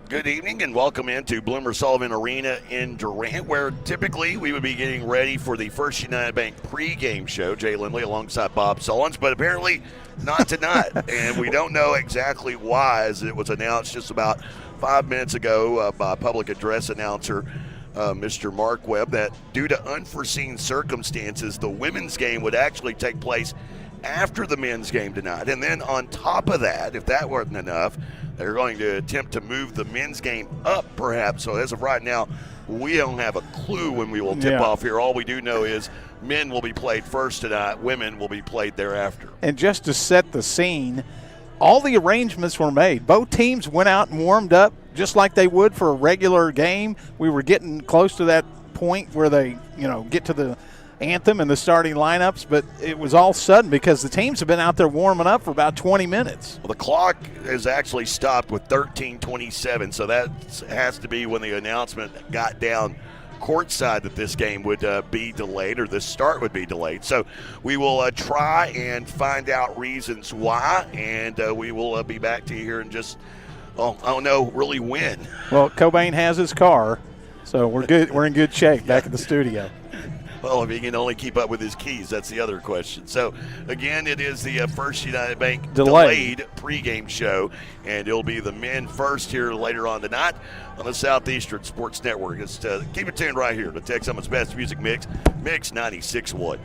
Good evening and welcome into Bloomer Sullivan Arena in Durant, where typically we would be getting ready for the First United Bank pregame show. Jay Lindley alongside Bob Sullins, but apparently not tonight. And we don't know exactly why, as it was announced just about 5 minutes ago by public address announcer Mr. Mark Webb, that due to unforeseen circumstances, the women's game would actually take place after the men's game tonight. And then on top of that, if that wasn't enough, they're going to attempt to move the men's game up, perhaps. So as of right now, we don't have a clue when we will tip off here. All we do know is men will be played first tonight, women will be played thereafter. And just to set the scene, all the arrangements were made. Both teams went out and warmed up just like they would for a regular game. We were getting close to that point where they, get to the anthem and the starting lineups, but it was all sudden because the teams have been out there warming up for about 20 minutes. Well, the clock has actually stopped with 13:27, so that has to be when the announcement got down courtside that this game would be delayed, or this start would be delayed. So we will try and find out reasons why, and we will be back to you here in just, I don't know really when. Well, Cobain has his car, so we're good. We're in good shape back at the studio. Well, if he can only keep up with his keys, that's the other question. So, again, it is the First United Bank delayed pregame show, and it'll be the men first here later on tonight on the Southeastern Sports Network. It's keep it tuned right here to Texas Best Music Mix, Mix 96.1.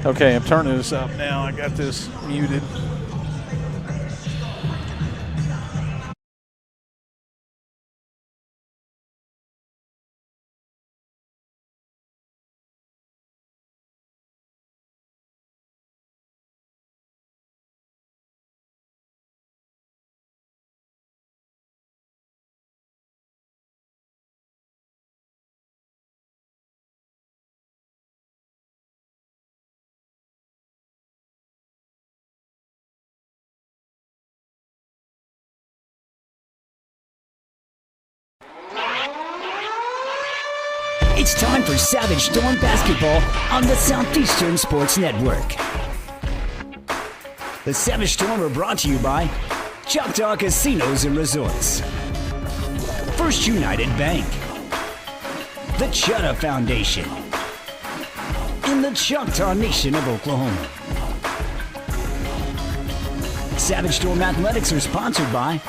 Okay, I'm turning this up now. I got this muted. It's time for Savage Storm basketball on the Southeastern Sports Network. The Savage Storm are brought to you by Choctaw Casinos and Resorts, First United Bank, the Chutta Foundation, and the Choctaw Nation of Oklahoma. Savage Storm Athletics are sponsored by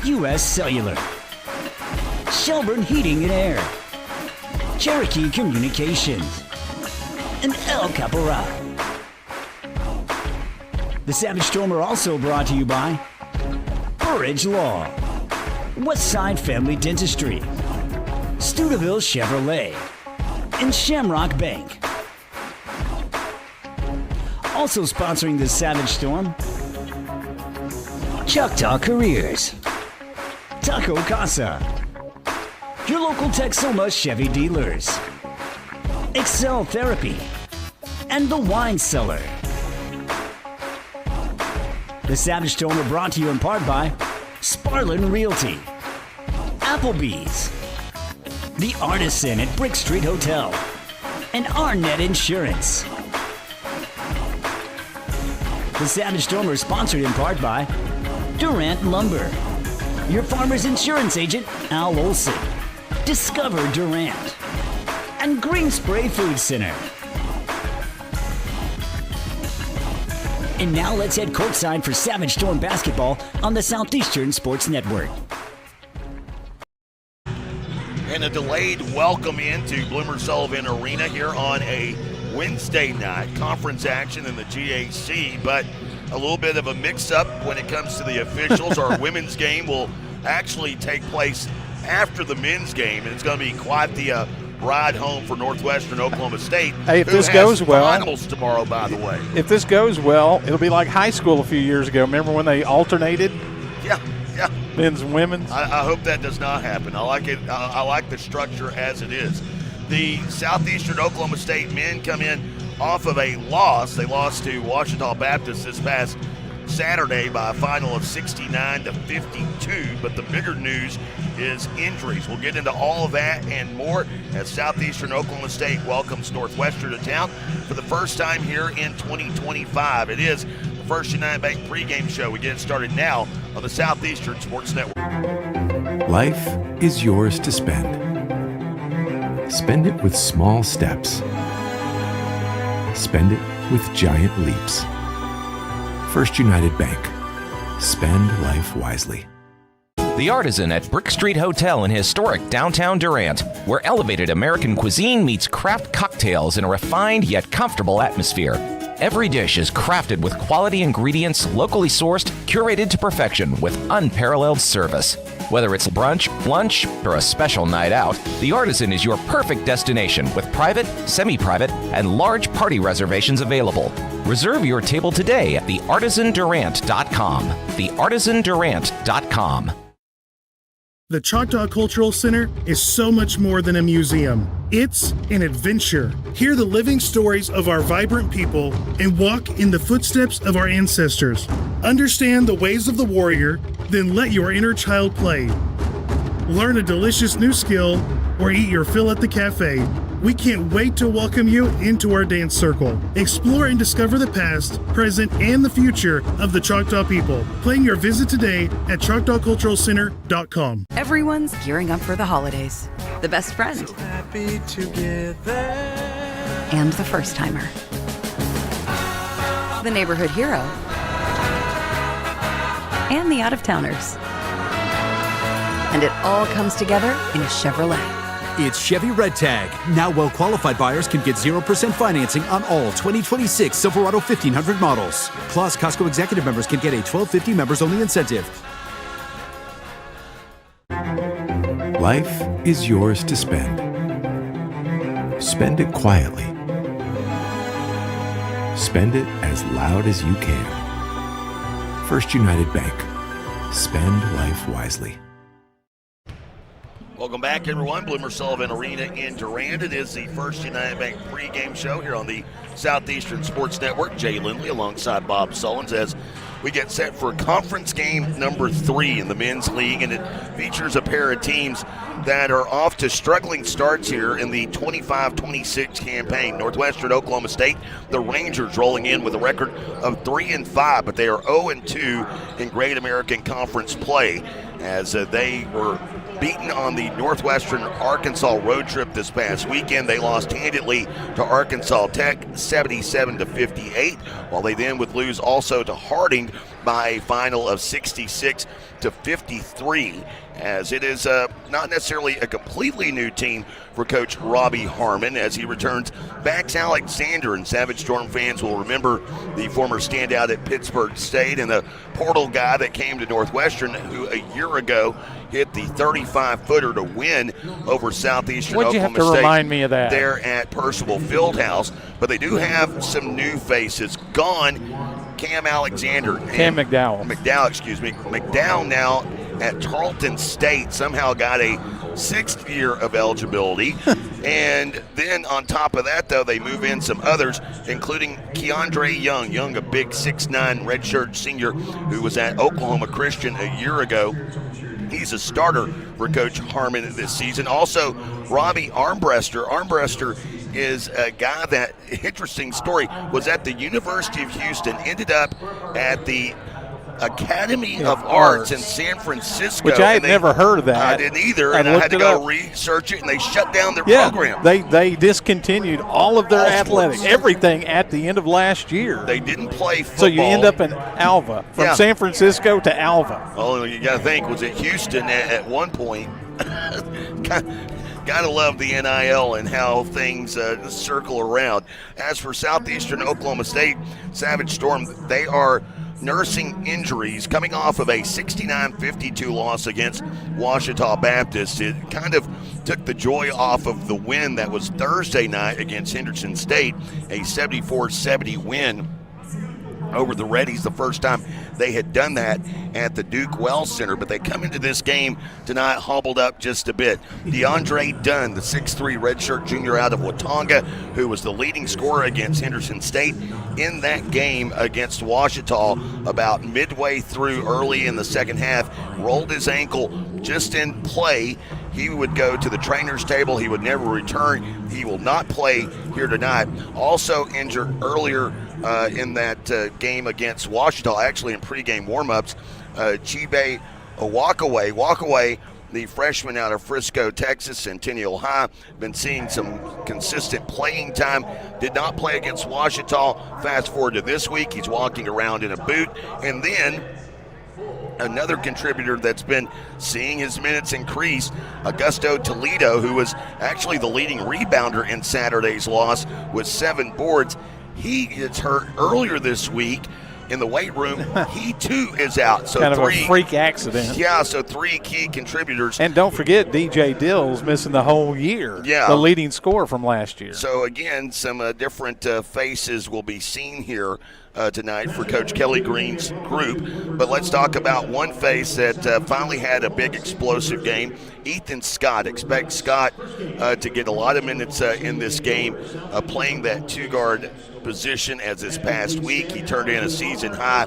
U.S. Cellular, Shelburne Heating and Air, Cherokee Communications, and El Caporal. The Savage Storm are also brought to you by Burridge Law, Westside Family Dentistry, Steubenville Chevrolet, and Shamrock Bank. Also sponsoring the Savage Storm, Choctaw Careers, Taco Casa, your local Texoma Chevy dealers, Excel Therapy, and the Wine Cellar. The Savage Storm are brought to you in part by Sparlin Realty, Applebee's, The Artisan at Brick Street Hotel, and Arnett Insurance. The Savage Storm are sponsored in part by Durant Lumber, your farmer's insurance agent, Al Olson, Discover Durant, and Green Spray Food Center. And now let's head courtside for Savage Storm basketball on the Southeastern Sports Network. And a delayed welcome into Bloomer Sullivan Arena here on a Wednesday night. Conference action in the GAC, but a little bit of a mix-up when it comes to the officials. Our women's game will actually take place after the men's game, and it's going to be quite the ride home for Northwestern Oklahoma State. Hey, if this goes well, finals tomorrow, by the way. If this goes well, it'll be like high school a few years ago. Remember when they alternated? Yeah. Men's and women's. I hope that does not happen. I like it. I like the structure as it is. The Southeastern Oklahoma State men come in off of a loss. They lost to Ouachita Baptist this past Saturday by a final of 69-52, but the bigger news is injuries. We'll get into all of that and more as Southeastern Oklahoma State welcomes Northwestern to town for the first time here in 2025. It is the First United Bank pregame show. We get it started now on the Southeastern Sports Network. Life is yours to spend. Spend it with small steps. Spend it with giant leaps. First United Bank. Spend life wisely. The Artisan at Brick Street Hotel in historic downtown Durant, where elevated American cuisine meets craft cocktails in a refined yet comfortable atmosphere. Every dish is crafted with quality ingredients, locally sourced, curated to perfection with unparalleled service. Whether it's brunch, lunch, or a special night out, The Artisan is your perfect destination with private, semi-private, and large party reservations available. Reserve your table today at theartisandurant.com. Theartisandurant.com. The Choctaw Cultural Center is so much more than a museum. It's an adventure. Hear the living stories of our vibrant people and walk in the footsteps of our ancestors. Understand the ways of the warrior, then let your inner child play. Learn a delicious new skill or eat your fill at the cafe. We can't wait to welcome you into our dance circle. Explore and discover the past, present, and the future of the Choctaw people. Plan your visit today at ChoctawCulturalCenter.com. Everyone's gearing up for the holidays. The best friend. So happy together. And the first timer. The neighborhood hero. And the out-of-towners. And it all comes together in a Chevrolet. It's Chevy Red Tag. Now well-qualified buyers can get 0% financing on all 2026 Silverado 1500 models. Plus, Costco Executive members can get a $12.50 members-only incentive. Life is yours to spend. Spend it quietly. Spend it as loud as you can. First United Bank. Spend life wisely. Welcome back, everyone. Bloomer Sullivan Arena in Durant. It is the First United Bank pregame show here on the Southeastern Sports Network. Jay Lindley alongside Bob Sullins as we get set for conference game number 3 in the men's league, and it features a pair of teams that are off to struggling starts here in the 25-26 campaign. Northwestern, Oklahoma State, the Rangers rolling in with a record of 3-5, but they are 0-2 in Great American Conference play as they were beaten on the Northwestern Arkansas road trip this past weekend. They lost handedly to Arkansas Tech 77-58, while they then would lose also to Harding by a final of 66-53, as it is not necessarily a completely new team for Coach Robbie Harmon as he returns Max Alexander, and Savage Storm fans will remember the former standout at Pittsburgh State and the portal guy that came to Northwestern who a year ago hit the 35-footer to win over Southeastern What'd you Oklahoma have to State remind me of that? there at Percival Fieldhouse. But they do have some new faces. Gone Cam Alexander. Cam McDowell. McDowell now at Tarleton State somehow got a 6th year of eligibility. And then on top of that, though, they move in some others, including Keandre Young, a big 6'9" redshirt senior who was at Oklahoma Christian a year ago. He's a starter for Coach Harmon this season. Also, Robbie Armbruster. Armbruster is a guy that, interesting story, was at the University of Houston, ended up at the Academy of Arts in San Francisco. Which I had never heard of that. I didn't either, and I had to go research it, and they shut down their program. They discontinued all of their athletics, everything at the end of last year. They didn't play football. So you end up in Alva, from San Francisco to Alva. Well, you got to think, was it Houston at one point? Gotta love the NIL and how things circle around. As for Southeastern Oklahoma State, Savage Storm, they are nursing injuries coming off of a 69-52 loss against Ouachita Baptist. It kind of took the joy off of the win that was Thursday night against Henderson State, a 74-70 win over the Reddies, the first time they had done that at the Duke Wells Center. But they come into this game tonight hobbled up just a bit. DeAndre Dunn, the 6'3" redshirt junior out of Watauga, who was the leading scorer against Henderson State in that game against Ouachita about midway through early in the second half, rolled his ankle just in play. He would go to the trainer's table. He would never return. He will not play here tonight. Also injured earlier in that game against Ouachita, actually in pregame warmups, Chibe Walkaway, the freshman out of Frisco, Texas, Centennial High, been seeing some consistent playing time. Did not play against Ouachita. Fast forward to this week, he's walking around in a boot. And then another contributor that's been seeing his minutes increase, Augusto Toledo, who was actually the leading rebounder in Saturday's loss with 7 boards. He gets hurt earlier this week in the weight room. He too is out. So kind of a freak accident. Yeah, so 3 key contributors. And don't forget, DJ Dill's missing the whole year. Yeah. The leading scorer from last year. So again, some different faces will be seen here tonight for Coach Kelly Green's group. But let's talk about one face that finally had a big explosive game. Ethan Scott. Expect Scott to get a lot of minutes in this game, playing that 2-guard position as this past week. He turned in a season high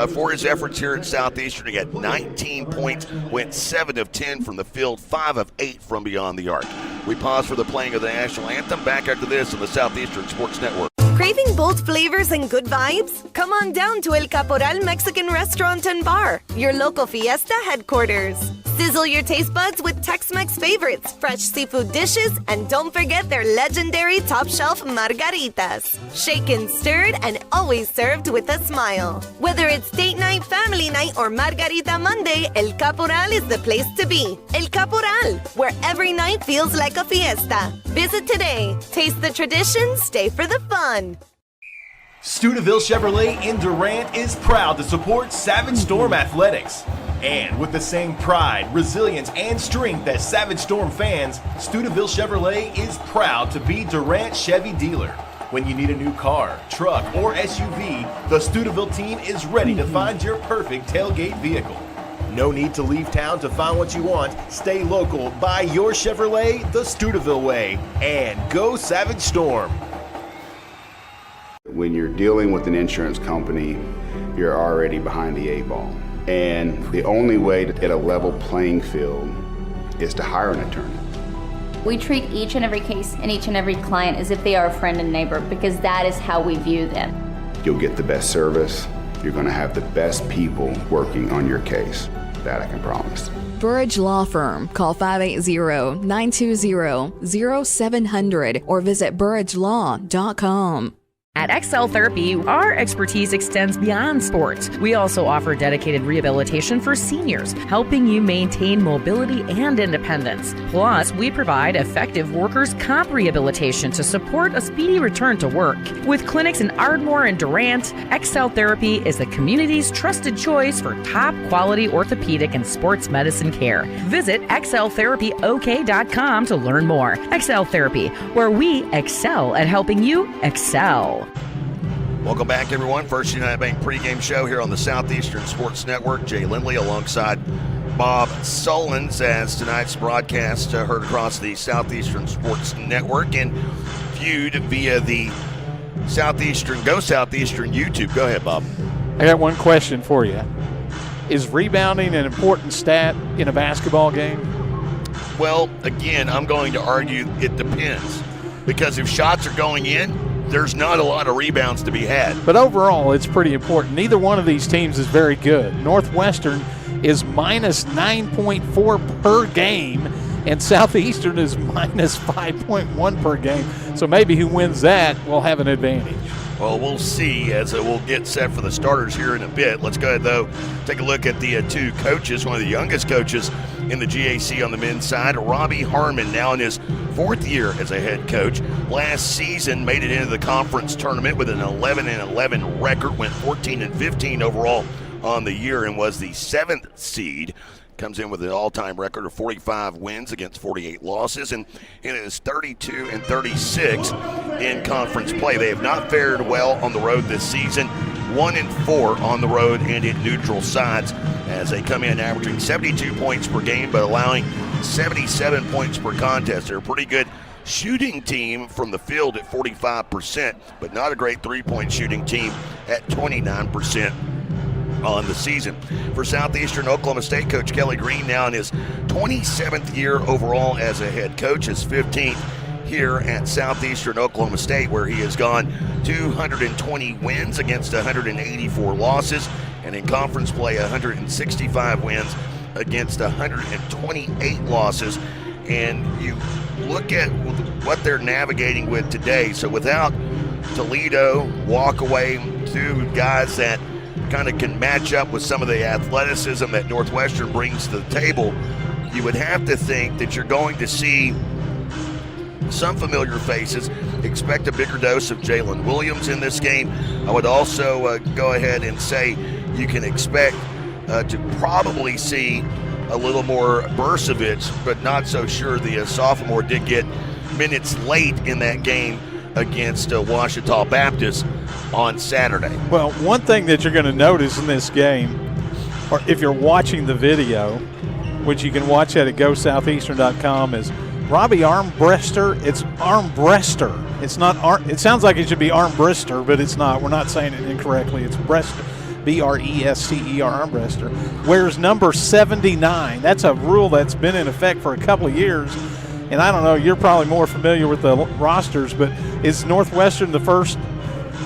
for his efforts here at Southeastern. He got 19 points, went 7 of 10 from the field, 5 of 8 from beyond the arc. We pause for the playing of the national anthem. Back after this on the Southeastern Sports Network. Craving bold flavors and good vibes? Come on down to El Caporal Mexican Restaurant and Bar, your local fiesta headquarters. Sizzle your taste buds with Tex-Mex favorites, fresh seafood dishes, and don't forget their legendary top-shelf margaritas. Shaken, stirred, and always served with a smile. Whether it's date night, family night, or Margarita Monday, El Caporal is the place to be. El Caporal, where every night feels like a fiesta. Visit today. Taste the tradition, stay for the fun. Stuyvesant Chevrolet in Durant is proud to support Savage Storm Athletics. And with the same pride, resilience, and strength as Savage Storm fans, Stuyvesant Chevrolet is proud to be Durant Chevy dealer. When you need a new car, truck, or SUV, the Stuyvesant team is ready to find your perfect tailgate vehicle. No need to leave town to find what you want. Stay local, buy your Chevrolet the Stuyvesant way, and go Savage Storm. When you're dealing with an insurance company, you're already behind the eight ball. And the only way to get a level playing field is to hire an attorney. We treat each and every case and each and every client as if they are a friend and neighbor, because that is how we view them. You'll get the best service. You're going to have the best people working on your case. That I can promise. Burridge Law Firm. Call 580-920-0700 or visit burridgelaw.com. At Excel Therapy, our expertise extends beyond sports. We also offer dedicated rehabilitation for seniors, helping you maintain mobility and independence. Plus, we provide effective workers' comp rehabilitation to support a speedy return to work. With clinics in Ardmore and Durant, Excel Therapy is the community's trusted choice for top-quality orthopedic and sports medicine care. Visit exceltherapyok.com to learn more. Excel Therapy, where we excel at helping you excel. Welcome back, everyone. First United Bank pregame show here on the Southeastern Sports Network. Jay Lindley alongside Bob Sullins, as tonight's broadcast heard across the Southeastern Sports Network and viewed via the Southeastern Go Southeastern YouTube. Go ahead, Bob. I got one question for you. Is rebounding an important stat in a basketball game? Well, again, I'm going to argue it depends, because if shots are going in, there's not a lot of rebounds to be had. But overall, it's pretty important. Neither one of these teams is very good. Northwestern is minus 9.4 per game, and Southeastern is minus 5.1 per game. So maybe who wins that will have an advantage. Well, we'll see as we'll get set for the starters here in a bit. Let's go ahead, though, take a look at the two coaches, one of the youngest coaches in the GAC on the men's side. Robbie Harmon, now in his fourth year as a head coach. Last season made it into the conference tournament with an 11-11 record, went 14-15 overall on the year, and was the 7th seed. Comes in with an all-time record of 45 wins against 48 losses, and it is 32-36 in conference play. They have not fared well on the road this season, 1-4 on the road and in neutral sides, as they come in averaging 72 points per game but allowing 77 points per contest. They're a pretty good shooting team from the field at 45%, but not a great three-point shooting team at 29% on the season. For Southeastern Oklahoma State, Coach Kelly Green, now in his 27th year overall as a head coach, his 15th here at Southeastern Oklahoma State, where he has gone 220 wins against 184 losses, and in conference play 165 wins against 128 losses. And you look at what they're navigating with today. So without Toledo, Walkaway, two guys that kind of can match up with some of the athleticism that Northwestern brings to the table, you would have to think that you're going to see some familiar faces. Expect a bigger dose of Jalen Williams in this game. I would also go ahead and say you can expect to probably see a little more Bursavich, but not so sure. The sophomore did get minutes late in that game against Ouachita Baptist on Saturday. Well, one thing that you're going to notice in this game, or if you're watching the video, which you can watch at GoSoutheastern.com, is Robbie Armbruster. It's Armbruster. It's not it sounds like it should be Armbruster, but it's not. We're not saying it incorrectly. It's Brester. B-R-E-S-T-E-R, Armbruster. Wears number 79. That's a rule that's been in effect for a couple of years. And I don't know, you're probably more familiar with the rosters, but is Northwestern the first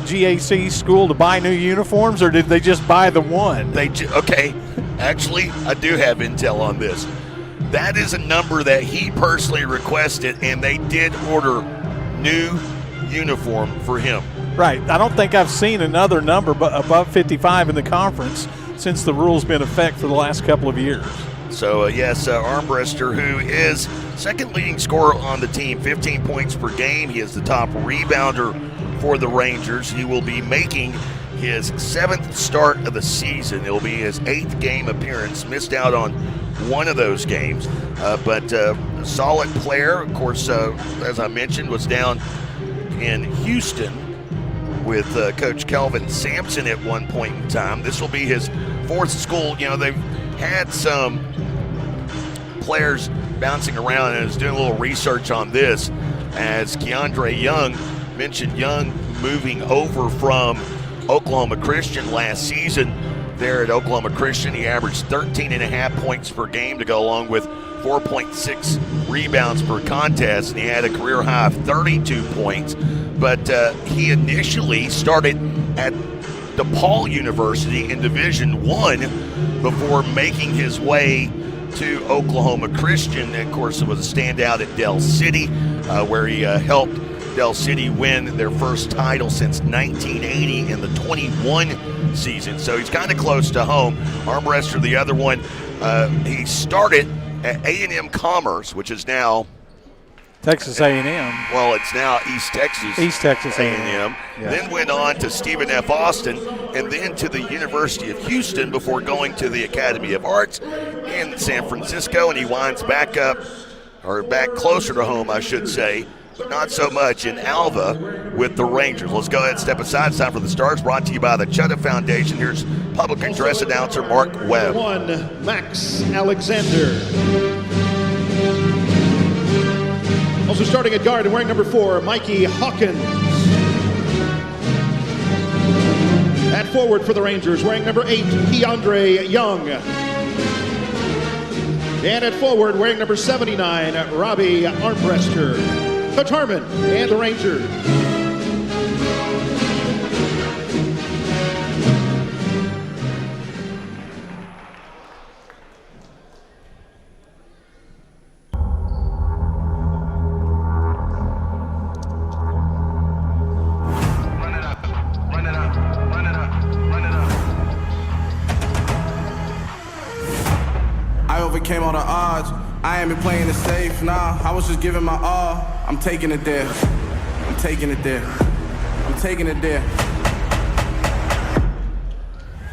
GAC school to buy new uniforms, or did they just buy the one? Okay, actually, I do have intel on this. that is a number that he personally requested, and they did order new uniform for him. Right. I don't think I've seen another number above 55 in the conference since the rule's been in effect for the last couple of years. So, yes, Armbruster, who is second leading scorer on the team, 15 points per game. He is the top rebounder for the Rangers. He will be making his 7th start of the season. It will be his 8th game appearance. Missed out on one of those games, but a solid player. Of course, as I mentioned, was down in Houston with Coach Kelvin Sampson at one point in time. This will be his 4th school. You know, they've had some players bouncing around, and I was doing a little research on this as Keandre Young mentioned. Young moving over from Oklahoma Christian last season. There at Oklahoma Christian, he averaged 13.5 points per game to go along with 4.6 rebounds per contest, and he had a career high of 32 points. But he initially started at DePaul University in Division I before making his way to Oklahoma Christian. And of course, it was a standout at Del City, where he helped Del City win their first title since 1980 in the 21 season. So he's kind of close to home. Armbruster, the other one, he started at A&M Commerce, which is now Texas A&M. Well, it's now East Texas A&M. Yeah. Then went on to Stephen F. Austin, and then to the University of Houston before going to the Academy of Arts in San Francisco. And he winds back closer to home, I should say, but not so much, in Alva with the Rangers. Let's go ahead and step aside. It's time for the Stars, brought to you by the Chutta Foundation. Here's public address announcer Mark Webb. 1, Max Alexander. Also starting at guard and wearing number 4, Mikey Hawkins. At forward for the Rangers, wearing number 8, Keandre Young. And at forward, wearing number 79, Robbie Armbruster. Coach Harmon and the Rangers. Overcame all the odds. I ain't been playing it safe, nah. I was just giving my all. I'm taking it there. I'm taking it there. I'm taking it there. It's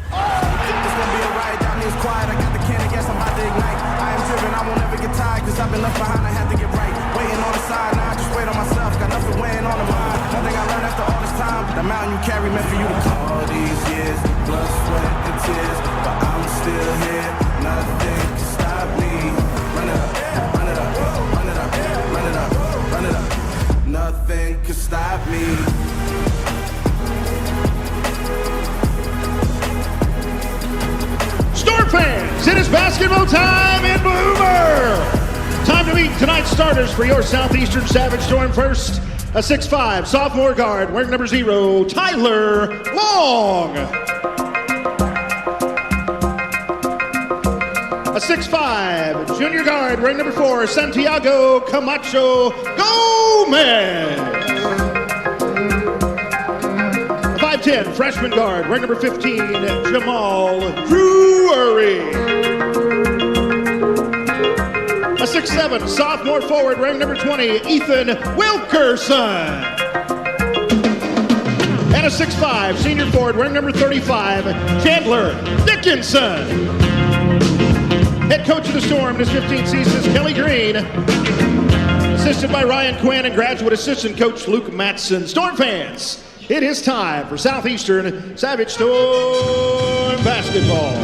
gonna be alright, that means quiet. I got the can, I guess I'm about to ignite. I am driven, I won't ever get tired, cause I've been left behind, I had to get right. Waiting on the side, now I just wait on myself. Got nothing weighing on the mind. Nothing I learned after all this time. The mountain you carry meant for you to come. All these years, blood, sweat, and tears, but I'm still here. Nothing can stop me. Run it up, run it up, run it up, run it up, run it up. Nothing can stop me. Storm fans, it is basketball time in Bloomer. Time to meet tonight's starters for your Southeastern Savage Storm. First, a 6'5" sophomore guard wearing number 0, Tyler Long. A 6'5" junior guard wearing number 4, Santiago Camacho Gomez. A 5'10" freshman guard wearing number 15, Jamal Drury. A 6'7" sophomore forward wearing number 20, Ethan Wilkerson. And a 6'5" senior forward wearing number 35, Chandler Dickinson. Head coach of the Storm in his 15th season is Kelly Green, assisted by Ryan Quinn and graduate assistant coach Luke Mattson. Storm fans, it is time for Southeastern Savage Storm basketball.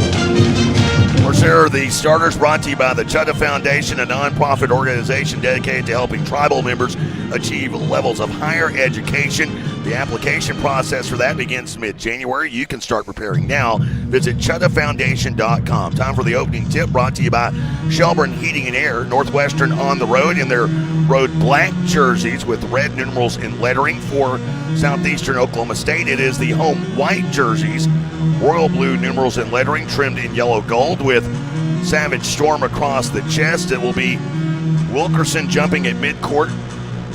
There, the starters brought to you by the Chutta Foundation, a nonprofit organization dedicated to helping tribal members achieve levels of higher education. The application process for that begins mid-January. You can start preparing now. Visit ChuttaFoundation.com. Time for the opening tip, brought to you by Shelburne Heating and Air. Northwestern on the road in their road black jerseys with red numerals and lettering. For Southeastern Oklahoma State, it is the home white jerseys, royal blue numerals and lettering trimmed in yellow gold with Savage Storm across the chest. It will be Wilkerson jumping at midcourt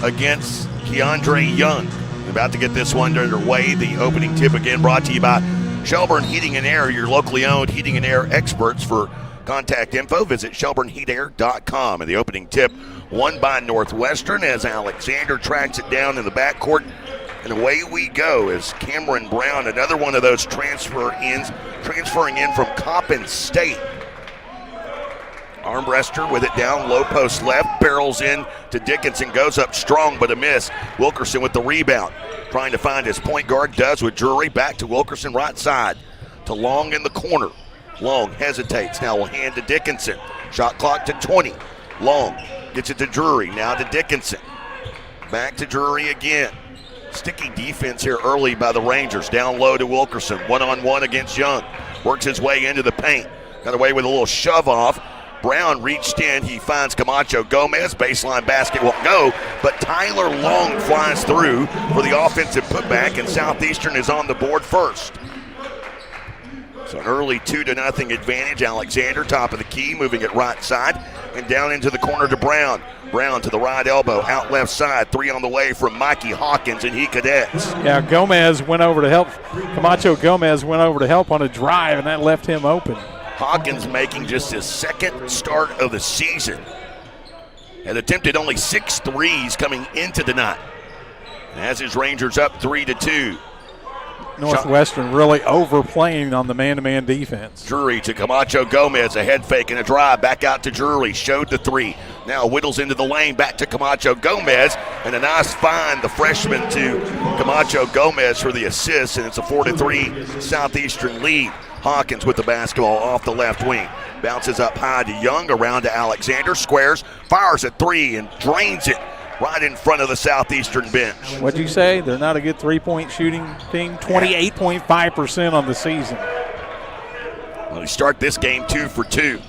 against Keandre Young. About to get this one underway. The opening tip again brought to you by Shelburne Heating and Air, your locally owned heating and air experts. For contact info, visit shelburneheatair.com. And the opening tip won by Northwestern as Alexander tracks it down in the backcourt. And away we go as Cameron Brown, another one of those transferring in from Coppin State. Armbruster with it down, low post left, barrels in to Dickinson, goes up strong but a miss. Wilkerson with the rebound, trying to find his point guard, does with Drury. Back to Wilkerson, right side to Long in the corner. Long hesitates, now will hand to Dickinson. Shot clock to 20. Long gets it to Drury, now to Dickinson. Back to Drury again. Sticky defense here early by the Rangers. Down low to Wilkerson, one-on-one against Young. Works his way into the paint. Got away with a little shove off. Brown reached in, he finds Camacho Gomez, baseline basket won't go, but Tyler Long flies through for the offensive putback, and Southeastern is on the board first. So an early 2-0 advantage. Alexander, top of the key, moving it right side, and down into the corner to Brown. Brown to the right elbow, out left side, three on the way from Mikey Hawkins, and he cadets. Yeah, Gomez went over to help. Camacho Gomez went over to help on a drive, and that left him open. Hawkins making just his second start of the season. Had attempted only 6 threes coming into the night. As his Rangers up 3-2. Northwestern really overplaying on the man-to-man defense. Drury to Camacho Gomez, a head fake and a drive. Back out to Drury, showed the three. Now whittles into the lane, back to Camacho Gomez, and a nice find, the freshman to Camacho Gomez for the assist, and it's a 4-3 Southeastern lead. Hawkins with the basketball off the left wing. Bounces up high to Young, around to Alexander, squares, fires a three, and drains it right in front of the Southeastern bench. What'd you say? They're not a good three-point shooting team? 28.5% on the season. Well, they start this game 2 for 2.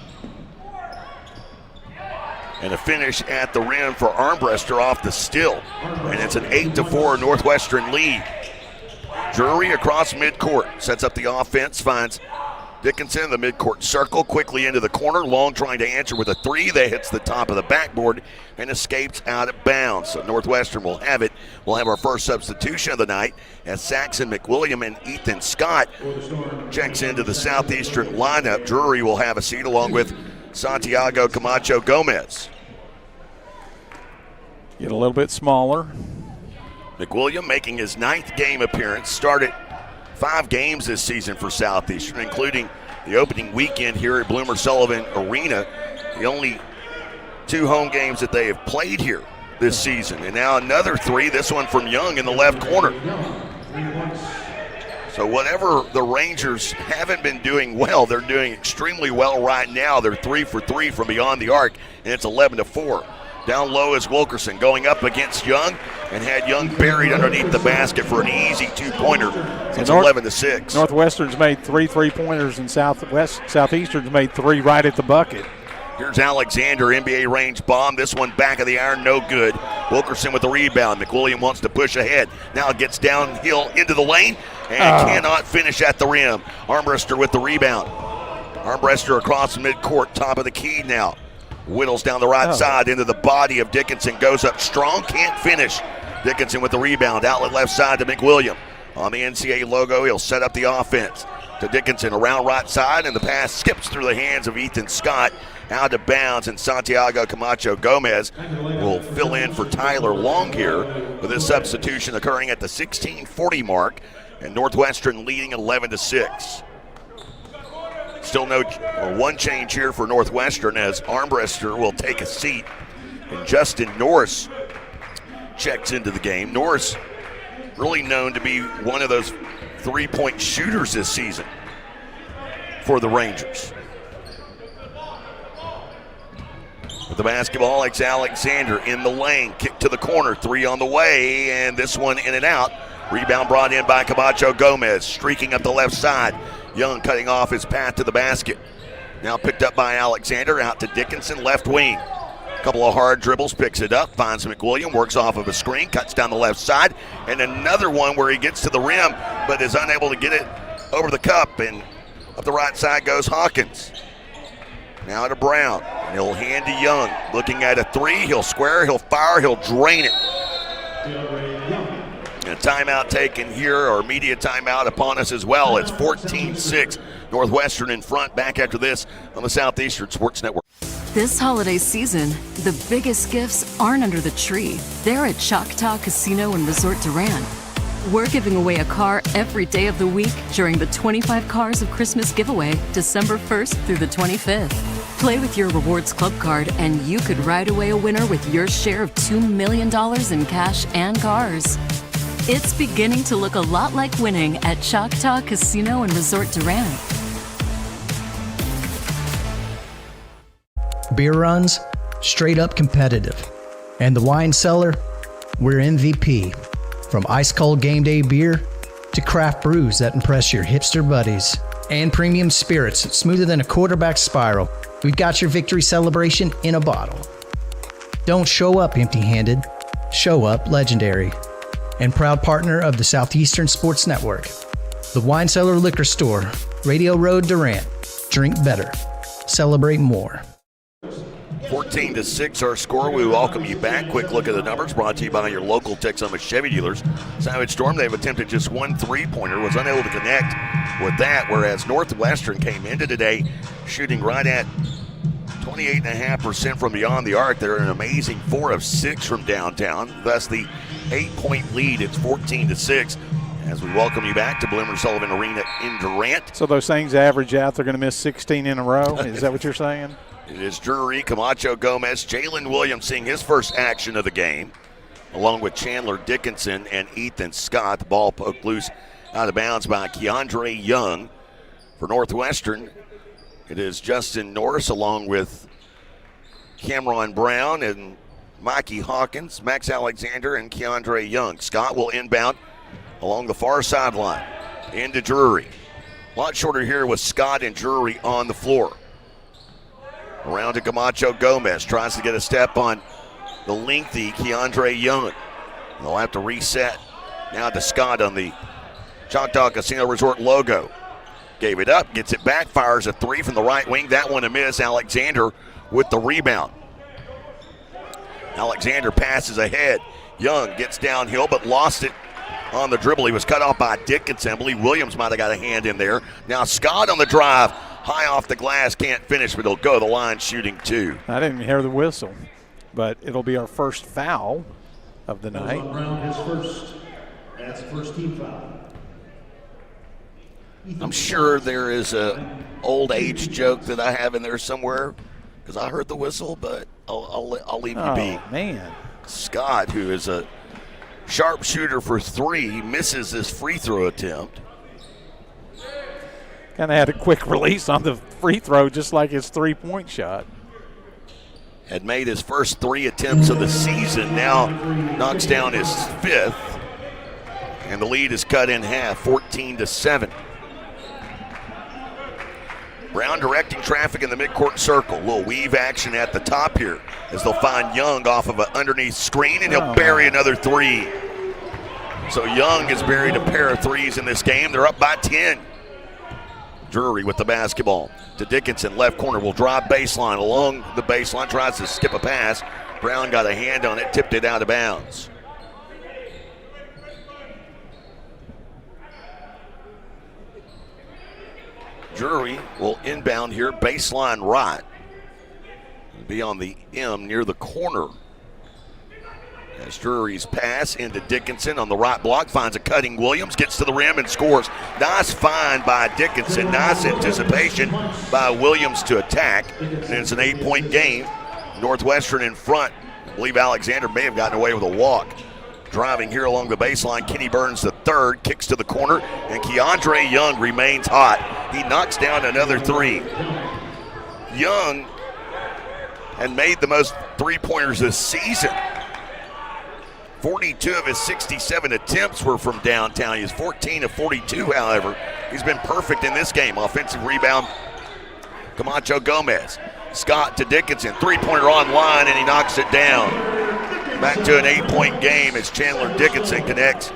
And a finish at the rim for Armbruster off the steal. And it's an 8-4 Northwestern lead. Drury across midcourt, sets up the offense, finds Dickinson in the midcourt circle, quickly into the corner. Long trying to answer with a three. That hits the top of the backboard and escapes out of bounds. So Northwestern will have it. We'll have our first substitution of the night as Saxon McWilliam and Ethan Scott checks into the Southeastern lineup. Drury will have a seat along with Santiago Camacho Gomez. Get a little bit smaller. McWilliam making his 9th game appearance, started 5 games this season for Southeastern, including the opening weekend here at Bloomer Sullivan Arena. The only 2 home games that they have played here this season. And now another 3, this one from Young in the left corner. So whatever the Rangers haven't been doing well, they're doing extremely well right now. They're 3 for 3 from beyond the arc, and it's 11-4. Down low is Wilkerson going up against Young, and had Young buried underneath the basket for an easy 2-pointer. It's 11-6. Northwestern's made 3 3-pointers, and Southeastern's made 3 right at the bucket. Here's Alexander, NBA range bomb. This one back of the iron, no good. Wilkerson with the rebound. McWilliam wants to push ahead. Now it gets downhill into the lane and cannot finish at the rim. Armbruster with the rebound. Armbruster across the midcourt, top of the key now. Whittles down the right side into the body of Dickinson. Goes up strong, can't finish. Dickinson with the rebound. Outlet left side to McWilliam. On the NCAA logo, he'll set up the offense. To Dickinson around right side, and the pass skips through the hands of Ethan Scott. Out of bounds, and Santiago Camacho Gomez will fill in for Tyler Long here, with this substitution occurring at the 16:40 mark, and Northwestern leading 11-6. Still one change here for Northwestern as Armbruster will take a seat, and Justin Norris checks into the game. Norris really known to be one of those three-point shooters this season for the Rangers. With the basketball, it's Alexander in the lane, kick to the corner, 3 on the way, and this one in and out. Rebound brought in by Camacho Gomez, streaking up the left side. Young cutting off his path to the basket. Now picked up by Alexander, out to Dickinson, left wing. Couple of hard dribbles, picks it up, finds McWilliam, works off of a screen, cuts down the left side, and another one where he gets to the rim, but is unable to get it over the cup, and up the right side goes Hawkins. Now to Brown. He'll hand to Young. Looking at a three. He'll square, he'll fire, he'll drain it. And a timeout taken here, or media timeout upon us as well. It's 14-6. Northwestern in front. Back after this on the Southeastern Sports Network. This holiday season, the biggest gifts aren't under the tree. They're at Choctaw Casino and Resort Durant. We're giving away a car every day of the week during the 25 Cars of Christmas giveaway, December 1st through the 25th. Play with your Rewards Club card and you could ride away a winner with your share of $2 million in cash and cars. It's beginning to look a lot like winning at Choctaw Casino and Resort Durant. Beer runs, straight up competitive. And the wine cellar, we're MVP. From ice cold game day beer to craft brews that impress your hipster buddies. And premium spirits smoother than a quarterback spiral. We've got your victory celebration in a bottle. Don't show up empty-handed, show up legendary. And proud partner of the Southeastern Sports Network. The Wine Cellar Liquor Store, Radio Road, Durant. Drink better. Celebrate more. 14-6 our score. We welcome you back. Quick look at the numbers brought to you by your local Texoma Chevy dealers. Savage Storm, they've attempted just one three-pointer, was unable to connect with that, whereas Northwestern came into today shooting right at 28.5% from beyond the arc. They're an amazing 4 of 6 from downtown, thus the 8-point lead. It's 14-6 as we welcome you back to Blimmer Sullivan Arena in Durant. So those things average out, they're going to miss 16 in a row? Is that what you're saying? It is Drury, Camacho Gomez, Jalen Williams seeing his first action of the game, along with Chandler Dickinson and Ethan Scott. The ball poked loose out of bounds by Keandre Young. For Northwestern, it is Justin Norris along with Cameron Brown and Mikey Hawkins, Max Alexander, and Keandre Young. Scott will inbound along the far sideline into Drury. A lot shorter here with Scott and Drury on the floor. Around to Camacho Gomez, tries to get a step on the lengthy Keandre Young. They'll have to reset now to Scott on the Choctaw Casino Resort logo. Gave it up, gets it back, fires a three from the right wing. That one a miss. Alexander with the rebound. Alexander passes ahead. Young gets downhill but lost it on the dribble. He was cut off by Dickinson. I believe Williams might have got a hand in there. Now Scott on the drive. High off the glass, can't finish, but he'll go the line shooting two. I didn't even hear the whistle, but it'll be our first foul of the night. Brown has first. That's the first team foul. I'm sure there is a old age joke that I have in there somewhere because I heard the whistle, but I'll leave you be. Oh, man. Scott, who is a sharpshooter for three, misses his free throw attempt. Kind of had a quick release on the free throw, just like his three-point shot. Had made his first 3 attempts of the season, now knocks down his 5th, and the lead is cut in half, 14-7. Brown directing traffic in the midcourt circle. Little weave action at the top here as they'll find Young off of an underneath screen, and he'll bury another three. So Young has buried a pair of threes in this game. They're up by 10. Drury with the basketball to Dickinson. Left corner will drive baseline. Along the baseline, tries to skip a pass. Brown got a hand on it, tipped it out of bounds. Drury will inbound here, baseline right. Be on the M near the corner. As Drury's pass into Dickinson on the right block, finds a cutting Williams, gets to the rim and scores. Nice find by Dickinson, nice anticipation by Williams to attack. And it's an 8-point game. Northwestern in front. I believe Alexander may have gotten away with a walk. Driving here along the baseline, Kenny Burns the third, kicks to the corner, and Keandre Young remains hot. He knocks down another three. Young had made the most three-pointers this season. 42 of his 67 attempts were from downtown. He's 14 of 42, however. He's been perfect in this game. Offensive rebound, Camacho Gomez. Scott to Dickinson, three-pointer on line, and he knocks it down. Back to an 8-point game as Chandler Dickinson connects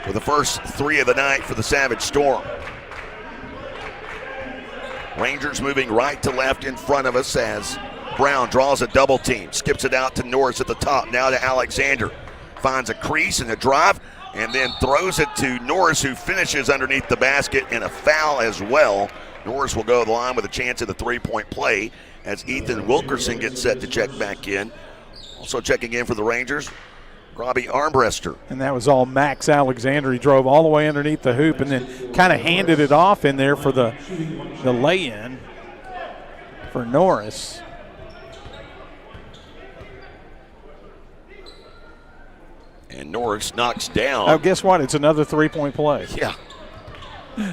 with the first three of the night for the Savage Storm. Rangers moving right to left in front of us as Brown draws a double team, skips it out to Norris at the top, now to Alexander. Finds a crease and a drive, and then throws it to Norris, who finishes underneath the basket, and a foul as well. Norris will go to the line with a chance at the three-point play as Ethan Wilkerson gets set to check back in. Also checking in for the Rangers, Robbie Armbruster. And that was all Max Alexander. He drove all the way underneath the hoop and then kind of handed it off in there for the lay-in for Norris. And Norris knocks down. Oh, guess what? It's another three-point play. Yeah.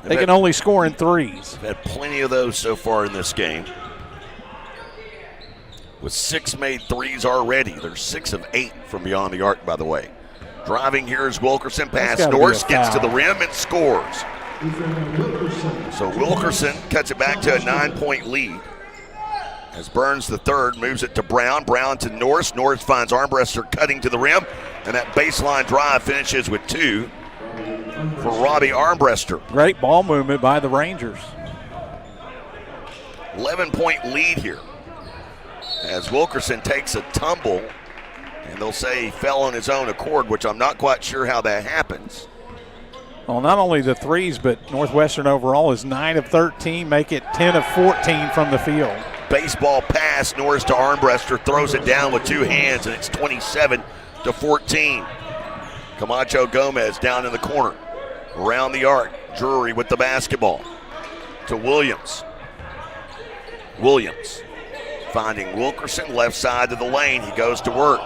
They can only score in threes. They've had plenty of those so far in this game. With 6 made threes already. They're 6 of 8 from beyond the arc, by the way. Driving here is Wilkerson. Pass Norris, gets to the rim and scores. So Wilkerson cuts it back to a 9-point lead. As Burns the third moves it to Brown. Brown to Norris. Norris finds Armbruster cutting to the rim. And that baseline drive finishes with 2 for Robbie Armbruster. Great ball movement by the Rangers. 11-point lead here. As Wilkerson takes a tumble, and they'll say he fell on his own accord, which I'm not quite sure how that happens. Well, not only the threes, but Northwestern overall is 9 of 13, make it 10 of 14 from the field. Baseball pass, Norris to Armbruster, throws it down with 2 hands, and it's 27-14. Camacho Gomez down in the corner. Around the arc, Drury with the basketball. To Williams. Williams finding Wilkerson, left side of the lane. He goes to work.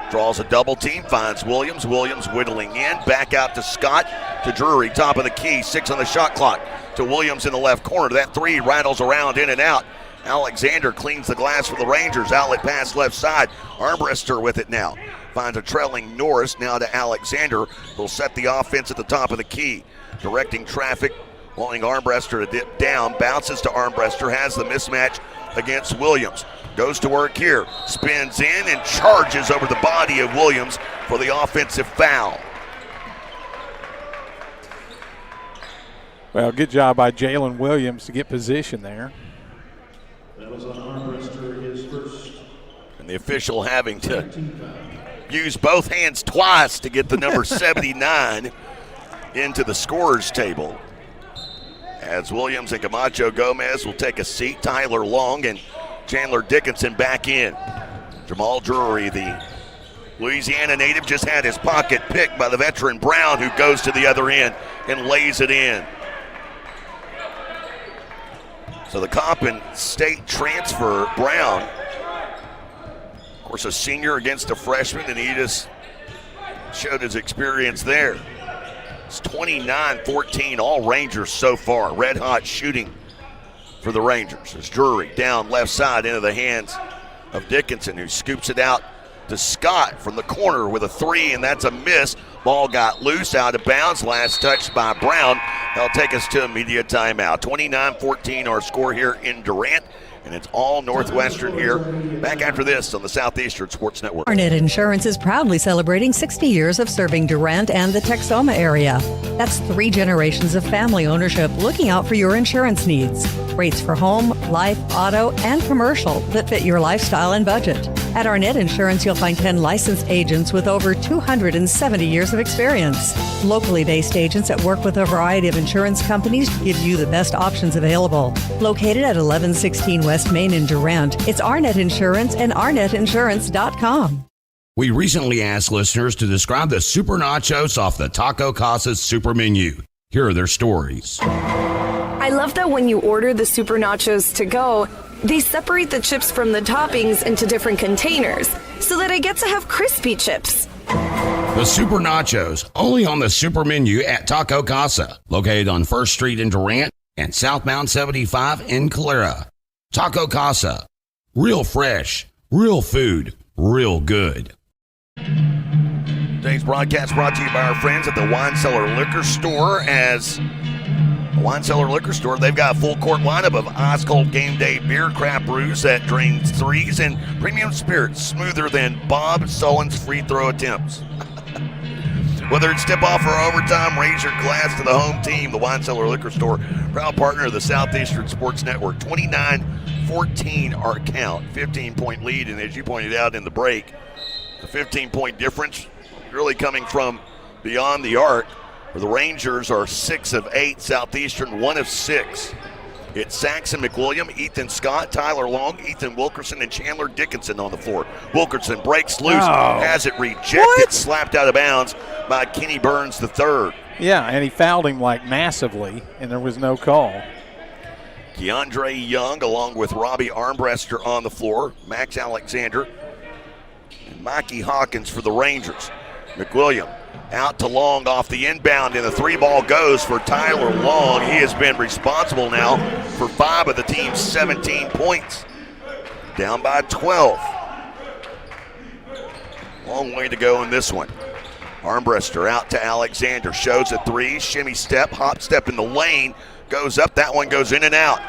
Draws a double team, finds Williams. Williams whittling in, back out to Scott, to Drury, top of the key, 6 on the shot clock. To Williams in the left corner. That 3 rattles around in and out. Alexander cleans the glass for the Rangers. Outlet pass left side. Armbruster with it now. Finds a trailing Norris, now to Alexander, who'll set the offense at the top of the key. Directing traffic, wanting Armbruster to dip down. Bounces to Armbruster, has the mismatch against Williams. Goes to work here, spins in and charges over the body of Williams for the offensive foul. Well, good job by Jalen Williams to get position there. That was on Armbruster, his first. And the official having to use both hands twice to get the number 79 into the scorer's table. As Williams and Camacho Gomez will take a seat, Tyler Long and Chandler Dickinson back in. Jamal Drury, the Louisiana native, just had his pocket picked by the veteran Brown, who goes to the other end and lays it in. So the Coppin State transfer, Brown, of course a senior against a freshman, and he just showed his experience there. It's 29-14, all Rangers so far. Red hot shooting for the Rangers. As Drury down left side into the hands of Dickinson, who scoops it out to Scott from the corner with a 3, and that's a miss. Ball got loose, out of bounds. Last touch by Brown. That'll take us to a media timeout. 29-14 our score here in Durant. And it's all Northwestern here. Back after this on the Southeastern Sports Network. Arnett Insurance is proudly celebrating 60 years of serving Durant and the Texoma area. That's 3 generations of family ownership looking out for your insurance needs. Rates for home, life, auto, and commercial that fit your lifestyle and budget. At Arnett Insurance, you'll find 10 licensed agents with over 270 years of experience. Locally based agents that work with a variety of insurance companies to give you the best options available. Located at 1116 West Main in Durant, it's Arnett Insurance and ArnettInsurance.com. We recently asked listeners to describe the super nachos off the Taco Casa's super menu. Here are their stories. I love that when you order the super nachos to go, they separate the chips from the toppings into different containers so that I get to have crispy chips. The Super Nachos, only on the super menu at Taco Casa, located on 1st Street in Durant and southbound 75 in Calera. Taco Casa, real fresh, real food, real good. Today's broadcast brought to you by our friends at the Wine Cellar Liquor Store. As the Wine Cellar Liquor Store, they've got a full court lineup of ice cold game day beer, craft brews that drains threes, and premium spirits smoother than Bob Sullen's free throw attempts. Whether it's tip-off or overtime, raise your glass to the home team. The Wine Cellar Liquor Store, proud partner of the Southeastern Sports Network. 29-14 our count, 15-point lead, and as you pointed out in the break, the 15-point difference really coming from beyond the arc, where the Rangers are 6 of 8, Southeastern 1 of 6. It's Saxon McWilliam, Ethan Scott, Tyler Long, Ethan Wilkerson, and Chandler Dickinson on the floor. Wilkerson breaks loose, has it rejected, slapped out of bounds by Kenny Burns III. Yeah, and he fouled him like massively, and there was no call. Keandre Young along with Robbie Armbruster on the floor, Max Alexander, and Mikey Hawkins for the Rangers. McWilliam out to Long off the inbound, and the 3-ball goes for Tyler Long. He has been responsible now for 5 of the team's 17 points. Down by 12. Long way to go in this one. Armbruster out to Alexander, shows a 3, shimmy step, hop step in the lane, goes up, that one goes in and out.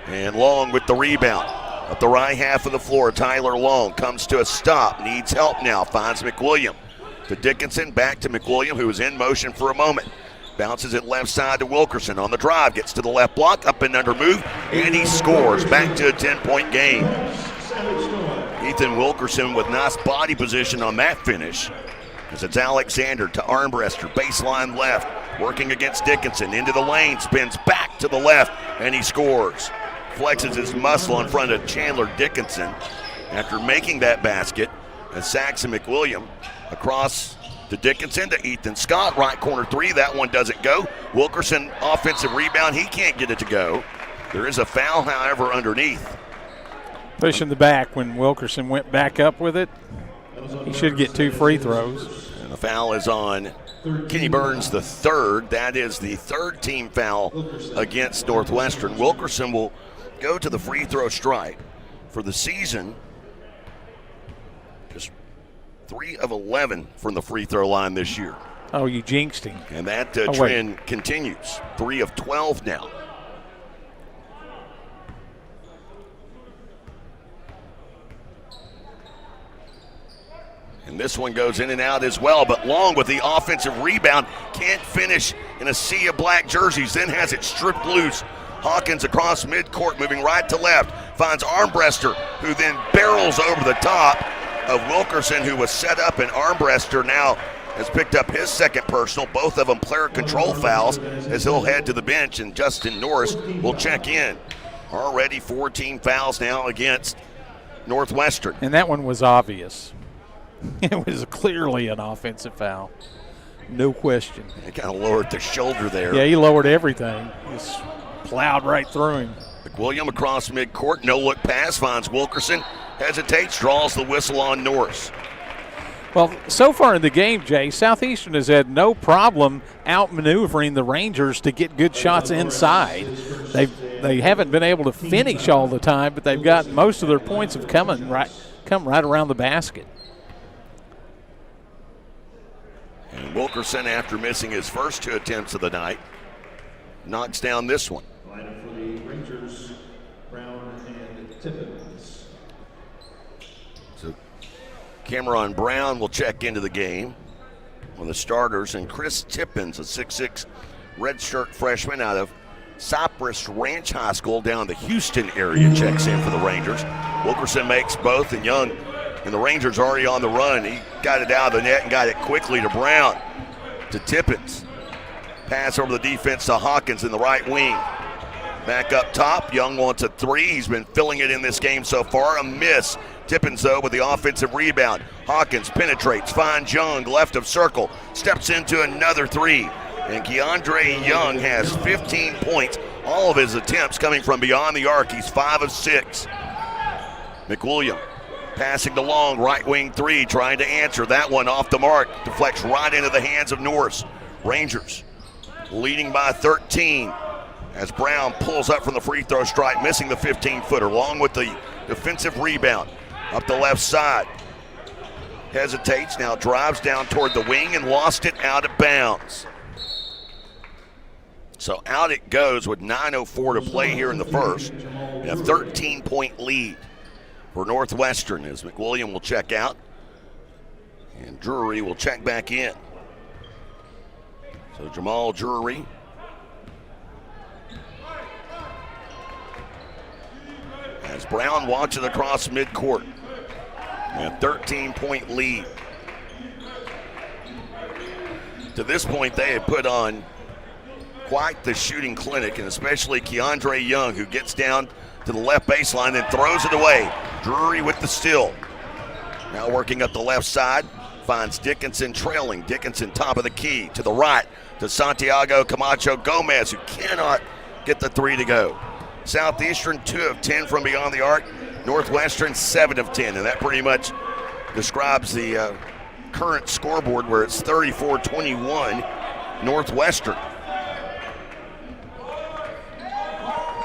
And Long with the rebound. Up the right half of the floor, Tyler Long comes to a stop, needs help now, finds McWilliam. To Dickinson, back to McWilliam, who was in motion for a moment. Bounces it left side to Wilkerson on the drive, gets to the left block, up and under move, and he scores. Back to a 10-point game. Ethan Wilkerson with nice body position on that finish. As it's Alexander to Armbruster, baseline left, working against Dickinson, into the lane, spins back to the left, and he scores. Flexes his muscle in front of Chandler Dickinson after making that basket. As Saxon McWilliam across to Dickinson to Ethan Scott, right corner 3, that one doesn't go. Wilkerson, offensive rebound, he can't get it to go. There is a foul, however, underneath. Pushing the back when Wilkerson went back up with it. He should get 2 free throws. And the foul is on Kenny Burns III. That is the 3rd team foul against Northwestern. Wilkerson will go to the free throw stripe for the season. Just 3 of 11 from the free throw line this year. Oh, you jinxed him. And that trend continues. 3 of 12 now. And this one goes in and out as well, but Long with the offensive rebound, can't finish in a sea of black jerseys, then has it stripped loose. Hawkins across midcourt, moving right to left, finds Armbruster, who then barrels over the top of Wilkerson, who was set up, and Armbruster now has picked up his 2nd personal, both of them player control fouls, as he'll head to the bench, and Justin Norris will check in. Already 14 fouls now against Northwestern. And that one was obvious. It was clearly an offensive foul. No question. He kind of lowered the shoulder there. Yeah, he lowered everything. Just plowed right through him. McWilliam across midcourt, no-look pass, finds Wilkerson, hesitates, draws the whistle on Norris. Well, so far in the game, Jay, Southeastern has had no problem outmaneuvering the Rangers to get good shots inside. They haven't been able to finish all the time, but they've got most of their points have come right around the basket. And Wilkerson, after missing his first 2 attempts of the night, knocks down this one. Lineup for the Rangers, Brown and Tippins. So Cameron Brown will check into the game on the starters, and Chris Tippins, a 6'6" redshirt freshman out of Cypress Ranch High School down the Houston area, checks in for the Rangers. Wilkerson makes both, and Young and the Rangers already on the run. He got it out of the net and got it quickly to Brown, to Tippins. Pass over the defense to Hawkins in the right wing. Back up top, Young wants a 3. He's been filling it in this game so far. A miss. Tippins, though, with the offensive rebound. Hawkins penetrates, finds Young, left of circle, steps into another 3. And Keandre Young has 15 points. All of his attempts coming from beyond the arc. He's 5 of 6. McWilliam passing to Long, right wing 3, trying to answer. That one off the mark, deflects right into the hands of Norris. Rangers leading by 13 as Brown pulls up from the free throw stripe, missing the 15-footer. Long with the defensive rebound up the left side. Hesitates, now drives down toward the wing and lost it out of bounds. So out it goes with 9:04 to play here in the first. And a 13-point lead for Northwestern as McWilliam will check out and Drury will check back in. So Jamal Drury as Brown watches across midcourt. A 13-point lead. To this point, they had put on quite the shooting clinic, and especially Keandre Young, who gets down to the left baseline and throws it away. Drury with the steal. Now working up the left side, finds Dickinson trailing. Dickinson top of the key to the right to Santiago Camacho Gomez, who cannot get the three to go. Southeastern 2 of 10 from beyond the arc. Northwestern 7 of 10, and that pretty much describes the current scoreboard where it's 34-21 Northwestern.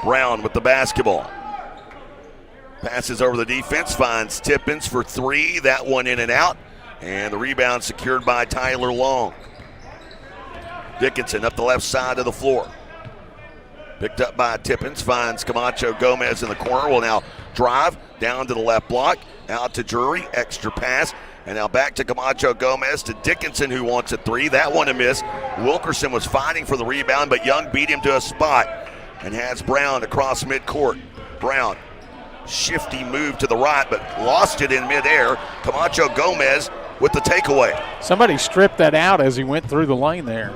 Brown with the basketball. Passes over the defense, finds Tippins for three. That one in and out, and the rebound secured by Tyler Long. Dickinson up the left side of the floor. Picked up by Tippins, finds Camacho Gomez in the corner. Will now drive down to the left block, out to Drury, extra pass, and now back to Camacho Gomez to Dickinson, who wants a three. That one a miss. Wilkerson was fighting for the rebound, but Young beat him to a spot and has Brown across midcourt. Brown, shifty move to the right, but lost it in midair. Camacho Gomez with the takeaway. Somebody stripped that out as he went through the lane there.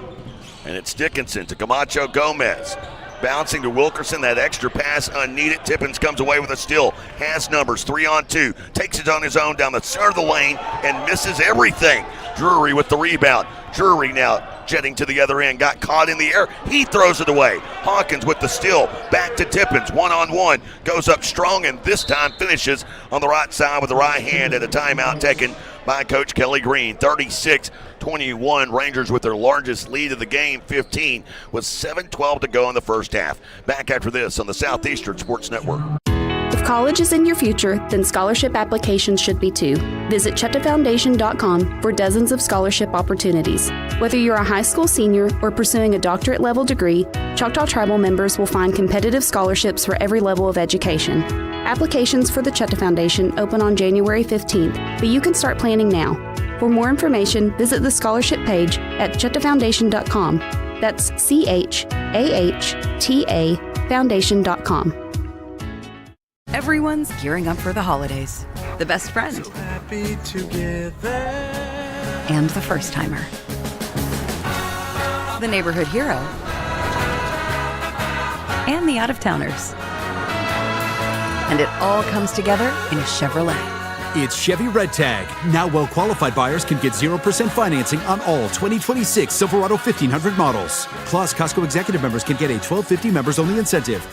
And it's Dickinson to Camacho Gomez. Bouncing to Wilkerson, that extra pass unneeded. Tippins comes away with a steal. Has numbers, 3-on-2. Takes it on his own down the center of the lane and misses everything. Drury with the rebound. Drury now jetting to the other end. Got caught in the air. He throws it away. Hawkins with the steal. Back to Tippins. One-on-one. Goes up strong and this time finishes on the right side with the right hand at a timeout taken by Coach Kelly Green. 36-21. Rangers with their largest lead of the game, 15, with 7:12 to go in the first half. Back after this on the Southeastern Sports Network. If college is in your future, then scholarship applications should be too. Visit CheptaFoundation.com for dozens of scholarship opportunities. Whether you're a high school senior or pursuing a doctorate level degree, Choctaw Tribal members will find competitive scholarships for every level of education. Applications for the Chepta Foundation open on January 15th, but you can start planning now. For more information, visit the scholarship page at CheptaFoundation.com. That's CHAHTA Foundation.com. Everyone's gearing up for the holidays. The best friend. So happy together. And the first timer. The neighborhood hero. And the out-of-towners. And it all comes together in a Chevrolet. It's Chevy Red Tag. Now well-qualified buyers can get 0% financing on all 2026 Silverado 1500 models. Plus, Costco executive members can get a $12.50 members-only incentive.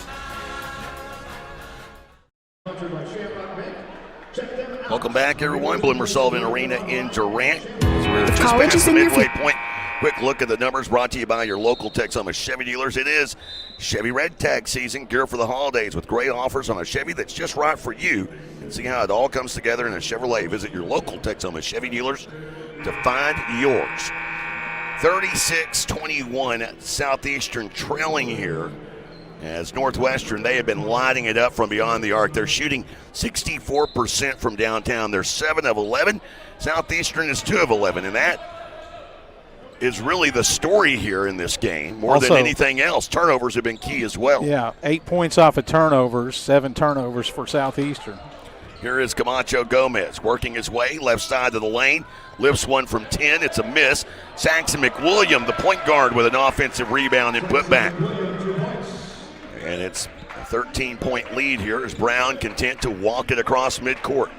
Welcome back, everyone. Bloomer Sullivan Arena in Durant. We're just college past is the in your midway point. Quick look at the numbers brought to you by your local Texoma Chevy dealers. It is Chevy Red Tag season. Gear for the holidays with great offers on a Chevy that's just right for you. And see how it all comes together in a Chevrolet. Visit your local Texoma Chevy dealers to find yours. 36-21 Southeastern trailing here. As Northwestern, they have been lighting it up from beyond the arc. They're shooting 64% from downtown. They're 7 of 11. Southeastern is 2 of 11, and that is really the story here in this game more than anything else. Turnovers have been key as well. Yeah, 8 points off of turnovers, 7 turnovers for Southeastern. Here is Camacho Gomez working his way left side of the lane. Lifts one from 10. It's a miss. Saxon McWilliam, the point guard, with an offensive rebound and put back. And it's a 13-point lead here as Brown content to walk it across midcourt.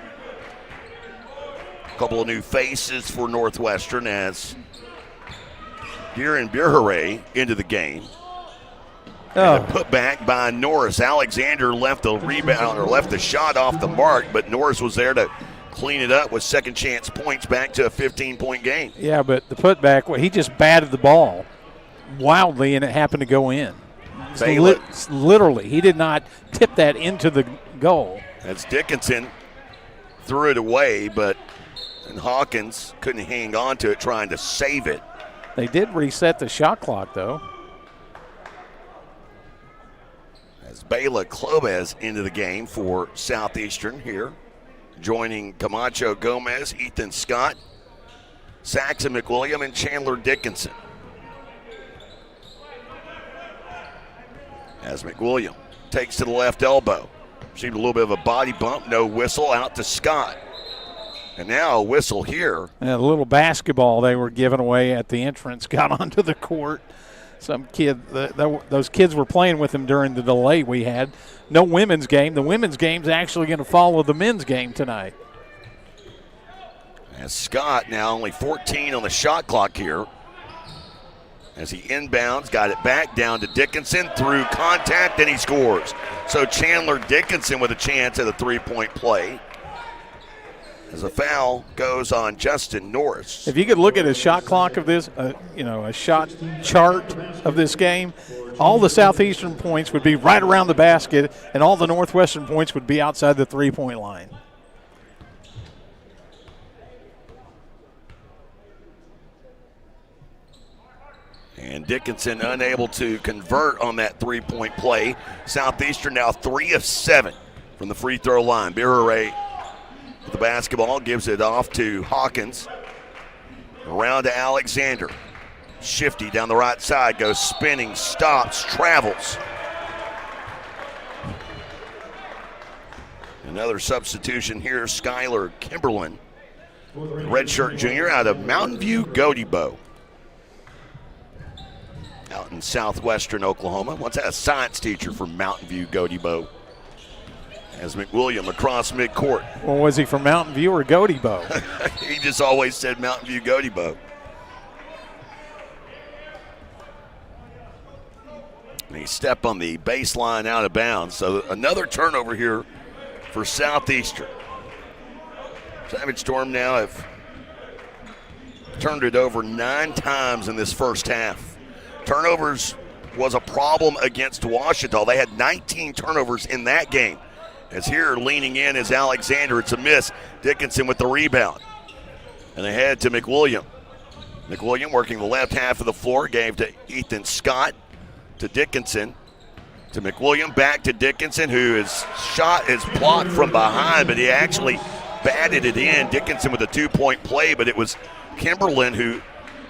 A couple of new faces for Northwestern as Deeren Birhere into the game. And a put back by Norris. Alexander left the rebound or left the shot off the mark, but Norris was there to clean it up with second chance points back to a 15-point game. Yeah, but the putback, he just batted the ball wildly and it happened to go in. Literally, he did not tip that into the goal. As Dickinson threw it away, but Hawkins couldn't hang on to it, trying to save it. They did reset the shot clock, though. As Bela Clobez into the game for Southeastern here, joining Camacho Gomez, Ethan Scott, Saxon McWilliam, and Chandler Dickinson. As McWilliam takes to the left elbow. Received a little bit of a body bump, no whistle, out to Scott. And now a whistle here. And a little basketball they were giving away at the entrance got onto the court. Some kid, those kids were playing with him during the delay we had. No women's game. The women's game's actually going to follow the men's game tonight. As Scott now only 14 on the shot clock here. As he inbounds, got it back down to Dickinson through contact, and he scores. So Chandler Dickinson with a chance at a three-point play. As a foul goes on Justin Norris. If you could look at a shot clock of this, a shot chart of this game, all the Southeastern points would be right around the basket, and all the Northwestern points would be outside the three-point line. And Dickinson unable to convert on that three-point play. Southeastern now 3 of 7 from the free throw line. Birray with the basketball gives it off to Hawkins. Around to Alexander. Shifty down the right side, goes spinning, stops, travels. Another substitution here, Skylar Kimberlin. Redshirt junior out of Mountain View, Godibo. Out in southwestern Oklahoma. Once had a science teacher from Mountain View, Godibo. As McWilliam across midcourt. Well, was he from Mountain View or Godibo? He just always said Mountain View, Godibo. And he stepped on the baseline out of bounds. So another turnover here for Southeastern. Savage Storm now have turned it over 9 times in this first half. Turnovers was a problem against Washita. They had 19 turnovers in that game. As here leaning in is Alexander. It's a miss. Dickinson with the rebound. And ahead to McWilliam. McWilliam working the left half of the floor. Gave to Ethan Scott. To Dickinson. To McWilliam. Back to Dickinson, who his shot is blocked from behind, but he actually batted it in. Dickinson with a 2-point play, but it was Kimberlin who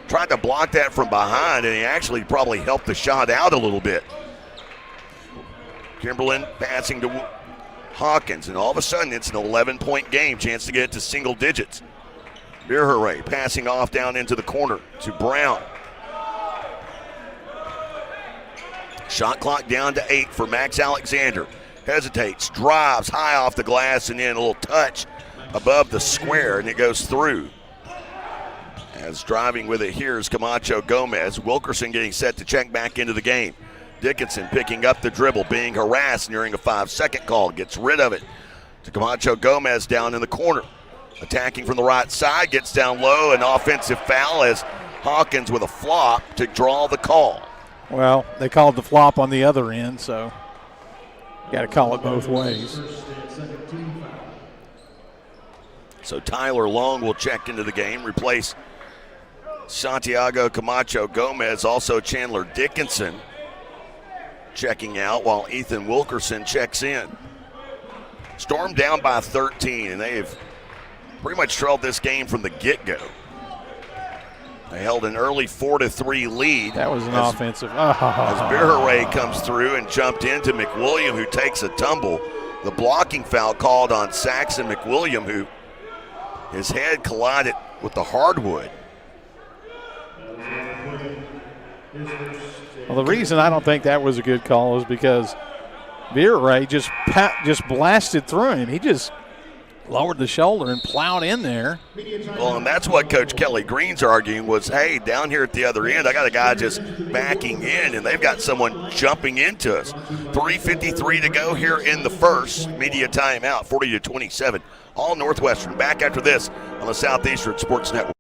tried to block that from behind, and he actually probably helped the shot out a little bit. Kimberlin passing to Hawkins, and all of a sudden it's an 11-point game, chance to get it to single digits. Birray passing off down into the corner to Brown. Shot clock down to 8 for Max Alexander. Hesitates, drives high off the glass, and then a little touch above the square, and it goes through. As driving with it here is Camacho Gomez. Wilkerson getting set to check back into the game. Dickinson picking up the dribble, being harassed nearing a 5-second call. Gets rid of it to Camacho Gomez down in the corner. Attacking from the right side, gets down low, an offensive foul as Hawkins with a flop to draw the call. Well, they called the flop on the other end, so got to call it both ways. So Tyler Long will check into the game, replace Santiago Camacho Gomez. Also Chandler Dickinson checking out while Ethan Wilkerson checks in. Storm down by 13, and they've pretty much trailed this game from the get-go. They held an early 4-3 lead. That was an offensive. As Birray comes through and jumped into McWilliam, who takes a tumble. The blocking foul called on Saxon McWilliam, who his head collided with the hardwood. Well, the reason I don't think that was a good call is because Birray just blasted through him. He just lowered the shoulder and plowed in there. Well, and that's what Coach Kelly Green's arguing was, hey, down here at the other end, I got a guy just backing in, and they've got someone jumping into us. 3:53 to go here in the first. Media timeout, 40-27. All Northwestern. Back after this on the Southeastern Sports Network.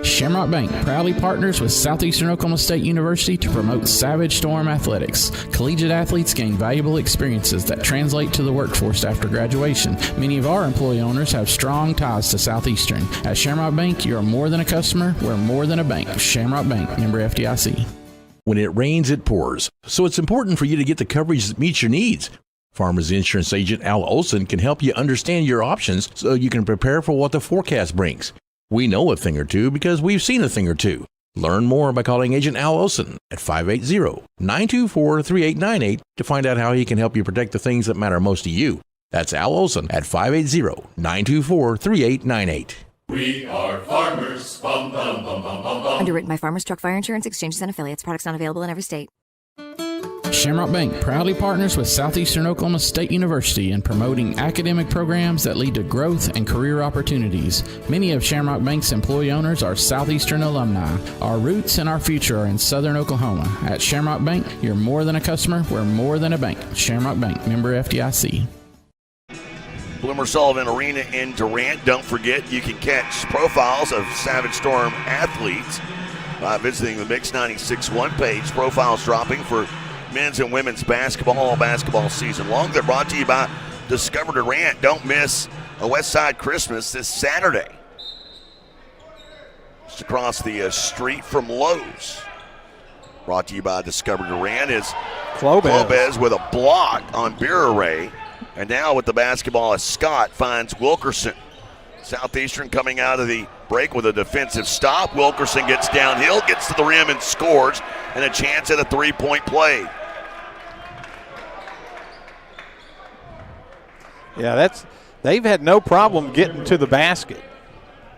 Shamrock Bank proudly partners with Southeastern Oklahoma State University to promote Savage Storm athletics. Collegiate athletes gain valuable experiences that translate to the workforce after graduation. Many of our employee owners have strong ties to Southeastern. At Shamrock Bank, you're more than a customer, we're more than a bank. Shamrock Bank, member FDIC. When it rains, it pours. So it's important for you to get the coverage that meets your needs. Farmers Insurance Agent Al Olson can help you understand your options so you can prepare for what the forecast brings. We know a thing or two because we've seen a thing or two. Learn more by calling Agent Al Olson at 580-924-3898 to find out how he can help you protect the things that matter most to you. That's Al Olson at 580-924-3898. We are farmers. Bum, bum, bum, bum, bum, bum. Underwritten by Farmers Truck Fire Insurance Exchanges and Affiliates. Products not available in every state. Shamrock Bank proudly partners with Southeastern Oklahoma State University in promoting academic programs that lead to growth and career opportunities. Many of Shamrock Bank's employee owners are Southeastern alumni. Our roots and our future are in Southern Oklahoma. At Shamrock Bank, you're more than a customer, we're more than a bank. Shamrock Bank, member FDIC. Bloomer Sullivan Arena in Durant. Don't forget, you can catch profiles of Savage Storm athletes by visiting the Mix 96.1 page. Profiles dropping for men's and women's basketball all basketball season long. They're brought to you by Discover Durant. Don't miss a West Side Christmas this Saturday. Just across the street from Lowe's. Brought to you by Discover Durant is Clobez with a block on Beer. And now with the basketball as Scott finds Wilkerson. Southeastern coming out of the break with a defensive stop. Wilkerson gets downhill, gets to the rim and scores, and a chance at a three-point play. Yeah, they've had no problem getting to the basket.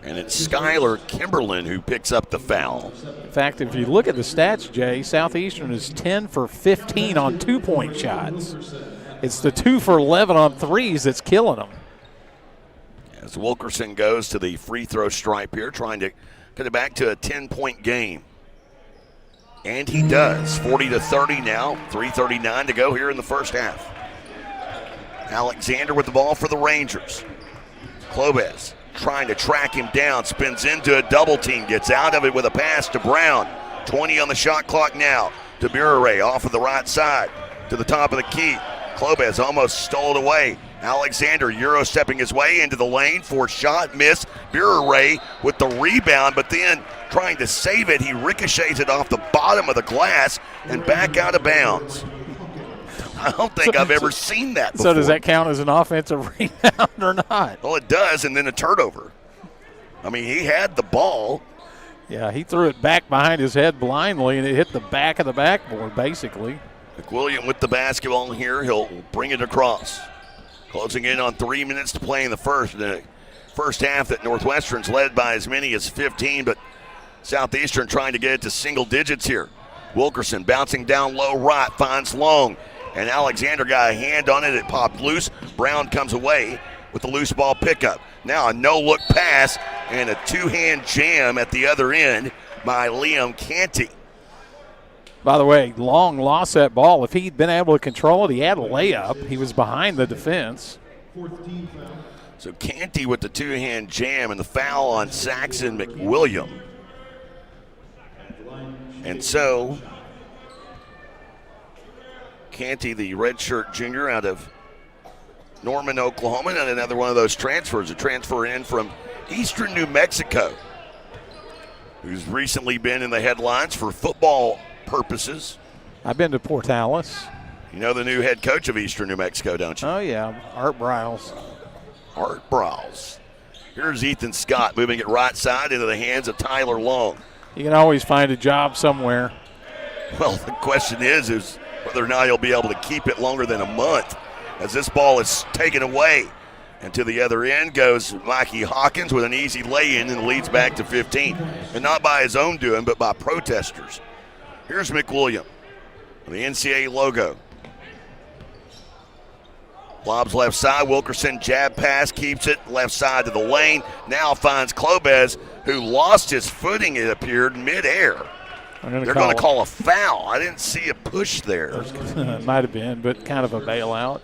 And it's Skylar Kimberlin who picks up the foul. In fact, if you look at the stats, Jay, Southeastern is 10 for 15 on two-point shots. It's the 2 for 11 on threes that's killing them. As Wilkerson goes to the free throw stripe here, trying to get it back to a 10-point game. And he does. 40-30 now, 3:39 to go here in the first half. Alexander with the ball for the Rangers. Clobez trying to track him down, spins into a double team, gets out of it with a pass to Brown. 20 on the shot clock now to Burray off of the right side to the top of the key. Clobez almost stole it away. Alexander Euro stepping his way into the lane for shot, miss. Burray with the rebound, but then trying to save it, he ricochets it off the bottom of the glass and back out of bounds. I don't think I've ever seen that before. So does that count as an offensive rebound or not? Well, it does, and then a turnover. I mean, he had the ball. Yeah, he threw it back behind his head blindly, and it hit the back of the backboard, basically. McWilliam with the basketball here. He'll bring it across. Closing in on 3 minutes to play in the first. The first half that Northwestern's led by as many as 15, but Southeastern trying to get it to single digits here. Wilkerson bouncing down low right, finds Long. And Alexander got a hand on it. It popped loose. Brown comes away with the loose ball pickup. Now a no-look pass and a two-hand jam at the other end by Liam Canty. By the way, Long lost that ball. If he'd been able to control it, he had a layup. He was behind the defense. So Canty with the two-hand jam and the foul on Saxon McWilliam. And so Canty, the redshirt junior out of Norman, Oklahoma, and another one of those transfers, a transfer in from Eastern New Mexico, who's recently been in the headlines for football purposes. I've been to Portales. You know the new head coach of Eastern New Mexico, don't you? Oh, yeah, Art Briles. Art Briles. Here's Ethan Scott moving it right side into the hands of Tyler Long. You can always find a job somewhere. Well, the question is whether or not he'll be able to keep it longer than a month, as this ball is taken away. And to the other end goes Mikey Hawkins with an easy lay-in and leads back to 15. And not by his own doing, but by protesters. Here's McWilliam, the NCAA logo. Lobs left side, Wilkerson jab pass, keeps it left side to the lane. Now finds Clobez, who lost his footing, it appeared, midair. They're going to call a foul. I didn't see a push there. It might have been, but kind of a bailout.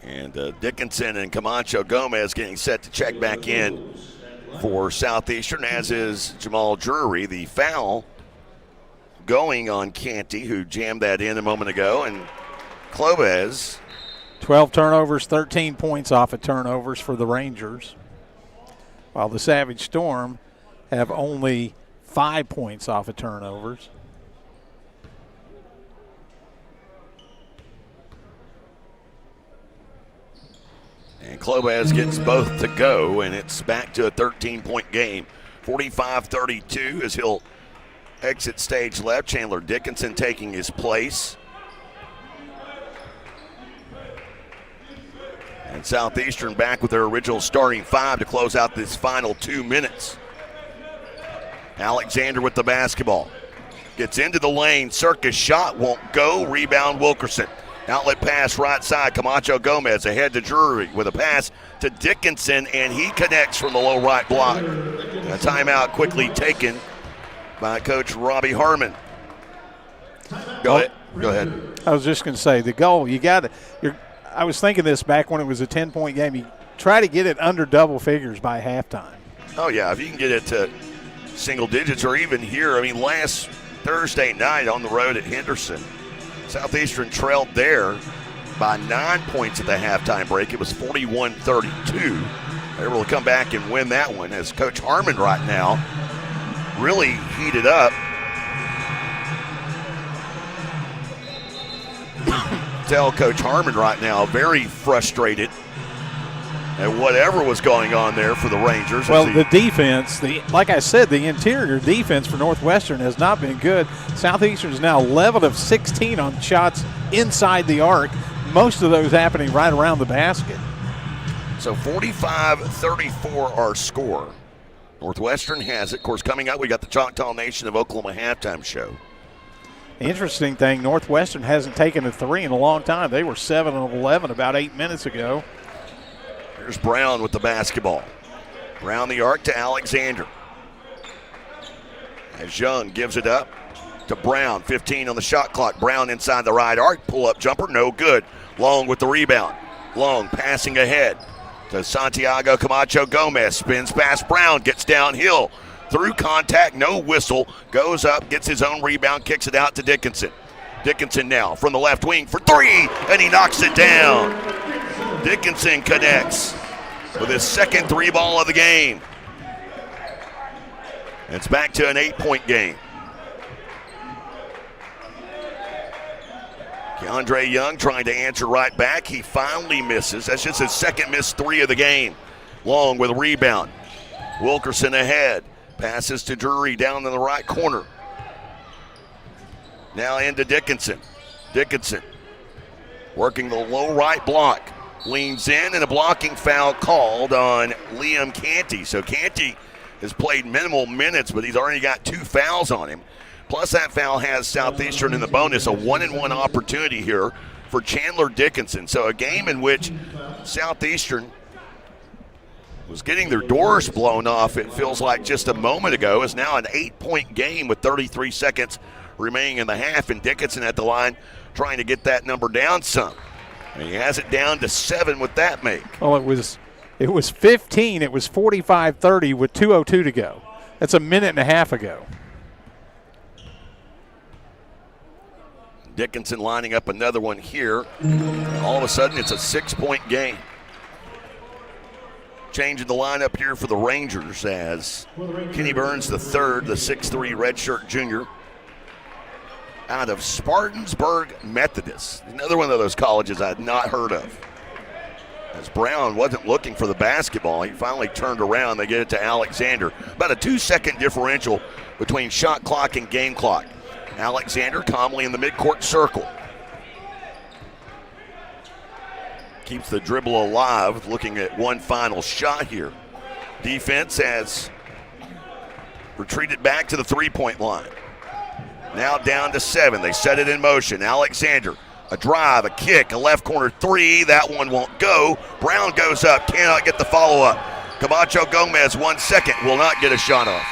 And Dickinson and Camacho Gomez getting set to check back in for Southeastern, as is Jamal Drury. The foul going on Canty, who jammed that in a moment ago, and Clobez. 12 turnovers, 13 points off of turnovers for the Rangers, while the Savage Storm have only 5 points off of turnovers. And Clobez gets both to go, and it's back to a 13-point game 45-32 as he'll exit stage left. Chandler Dickinson taking his place. And Southeastern back with their original starting 5 to close out this final 2 minutes. Alexander with the basketball. Gets into the lane. Circus shot won't go. Rebound Wilkerson. Outlet pass right side. Camacho Gomez ahead to Drury with a pass to Dickinson, and he connects from the low right block. A timeout quickly taken by Coach Robbie Harmon. Go ahead. I was just going to say, the goal, I was thinking this back when it was a 10-point game. You try to get it under double figures by halftime. Oh, yeah, if you can get it to single digits or even here. I mean, last Thursday night on the road at Henderson, Southeastern trailed there by 9 points at the halftime break. It was 41-32. They were able to come back and win that one as Coach Harmon right now really heated up. Tell Coach Harmon right now very frustrated at whatever was going on there for the Rangers. Well, the defense, like I said, the interior defense for Northwestern has not been good. Southeastern is now 11 of 16 on shots inside the arc, most of those happening right around the basket. So 45-34 our score. Northwestern has it. Of course, coming up, we got the Choctaw Nation of Oklahoma halftime show. Interesting thing, Northwestern hasn't taken a three in a long time. They were 7 of 11 about 8 minutes ago. Here's Brown with the basketball. Brown the arc to Alexander. As Young gives it up to Brown. 15 on the shot clock. Brown inside the right arc. Pull-up jumper, no good. Long with the rebound. Long passing ahead to Santiago Camacho Gomez. Spins past Brown. Gets downhill. Through contact, no whistle. Goes up, gets his own rebound, kicks it out to Dickinson. Dickinson now from the left wing for three, and he knocks it down. Dickinson connects with his second three ball of the game. It's back to an 8-point game. Keandre Young trying to answer right back. He finally misses. That's just his second missed three of the game. Long with a rebound. Wilkerson ahead. Passes to Drury down in the right corner. Now into Dickinson. Dickinson working the low right block. Leans in, and a blocking foul called on Liam Canty. So Canty has played minimal minutes, but he's already got 2 fouls on him. Plus that foul has Southeastern in the bonus, a 1-and-1 opportunity here for Chandler Dickinson. So a game in which Southeastern was getting their doors blown off, it feels like just a moment ago, is now an 8-point game with 33 seconds remaining in the half, and Dickinson at the line trying to get that number down some. And he has it down to 7 with that make. Well, it was 15. It was 45-30 with 2:02 to go. That's a minute and a half ago. Dickinson lining up another one here. All of a sudden, it's a 6-point game. Changing the lineup here for the Rangers as Kenny Burns III, the 6'3 redshirt junior, out of Spartansburg Methodist. Another one of those colleges I had not heard of. As Brown wasn't looking for the basketball, he finally turned around. They get it to Alexander. About a 2-second differential between shot clock and game clock. Alexander calmly in the midcourt circle. Keeps the dribble alive, looking at one final shot here. Defense has retreated back to the three-point line. Now down to 7. They set it in motion. Alexander, a drive, a kick, a left corner three. That one won't go. Brown goes up, cannot get the follow-up. Camacho Gomez, 1 second, will not get a shot off.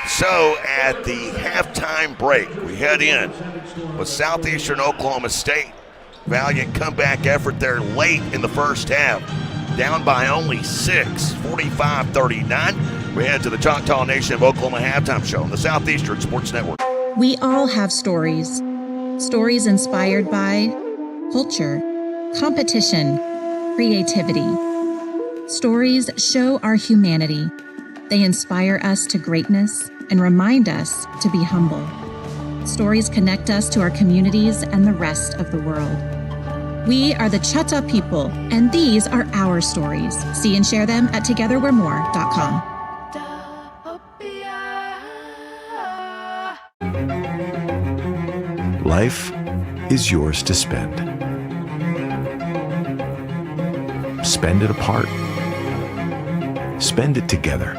So at the halftime break, we head in with Southeastern Oklahoma State. Valiant comeback effort there late in the first half. Down by only 6, 45-39. We head to the Choctaw Nation of Oklahoma halftime show on the Southeastern Sports Network. We all have stories. Stories inspired by culture, competition, creativity. Stories show our humanity. They inspire us to greatness and remind us to be humble. Stories connect us to our communities and the rest of the world. We are the Choctaw people, and these are our stories. See and share them at togetherwe'remore.com. Life is yours to spend. Spend it apart. Spend it together.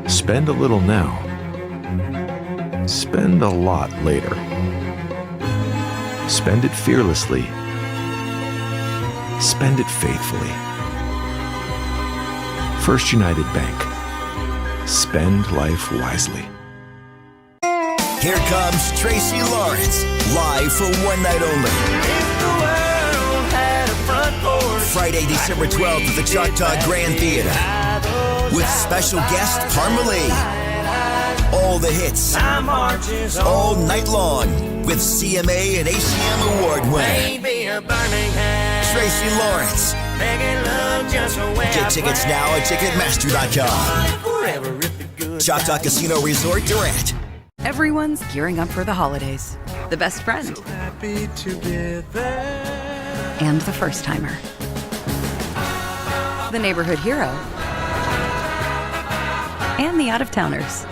Spend a little now. Spend a lot later. Spend it fearlessly. Spend it faithfully. First United Bank. Spend life wisely. Here comes Tracy Lawrence, live for one night only. Friday, December 12th at the Choctaw Grand Theater. With special guest Parmalee. All the hits. All night long. With CMA and ACM award winner. Tracy Lawrence. Get tickets now at Ticketmaster.com. Choctaw Casino Resort Durant. Everyone's gearing up for the holidays. The best friend. So happy together. And the first timer. The neighborhood hero. And the out-of-towners.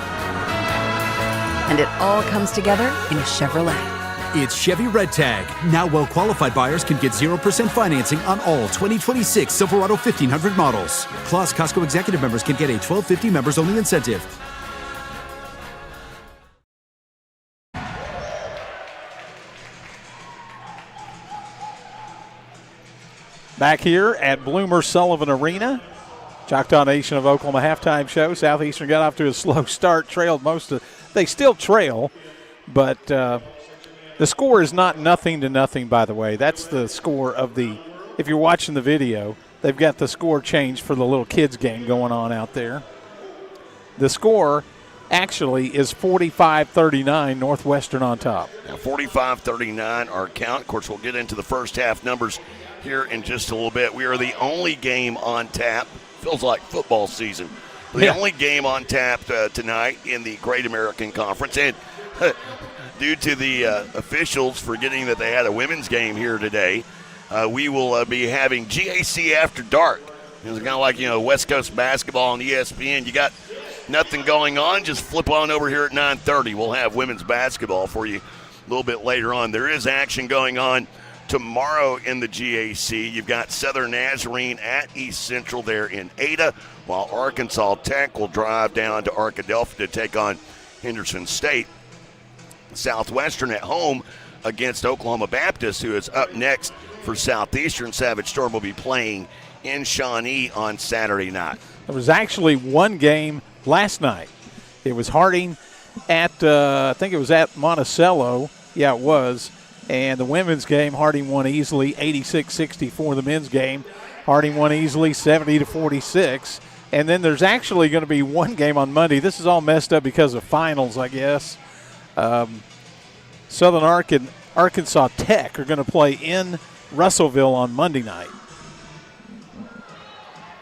And it all comes together in a Chevrolet. It's Chevy Red Tag. Now well-qualified buyers can get 0% financing on all 2026 Silverado 1500 models. Plus, Costco executive members can get a $12.50 members-only incentive. Back here at Bloomer Sullivan Arena, Choctaw Nation of Oklahoma halftime show. Southeastern got off to a slow start, trailed they still trail, but the score is not 0-0, by the way. That's the score of if you're watching the video, they've got the score changed for the little kids game going on out there. The score actually is 45-39, Northwestern on top. Now 45-39 our count. Of course, we'll get into the first half numbers here in just a little bit. We are the only game on tap. Feels like football season. The only game on tap tonight in the Great American Conference. And due to the officials forgetting that they had a women's game here today, we will be having GAC After Dark. It's kind of like, West Coast basketball on ESPN. You got nothing going on, just flip on over here at 9:30. We'll have women's basketball for you a little bit later on. There is action going on tomorrow in the GAC. You've got Southern Nazarene at East Central there in Ada, while Arkansas Tech will drive down to Arkadelphia to take on Henderson State. Southwestern at home against Oklahoma Baptist, who is up next for Southeastern. Savage Storm will be playing in Shawnee on Saturday night. There was actually one game last night. It was Harding at, I think it was at Monticello. Yeah, it was. And the women's game, Harding won easily, 86-64. The men's game, Harding won easily, 70-46. And then there's actually going to be one game on Monday. This is all messed up because of finals, I guess. Southern Arkansas Tech are going to play in Russellville on Monday night.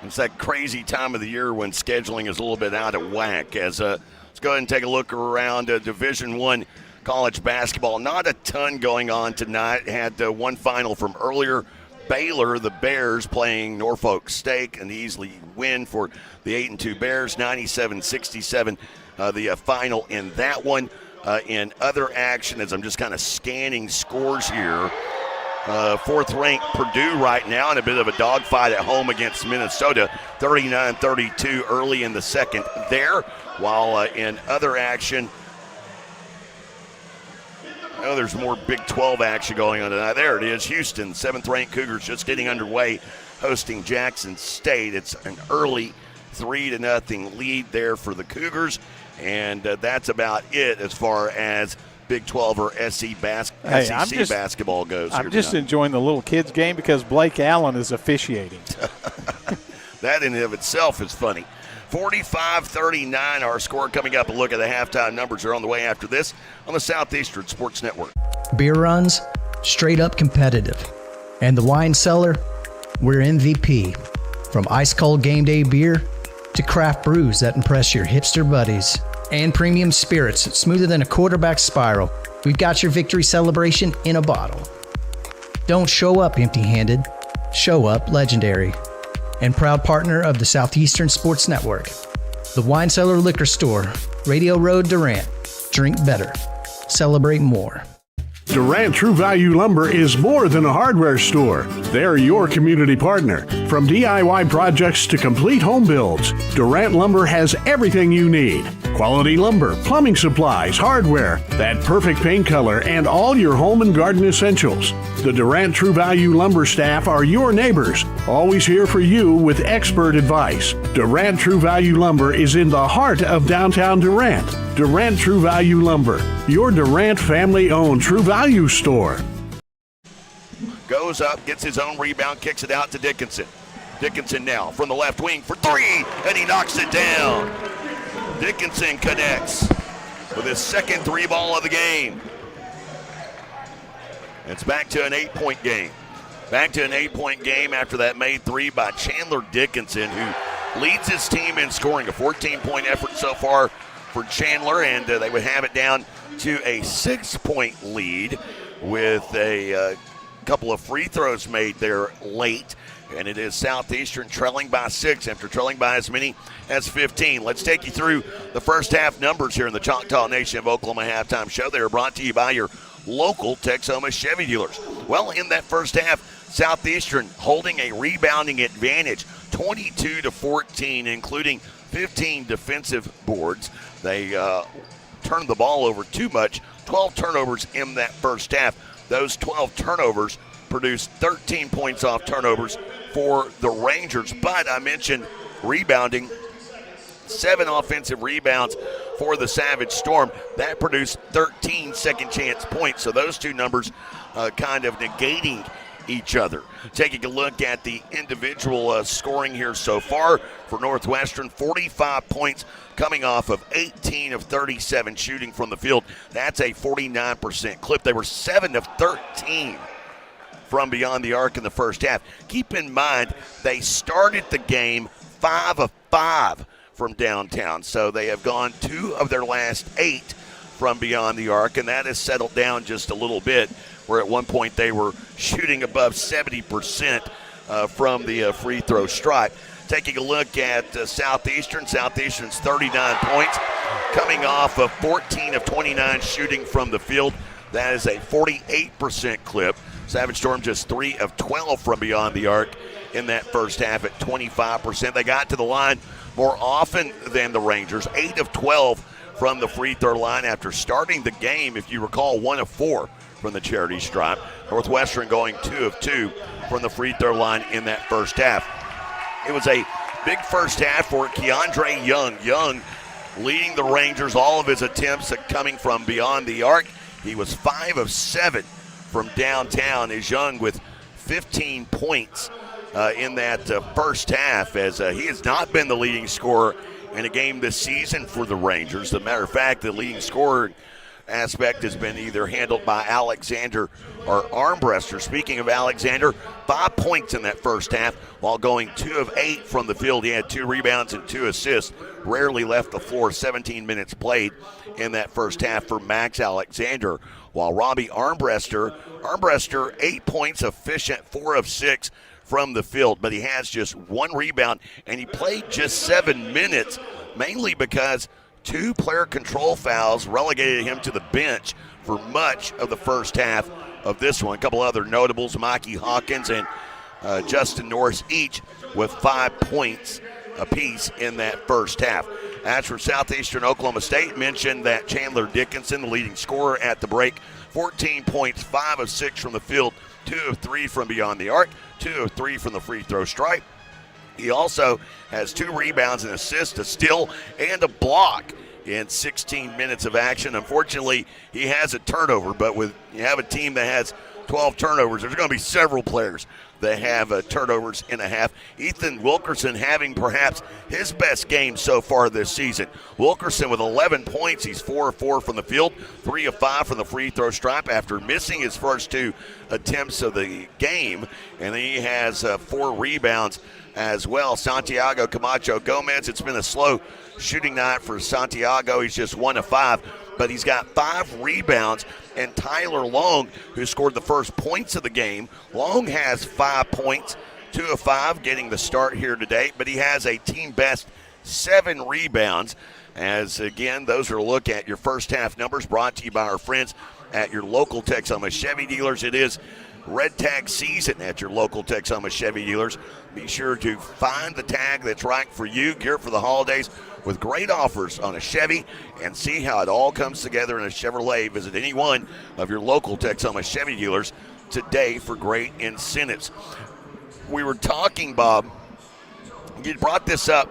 It's that crazy time of the year when scheduling is a little bit out of whack. Let's go ahead and take a look around Division I college basketball. Not a ton going on tonight. Had one final from earlier. Baylor, the Bears, playing Norfolk State, an easy win for the 8-2 Bears, 97-67, the final in that one. In other action, as I'm just kind of scanning scores here, fourth-ranked Purdue right now in a bit of a dogfight at home against Minnesota, 39-32 early in the second there. While in other action, there's more Big 12 action going on tonight. There it is, Houston, 7th-ranked Cougars just getting underway, hosting Jackson State. It's an early 3-0 lead there for the Cougars, and that's about it as far as Big 12 or SEC basketball goes. I'm just enjoying the little kids game because Blake Allen is officiating. That in and of itself is funny. 45-39 our score. Coming up, a look at the halftime numbers are on the way after this on the Southeastern Sports Network. Beer runs, straight up competitive. And the wine cellar, we're MVP. From ice cold game day beer to craft brews that impress your hipster buddies. And premium spirits smoother than a quarterback spiral. We've got your victory celebration in a bottle. Don't show up empty-handed. Show up legendary. And proud partner of the Southeastern Sports Network. The Wine Cellar Liquor Store, Radio Road, Durant. Drink better. Celebrate more. Durant True Value Lumber is more than a hardware store. They're your community partner. From DIY projects to complete home builds, Durant Lumber has everything you need. Quality lumber, plumbing supplies, hardware, that perfect paint color, and all your home and garden essentials. The Durant True Value Lumber staff are your neighbors, always here for you with expert advice. Durant True Value Lumber is in the heart of downtown Durant. Durant True Value Lumber, your Durant family-owned True Value store. Goes up, gets his own rebound, kicks it out to Dickinson. Dickinson now from the left wing for three, and he knocks it down. Dickinson connects with his second three ball of the game. It's back to an 8-point game. Back to an 8-point game after that made three by Chandler Dickinson, who leads his team in scoring. A 14-point effort so far for Chandler, and they would have it down to a 6-point lead with a couple of free throws made there late. And it is Southeastern trailing by 6 after trailing by as many as 15. Let's take you through the first half numbers here in the Choctaw Nation of Oklahoma halftime show. They are brought to you by your local Texoma Chevy dealers. Well, in that first half, Southeastern holding a rebounding advantage, 22-14, including 15 defensive boards. They turned the ball over too much, 12 turnovers in that first half. Those 12 turnovers produced 13 points off turnovers for the Rangers. But I mentioned rebounding, 7 offensive rebounds for the Savage Storm. That produced 13 second chance points. So those two numbers kind of negating each other. Taking a look at the individual scoring here so far for Northwestern, 45 points coming off of 18 of 37 shooting from the field. That's a 49% clip. They were 7 of 13 from beyond the arc in the first half. Keep in mind, they started the game 5 of 5 from downtown. So they have gone 2 of their last 8 from beyond the arc, and that has settled down just a little bit, where at one point they were shooting above 70% from the free throw stripe. Taking a look at Southeastern. Southeastern's 39 points, coming off of 14 of 29 shooting from the field. That is a 48% clip. Savage Storm just 3 of 12 from beyond the arc in that first half at 25%. They got to the line more often than the Rangers, 8 of 12 from the free throw line after starting the game, if you recall, 1 of 4 from the charity stripe. Northwestern going 2 of 2 from the free throw line in that first half. It was a big first half for Keandre Young. Young leading the Rangers, all of his attempts coming from beyond the arc. He was 5 of 7 from downtown, as Young with 15 points in that first half, as he has not been the leading scorer in a game this season for the Rangers. As a matter of fact, the leading scorer aspect has been either handled by Alexander or Armbruster. Speaking of Alexander, 5 points in that first half while going 2 of 8 from the field. He had 2 rebounds and 2 assists, rarely left the floor. 17 minutes played in that first half for Max Alexander, while Robbie Armbruster 8 points, efficient, 4 of 6 from the field, but he has just 1 rebound, and he played just 7 minutes, mainly because 2 player control fouls relegated him to the bench for much of the first half of this one. A couple other notables, Mikey Hawkins and Justin Norris, each with 5 points apiece in that first half. As for Southeastern Oklahoma State, mentioned that Chandler Dickinson, the leading scorer at the break, 14 points, 5 of 6 from the field, 2 of 3 from beyond the arc, 2 of 3 from the free throw stripe. He also has 2 rebounds, an assist, a steal, and a block in 16 minutes of action. Unfortunately, he has a turnover, but when you have a team that has 12 turnovers, there's going to be several players that have turnovers in a half. Ethan Wilkerson having perhaps his best game so far this season. Wilkerson with 11 points. He's 4 of 4 from the field, 3 of 5 from the free throw stripe after missing his first 2 attempts of the game. And then he has 4 rebounds as well. Santiago Camacho Gomez, it's been a slow shooting night for Santiago. He's just 1 of 5, but he's got 5 rebounds. And Tyler Long, who scored the first points of the game, Long has 5 points, 2 of 5, getting the start here today, but he has a team best 7 rebounds. As again, those are a look at your first half numbers brought to you by our friends at your local Texoma Chevy dealers. It is red tag season at your local Texoma Chevy dealers. Be sure to find the tag that's right for you. Gear for the holidays with great offers on a Chevy, and see how it all comes together in a Chevrolet. Visit any one of your local Texoma Chevy dealers today for great incentives. We were talking, Bob, you brought this up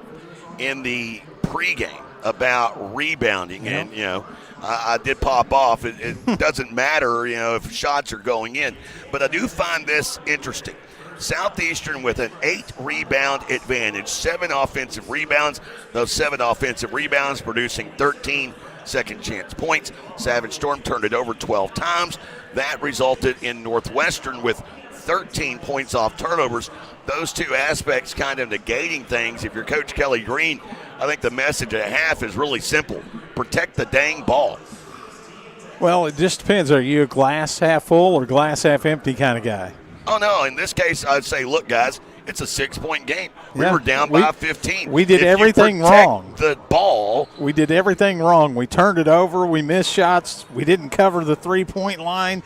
in the pregame about rebounding, and, you know, I did pop off. It doesn't matter, you know, if shots are going in, but I do find this interesting. Southeastern with an 8-rebound advantage, 7 offensive rebounds. Those 7 offensive rebounds producing 13 second-chance points. Savage Storm turned it over 12 times. That resulted in Northwestern with 13 points off turnovers. Those two aspects kind of negating things. If you're Coach Kelly Green, I think the message at half is really simple. Protect the dang ball. Well, it just depends. Are you a glass half full or glass half empty kind of guy? Oh, no. In this case, I'd say, look, guys, it's a 6-point game. We were down by 15. We did everything wrong. The ball. We did everything wrong. We turned it over. We missed shots. We didn't cover the 3-point line.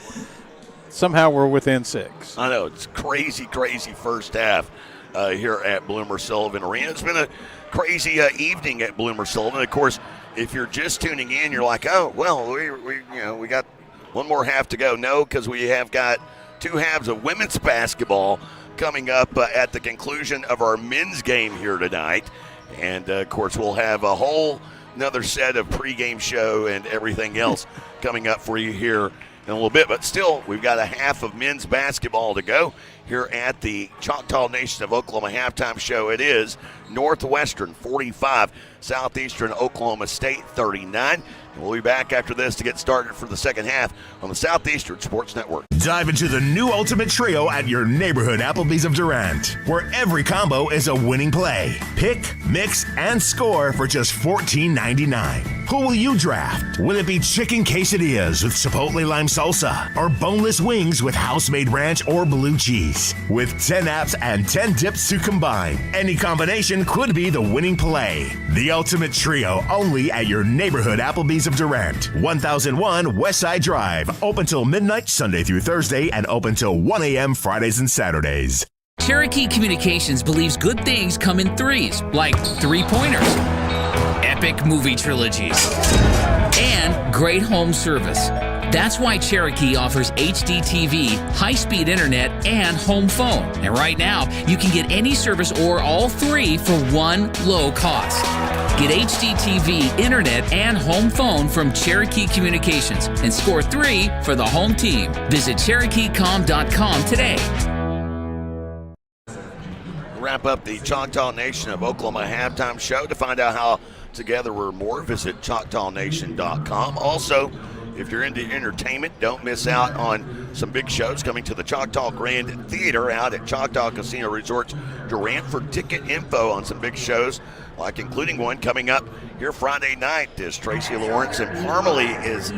Somehow we're within 6. I know. It's crazy, crazy first half here at Bloomer Sullivan Arena. It's been a crazy evening at Bloomer Sullivan. Of course, if you're just tuning in, you're like, oh, well, we got one more half to go. No, because we have got 2 halves of women's basketball coming up at the conclusion of our men's game here tonight. And, of course, we'll have a whole another set of pregame show and everything else coming up for you here in a little bit. But still, we've got a half of men's basketball to go here at the Choctaw Nation of Oklahoma halftime show. It is Northwestern 45, Southeastern Oklahoma State 39. And we'll be back after this to get started for the second half on the Southeastern Sports Network. Dive into the new Ultimate Trio at your neighborhood Applebee's of Durant, where every combo is a winning play. Pick, mix, and score for just $14.99. Who will you draft? Will it be chicken quesadillas with chipotle lime salsa, or boneless wings with house-made ranch or blue cheese? With 10 apps and 10 dips to combine, any combination could be the winning play. The Ultimate Trio, only at your neighborhood Applebee's of Durant, 1001 Westside Drive. Open till midnight Sunday through Thursday, and open till 1 a.m. Fridays and Saturdays. Cherokee Communications believes good things come in threes, like 3-pointers, epic movie trilogies, and great home service. That's why Cherokee offers HD TV, high-speed internet, and home phone. And right now, you can get any service or all 3 for one low cost. Get HD TV, internet, and home phone from Cherokee Communications and score 3 for the home team. Visit CherokeeCom.com today. Wrap up the Choctaw Nation of Oklahoma halftime show. To find out how together we're more, visit ChoctawNation.com. Also, if you're into entertainment, don't miss out on some big shows coming to the Choctaw Grand Theater out at Choctaw Casino Resorts Durant. For ticket info on some big shows, like including one coming up here Friday night, as Tracy Lawrence and Parmalee is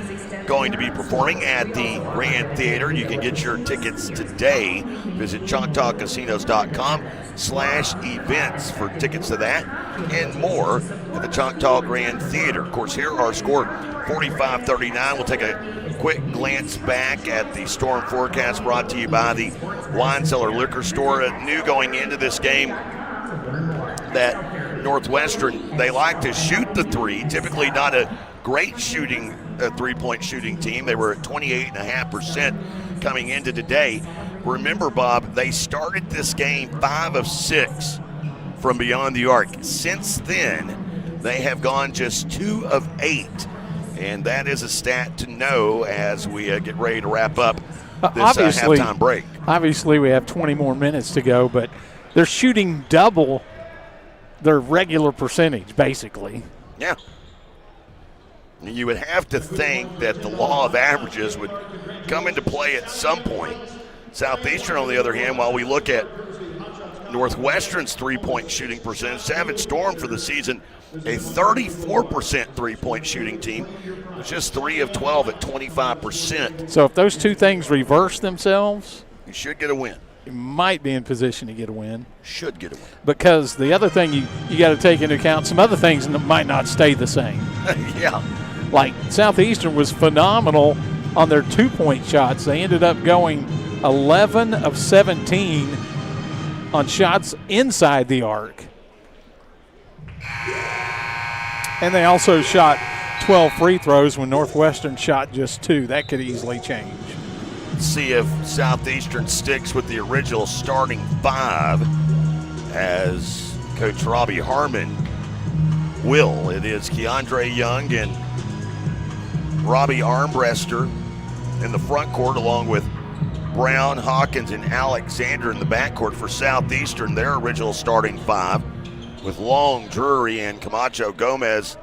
going to be performing at the Grand Theater. You can get your tickets today. Visit ChoctawCasinos.com/events for tickets to that and more at the Choctaw Grand Theater. Of course, here our score 45-39. We'll take a quick glance back at the storm forecast brought to you by the Wine Cellar Liquor Store. New going into this game that Northwestern, they like to shoot the 3, typically not a great shooting, 3-point shooting team. They were at 28.5% coming into today. Remember, Bob, they started this game 5 of 6 from beyond the arc. Since then, they have gone just 2 of 8. And that is a stat to know as we get ready to wrap up this halftime break. Obviously, we have 20 more minutes to go, but they're shooting double their regular percentage, basically. Yeah. You would have to think that the law of averages would come into play at some point. Southeastern, on the other hand, while we look at Northwestern's 3-point shooting percentage, Savage Storm for the season, a 34% 3-point shooting team. It's just 3 of 12 at 25%. So if those two things reverse themselves, you should get a win. You might be in position to get a win. Should get a win. Because the other thing you got to take into account, some other things might not stay the same. Yeah. Like Southeastern was phenomenal on their 2-point shots. They ended up going 11 of 17 on shots inside the arc. And they also shot 12 free throws when Northwestern shot just 2. That could easily change. See if Southeastern sticks with the original starting 5 as Coach Robbie Harmon will. It is Keandre Young and Robbie Armbruster in the front court, along with Brown, Hawkins, and Alexander in the backcourt for Southeastern, their original starting 5, with Long, Drury, and Camacho Gomez,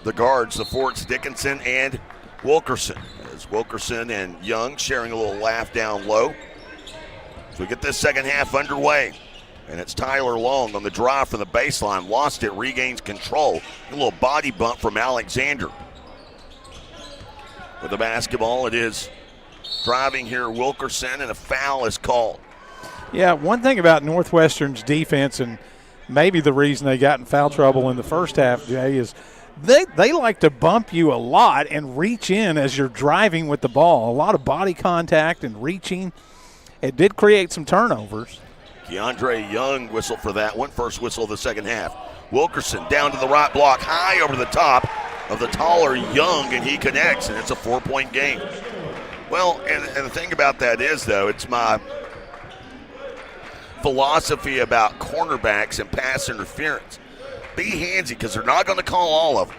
the guards, the forwards Dickinson and Wilkerson. As Wilkerson and Young sharing a little laugh down low. So we get this second half underway. And it's Tyler Long on the drive from the baseline. Lost it, regains control. A little body bump from Alexander. With the basketball, it is driving here Wilkerson, and a foul is called. Yeah, one thing about Northwestern's defense, and maybe the reason they got in foul trouble in the first half, Jay, is they like to bump you a lot and reach in as you're driving with the ball. A lot of body contact and reaching. It did create some turnovers. Keandre Young whistled for that one. First whistle of the second half. Wilkerson down to the right block, high over the top of the taller Young, and he connects, and it's a 4-point game. Well, and the thing about that is, though, it's my philosophy about cornerbacks and pass interference. Be handsy, because they're not going to call all of them.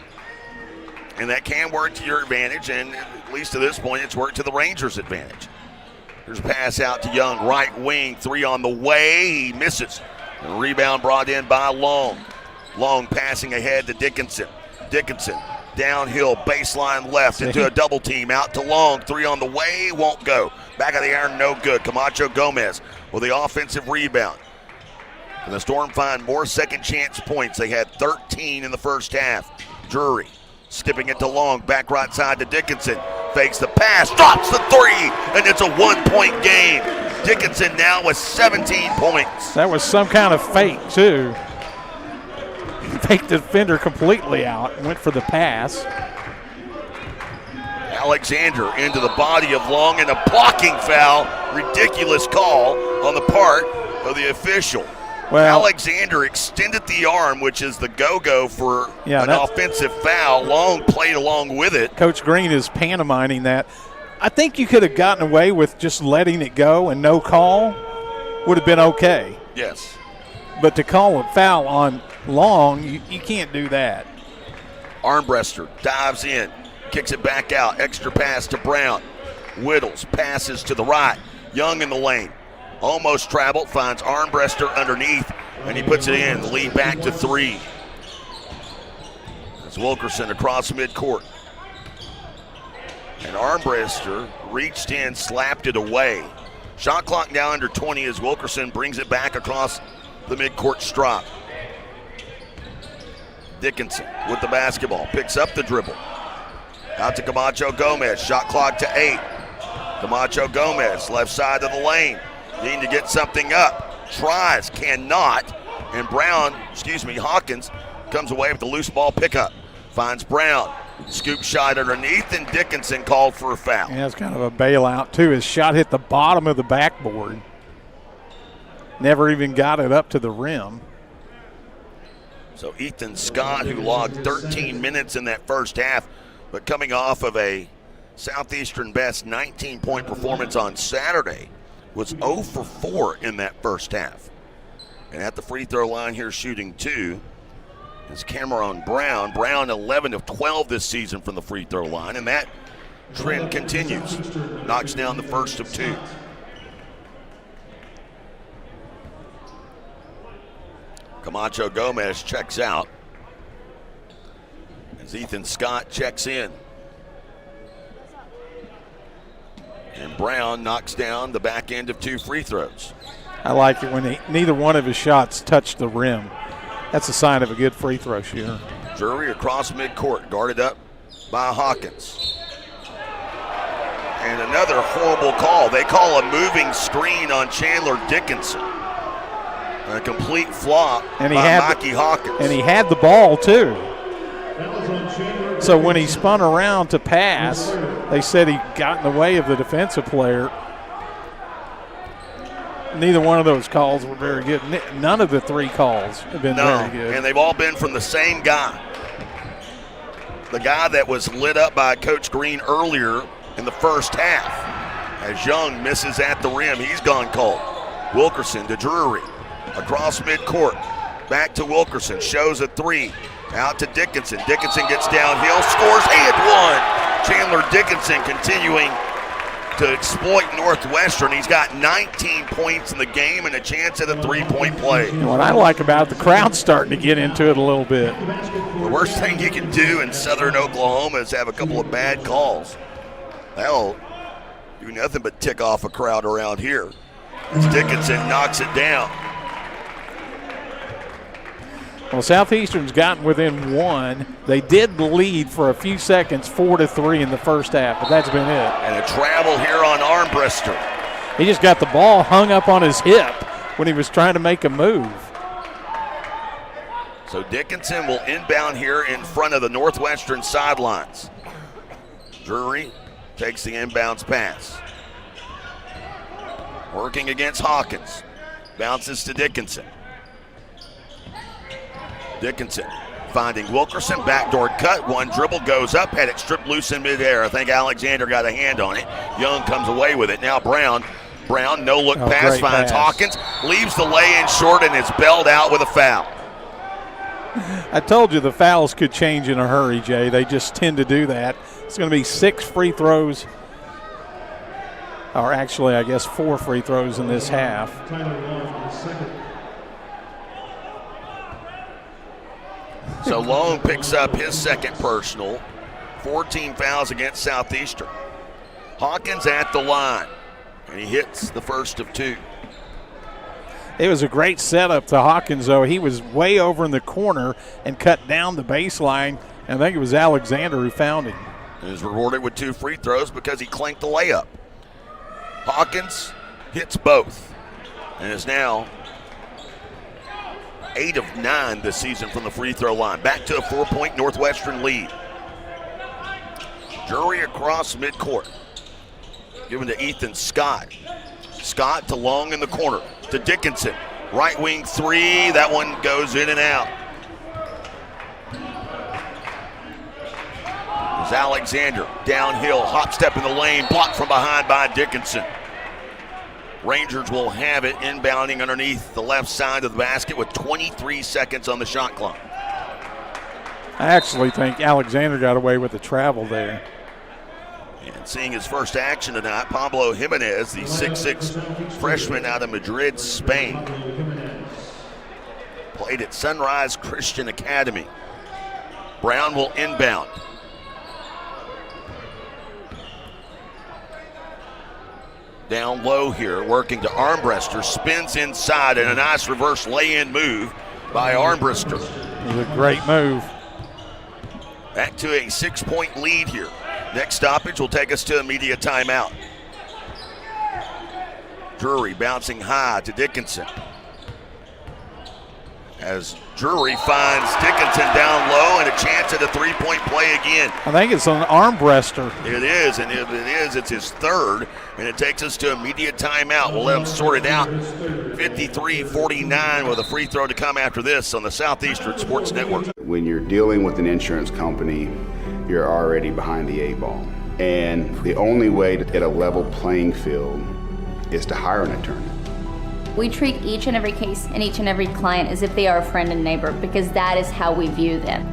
And that can work to your advantage, and at least to this point, it's worked to the Rangers' advantage. There's a pass out to Young, right wing, 3 on the way. He misses. And rebound brought in by Long. Long passing ahead to Dickinson. Dickinson downhill, baseline left into a double team. Out to Long, 3 on the way, won't go. Back of the iron, no good. Camacho Gomez with the offensive rebound. And the Storm find more second chance points. They had 13 in the first half. Drury skipping it to Long, back right side to Dickinson. Fakes the pass, drops the 3, and it's a 1-point game. Dickinson now with 17 points. That was some kind of fake, too. Faked the defender completely out and went for the pass. Alexander into the body of Long, and a blocking foul. Ridiculous call on the part of the official. Well, Alexander extended the arm, which is the go-go for an offensive foul. Long played along with it. Coach Green is pantomiming that. I think you could have gotten away with just letting it go and no call would have been okay. Yes. But to call a foul on Long, you can't do that. Armbruster dives in, kicks it back out. Extra pass to Brown. Whittles passes to the right. Young in the lane. Almost traveled, finds Armbruster underneath, and he puts it in. The lead back to 3. That's Wilkerson across midcourt. And Armbruster reached in, slapped it away. Shot clock now under 20 as Wilkerson brings it back across the midcourt stripe. Dickinson with the basketball, picks up the dribble. Out to Camacho Gomez, shot clock to 8. Camacho Gomez, left side of the lane. Needing to get something up. Tries, cannot. And Hawkins comes away with the loose ball pickup. Finds Brown. Scoop shot underneath, and Dickinson called for a foul. Yeah, it's kind of a bailout, too. His shot hit the bottom of the backboard. Never even got it up to the rim. So Ethan Scott, who logged 13 minutes in that first half, but coming off of a Southeastern best 19-point performance on Saturday, was 0 for 4 in that first half. And at the free throw line here shooting 2 is Cameron Brown. Brown 11 of 12 this season from the free throw line, and that trend continues. Knocks down the first of 2. Camacho Gomez checks out as Ethan Scott checks in. And Brown knocks down the back end of 2 free throws. I like it when neither one of his shots touched the rim. That's a sign of a good free throw shooter. Drury across midcourt, guarded up by Hawkins. And another horrible call. They call a moving screen on Chandler Dickinson. A complete flop by Mikey Hawkins. And he had the ball, too. So when he spun around to pass, they said he got in the way of the defensive player. Neither one of those calls were very good. None of the three calls have been very good. And they've all been from the same guy. The guy that was lit up by Coach Green earlier in the first half. As Young misses at the rim, he's gone cold. Wilkerson to Drury. Across midcourt. Back to Wilkerson. Shows a three. Out to Dickinson. Dickinson gets downhill. Scores and one. Chandler Dickinson continuing to exploit Northwestern. He's got 19 points in the game and a chance at a three-point play. What I like about it, the crowd's starting to get into it a little bit. The worst thing you can do in southern Oklahoma is have a couple of bad calls. That'll do nothing but tick off a crowd around here. As Dickinson knocks it down. Well, Southeastern's gotten within one. They did lead for a few seconds, 4-3 in the first half, but that's been it. And a travel here on Armbruster. He just got the ball hung up on his hip when he was trying to make a move. So Dickinson will inbound here in front of the Northwestern sidelines. Drury takes the inbounds pass. Working against Hawkins. Bounces to Dickinson. Dickinson finding Wilkerson, backdoor cut, one dribble, goes up, had it stripped loose in midair. I think Alexander got a hand on it. Young comes away with it. Now Brown, no-look pass, finds Hawkins, leaves the lay-in short and is bailed out with a foul. I told you the fouls could change in a hurry, Jay. They just tend to do that. It's going to be 6 free throws, or actually I guess 4 free throws in this half. So Long picks up his second personal. 14 fouls against Southeastern. Hawkins at the line, and he hits the first of 2. It was a great setup to Hawkins, though. He was way over in the corner and cut down the baseline. And I think it was Alexander who found him. He was rewarded with 2 free throws because he clanked the layup. Hawkins hits both and is now 8 of 9 this season from the free throw line. Back to a 4-point Northwestern lead. Drury across midcourt. Given to Ethan Scott. Scott to Long in the corner. To Dickinson. Right wing 3. That one goes in and out. There's Alexander downhill. Hop step in the lane. Blocked from behind by Dickinson. Rangers will have it inbounding underneath the left side of the basket with 23 seconds on the shot clock. I actually think Alexander got away with the travel there. And seeing his first action tonight, Pablo Jimenez, the 6'6 freshman out of Madrid, Spain. Played at Sunrise Christian Academy. Brown will inbound. Down low here, working to Armbruster, spins inside, and a nice reverse lay-in move by Armbruster. It was a great move. Back to a 6-point lead here. Next stoppage will take us to a media timeout. Drury bouncing high to Dickinson. As Drury finds Dickinson down low and a chance at a 3-point play again. I think it's an Armbruster. It is, and if it is, it's his third, and it takes us to a media timeout. We'll let him sort it out. 53-49 with a free throw to come after this on the Southeastern Sports Network. When you're dealing with an insurance company, you're already behind the 8 ball. And the only way to get a level playing field is to hire an attorney. We treat each and every case and each and every client as if they are a friend and neighbor because that is how we view them.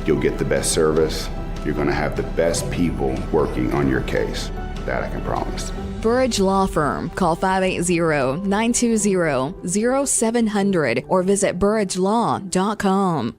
You'll get the best service. You're going to have the best people working on your case. That I can promise. Burridge Law Firm. Call 580-920-0700 or visit burridgelaw.com.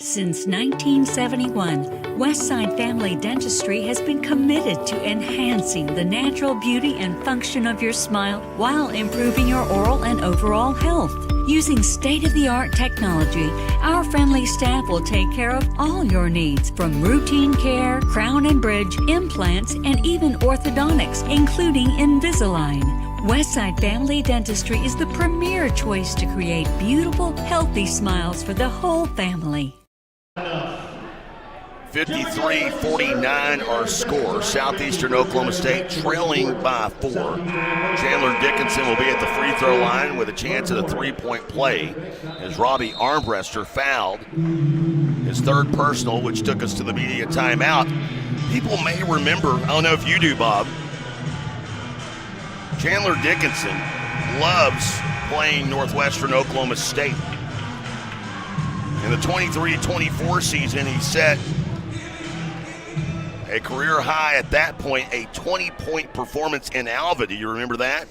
Since 1971, Westside Family Dentistry has been committed to enhancing the natural beauty and function of your smile while improving your oral and overall health. Using state-of-the-art technology, our friendly staff will take care of all your needs, from routine care, crown and bridge, implants, and even orthodontics, including Invisalign. Westside Family Dentistry is the premier choice to create beautiful, healthy smiles for the whole family. 53-49 our score. Southeastern Oklahoma State trailing by 4. Chandler Dickinson will be at the free throw line with a chance at a three-point play as Robbie Armbruster fouled. His third personal, which took us to the media timeout. People may remember, I don't know if you do, Bob, Chandler Dickinson loves playing Northwestern Oklahoma State. In the 23-24 season, he set a career high at that point, a 20-point performance in Alva. Do you remember that?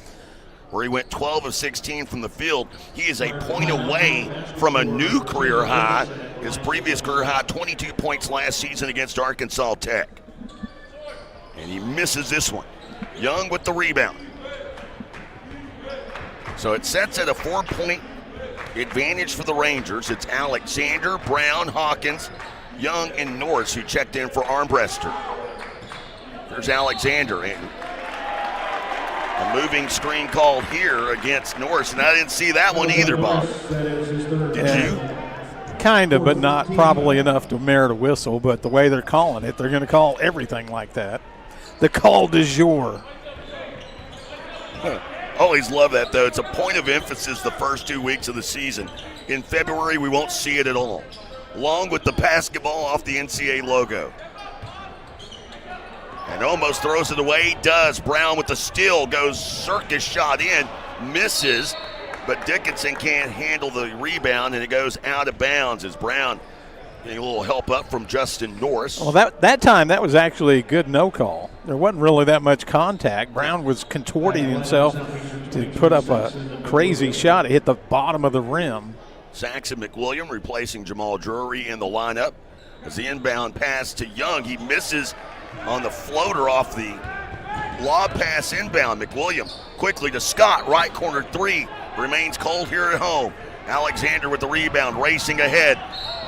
Where he went 12 of 16 from the field. He is a point away from a new career high. His previous career high, 22 points last season against Arkansas Tech. And he misses this one. Young with the rebound. So it sets at a 4-point advantage for the Rangers. It's Alexander, Brown, Hawkins, Young, and Norris who checked in for Armbruster. There's Alexander, and a moving screen called here against Norris, and I didn't see that one either, Bob. Did you? Kind of, but not probably enough to merit a whistle. But the way they're calling it, they're going to call everything like that. The call du jour. Always love that, though. It's a point of emphasis the first 2 weeks of the season. In February, we won't see it at all. Long with the basketball off the NCAA logo. And almost throws it away. Does. Brown with the steal. Goes circus shot in. Misses. But Dickinson can't handle the rebound, and it goes out of bounds as Brown getting a little help up from Justin Norris. Well, that time, that was actually a good no call. There wasn't really that much contact. Brown was contorting himself to put up a crazy shot. It hit the bottom of the rim. Saxon McWilliam replacing Jamal Drury in the lineup. As the inbound pass to Young, he misses on the floater off the lob pass inbound. McWilliam quickly to Scott, right corner three. Remains cold here at home. Alexander with the rebound, racing ahead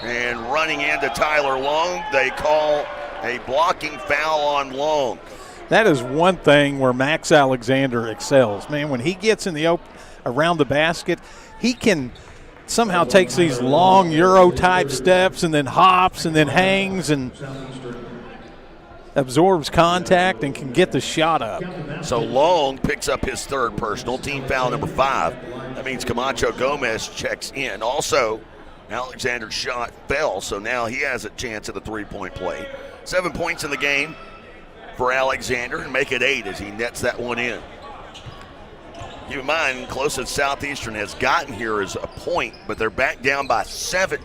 and running into Tyler Long. They call a blocking foul on Long. That is one thing where Max Alexander excels. Man, when he gets in the around the basket, he can somehow takes these long Euro-type steps and then hops and then hangs and absorbs contact and can get the shot up. So Long picks up his third personal, team foul number 5. That means Camacho Gomez checks in. Also, Alexander's shot fell, so now he has a chance at a three-point play. 7 points in the game for Alexander, and make it 8 as he nets that one in. Keep in mind, closest Southeastern has gotten here is a point, but they're back down by 7.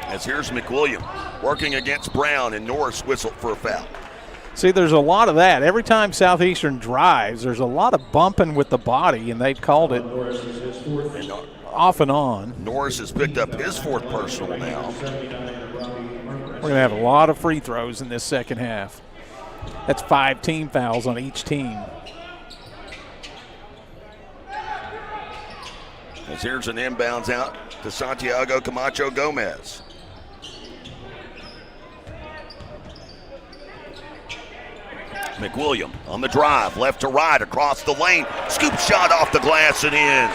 As here's McWilliam working against Brown, and Norris whistled for a foul. See, there's a lot of that. Every time Southeastern drives, there's a lot of bumping with the body, and they've called it off and on. Norris has picked up his fourth personal now. We're going to have a lot of free throws in this second half. That's 5 team fouls on each team. As here's an inbounds out to Santiago Camacho Gomez. McWilliam on the drive, left to right, across the lane. Scoop shot off the glass and in.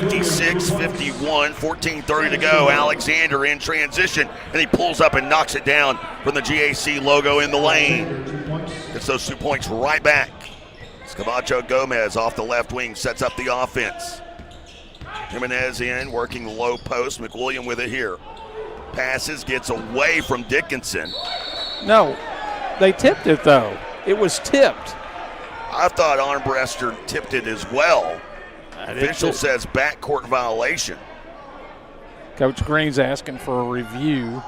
56-51, 14:30 to go. Alexander in transition, and he pulls up and knocks it down from the GAC logo in the lane. Gets those 2 points right back. Camacho Gomez off the left wing sets up the offense. Jimenez in, working the low post. McWilliam with it here. Passes, gets away from Dickinson. No, they tipped it though. It was tipped. I thought Armbruster tipped it as well. Official says backcourt violation. Coach Green's asking for a review,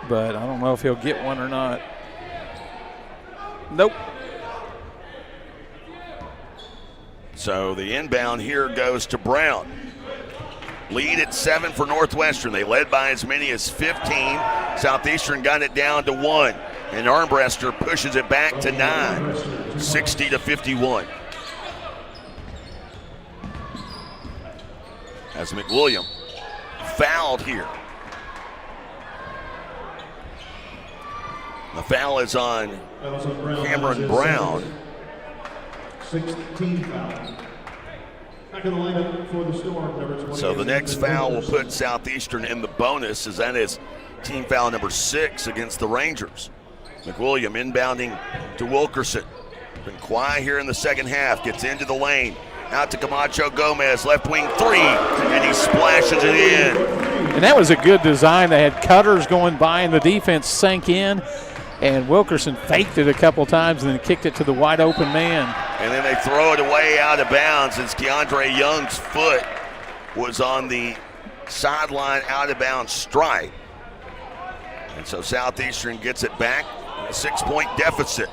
but I don't know if he'll get one or not. Nope. So the inbound here goes to Brown. Lead at 7 for Northwestern. They led by as many as 15. Southeastern got it down to 1. And Armbruster pushes it back to 9. 60-51. As McWilliam fouled here. The foul is on Cameron Brown. 16 foul. Back in the lineup for the Storm, number 28. So the next foul will put Southeastern in the bonus, as that is team foul number 6 against the Rangers. McWilliam inbounding to Wilkerson. Been quiet here in the second half. Gets into the lane. Out to Camacho Gomez, left wing 3, and he splashes it in. And that was a good design. They had cutters going by, and the defense sank in. And Wilkerson faked it a couple times and then kicked it to the wide open man. And then they throw it away out of bounds as Keandre Young's foot was on the sideline out of bounds stripe. And so Southeastern gets it back, a 6-point deficit.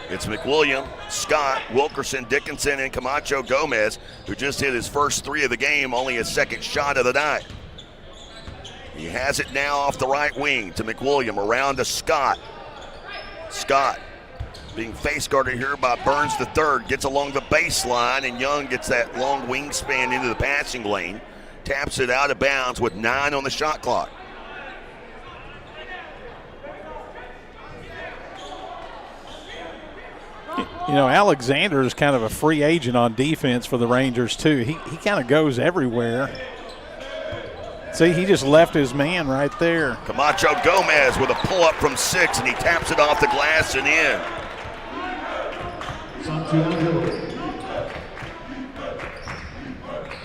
It's McWilliam, Scott, Wilkerson, Dickinson, and Camacho Gomez, who just hit his first 3 of the game, only his second shot of the night. He has it now off the right wing to McWilliam, around to Scott. Scott being face guarded here by Burns III, gets along the baseline, and Young gets that long wingspan into the passing lane, taps it out of bounds with 9 on the shot clock. You know, Alexander is kind of a free agent on defense for the Rangers, too. He kind of goes everywhere. See, he just left his man right there. Camacho Gomez with a pull-up from 6, and he taps it off the glass and in.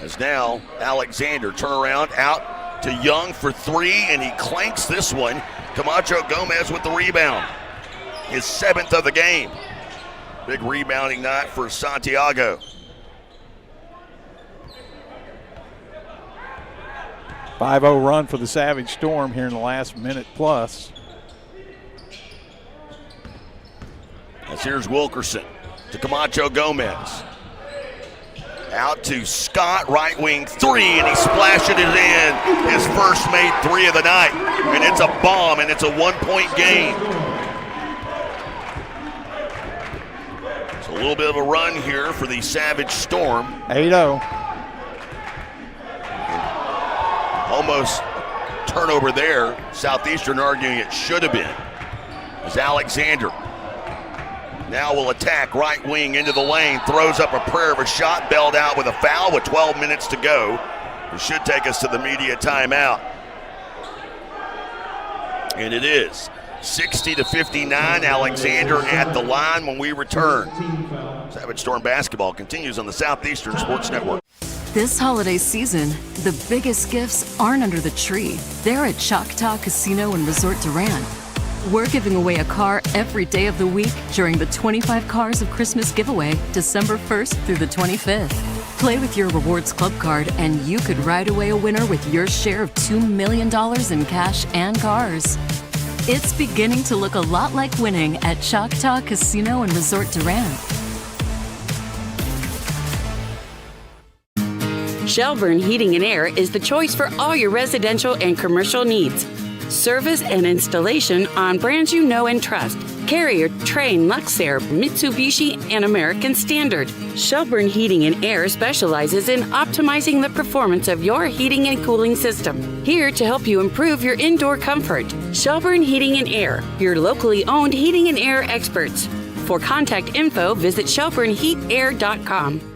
As now Alexander turnaround out to Young for 3, and he clanks this one. Camacho Gomez with the rebound. His 7th of the game. Big rebounding night for Santiago. A 5-0 run for the Savage Storm here in the last minute plus. As here's Wilkerson to Camacho Gomez. Out to Scott, right wing 3, and he splashed it in. His first made 3 of the night, and it's a bomb, and it's a 1-point game. A little bit of a run here for the Savage Storm. 8-0. Almost turnover there. Southeastern arguing it should have been. As Alexander now will attack right wing into the lane, throws up a prayer of a shot, bailed out with a foul with 12 minutes to go. It should take us to the media timeout. And it is 60-59, Alexander at the line when we return. Savage Storm basketball continues on the Southeastern Sports Network. This holiday season, the biggest gifts aren't under the tree. They're at Choctaw Casino and Resort Durant. We're giving away a car every day of the week during the 25 Cars of Christmas giveaway, December 1st through the 25th. Play with your Rewards Club card and you could ride away a winner with your share of $2 million in cash and cars. It's beginning to look a lot like winning at Choctaw Casino and Resort Durant. Shelburne Heating and Air is the choice for all your residential and commercial needs. Service and installation on brands you know and trust. Carrier, Trane, Luxair, Mitsubishi, and American Standard. Shelburne Heating and Air specializes in optimizing the performance of your heating and cooling system. Here to help you improve your indoor comfort. Shelburne Heating and Air, your locally owned heating and air experts. For contact info, visit shelburneheatair.com.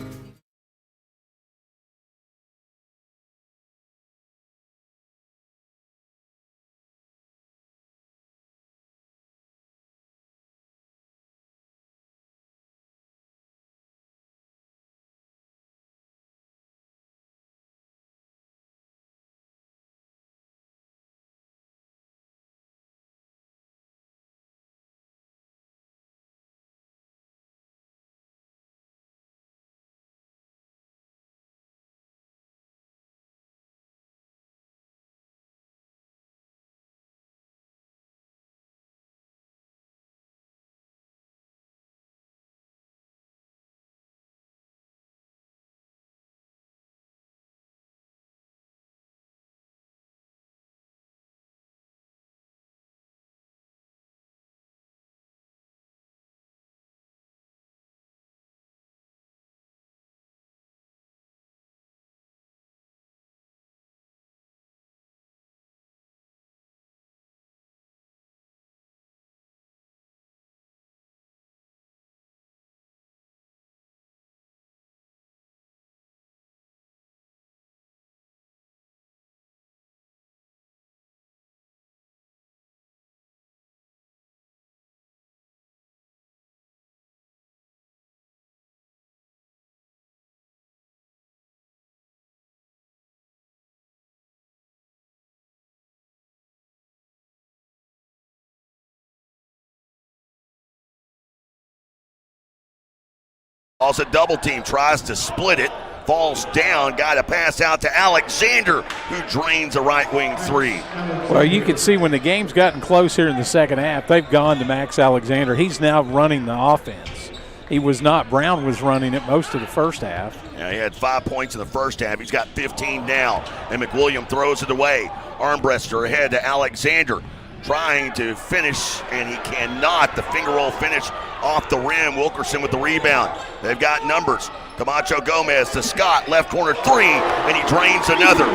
Also double team, tries to split it, falls down, got a pass out to Alexander, who drains a right wing three. Well, you can see when the game's gotten close here in the second half, they've gone to Max Alexander. He's now running the offense. He was not. Brown was running it most of the first half. Yeah, he had 5 points in the first half. He's got 15 now, and McWilliam throws it away. Armbruster ahead to Alexander, trying to finish, and he cannot. The finger roll finish off the rim. Wilkerson with the rebound. They've got numbers. Camacho Gomez to Scott, left corner three, and he drains another.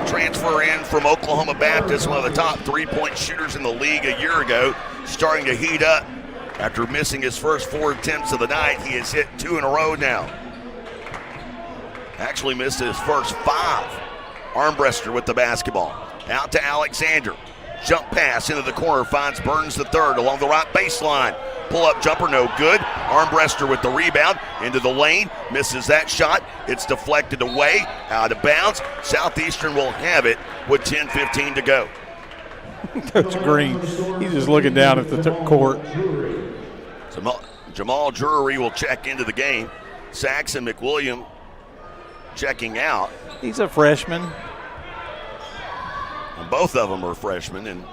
Transfer in from Oklahoma Baptist, one of the top three-point shooters in the league a year ago, starting to heat up. After missing his first 4 attempts of the night, he has hit 2 in a row now. Actually missed his first 5. Armbruster with the basketball. Out to Alexander. Jump pass into the corner, finds Burns the third along the right baseline. Pull-up jumper, no good. Armbruster with the rebound, into the lane, misses that shot. It's deflected away, out of bounds. Southeastern will have it with 10:15 to go. Coach Green, he's just looking down at the court. Jamal Drury will check into the game. Saxon McWilliam checking out. He's a freshman. And both of them are freshmen, and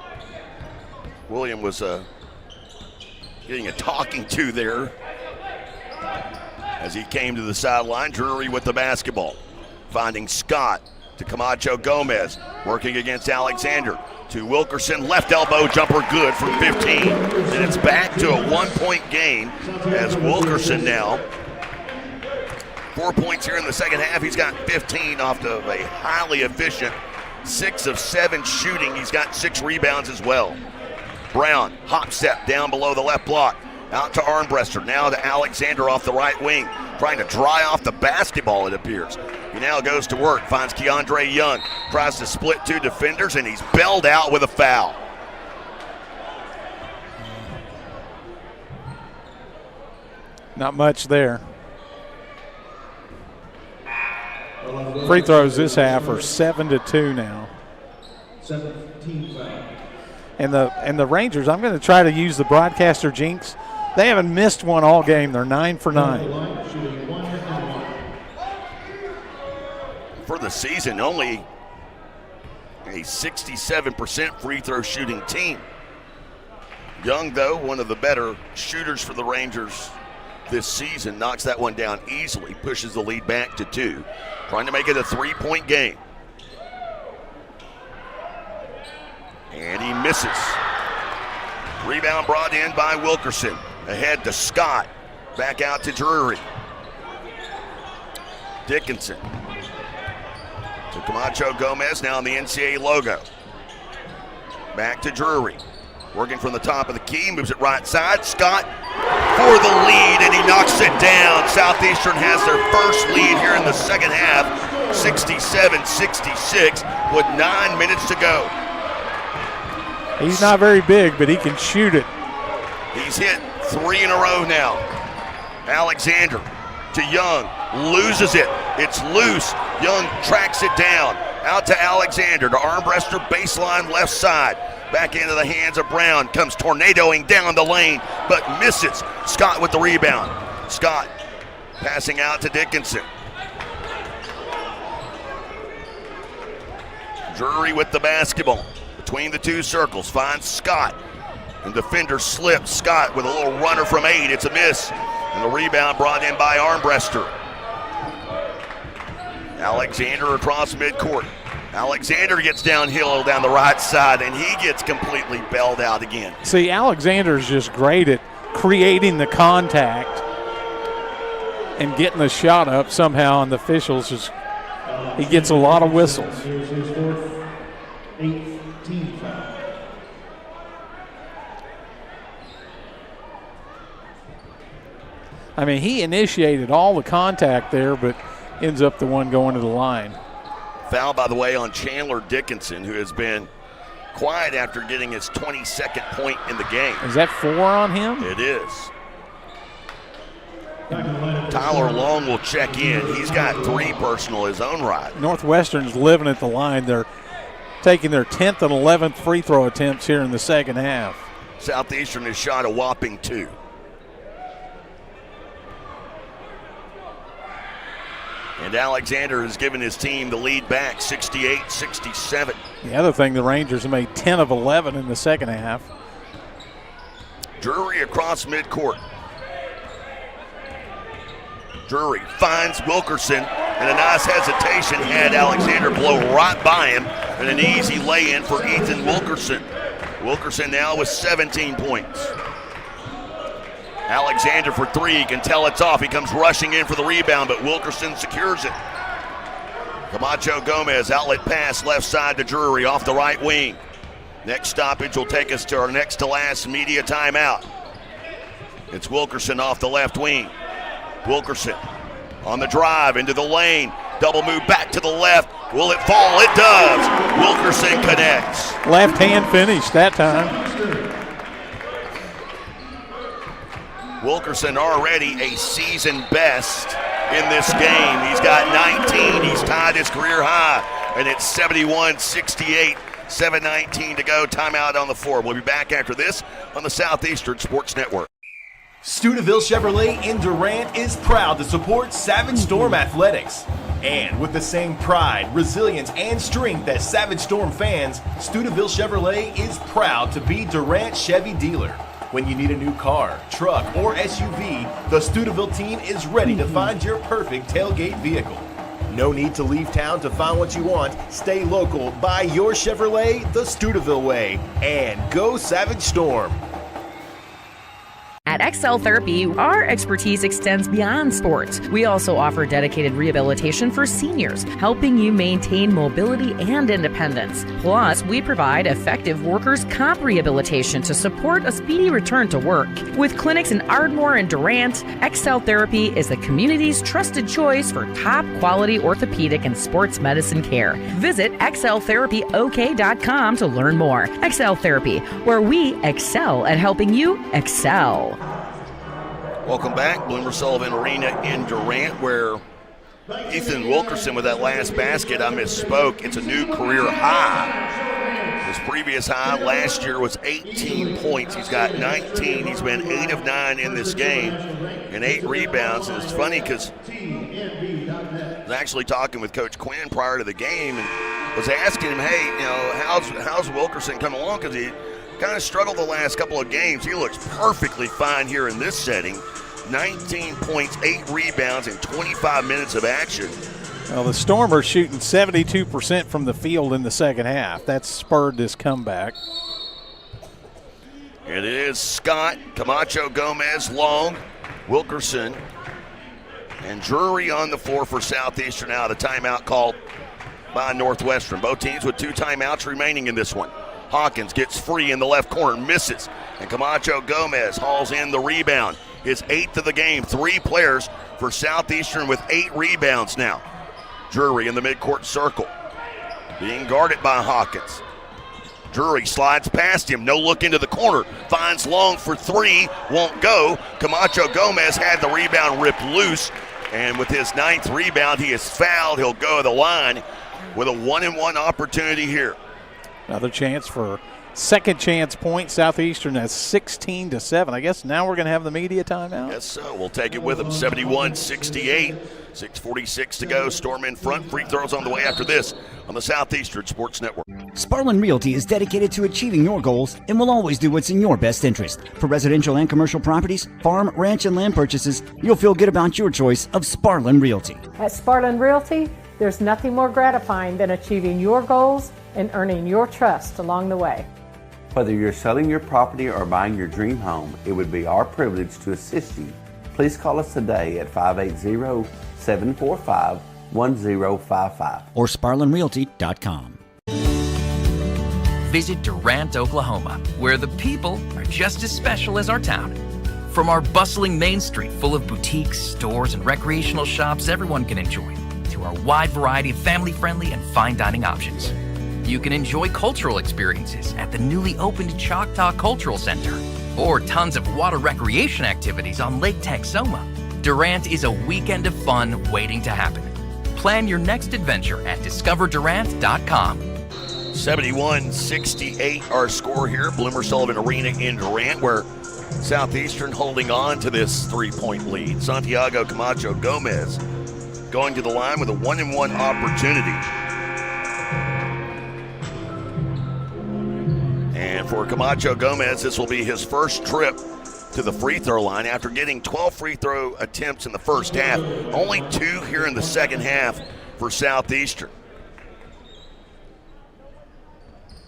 William was getting a talking to there as he came to the sideline. Drury with the basketball, finding Scott to Camacho Gomez, working against Alexander to Wilkerson, left elbow jumper good from 15. And it's back to a 1-point game as Wilkerson now 4 points here in the second half. He's got 15 off of a highly efficient 6 of 7 shooting. He's got 6 rebounds as well. Brown, hop step down below the left block. Out to Armbruster, now to Alexander off the right wing. Trying to dry off the basketball, it appears. He now goes to work, finds Keandre Young. Tries to split 2 defenders, and he's bailed out with a foul. Not much there. Free throws this half are 7-2 now. 17 foul. And the Rangers, I'm going to try to use the broadcaster jinx. They haven't missed one all game. They're 9 for 9. For the season, only a 67% free throw shooting team. Young, though, one of the better shooters for the Rangers this season, knocks that one down easily, pushes the lead back to 2. Trying to make it a 3-point game. And he misses. Rebound brought in by Wilkerson. Ahead to Scott. Back out to Drury. Dickinson. To Camacho Gomez, now in the NCAA logo. Back to Drury. Working from the top of the key, moves it right side. Scott for the lead, and he knocks it down. Southeastern has their first lead here in the second half, 67-66, with 9 minutes to go. He's not very big, but he can shoot it. He's hit 3 in a row now. Alexander to Young, loses it. It's loose. Young tracks it down. Out to Alexander, to Armbruster, baseline left side. Back into the hands of Brown. Comes tornadoing down the lane, but misses. Scott with the rebound. Scott passing out to Dickinson. Drury with the basketball. Between the 2 circles, finds Scott. And defender slips. Scott with a little runner from 8. It's a miss. And the rebound brought in by Armbruster. Alexander across midcourt. Alexander gets downhill down the right side, and he gets completely bailed out again. See, Alexander's just great at creating the contact and getting the shot up somehow, and the officials just, he gets a lot of whistles. Here's his fourth 18 foul. I mean, he initiated all the contact there, but ends up the one going to the line. Foul, by the way, on Chandler Dickinson, who has been quiet after getting his 22nd point in the game. Is that 4 on him? It is. Tyler Long will check in. He's got 3 personal his own right. Northwestern's living at the line. They're taking their 10th and 11th free throw attempts here in the second half. Southeastern has shot a whopping 2. And Alexander has given his team the lead back, 68-67. The other thing, the Rangers have made 10 of 11 in the second half. Drury across midcourt. Drury finds Wilkerson, and a nice hesitation had Alexander blow right by him, and an easy lay-in for Ethan Wilkerson. Wilkerson now with 17 points. Alexander for three, he can tell it's off. He comes rushing in for the rebound, but Wilkerson secures it. Camacho Gomez, outlet pass left side to Drury off the right wing. Next stoppage will take us to our next to last media timeout. It's Wilkerson off the left wing. Wilkerson on the drive into the lane. Double move back to the left. Will it fall? It does. Wilkerson connects. Left hand finish that time. Wilkerson already a season best in this game. He's got 19. He's tied his career high, and it's 71-68. 7:19 to go. Timeout on the floor. We'll be back after this on the Southeastern Sports Network. Steubenville Chevrolet in Durant is proud to support Savage Storm Athletics. And with the same pride, resilience, and strength as Savage Storm fans, Steubenville Chevrolet is proud to be Durant Chevy dealer. When you need a new car, truck, or SUV, the Steubenville team is ready to find your perfect tailgate vehicle. No need to leave town to find what you want. Stay local, buy your Chevrolet the Steubenville way, and go Savage Storm. At Excel Therapy, our expertise extends beyond sports. We also offer dedicated rehabilitation for seniors, helping you maintain mobility and independence. Plus, we provide effective workers' comp rehabilitation to support a speedy return to work. With clinics in Ardmore and Durant, Excel Therapy is the community's trusted choice for top-quality orthopedic and sports medicine care. Visit exceltherapyok.com to learn more. Excel Therapy, where we excel at helping you excel. Welcome back, Bloomer Sullivan Arena in Durant, where Ethan Wilkerson with that last basket, I misspoke. It's a new career high. His previous high last year was 18 points. He's got 19. He's been 8 of 9 in this game and 8 rebounds. And it's funny because I was actually talking with Coach Quinn prior to the game and was asking him, hey, you know, how's Wilkerson coming along? Because he kind of struggled the last couple of games. He looks perfectly fine here in this setting. 19 points, 8 rebounds, and 25 minutes of action. Well, the Storm are shooting 72% from the field in the second half. That's spurred this comeback. And it is Scott, Camacho Gomez, Long, Wilkerson, and Drury on the floor for Southeastern now. The timeout called by Northwestern. Both teams with 2 timeouts remaining in this one. Hawkins gets free in the left corner, misses, and Camacho Gomez hauls in the rebound. His 8th of the game. 3 players for Southeastern with 8 rebounds now. Drury in the midcourt circle, being guarded by Hawkins. Drury slides past him, no look into the corner, finds Long for 3, won't go. Camacho Gomez had the rebound ripped loose, and with his 9th rebound, he is fouled. He'll go to the line with a 1-and-1 opportunity here. Another chance for second chance point. Southeastern has 16-7. I guess now we're going to have the media timeout. Yes, so we'll take it with them. 71-68. 6:46 to go. Storm in front. Free throws on the way after this on the Southeastern Sports Network. Sparlin Realty is dedicated to achieving your goals and will always do what's in your best interest. For residential and commercial properties, farm, ranch, and land purchases, you'll feel good about your choice of Sparlin Realty. At Sparlin Realty, there's nothing more gratifying than achieving your goals and earning your trust along the way. Whether you're selling your property or buying your dream home, it would be our privilege to assist you. Please call us today at 580-745-1055 or SparlinRealty.com. Visit Durant, Oklahoma, where the people are just as special as our town. From our bustling Main Street full of boutiques, stores, and recreational shops everyone can enjoy, to our wide variety of family-friendly and fine dining options. You can enjoy cultural experiences at the newly opened Choctaw Cultural Center, or tons of water recreation activities on Lake Texoma. Durant is a weekend of fun waiting to happen. Plan your next adventure at discoverdurant.com. 71-68 our score here. Bloomer Sullivan Arena in Durant, where Southeastern holding on to this 3-point lead. Santiago Camacho Gomez going to the line with a 1-and-1 opportunity. And for Camacho Gomez, this will be his first trip to the free throw line after getting 12 free throw attempts in the first half. Only 2 here in the second half for Southeastern.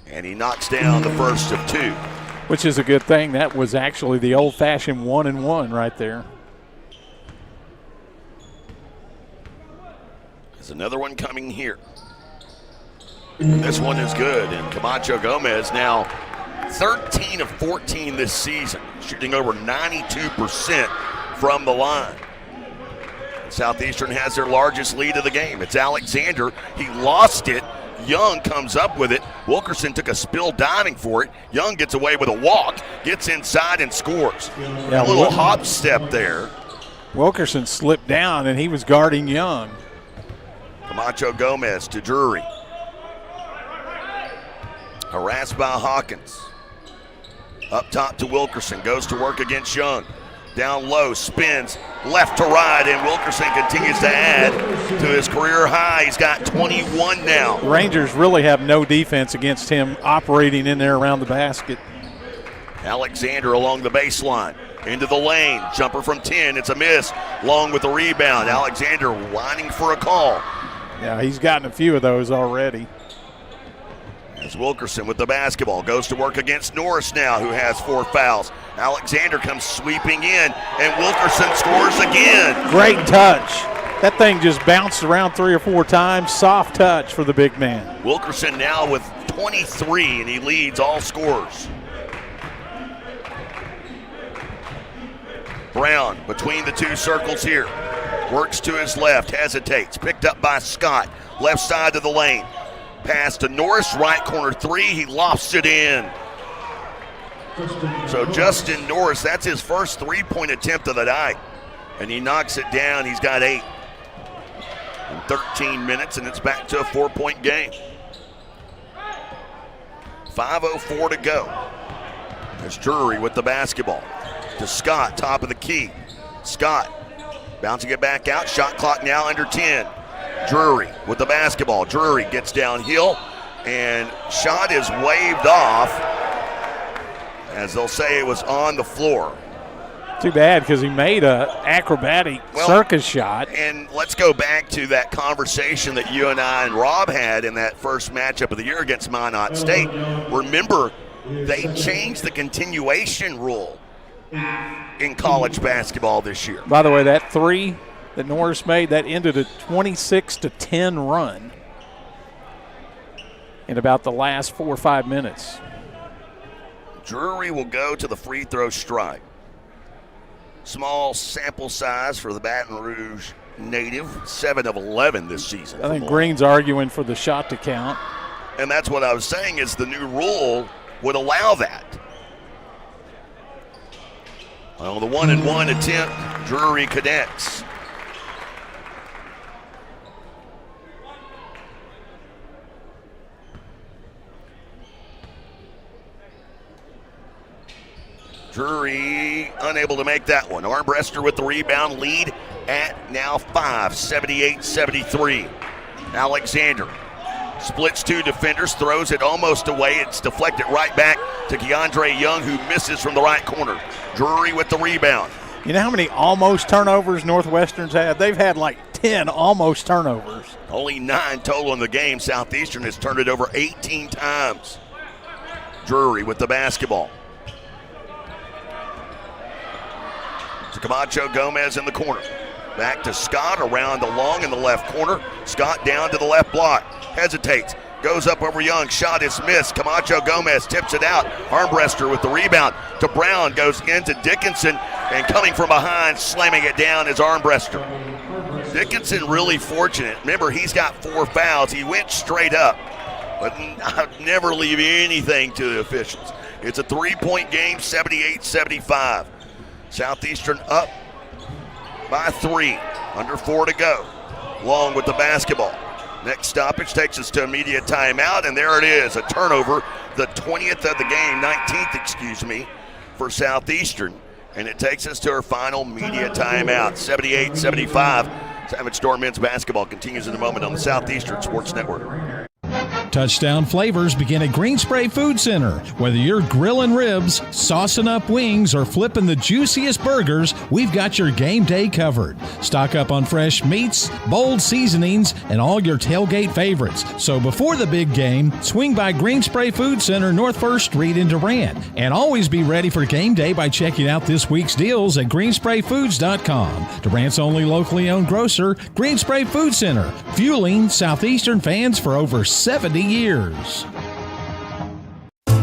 And he knocks down the first of 2. Which is a good thing. That was actually the old-fashioned 1-and-1 right there. There's another one coming here. This one is good, and Camacho Gomez now 13 of 14 this season, shooting over 92% from the line. Southeastern has their largest lead of the game. It's Alexander. He lost it. Young comes up with it. Wilkerson took a spill diving for it. Young gets away with a walk, gets inside and scores. A little hop step there. Wilkerson slipped down, and he was guarding Young. Camacho Gomez to Drury. Harassed by Hawkins. Up top to Wilkerson. Goes to work against Young. Down low, spins left to right, and Wilkerson continues to add to his career high. He's got 21 now. The Rangers really have no defense against him operating in there around the basket. Alexander along the baseline. Into the lane. Jumper from 10. It's a miss. Long with the rebound. Alexander whining for a call. Yeah, he's gotten a few of those already. As Wilkerson with the basketball goes to work against Norris now, who has 4 fouls. Alexander comes sweeping in, and Wilkerson scores again. Great touch. That thing just bounced around 3 or 4 times. Soft touch for the big man. Wilkerson now with 23, and he leads all scorers. Brown between the 2 circles here. Works to his left, hesitates. Picked up by Scott. Left side of the lane. Pass to Norris, right corner 3. He lofts it in. So Justin Norris, that's his first 3-point attempt of the night. And he knocks it down. He's got 8 in 13 minutes, and it's back to a 4-point game. 5:04 to go. There's Drury with the basketball. To Scott, top of the key. Scott bouncing it back out. Shot clock now under 10. Drury with the basketball. Drury gets downhill, and shot is waved off, as they'll say it was on the floor. Too bad, because he made a acrobatic circus shot. And let's go back to that conversation that you and I and Rob had in that first matchup of the year against Minot State. Remember, they changed the continuation rule in college basketball this year. By the way, that 3 that Norris made, that ended a 26-10 run in about the last 4 or 5 minutes. Drury will go to the free throw strike. Small sample size for the Baton Rouge native, 7 of 11 this season. I think Green's arguing for the shot to count. And that's what I was saying, is the new rule would allow that. Well, the 1-and-1 attempt, Drury connects. Drury unable to make that one. Armbruster with the rebound, lead at now 5, 78-73. Alexander splits 2 defenders, throws it almost away. It's deflected right back to Keandre Young, who misses from the right corner. Drury with the rebound. You know how many almost turnovers Northwestern's had? They've had like 10 almost turnovers. Only 9 total in the game. Southeastern has turned it over 18 times. Drury with the basketball. To Camacho Gomez in the corner. Back to Scott, around the long in the left corner. Scott down to the left block. Hesitates. Goes up over Young. Shot is missed. Camacho Gomez tips it out. Armbruster with the rebound to Brown. Goes into Dickinson. And coming from behind, slamming it down is Armbruster. Dickinson really fortunate. Remember, he's got 4 fouls. He went straight up. But I'd never leave anything to the officials. It's a 3-point game, 78-75. Southeastern up by 3, under 4 to go. Long with the basketball. Next stoppage takes us to immediate timeout, and there it is, a turnover, the 20th of the game, 19th, for Southeastern. And it takes us to our final media timeout, 78-75. Savage Storm men's basketball continues in a moment on the Southeastern Sports Network. Touchdown flavors begin at Green Spray Food Center. Whether you're grilling ribs, saucing up wings, or flipping the juiciest burgers, we've got your game day covered. Stock up on fresh meats, bold seasonings, and all your tailgate favorites. So before the big game, swing by Green Spray Food Center, North 1st Street in Durant. And always be ready for game day by checking out this week's deals at greensprayfoods.com. Durant's only locally owned grocer, Green Spray Food Center, fueling Southeastern fans for over 70 years.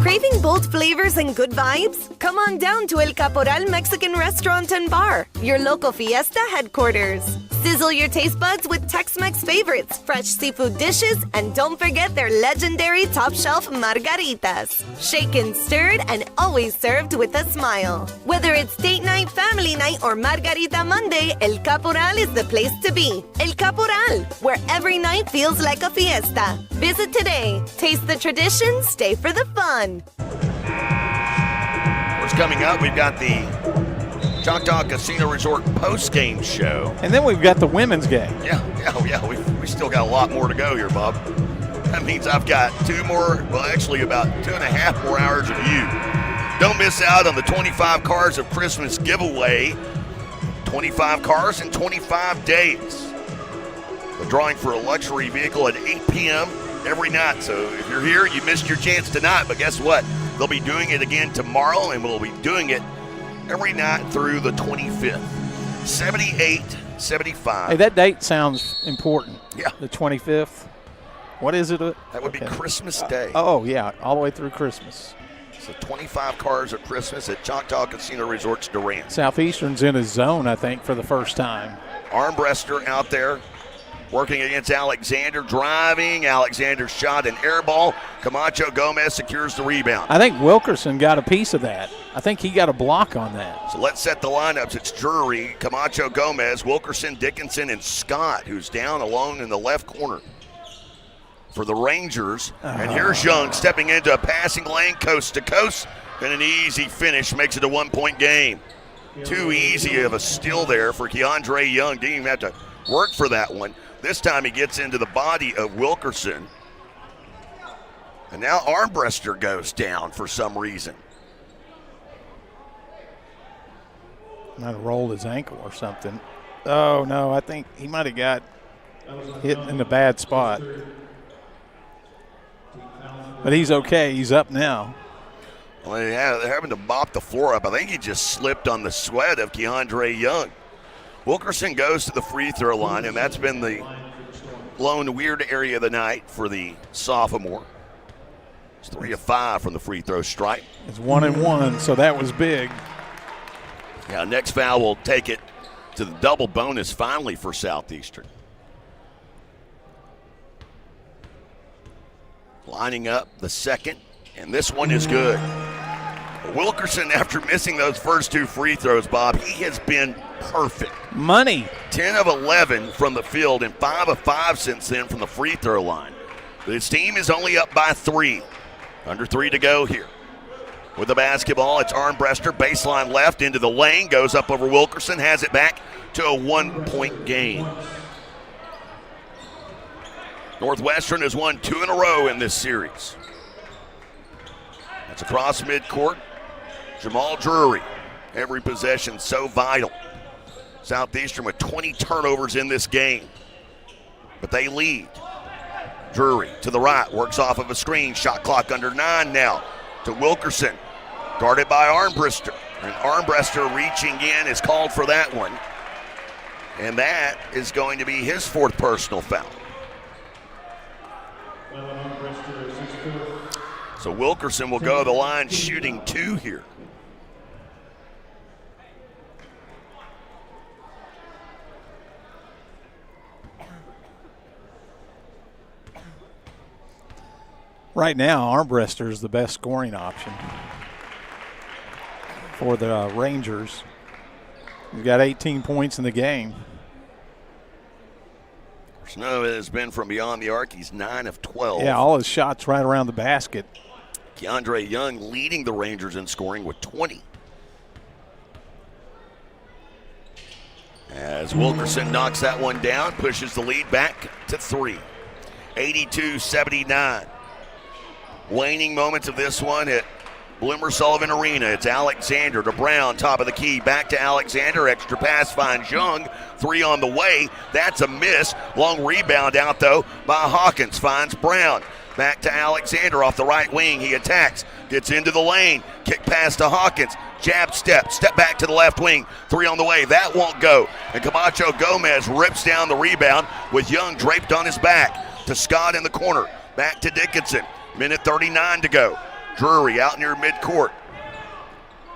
Craving bold flavors and good vibes? Come on down to El Caporal Mexican Restaurant and Bar, your local fiesta headquarters. Sizzle your taste buds with Tex-Mex favorites, fresh seafood dishes, and don't forget their legendary top-shelf margaritas. Shaken, stirred, and always served with a smile. Whether it's date night, family night, or Margarita Monday, El Caporal is the place to be. El Caporal, where every night feels like a fiesta. Visit today. Taste the tradition, stay for the fun. What's coming up? We've got the Choctaw Casino Resort post-game show. And then we've got the women's game. Yeah. We still got a lot more to go here, Bob. That means I've got about 2.5 more hours of you. Don't miss out on the 25 Cars of Christmas giveaway. 25 cars in 25 days. The drawing for a luxury vehicle at 8 p.m. every night. So if you're here, you missed your chance tonight. But guess what? They'll be doing it again tomorrow, and we'll be doing it every night through the 25th. 78-75. Hey, that date sounds important. Yeah. The 25th. What is it? That would be Christmas Day. Oh, yeah, all the way through Christmas. So 25 cars at Christmas at Choctaw Casino Resorts Durant. Southeastern's in his zone, I think, for the first time. Armbruster out there working against Alexander, driving. Alexander's shot an air ball. Camacho Gomez secures the rebound. I think Wilkerson got a piece of that. I think he got a block on that. So let's set the lineups. It's Drury, Camacho Gomez, Wilkerson, Dickinson, and Scott, who's down alone in the left corner for the Rangers. And here's Young stepping into a passing lane, coast to coast, and an easy finish makes it a 1-point game. Too easy of a steal there for Keandre Young. Didn't even have to work for that one. This time he gets into the body of Wilkerson. And now Armbruster goes down for some reason. Might have rolled his ankle or something. Oh, no, I think he might have got hit in the bad spot. But he's okay. He's up now. Well, they're having to mop the floor up. I think he just slipped on the sweat of Keandre Young. Wilkerson goes to the free throw line, and that's been the lone weird area of the night for the sophomore. It's 3 of 5 from the free throw stripe. It's 1-1, so that was big. Yeah, next foul will take it to the double bonus finally for Southeastern. Lining up the second, and this one is good. Wilkerson, after missing those first 2 free throws, Bob, he has been perfect. Money. 10 of 11 from the field and 5 of 5 since then from the free throw line. His team is only up by 3. Under 3 to go here. With the basketball, it's Armbruster, baseline left into the lane, goes up over Wilkerson, has it back to a 1-point game. Northwestern has won 2 in a row in this series. That's across midcourt. Jamal Drury, every possession so vital. Southeastern with 20 turnovers in this game, but they lead. Drury to the right, works off of a screen, shot clock under 9 now to Wilkerson, guarded by Armbruster. And Armbruster reaching in is called for that one, and that is going to be his 4th personal foul. So Wilkerson will go to the line shooting 2 here. Right now, Armbruster is the best scoring option for the Rangers. He's got 18 points in the game. None of it has been from beyond the arc. He's 9 of 12. Yeah, all his shots right around the basket. Keandre Young leading the Rangers in scoring with 20. As Wilkerson knocks that one down, pushes the lead back to 3. 82-79. Waning moments of this one at Bloomer Sullivan Arena. It's Alexander to Brown, top of the key. Back to Alexander. Extra pass finds Young. 3 on the way. That's a miss. Long rebound out, though, by Hawkins. Finds Brown. Back to Alexander off the right wing. He attacks. Gets into the lane. Kick pass to Hawkins. Jab step. Step back to the left wing. 3 on the way. That won't go. And Camacho Gomez rips down the rebound with Young draped on his back. To Scott in the corner. Back to Dickinson. Minute 39 to go. Drury out near midcourt.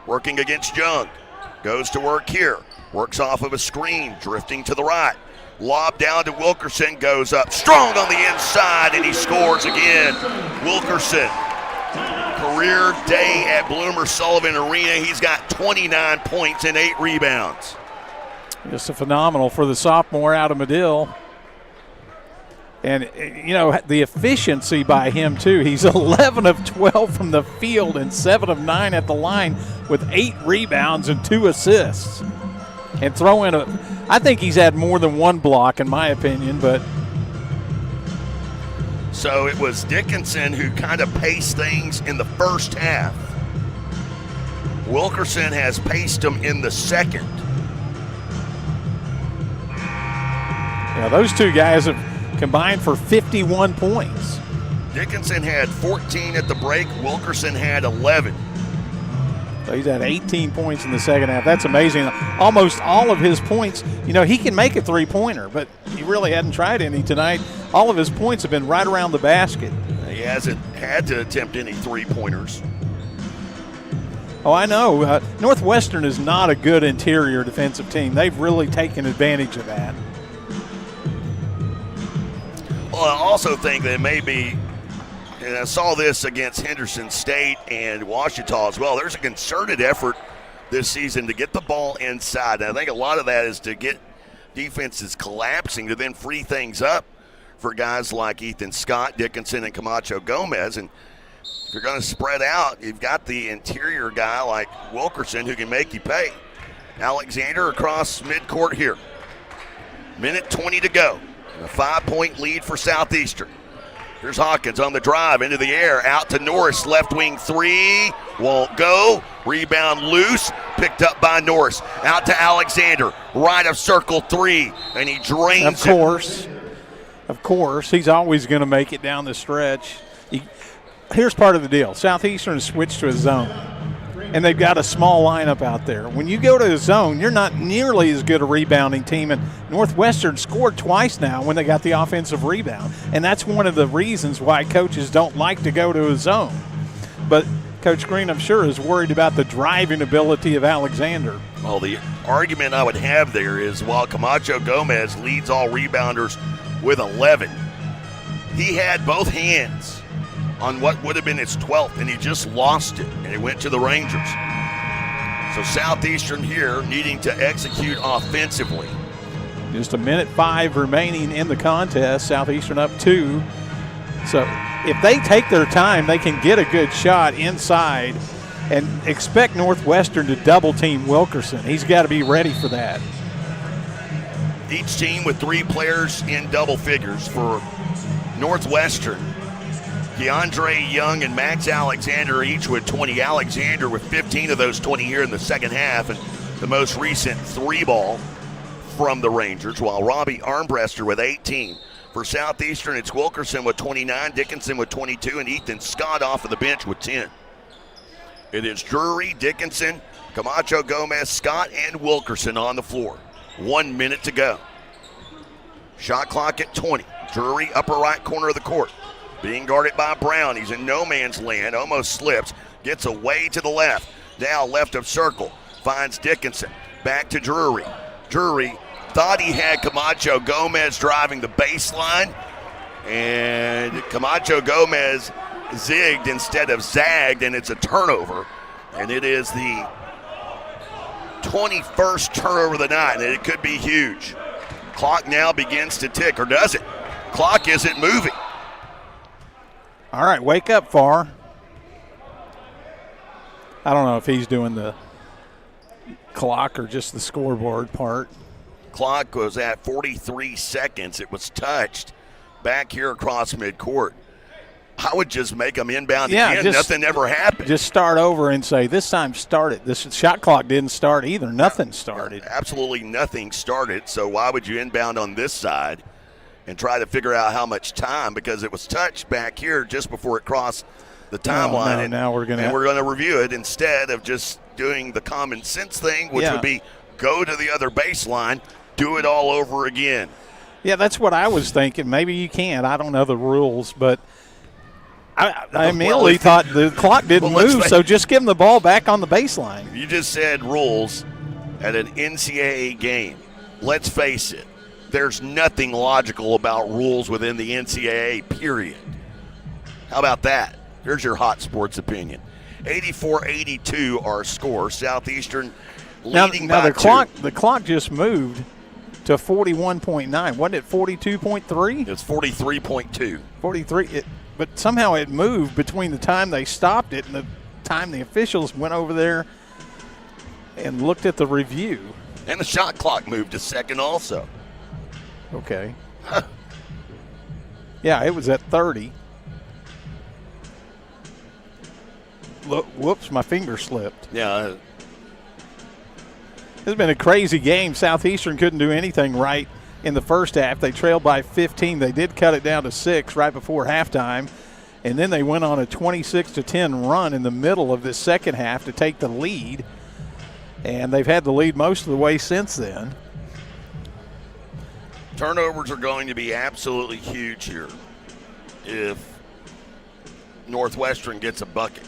Working against Young. Goes to work here. Works off of a screen. Drifting to the right. Lob down to Wilkerson. Goes up strong on the inside, and he scores again. Wilkerson. Career day at Bloomer Sullivan Arena. He's got 29 points and 8 rebounds. Just a phenomenal for the sophomore out of Medill. And, you know, the efficiency by him, too. He's 11 of 12 from the field and 7 of 9 at the line with 8 rebounds and 2 assists. And throw in I think he's had more than one block, in my opinion, but. So it was Dickinson who kind of paced things in the first half. Wilkerson has paced them in the second. Yeah, those two guys have combined for 51 points. Dickinson had 14 at the break. Wilkerson had 11. So he's had 18 points in the second half. That's amazing. Almost all of his points, you know, he can make a three-pointer, but he really hadn't tried any tonight. All of his points have been right around the basket. He hasn't had to attempt any three-pointers. Oh, I know. Northwestern is not a good interior defensive team. They've really taken advantage of that. Well, I also think that maybe, and I saw this against Henderson State and Ouachita as well, there's a concerted effort this season to get the ball inside. And I think a lot of that is to get defenses collapsing to then free things up for guys like Ethan Scott, Dickinson, and Camacho Gomez. And if you're going to spread out, you've got the interior guy like Wilkerson who can make you pay. Alexander across midcourt here. Minute 20 to go. A 5-point lead for Southeastern. Here's Hawkins on the drive into the air. Out to Norris. Left wing 3. Won't go. Rebound loose. Picked up by Norris. Out to Alexander. Right of circle 3. And he drains it. Of course. He's always going to make it down the stretch. Here's part of the deal. Southeastern has switched to a zone. And they've got a small lineup out there. When you go to a zone, you're not nearly as good a rebounding team. And Northwestern scored twice now when they got the offensive rebound. And that's one of the reasons why coaches don't like to go to a zone. But Coach Green, I'm sure, is worried about the driving ability of Alexander. Well, the argument I would have there is while Camacho Gomez leads all rebounders with 11, he had both hands on what would have been his 12th, and he just lost it, and it went to the Rangers. So Southeastern here needing to execute offensively. Just a minute 5 remaining in the contest. Southeastern up 2. So if they take their time, they can get a good shot inside and expect Northwestern to double team Wilkerson. He's got to be ready for that. Each team with 3 players in double figures. For Northwestern, DeAndre Young and Max Alexander each with 20. Alexander with 15 of those 20 here in the second half, and the most recent 3-ball from the Rangers, while Robbie Armbruster with 18. For Southeastern, it's Wilkerson with 29, Dickinson with 22, and Ethan Scott off of the bench with 10. It is Drury, Dickinson, Camacho Gomez, Scott, and Wilkerson on the floor. 1 minute to go. Shot clock at 20. Drury, upper right corner of the court. Being guarded by Brown. He's in no man's land. Almost slips. Gets away to the left. Now left of circle. Finds Dickinson. Back to Drury. Drury thought he had Camacho Gomez driving the baseline. And Camacho Gomez zigged instead of zagged, and it's a turnover. And it is the 21st turnover of the night, and it could be huge. Clock now begins to tick, or does it? Clock isn't moving. All right, wake up, Farr. I don't know if he's doing the clock or just the scoreboard part. Clock was at 43 seconds. It was touched back here across midcourt. I would just make them inbound again. Nothing ever happened. Just start over and say, this time start it. This shot clock didn't start either. Nothing started. Absolutely nothing started. So why would you inbound on this side and try to figure out how much time? Because it was touched back here just before it crossed the timeline. And now we're going to review it instead of just doing the common sense thing, which would be go to the other baseline, do it all over again. Yeah, that's what I was thinking. Maybe you can. I don't know the rules, but I immediately thought the clock didn't move, so just give them the ball back on the baseline. You just said rules at an NCAA game. Let's face it, there's nothing logical about rules within the NCAA, period. How about that? Here's your hot sports opinion. 84-82 our score. Southeastern leading by 2. The clock just moved to 41.9. Wasn't it 42.3? It's 43.2. 43. But somehow it moved between the time they stopped it and the time the officials went over there and looked at the review. And the shot clock moved a second also. Okay. Yeah, it was at 30. Look, whoops, my finger slipped. Yeah. It's been a crazy game. Southeastern couldn't do anything right in the first half. They trailed by 15. They did cut it down to 6 right before halftime, and then they went on a 26-10 run in the middle of this second half to take the lead, and they've had the lead most of the way since then. Turnovers are going to be absolutely huge here if Northwestern gets a bucket.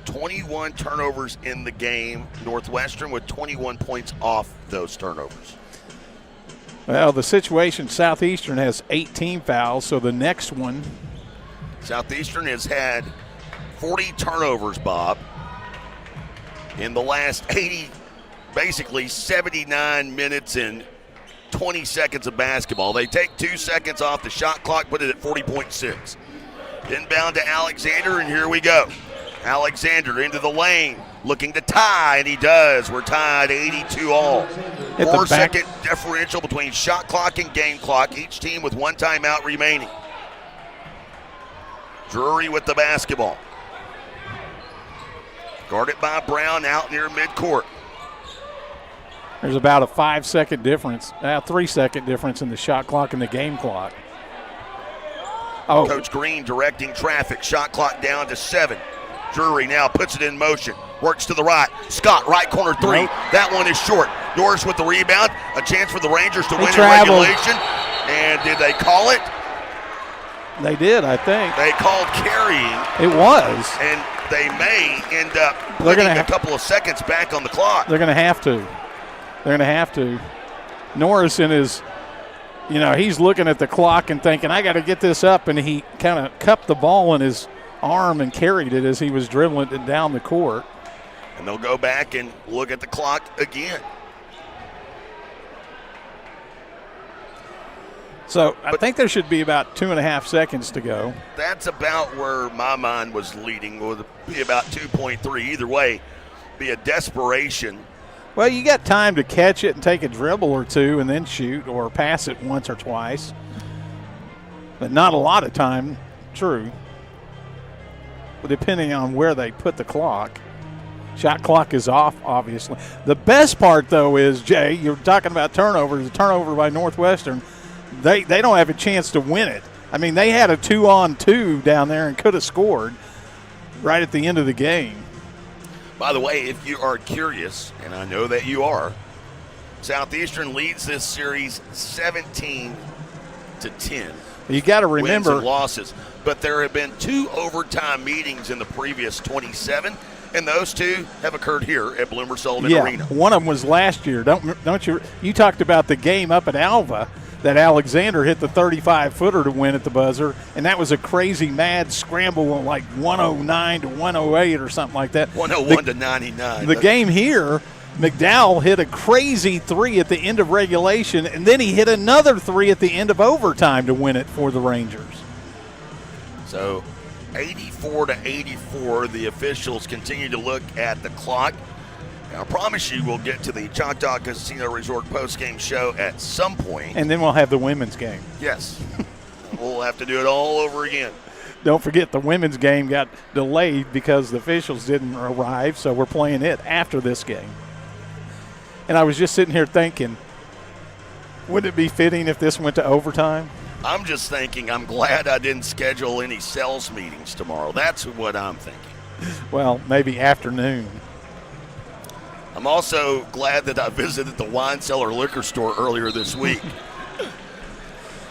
21 turnovers in the game. Northwestern with 21 points off those turnovers. Well, the situation, Southeastern has 18 fouls, so the next one. Southeastern has had 40 turnovers, Bob, in the last 79 minutes and 20 seconds of basketball. They take 2 seconds off the shot clock, put it at 40.6. Inbound to Alexander, and here we go. Alexander into the lane, looking to tie, and he does. We're tied 82 all. 4-second differential between shot clock and game clock, each team with 1 timeout remaining. Drury with the basketball. Guarded by Brown out near midcourt. There's about a 5-second difference, 3-second difference in the shot clock and the game clock. Oh. Coach Green directing traffic, shot clock down to 7. Drury now puts it in motion, works to the right. Scott, right corner 3. Nope. That one is short. Norris with the rebound. A chance for the Rangers to win in regulation. And did they call it? They did, I think. They called carrying. It was. And they may end up putting a couple of seconds back on the clock. They're going to have to. They're going to have to. Norris in his, he's looking at the clock and thinking, I got to get this up. And he kind of cupped the ball in his arm and carried it as he was dribbling it down the court. And they'll go back and look at the clock again. So I think there should be about 2.5 seconds to go. That's about where my mind was leading. Would be about 2.3. Either way, be a desperation. Well, you got time to catch it and take a dribble or two and then shoot or pass it once or twice. But not a lot of time, true. Depending on where they put the clock. Shot clock is off, obviously. The best part, though, is, Jay, you're talking about turnovers. The turnover by Northwestern, they don't have a chance to win it. I mean, they had a 2-on-2 down there and could have scored right at the end of the game. By the way, if you are curious, and I know that you are, Southeastern leads this series 17-10. You got to remember wins and losses. But there have been 2 overtime meetings in the previous 27, and those 2 have occurred here at Bloomer Sullivan Arena. One of them was last year. Don't you? You talked about the game up at Alva that Alexander hit the 35-footer to win at the buzzer, and that was a crazy mad scramble, like 109 to 108 or something like that. 101 to 99. The game here, McDowell hit a crazy 3 at the end of regulation, and then he hit another 3 at the end of overtime to win it for the Rangers. So 84-84, the officials continue to look at the clock. Now, I promise you we'll get to the Choctaw Casino Resort postgame show at some point. And then we'll have the women's game. Yes. We'll have to do it all over again. Don't forget the women's game got delayed because the officials didn't arrive, so we're playing it after this game. And I was just sitting here thinking, would it be fitting if this went to overtime? I'm just thinking I'm glad I didn't schedule any sales meetings tomorrow. That's what I'm thinking. Well, maybe afternoon. I'm also glad that I visited the wine cellar liquor store earlier this week.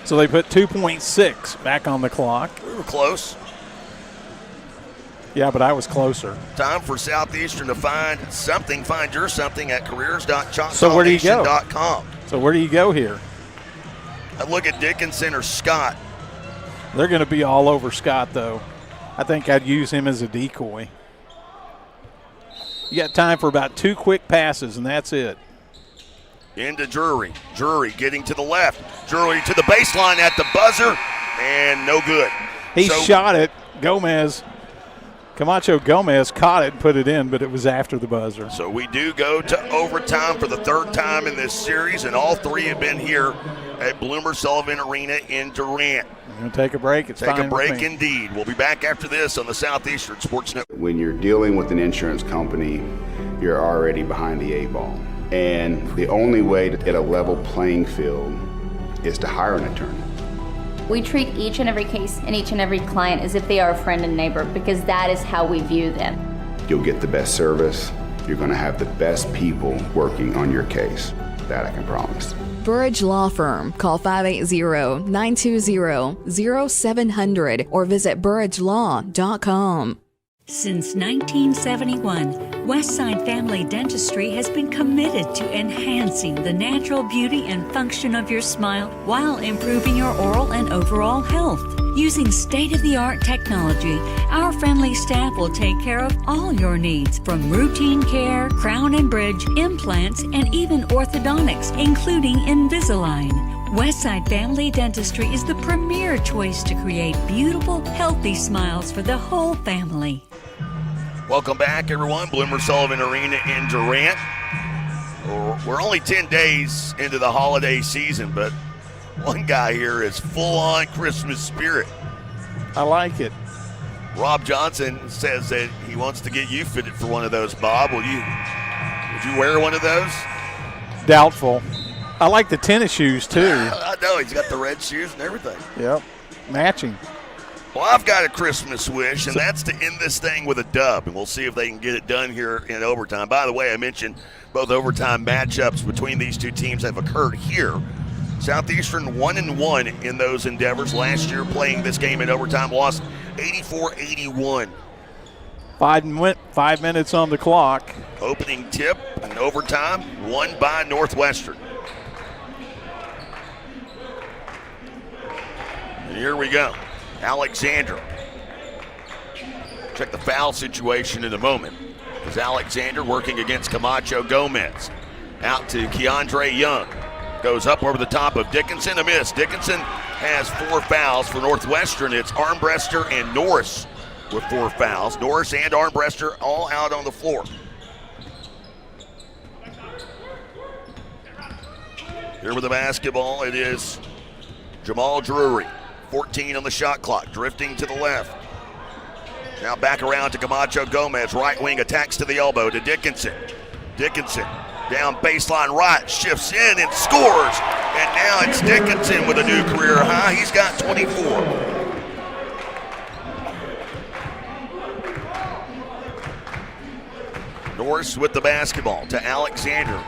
So they put 2.6 back on the clock. We were close. Yeah, but I was closer. Time for Southeastern to find something. Find your something at careers.choctawstation.com. So where do you go? So where do you go here? I look at Dickinson or Scott. They're going to be all over Scott, though. I think I'd use him as a decoy. You got time for about 2 quick passes, and that's it. Into Drury. Drury getting to the left. Drury to the baseline at the buzzer, and no good. He shot it. Camacho Gomez caught it and put it in, but it was after the buzzer. So we do go to overtime for the third time in this series, and all three have been here at Bloomer Sullivan Arena in Durant. We're going to take a break. Take a break indeed. We'll be back after this on the Southeastern Sports Network. When you're dealing with an insurance company, you're already behind the 8 ball. And the only way to get a level playing field is to hire an attorney. We treat each and every case and each and every client as if they are a friend and neighbor because that is how we view them. You'll get the best service. You're going to have the best people working on your case. That I can promise. Burridge Law Firm. Call 580-920-0700 or visit burridgelaw.com. Since 1971, Westside Family Dentistry has been committed to enhancing the natural beauty and function of your smile while improving your oral and overall health. Using state-of-the-art technology, our friendly staff will take care of all your needs, from routine care, crown and bridge, implants, and even orthodontics, including Invisalign. Westside Family Dentistry is the premier choice to create beautiful, healthy smiles for the whole family. Welcome back, everyone. Bloomer Sullivan Arena in Durant. We're only 10 days into the holiday season, but one guy here is full-on Christmas spirit. I like it. Rob Johnson says that he wants to get you fitted for one of those, Bob. Would you wear one of those? Doubtful. I like the tennis shoes, too. I know. He's got the red shoes and everything. Yep. Matching. Well, I've got a Christmas wish, and that's to end this thing with a dub, and we'll see if they can get it done here in overtime. By the way, I mentioned both overtime matchups between these two teams have occurred here. Southeastern 1-1 in those endeavors. Last year playing this game in overtime, lost 84-81. 5 minutes on the clock. Opening tip in overtime, won by Northwestern. And here we go. Alexander. Check the foul situation in a moment. As Alexander working against Camacho Gomez. Out to Keandre Young. Goes up over the top of Dickinson, a miss. Dickinson has 4 fouls for Northwestern. It's Armbruster and Norris with 4 fouls. Norris and Armbruster all out on the floor. Here with the basketball, it is Jamal Drury. 14 on the shot clock, drifting to the left. Now back around to Camacho Gomez. Right wing attacks to the elbow to Dickinson. Dickinson down baseline right, shifts in and scores. And now it's Dickinson with a new career high. He's got 24. Norris with the basketball to Alexander.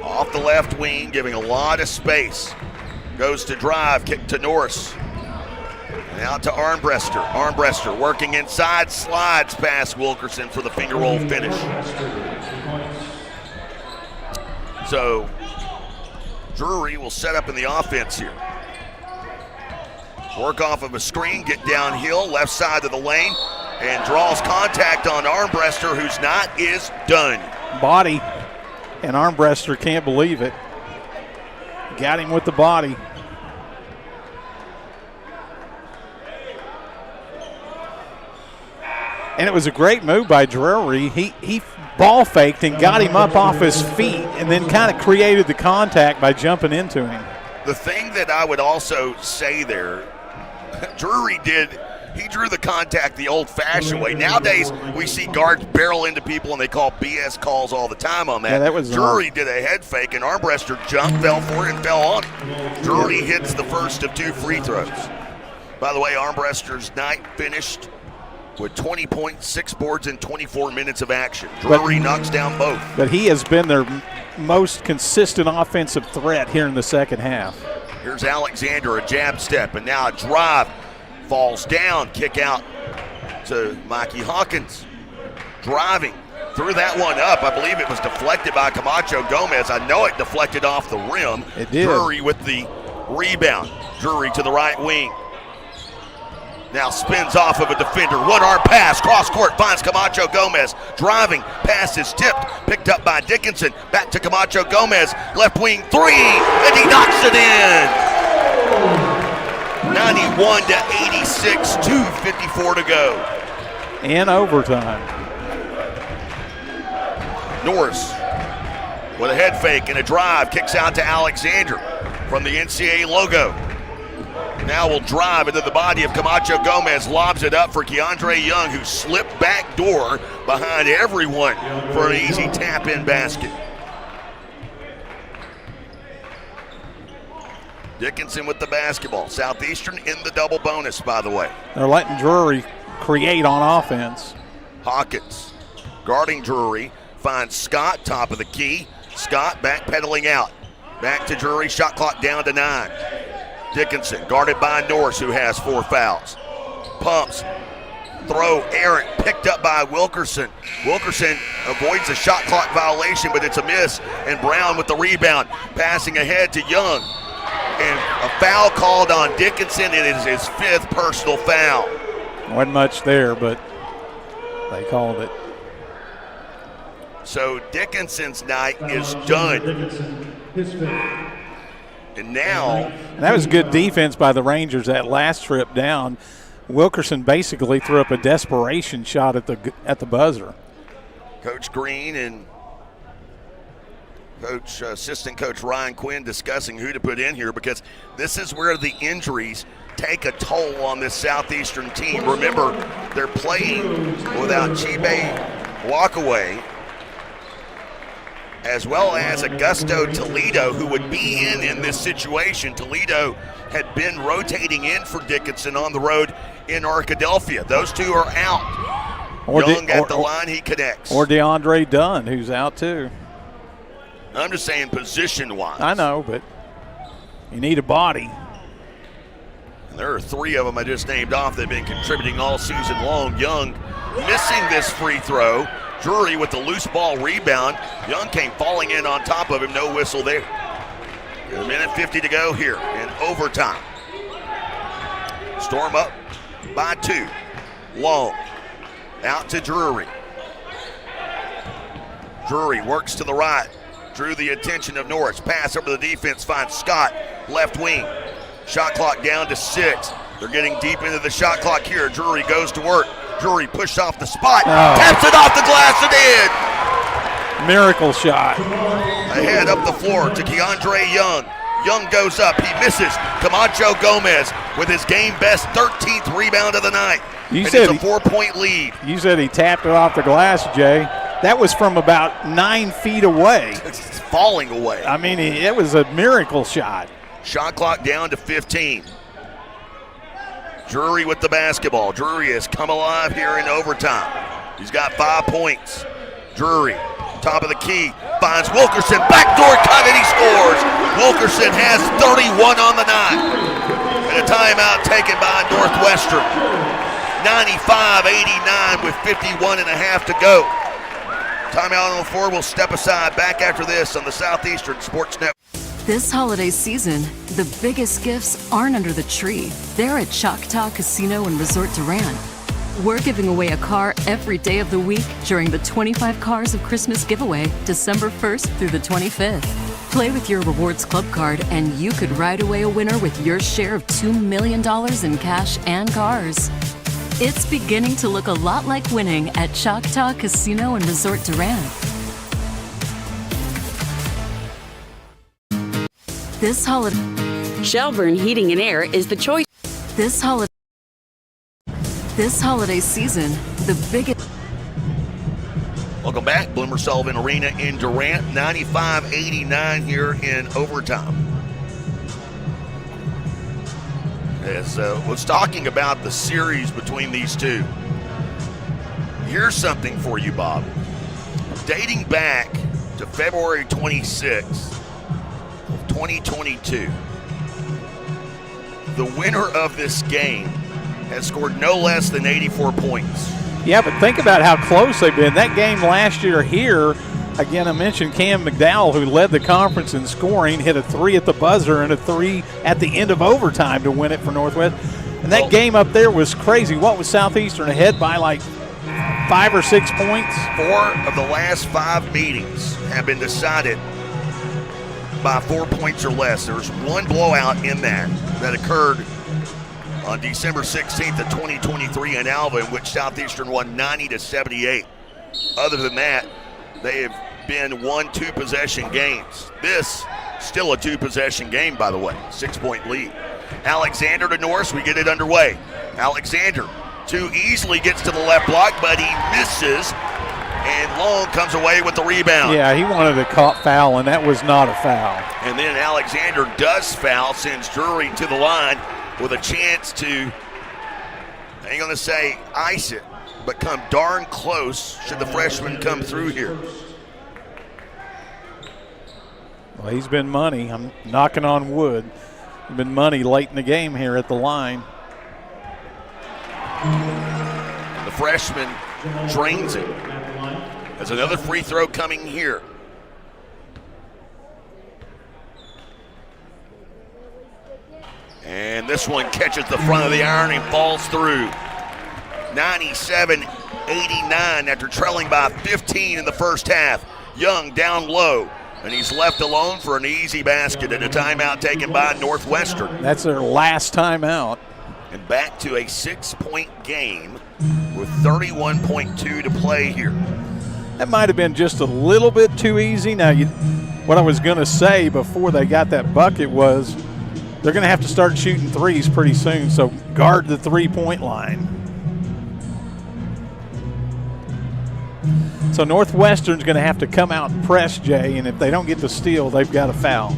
Off the left wing, giving a lot of space. Goes to drive, kick to Norris. And out to Armbruster. Armbruster working inside, slides past Wilkerson for the finger roll finish. So Drury will set up in the offense here. Work off of a screen, get downhill, left side of the lane, and draws contact on Armbruster, whose knot is done. Body, and Armbruster can't believe it. Got him with the body. And it was a great move by Drury. He ball faked and got him up off his feet and then kind of created the contact by jumping into him. The thing that I would also say there, Drury he drew the contact the old-fashioned way. Nowadays, we see guards barrel into people, and they call BS calls all the time on that. Yeah, that was Drury did a head fake, and Armbruster jumped, fell for it, and fell on it. Drury hits the first of 2 free throws. By the way, Armbruster's night finished with 20 points, 6 boards, and 24 minutes of action. Drury knocks down both. But he has been their most consistent offensive threat here in the second half. Here's Alexander, a jab step, and now a drive. Falls down, kick out to Mikey Hawkins. Driving, threw that one up. I believe it was deflected by Camacho Gomez. I know it deflected off the rim. It did. Drury with the rebound. Drury to the right wing. Now spins off of a defender. One-arm pass, cross-court, finds Camacho Gomez. Driving, pass is tipped, picked up by Dickinson. Back to Camacho Gomez, left wing 3, and he knocks it in. 91 to 86, 2:54 to go. In overtime. Norris with a head fake and a drive, kicks out to Alexander from the NCAA logo. Now will drive into the body of Camacho Gomez, lobs it up for Keandre Young, who slipped back door behind everyone for an easy tap-in basket. Dickinson with the basketball. Southeastern in the double bonus, by the way. They're letting Drury create on offense. Hawkins guarding Drury, finds Scott, top of the key. Scott backpedaling out. Back to Drury, shot clock down to 9. Dickinson guarded by Norris, who has 4 fouls. Pumps, throw errant, picked up by Wilkerson. Wilkerson avoids a shot clock violation, but it's a miss. And Brown with the rebound, passing ahead to Young. And a foul called on Dickinson. It is his 5th personal foul. Wasn't much there, but they called it. So Dickinson's night is done. And now, and that was good defense by the Rangers that last trip down. Wilkerson basically threw up a desperation shot at the buzzer. Coach Green and assistant coach Ryan Quinn discussing who to put in here, because this is where the injuries take a toll on this Southeastern team. Remember, they're playing without Chibe Walkaway, as well as Augusto Toledo, who would be in this situation. Toledo had been rotating in for Dickinson on the road in Arkadelphia. Those two are out. Young at the line, he connects. Or DeAndre Dunn, who's out too. I'm just saying position-wise. I know, but you need a body. And there are 3 of them I just named off that have been contributing all season long. Young missing this free throw. Drury with the loose ball rebound. Young came falling in on top of him. No whistle there. 1:50 to go here in overtime. Storm up by 2. Long. Out to Drury. Drury works to the right. Drew the attention of Norris. Pass over the defense. Finds Scott. Left wing. Shot clock down to 6. They're getting deep into the shot clock here. Drury goes to work. Drury pushed off the spot. Taps it off the glass and in. Miracle shot. Ahead up the floor to Keandre Young. Young goes up. He misses. Camacho Gomez with his game best 13th rebound of the night. It's a 4-point lead. You said he tapped it off the glass, Jay. That was from about 9 feet away. It's falling away. I mean, it was a miracle shot. Shot clock down to 15. Drury with the basketball. Drury has come alive here in overtime. He's got 5 points. Drury, top of the key, finds Wilkerson. Backdoor cut and he scores. Wilkerson has 31 on the night. And a timeout taken by Northwestern. 95-89 with 51 and a half to go. Timeout on the floor. We'll step aside. Back after this on the Southeastern Sports Network. This holiday season, the biggest gifts aren't under the tree. They're at Choctaw Casino and Resort Durant. We're giving away a car every day of the week during the 25 Cars of Christmas giveaway, December 1st through the 25th. Play with your Rewards Club card and you could ride away a winner with your share of $2 million in cash and cars. It's beginning to look a lot like winning at Choctaw Casino and Resort Durant. This holiday, Shelburne Heating and Air is the choice. This holiday season, the biggest. Welcome back. Bloomer Sullivan Arena in Durant, 95-89 here in overtime. As was talking about the series between these two. Here's something for you, Bob. Dating back to February 26th of 2022, the winner of this game has scored no less than 84 points. Yeah, but think about how close they've been. That game last year here, again, I mentioned Cam McDowell, who led the conference in scoring, hit a 3 at the buzzer and a 3 at the end of overtime to win it for Northwest. And that game up there was crazy. What was Southeastern ahead by, like 5 or 6 points? 4 of the last 5 meetings have been decided by 4 points or less. There was one blowout in that occurred on December 16th of 2023 in Alva, in which Southeastern won 90-78. Other than that, they have been 1-2 possession games. This still a 2-possession game, by the way. 6-point lead. Alexander to Norris, we get it underway. Alexander too easily gets to the left block, but he misses, and Long comes away with the rebound. Yeah, he wanted a foul, and that was not a foul. And then Alexander does foul, sends Drury to the line with a chance to, I ain't gonna say ice it, but come darn close should the freshman come through here. Well, he's been money. I'm knocking on wood. He's been money late in the game here at the line. The freshman drains it. There's another free throw coming here. And this one catches the front of the iron and falls through. 97-89 after trailing by 15 in the first half. Young down low, and he's left alone for an easy basket and a timeout taken by Northwestern. That's their last timeout. And back to a 6-point game with 31.2 to play here. That might have been just a little bit too easy. Now, what I was going to say before they got that bucket was they're going to have to start shooting threes pretty soon, so guard the three-point line. So Northwestern's going to have to come out and press, Jay, and if they don't get the steal, they've got a foul.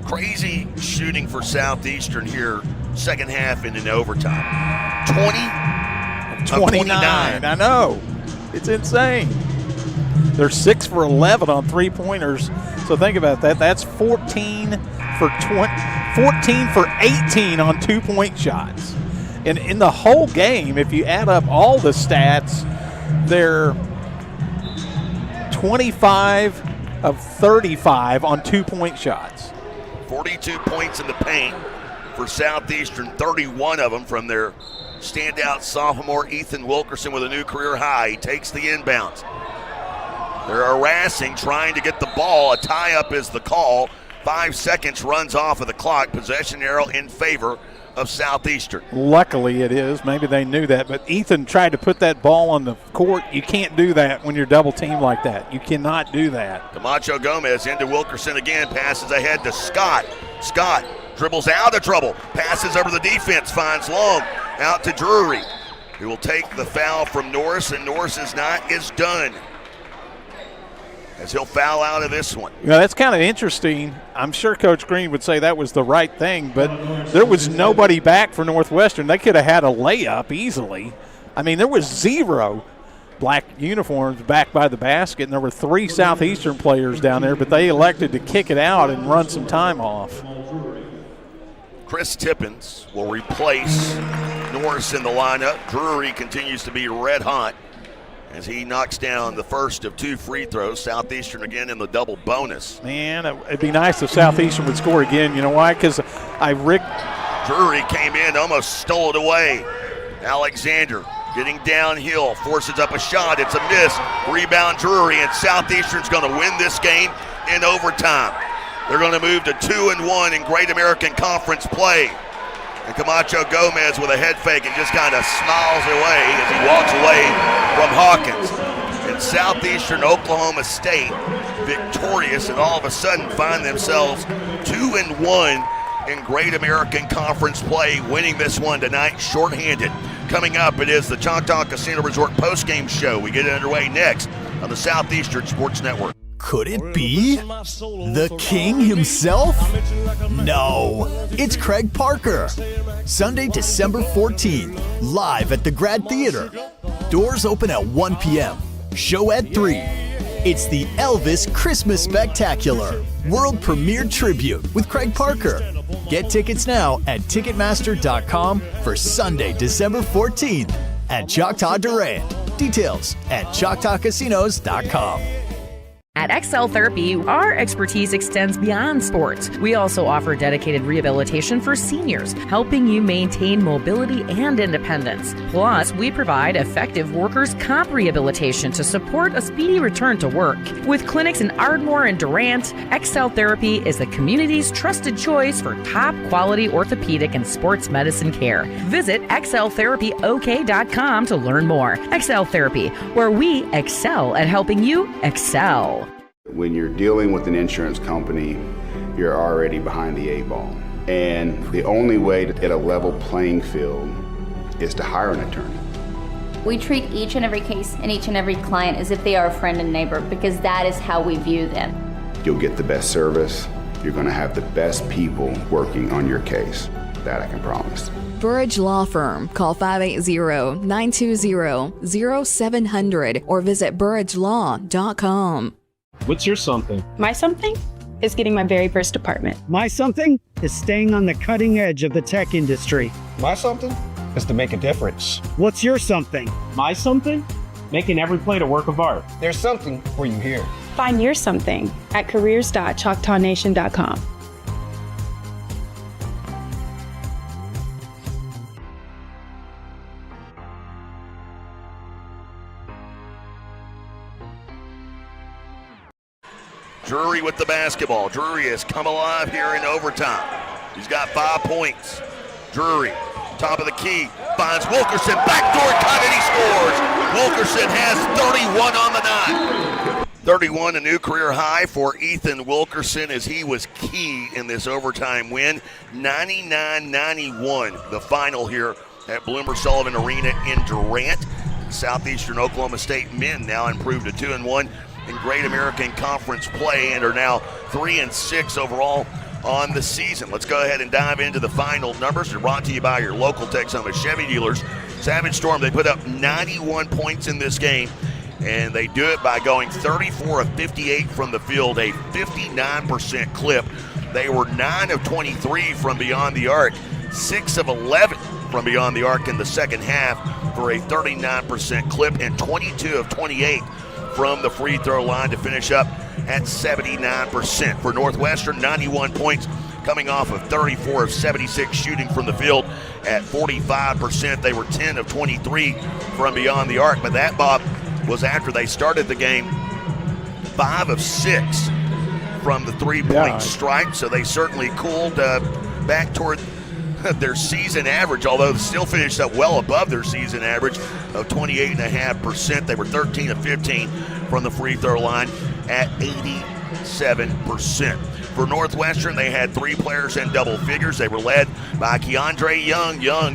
Crazy shooting for Southeastern here, second half and in overtime. 29. I know. It's insane. They're 6 for 11 on three-pointers. So think about that. That's 14 for 18 on two-point shots. And in the whole game, if you add up all the stats, they're 25 of 35 on two-point shots. 42 points in the paint for Southeastern, 31 of them from their standout sophomore Ethan Wilkerson with a new career high. He takes the inbounds. They're harassing, trying to get the ball. A tie-up is the call. 5 seconds runs off of the clock. Possession arrow in favor of Southeastern. Luckily it is. Maybe they knew that. But Ethan tried to put that ball on the court. You can't do that when you're double teamed like that. You cannot do that. Camacho Gomez into Wilkerson again. Passes ahead to Scott. Scott dribbles out of trouble. Passes over the defense. Finds Long. Out to Drury, who will take the foul from Norris. And Norris's night is done, as he'll foul out of this one. You know, that's kind of interesting. I'm sure Coach Green would say that was the right thing, but there was nobody back for Northwestern. They could have had a layup easily. I mean, there was 0 black uniforms back by the basket, and there were 3 Southeastern players down there, but they elected to kick it out and run some time off. Chris Tippins will replace Norris in the lineup. Drury continues to be red hot as he knocks down the first of 2 free throws. Southeastern again in the double bonus. Man, it'd be nice if Southeastern would score again. You know why? Because Drury came in, almost stole it away. Alexander getting downhill, forces up a shot. It's a miss. Rebound Drury, and Southeastern's going to win this game in overtime. They're going to move to 2-1 in Great American Conference play. And Camacho Gomez with a head fake and just kind of smiles away as he walks away from Hawkins. And Southeastern Oklahoma State victorious, and all of a sudden find themselves 2-1 in Great American Conference play, winning this one tonight shorthanded. Coming up, it is the Choctaw Casino Resort postgame show. We get it underway next on the Southeastern Sports Network. Could it be the king himself? No, it's Craig Parker. Sunday, December 14th, live at the Grad Theater. Doors open at 1 p.m. Show at 3. It's the Elvis Christmas Spectacular, world premiere tribute with Craig Parker. Get tickets now at Ticketmaster.com for Sunday, December 14th at Choctaw Durant. Details at ChoctawCasinos.com. At XL Therapy, our expertise extends beyond sports. We also offer dedicated rehabilitation for seniors, helping you maintain mobility and independence. Plus, we provide effective workers' comp rehabilitation to support a speedy return to work. With clinics in Ardmore and Durant, XL Therapy is the community's trusted choice for top-quality orthopedic and sports medicine care. Visit xltherapyok.com to learn more. XL Therapy, where we excel at helping you excel. When you're dealing with an insurance company, you're already behind the 8 ball. And the only way to get a level playing field is to hire an attorney. We treat each and every case and each and every client as if they are a friend and neighbor, because that is how we view them. You'll get the best service. You're going to have the best people working on your case. That I can promise. Burridge Law Firm. Call 580-920-0700 or visit burridgelaw.com. What's your something? My something is getting my very first apartment. My something is staying on the cutting edge of the tech industry. My something is to make a difference. What's your something? My something? Making every plate a work of art. There's something for you here. Find your something at careers.choctawnation.com. Drury with the basketball. Drury has come alive here in overtime. He's got 5 points. Drury, top of the key, finds Wilkerson, backdoor cut, and he scores. Wilkerson has 31 on the night. 31, a new career high for Ethan Wilkerson, as he was key in this overtime win. 99-91, the final here at Bloomer Sullivan Arena in Durant. Southeastern Oklahoma State men now improved to 2-1 in Great American Conference play and are now 3-6 overall on the season. Let's go ahead and dive into the final numbers. They're brought to you by your local Texoma Chevy dealers. Savage Storm, they put up 91 points in this game, and they do it by going 34 of 58 from the field, a 59% clip. They were 9 of 23 from beyond the arc, 6 of 11 from beyond the arc in the second half for a 39% clip, and 22 of 28 from the free throw line to finish up at 79%. For Northwestern, 91 points coming off of 34 of 76 shooting from the field at 45%. They were 10 of 23 from beyond the arc, but that, Bob, was after they started the game 5 of 6 from the three-point stripe, so they certainly cooled back toward their season average, although they still finished up well above their season average of 28.5%. They were 13 of 15 from the free throw line at 87%. For Northwestern, they had 3 players in double figures. They were led by Keandre Young. Young,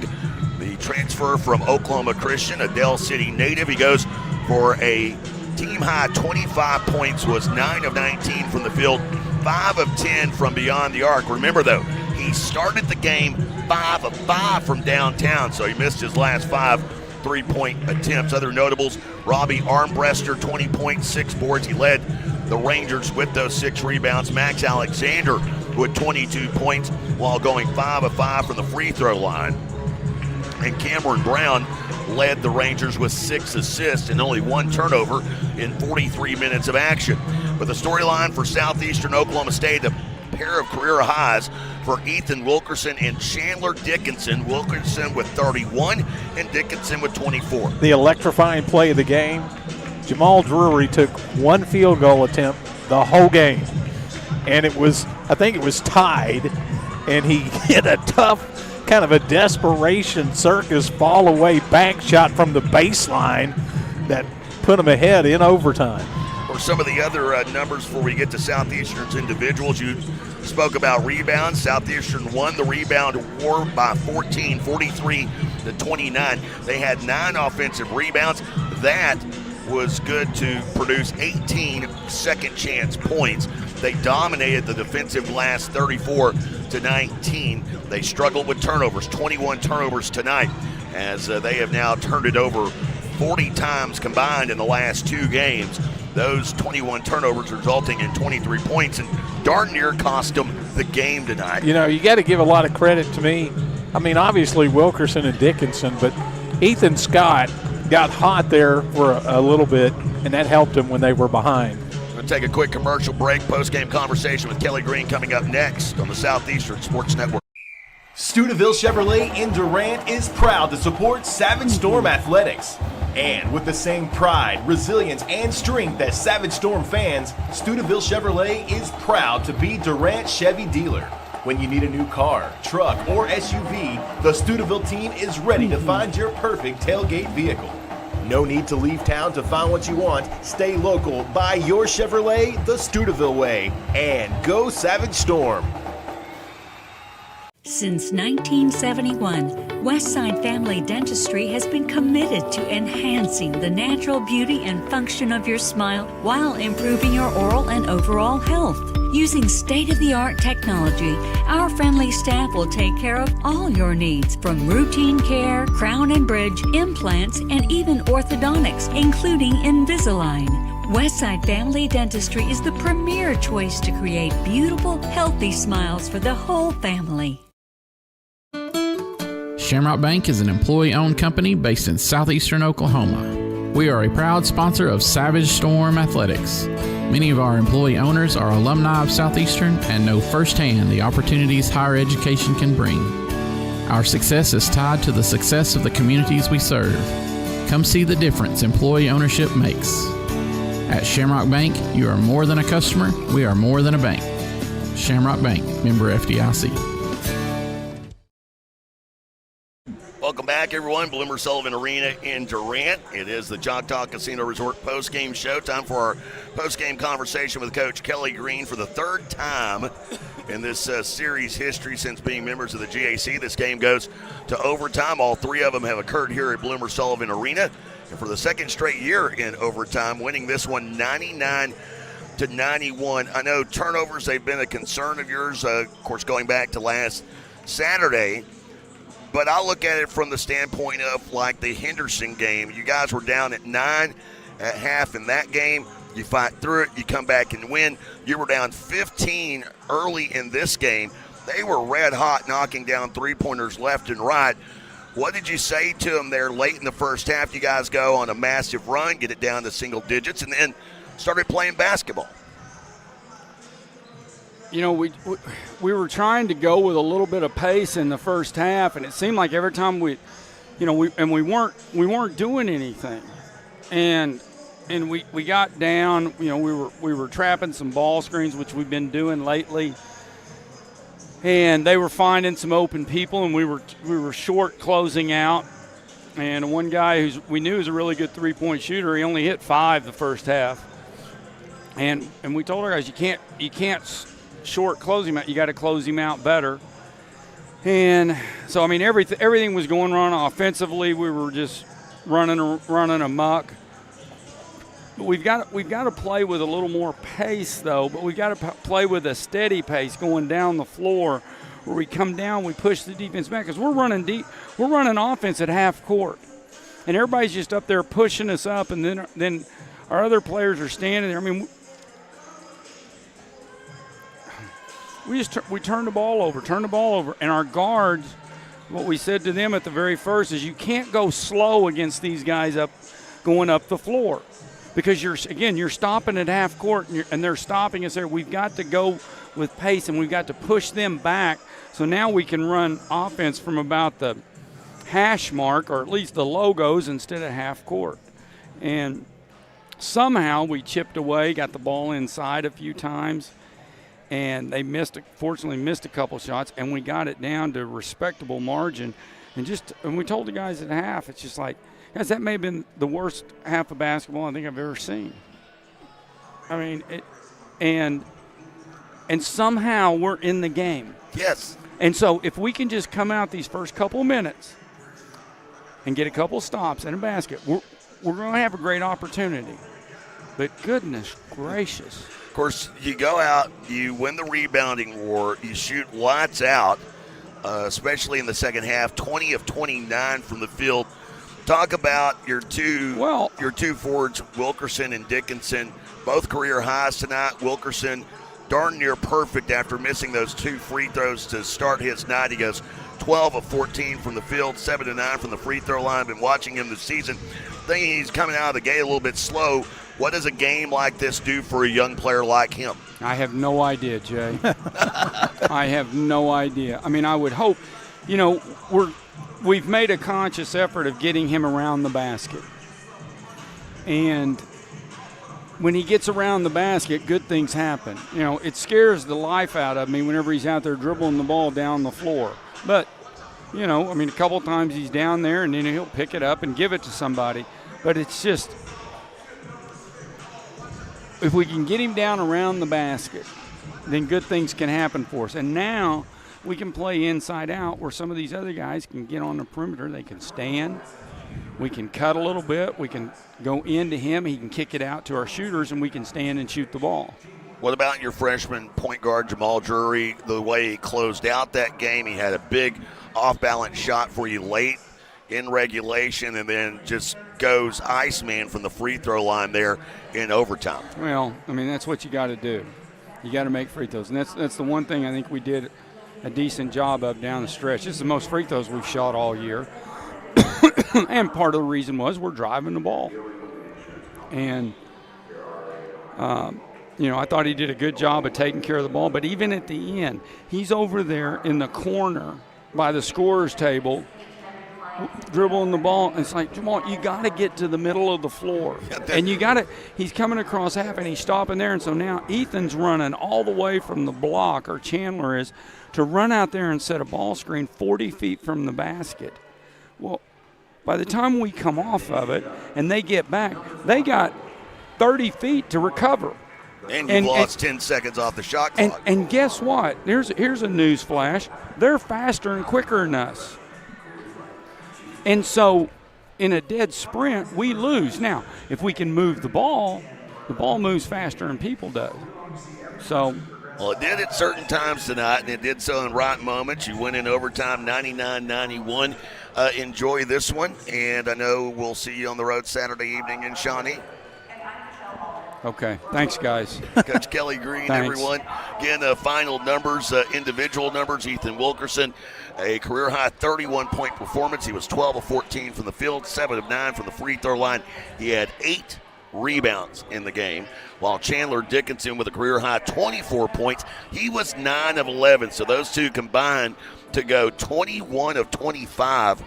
the transfer from Oklahoma Christian, a Dell City native. He goes for a team-high 25 points, was 9 of 19 from the field, 5 of 10 from beyond the arc. Remember, though, he started the game 5 of 5 from downtown, so he missed his last 5 three-point attempts. Other notables, Robbie Armbruster, 20 points, 6 boards. He led the Rangers with those 6 rebounds. Max Alexander with 22 points while going 5 of 5 from the free throw line. And Cameron Brown led the Rangers with 6 assists and only 1 turnover in 43 minutes of action. But the storyline for Southeastern Oklahoma State, a pair of career highs for Ethan Wilkerson and Chandler Dickinson. Wilkerson with 31 and Dickinson with 24. The electrifying play of the game, Jamal Drury took 1 field goal attempt the whole game, and I think it was tied, and he hit a tough kind of a desperation circus fall away bank shot from the baseline that put them ahead in overtime. Or some of the other numbers before we get to Southeastern's individuals. You spoke about rebounds. Southeastern won the rebound war by 14, 43-29. They had 9 offensive rebounds. That was good to produce 18 second chance points. They dominated the defensive glass 34-19. They struggled with turnovers, 21 turnovers tonight, as they have now turned it over 40 times combined in the last 2 games. Those 21 turnovers resulting in 23 points and darn near cost them the game tonight. You know, you got to give a lot of credit to me. I mean, obviously Wilkerson and Dickinson, but Ethan Scott got hot there for a little bit, and that helped him when they were behind. We'll take a quick commercial break. Post-game conversation with Kelly Green coming up next on the Southeastern Sports Network. Steubenville Chevrolet in Durant is proud to support Savage Storm Athletics. And with the same pride, resilience, and strength as Savage Storm fans, Steubenville Chevrolet is proud to be Durant Chevy dealer. When you need a new car, truck, or SUV, the Steubenville team is ready to find your perfect tailgate vehicle. No need to leave town to find what you want. Stay local, buy your Chevrolet the Steubenville way, and go Savage Storm. Since 1971, Westside Family Dentistry has been committed to enhancing the natural beauty and function of your smile while improving your oral and overall health. Using state-of-the-art technology, our friendly staff will take care of all your needs, from routine care, crown and bridge, implants, and even orthodontics, including Invisalign. Westside Family Dentistry is the premier choice to create beautiful, healthy smiles for the whole family. Shamrock Bank is an employee-owned company based in southeastern Oklahoma. We are a proud sponsor of Savage Storm Athletics. Many of our employee owners are alumni of Southeastern and know firsthand the opportunities higher education can bring. Our success is tied to the success of the communities we serve. Come see the difference employee ownership makes. At Shamrock Bank, you are more than a customer, we are more than a bank. Shamrock Bank, member FDIC. Welcome back, everyone. Bloomer Sullivan Arena in Durant. It is the Choctaw Casino Resort post-game show. Time for our post-game conversation with Coach Kelly Green for the 3rd time in this series history since being members of the GAC. This game goes to overtime. All 3 of them have occurred here at Bloomer Sullivan Arena. And for the 2nd straight year in overtime, winning this one 99-91. I know turnovers, they've been a concern of yours, of course, going back to last Saturday. But I look at it from the standpoint of like the Henderson game. You guys were down at 9 at half in that game. You fight through it. You come back and win. You were down 15 early in this game. They were red hot, knocking down 3-pointers left and right. What did you say to them there late in the first half? You guys go on a massive run, get it down to single digits, and then started playing basketball. You know, we were trying to go with a little bit of pace in the first half, and it seemed like every time we weren't doing anything, and we got down. You know, we were trapping some ball screens, which we've been doing lately, and they were finding some open people, and we were short closing out. And one guy we knew was a really good 3-point shooter, he only hit 5 the first half, and we told our guys, you can't short close him out. You got to close him out better. And so, I mean, everything was going wrong offensively. We were just running amok. But we've got to play with a little more pace, though. But we've got to play with a steady pace going down the floor, where we come down, we push the defense back, because we're running deep. We're running offense at half court, and everybody's just up there pushing us up, and then our other players are standing there. I mean, we turned the ball over, and our guards, what we said to them at the very first is, you can't go slow against these guys going up the floor, because you're stopping at half court, and they're stopping us there. We've got to go with pace, and we've got to push them back, so now we can run offense from about the hash mark, or at least the logos, instead of half court. And somehow we chipped away, got the ball inside a few times. and they fortunately missed a couple shots, and we got it down to a respectable margin. And we told the guys at half, it's just like, guys, that may have been the worst half of basketball I think I've ever seen. I mean, and somehow we're in the game. Yes. And so if we can just come out these first couple of minutes and get a couple stops and a basket, we're going to have a great opportunity. But goodness gracious. Of course, you go out, you win the rebounding war, you shoot lights out, especially in the second half, 20 of 29 from the field. Talk about your two forwards, Wilkerson and Dickinson, both career highs tonight. Wilkerson darn near perfect after missing those 2 free throws to start his night. He goes 12 of 14 from the field, 7 of 9 from the free throw line. Been watching him this season. Thinking he's coming out of the gate a little bit slow. What does a game like this do for a young player like him? I have no idea, Jay. I have no idea. I mean, I would hope, we've made a conscious effort of getting him around the basket. And when he gets around the basket, good things happen. It scares the life out of me whenever he's out there dribbling the ball down the floor. But, a couple times he's down there and then he'll pick it up and give it to somebody. But it's just, if we can get him down around the basket, then good things can happen for us. And now we can play inside out where some of these other guys can get on the perimeter. They can stand. We can cut a little bit. We can go into him. He can kick it out to our shooters, and we can stand and shoot the ball. What about your freshman point guard, Jamal Drury, the way he closed out that game? He had a big off-balance shot for you late in regulation and then just goes Iceman from the free throw line there in overtime. Well, that's what you got to do. You got to make free throws, and that's the one thing I think we did a decent job of down the stretch. This is the most free throws we've shot all year. And part of the reason was we're driving the ball. And, I thought he did a good job of taking care of the ball. But even at the end, he's over there in the corner by the scorer's table dribbling the ball. And it's like, Jamal, you got to get to the middle of the floor. And he's coming across half and he's stopping there. And so now Ethan's running all the way from the block, or Chandler is, to run out there and set a ball screen 40 feet from the basket. Well, by the time we come off of it and they get back, they got 30 feet to recover. And you've lost 10 seconds off the shot clock. And guess what? Here's a news flash. They're faster and quicker than us. And so in a dead sprint, we lose. Now, if we can move the ball moves faster than people does. So. Well, it did at certain times tonight, and it did so in right moments. You win in overtime 99-91. Enjoy this one, and I know we'll see you on the road Saturday evening in Shawnee. Okay. Thanks, guys. Coach Kelly Green, Thanks. everyone. Again, final numbers, individual numbers. Ethan Wilkerson, a career-high 31-point performance. He was 12 of 14 from the field, 7 of 9 from the free throw line. He had 8 rebounds in the game, while Chandler Dickinson with a career-high 24 points. He was 9 of 11, so those two combined to go 21 of 25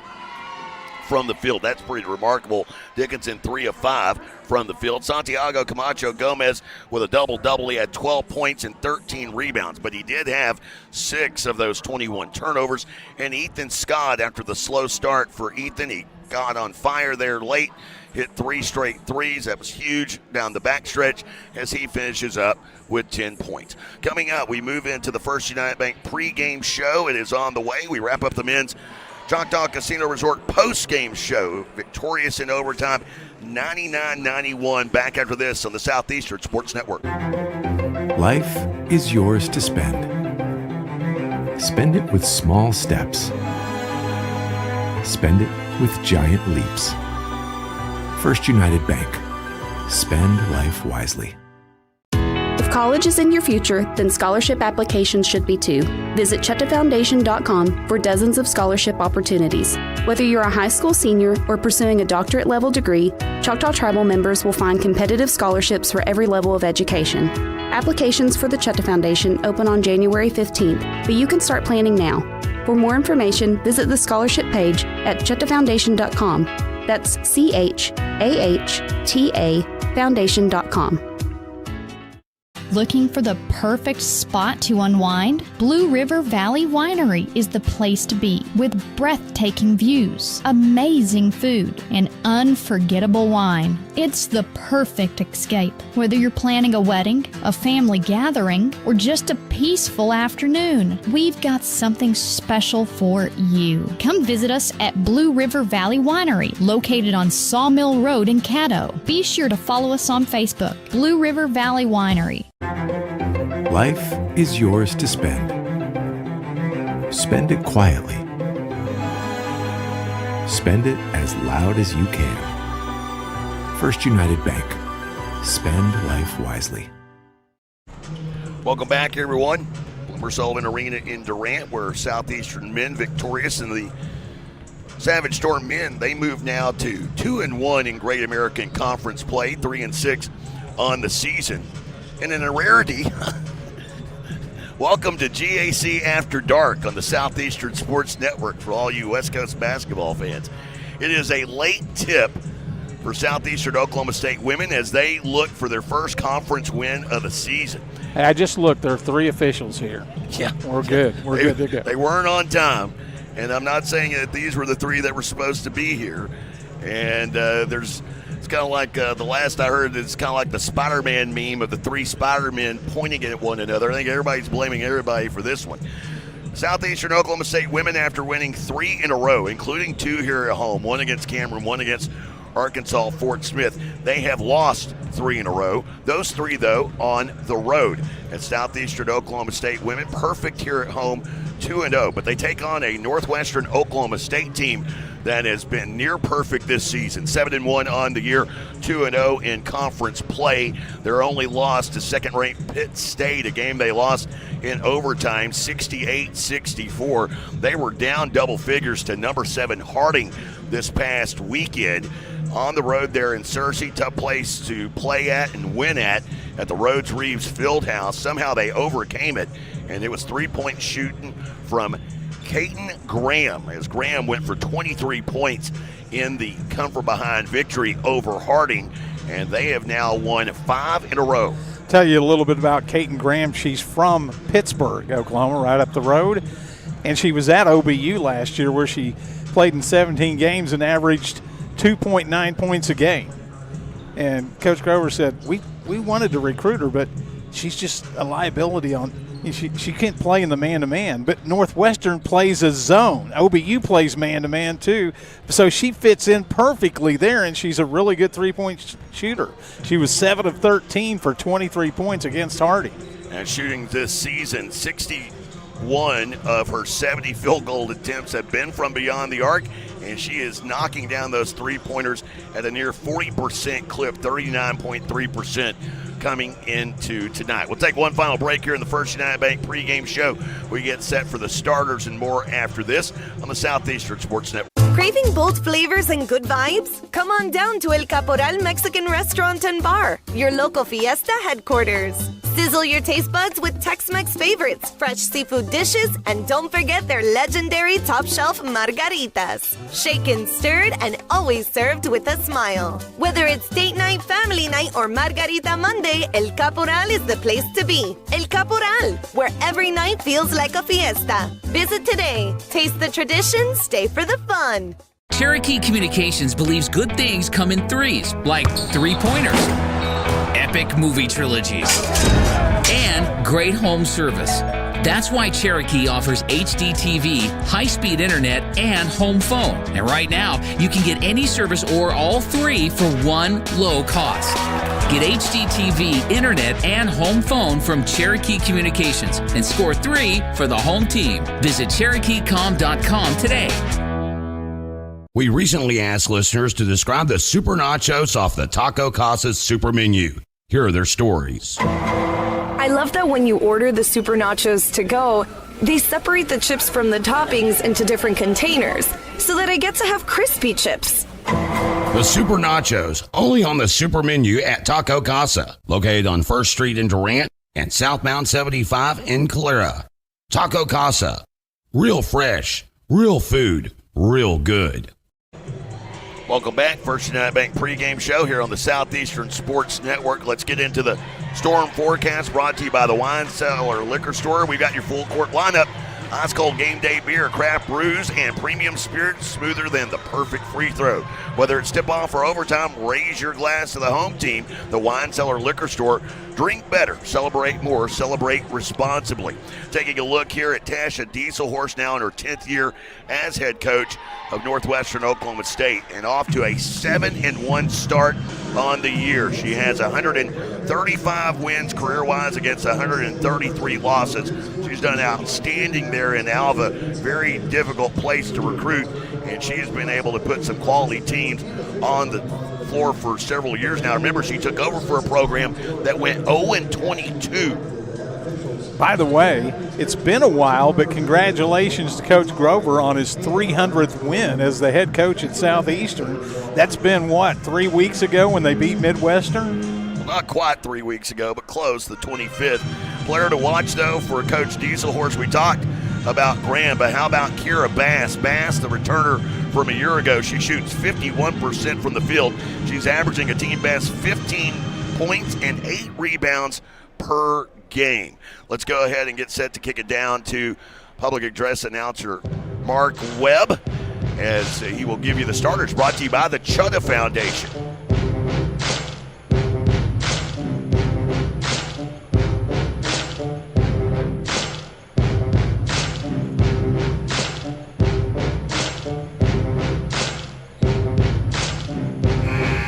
from the field. That's pretty remarkable. Dickinson 3 of 5 from the field. Santiago Camacho Gomez with a double-double. He had 12 points and 13 rebounds, but he did have 6 of those 21 turnovers. And Ethan Scott, after the slow start for Ethan, he got on fire there late, hit 3 straight threes. That was huge down the backstretch as he finishes up with 10 points. Coming up, we move into the First United Bank pregame show. It is on the way. We wrap up the men's Choctaw Casino Resort post-game show. Victorious in overtime, 99-91. Back after this on the Southeastern Sports Network. Life is yours to spend. Spend it with small steps. Spend it with giant leaps. First United Bank. Spend life wisely. If college is in your future, then scholarship applications should be too. Visit ChetaFoundation.com for dozens of scholarship opportunities. Whether you're a high school senior or pursuing a doctorate level degree, Choctaw Tribal members will find competitive scholarships for every level of education. Applications for the Cheta Foundation open on January 15th, but you can start planning now. For more information, visit the scholarship page at ChetaFoundation.com. That's CHAHTA Foundation.com. Looking for the perfect spot to unwind? Blue River Valley Winery is the place to be, with breathtaking views, amazing food, and unforgettable wine. It's the perfect escape, whether you're planning a wedding, a family gathering, or just a peaceful afternoon. We've got something special for you. Come visit us at Blue River Valley Winery, located on Sawmill Road in Caddo. Be sure to follow us on Facebook, Blue River Valley Winery. Life is yours to spend. Spend it quietly. Spend it as loud as you can. First United Bank. Spend life wisely. Welcome back, everyone. Bloomer Sullivan Arena in Durant, where Southeastern men victorious in the Savage Storm men. They move now to 2-1 in Great American Conference play, 3-6 on the season. And in a rarity, welcome to GAC After Dark on the Southeastern Sports Network for all you West Coast basketball fans. It is a late tip for Southeastern Oklahoma State women as they look for their first conference win of the season. Hey, I just looked. There are 3 officials here. Yeah. We're good. We're good to go. They weren't on time. And I'm not saying that these were the 3 that were supposed to be here. And it's kind of like the last I heard, it's kind of like the Spider-Man meme of the 3 Spider-Men pointing at one another. I think everybody's blaming everybody for this one. Southeastern Oklahoma State women, after winning 3 in a row, including 2 here at home, 1 against Cameron, 1 against Arkansas Fort Smith. They have lost 3 in a row. Those 3, though, on the road. And Southeastern Oklahoma State women, perfect here at home, 2-0. But they take on a Northwestern Oklahoma State team that has been near perfect this season. 7-1 on the year, 2-0 in conference play. Their only loss to second-ranked Pitt State, a game they lost in overtime, 68-64. They were down double figures to number 7 Harding this past weekend. On the road there in Searcy, tough place to play at and win at the Rhodes Reeves Fieldhouse. Somehow they overcame it, and it was 3-point shooting from Caton Graham, as Graham went for 23 points in the come-from-behind victory over Harding, and they have now won 5 in a row. Tell you a little bit about Caton Graham. She's from Pittsburgh, Oklahoma, right up the road, and she was at OBU last year where she played in 17 games and averaged 2.9 points a game. And Coach Grover said, we wanted to recruit her, but she's just a liability on – she can't play in the man-to-man. But Northwestern plays a zone. OBU plays man-to-man too. So she fits in perfectly there, and she's a really good three-point shooter. She was 7 of 13 for 23 points against Harding. And shooting this season, 61 of her 70 field goal attempts have been from beyond the arc, and she is knocking down those three-pointers at a near 40% clip, 39.3% coming into tonight. We'll take one final break here in the First United Bank pregame show. We get set for the starters and more after this on the Southeastern Sports Network. Craving bold flavors and good vibes? Come on down to El Caporal Mexican Restaurant and Bar, your local fiesta headquarters. Sizzle your taste buds with Tex-Mex favorites, fresh seafood dishes, and don't forget their legendary top-shelf margaritas. Shaken, stirred, and always served with a smile. Whether it's date night, family night, or Margarita Monday, El Caporal is the place to be. El Caporal, where every night feels like a fiesta. Visit today. Taste the tradition, stay for the fun. Cherokee Communications believes good things come in threes, like three-pointers, epic movie trilogies, and great home service. That's why Cherokee offers HD TV, high-speed internet, and home phone. And right now, you can get any service or all three for one low cost. Get HD TV, internet, and home phone from Cherokee Communications and score 3 for the home team. Visit CherokeeCom.com today. We recently asked listeners to describe the super nachos off the Taco Casa's super menu. Here are their stories. I love that when you order the super nachos to go, they separate the chips from the toppings into different containers so that I get to have crispy chips. The super nachos, only on the super menu at Taco Casa, located on 1st Street in Durant and southbound 75 in Calera. Taco Casa, real fresh, real food, real good. Welcome back. First United Bank pregame show here on the Southeastern Sports Network. Let's get into the Storm forecast brought to you by the Wine Cellar Liquor Store. We've got your full court lineup. Ice cold game day beer, craft brews, and premium spirits smoother than the perfect free throw. Whether it's tip-off or overtime, raise your glass to the home team. The Wine Cellar Liquor Store. Drink better, celebrate more, celebrate responsibly. Taking a look here at Tasha Dieselhorst, now in her 10th year as head coach of Northwestern Oklahoma State, and off to a 7-1 start on the year. She has 135 wins career-wise against 133 losses. She's done outstanding there in Alva. Very difficult place to recruit, and she has been able to put some quality teams on the floor for several years now. Remember, she took over for a program that went 0-22. By the way, it's been a while, but congratulations to Coach Grover on his 300th win as the head coach at Southeastern. That's been, 3 weeks ago when they beat Midwestern? Well, not quite 3 weeks ago, but close, the 25th. Player to watch, though, for Coach Dieselhorst. We talked about Graham, but how about Kira Bass? Bass, the returner from a year ago, she shoots 51% from the field. She's averaging a team best 15 points and 8 rebounds per game. Let's go ahead and get set to kick it down to public address announcer Mark Webb as he will give you the starters, brought to you by the Chutta Foundation.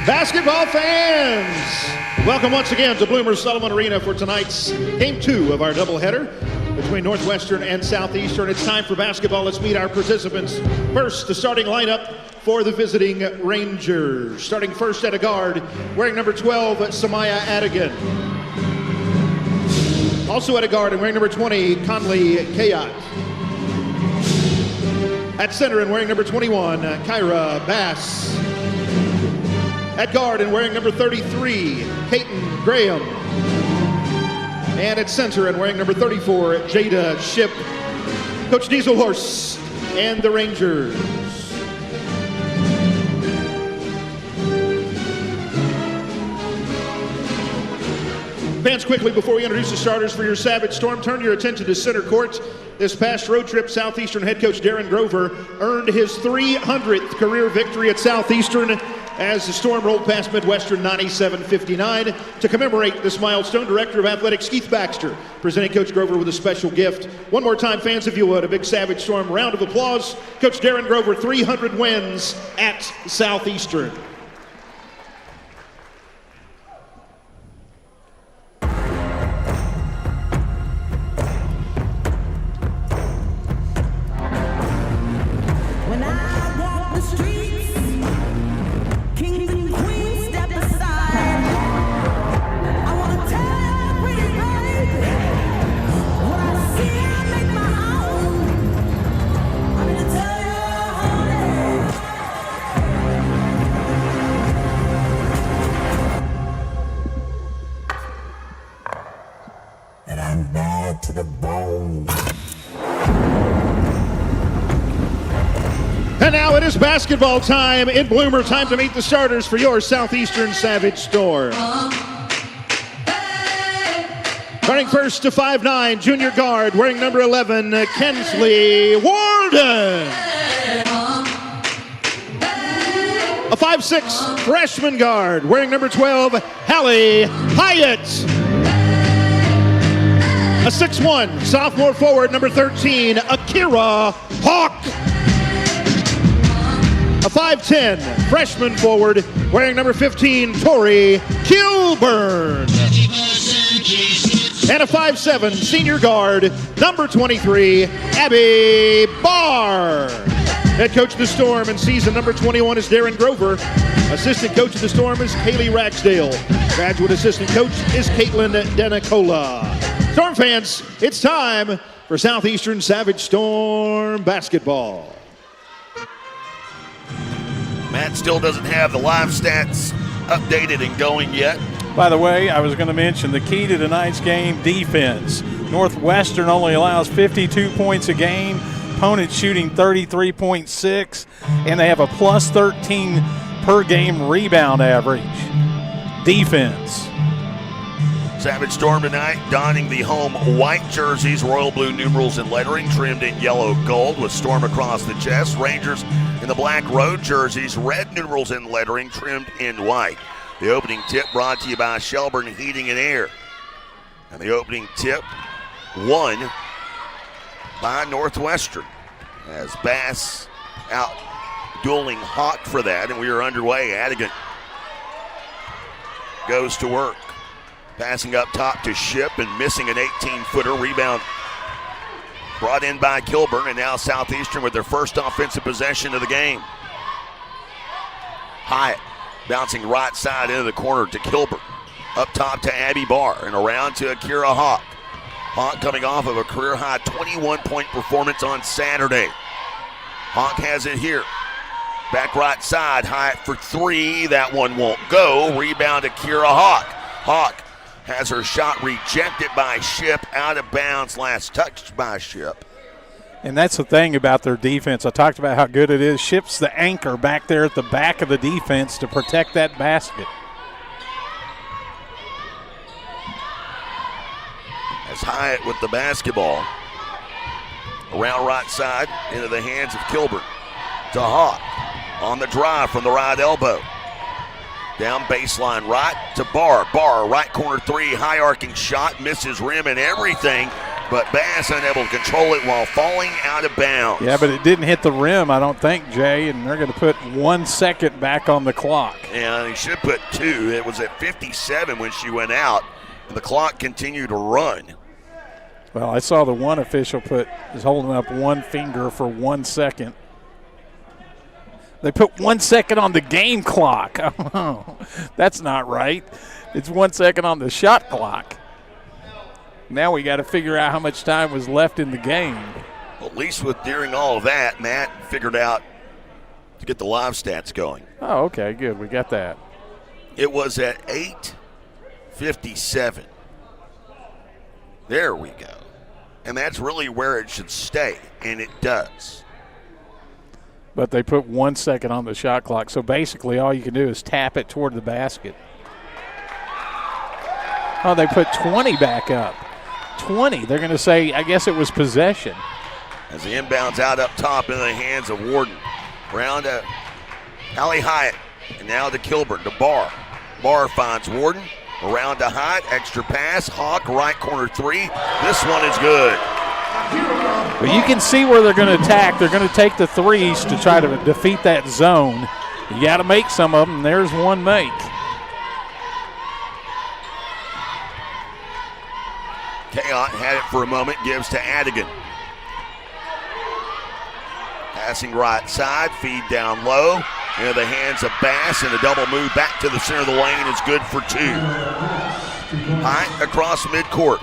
Basketball fans, welcome once again to Bloomer Sullivan Arena for tonight's Game 2 of our doubleheader between Northwestern and Southeastern. It's time for basketball. Let's meet our participants. First, the starting lineup for the visiting Rangers. Starting first at a guard, wearing number 12, Samaya Adigan. Also at a guard and wearing number 20, Conley Kayat. At center and wearing number 21, Kyra Bass. At guard and wearing number 33, Peyton Graham. And at center and wearing number 34, Jada Ship. Coach Dieselhorst and the Rangers. Fans, quickly before we introduce the starters for your Savage Storm, turn your attention to center court. This past road trip, Southeastern head coach Darren Grover earned his 300th career victory at Southeastern as the Storm rolled past Midwestern 97-59. To commemorate this milestone, Director of Athletics Keith Baxter presenting Coach Grover with a special gift. One more time, fans, if you would, a big Savage Storm round of applause. Coach Darren Grover, 300 wins at Southeastern. And now it is basketball time in Bloomer. Time to meet the starters for your Southeastern Savage Storm. Starting first to 5'9", junior guard, wearing number 11, Kensley Warden. A 5'6", freshman guard, wearing number 12, Hallie Hyatt. A 6'1", sophomore forward, number 13, Akira Hawk. A 5'10", freshman forward, wearing number 15, Tori Kilburn. And a 5'7", senior guard, number 23, Abby Barr. Head coach of the Storm in season number 21 is Darren Grover. Assistant coach of the Storm is Kaylee Ragsdale. Graduate assistant coach is Caitlin Denicola. Storm fans, it's time for Southeastern Savage Storm basketball. Matt still doesn't have the live stats updated and going yet. By the way, I was going to mention the key to tonight's game, defense. Northwestern only allows 52 points a game. Opponents shooting 33.6, and they have a plus 13 per game rebound average. Defense. Savage Storm tonight donning the home white jerseys, royal blue numerals and lettering trimmed in yellow gold with Storm across the chest. Rangers in the black road jerseys, red numerals and lettering trimmed in white. The opening tip brought to you by Shelburne Heating and Air. And the opening tip won by Northwestern as Bass out dueling Hawk for that, and we are underway. Adigan goes to work. Passing up top to Ship and missing an 18-footer. Rebound brought in by Kilburn, and now Southeastern with their first offensive possession of the game. Hyatt bouncing right side into the corner to Kilburn. Up top to Abby Barr and around to Akira Hawk. Hawk coming off of a career-high 21-point performance on Saturday. Hawk has it here. Back right side, Hyatt for three. That one won't go. Rebound Akira Hawk. Hawk has her shot rejected by Ship, out of bounds, last touched by Ship. And that's the thing about their defense. I talked about how good it is. Ship's the anchor back there at the back of the defense to protect that basket. As Hyatt with the basketball. Around right side, into the hands of Kilburn. To Hawk. On the drive from the right elbow. Down baseline right to Barr. Barr, right corner three, high arcing shot, misses rim and everything, but Bass unable to control it while falling out of bounds. Yeah, but it didn't hit the rim, I don't think, Jay, and they're going to put 1 second back on the clock. Yeah, they should put 2. It was at 57 when she went out, and the clock continued to run. Well, I saw the one official is holding up one finger for 1 second. They put 1 second on the game clock. Oh, that's not right. It's 1 second on the shot clock. Now we got to figure out how much time was left in the game. Well, at least during all of that, Matt figured out to get the live stats going. Oh, okay, good. We got that. It was at 8:57. There we go. And that's really where it should stay, and it does. But they put 1 second on the shot clock. So basically all you can do is tap it toward the basket. Oh, they put 20 back up. 20. They're going to say, I guess it was possession. As the inbounds out up top into the hands of Warden. Round to Allie Hyatt. And now to Kilburn, to Barr. Barr finds Warden. Around to Hyatt. Extra pass. Hawk, right corner three. This one is good. But you can see where they're going to attack. They're going to take the threes to try to defeat that zone. You got to make some of them. There's one make. Kayot had it for a moment, gives to Adigan. Passing right side, feed down low. Into the hands of Bass, and a double move back to the center of the lane is good for 2. High across midcourt.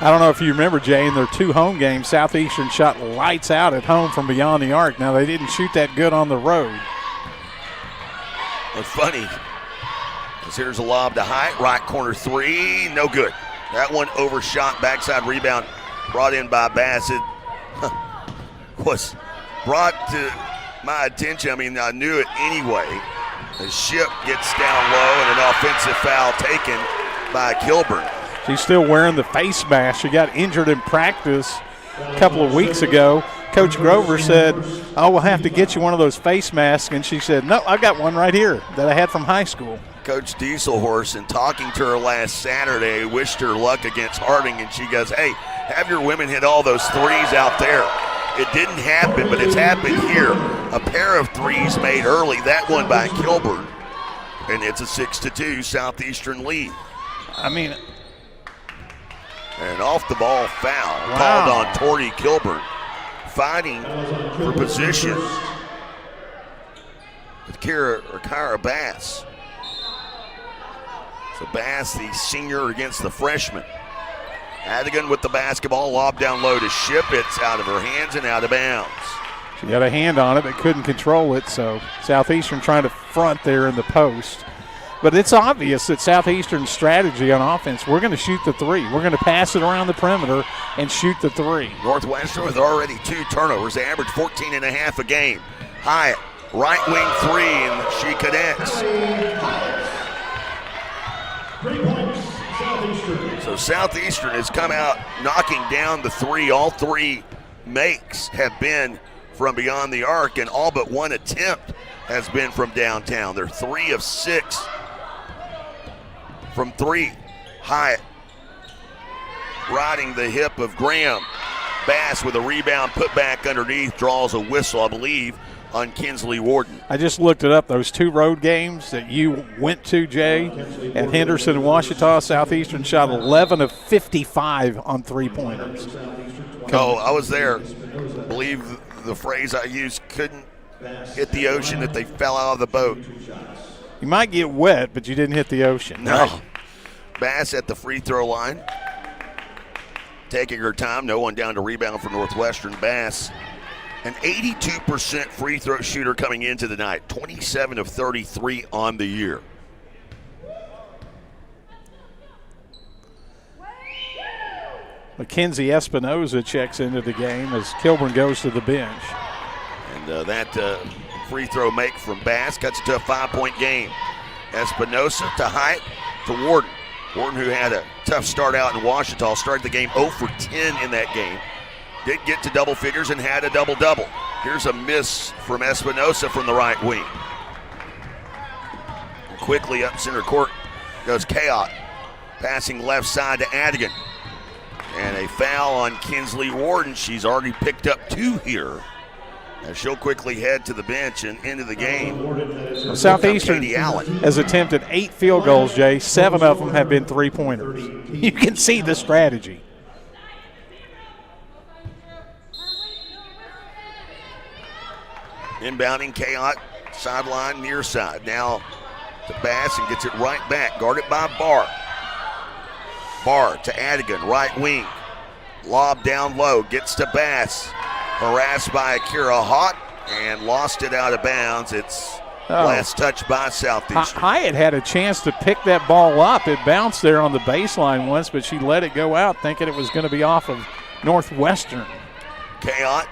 I don't know if you remember, Jay, in their 2 home games, Southeastern shot lights out at home from beyond the arc. Now, they didn't shoot that good on the road. It's funny. As here's a lob to Hyatt, right corner three, no good. That one overshot, backside rebound brought in by Bassett. Was brought to my attention. I mean, I knew it anyway. The Ship gets down low and an offensive foul taken by Kilburn. She's still wearing the face mask. She got injured in practice a couple of weeks ago. Coach Grover said, oh, we'll have to get you one of those face masks. And she said, no, I've got one right here that I had from high school. Coach Dieselhorse, in talking to her last Saturday, wished her luck against Harding, and she goes, hey, have your women hit all those threes out there. It didn't happen, but it's happened here. A pair of threes made early, that one by Kilburn, and it's a 6-2 Southeastern lead. I mean, an off-the-ball foul called on Tori Kilburn, fighting for position with Kyra Bass. So Bass, the senior, against the freshman. Adigan with the basketball, lob down low to Ship. It's out of her hands and out of bounds. She got a hand on it but couldn't control it, so Southeastern trying to front there in the post. But it's obvious that Southeastern's strategy on offense, we're going to shoot the three. We're going to pass it around the perimeter and shoot the three. Northwestern with already 2 turnovers. They average 14.5 a game. Hyatt, right wing three, and she connects. 3 points, So Southeastern has come out knocking down the three. All three makes have been from beyond the arc, and all but one attempt has been from downtown. They're 3 of 6 from 3. Hyatt riding the hip of Graham. Bass with a rebound, put back underneath, draws a whistle, I believe, on Kinsley Warden. I just looked it up. Those 2 road games that you went to, Jay, at Henderson and Ouachita, Southeastern shot 11 of 55 on three-pointers. Oh, I was there. I believe the phrase I used, couldn't hit the ocean that they fell out of the boat. You might get wet, but you didn't hit the ocean. No. Right? Bass at the free throw line. Taking her time. No one down to rebound for Northwestern. Bass, an 82% free throw shooter coming into the night. 27 of 33 on the year. Mackenzie Espinoza checks into the game as Kilburn goes to the bench. And that free throw make from Bass cuts it to a 5-point game. Espinoza to Hyatt to Warden. Warden, who had a tough start out in Ouachita, started the game 0 for 10 in that game. Did get to double figures and had a double-double. Here's a miss from Espinoza from the right wing. And quickly up center court goes Kaot. Passing left side to Adigan. And a foul on Kinsley Warden. She's already picked up 2 here. And she'll quickly head to the bench and into the game. Southeastern has attempted 8 field goals, Jay. 7 of them have been three-pointers. You can see the strategy. Inbounding Kaot, sideline, near side. Now to Bass and gets it right back. Guarded by Barr. Barr to Adigan, right wing. Lob down low, gets to Bass. Harassed by Akira Hawk and lost it out of bounds. It's last touch by Southeastern. Hyatt had a chance to pick that ball up. It bounced there on the baseline once, but she let it go out thinking it was going to be off of Northwestern. Kaot,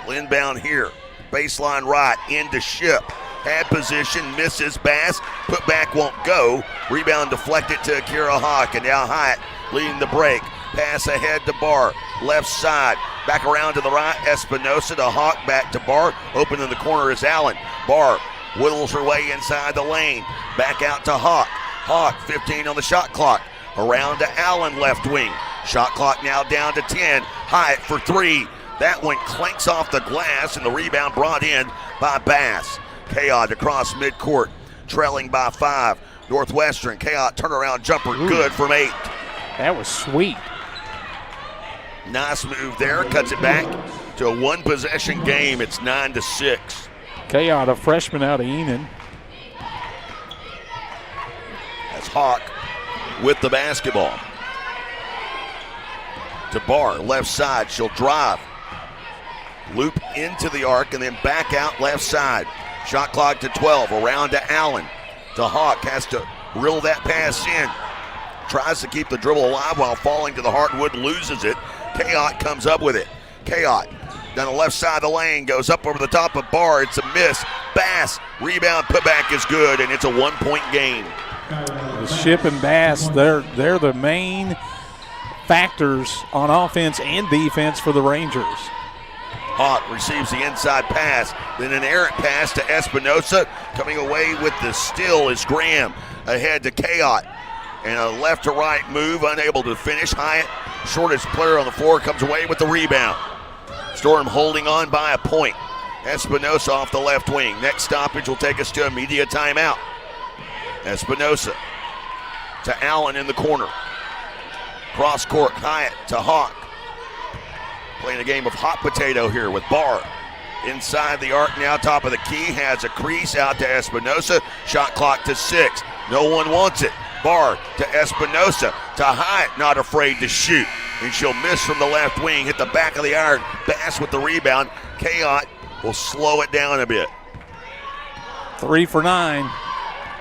inbound here. Baseline right, into Ship. Had position, misses Bass. Put back won't go. Rebound deflected to Akira Hawk, and now Hyatt leading the break. Pass ahead to Barr, left side. Back around to the right, Espinoza to Hawk, back to Barr. Open in the corner is Allen. Barr whittles her way inside the lane. Back out to Hawk. Hawk, 15 on the shot clock. Around to Allen, left wing. Shot clock now down to 10. Hyatt for 3. That one clanks off the glass, and the rebound brought in by Bass. Kaot across midcourt, trailing by 5. Northwestern, Kaot turnaround jumper, good from 8. That was sweet. Nice move there, cuts it back to a one-possession game. It's 9-6. Kaot, a freshman out of Enon. That's Hawk with the basketball. To Barr, left side, she'll drive. Loop into the arc and then back out left side. Shot clock to 12, around to Allen. To Hawk, has to reel that pass in. Tries to keep the dribble alive while falling to the hardwood, loses it. Kaot comes up with it. Kaot down the left side of the lane, goes up over the top of Barr. It's a miss. Bass, rebound, putback is good, and it's a 1-point game. Ship and Bass, they're the main factors on offense and defense for the Rangers. Hawk receives the inside pass, then an errant pass to Espinoza. Coming away with the steal is Graham. Ahead to Kaot. And a left to right move, unable to finish. Hyatt, shortest player on the floor, comes away with the rebound. Storm holding on by a point. Espinoza off the left wing. Next stoppage will take us to a media timeout. Espinoza to Allen in the corner. Cross court, Hyatt to Hawk. Playing a game of hot potato here with Barr. Inside the arc now, top of the key, has a crease out to Espinoza. Shot clock to 6. No one wants it. Barr to Espinoza to Hyatt, not afraid to shoot. And she'll miss from the left wing, hit the back of the iron. Bass with the rebound. Kaot will slow it down a bit. 3 for 9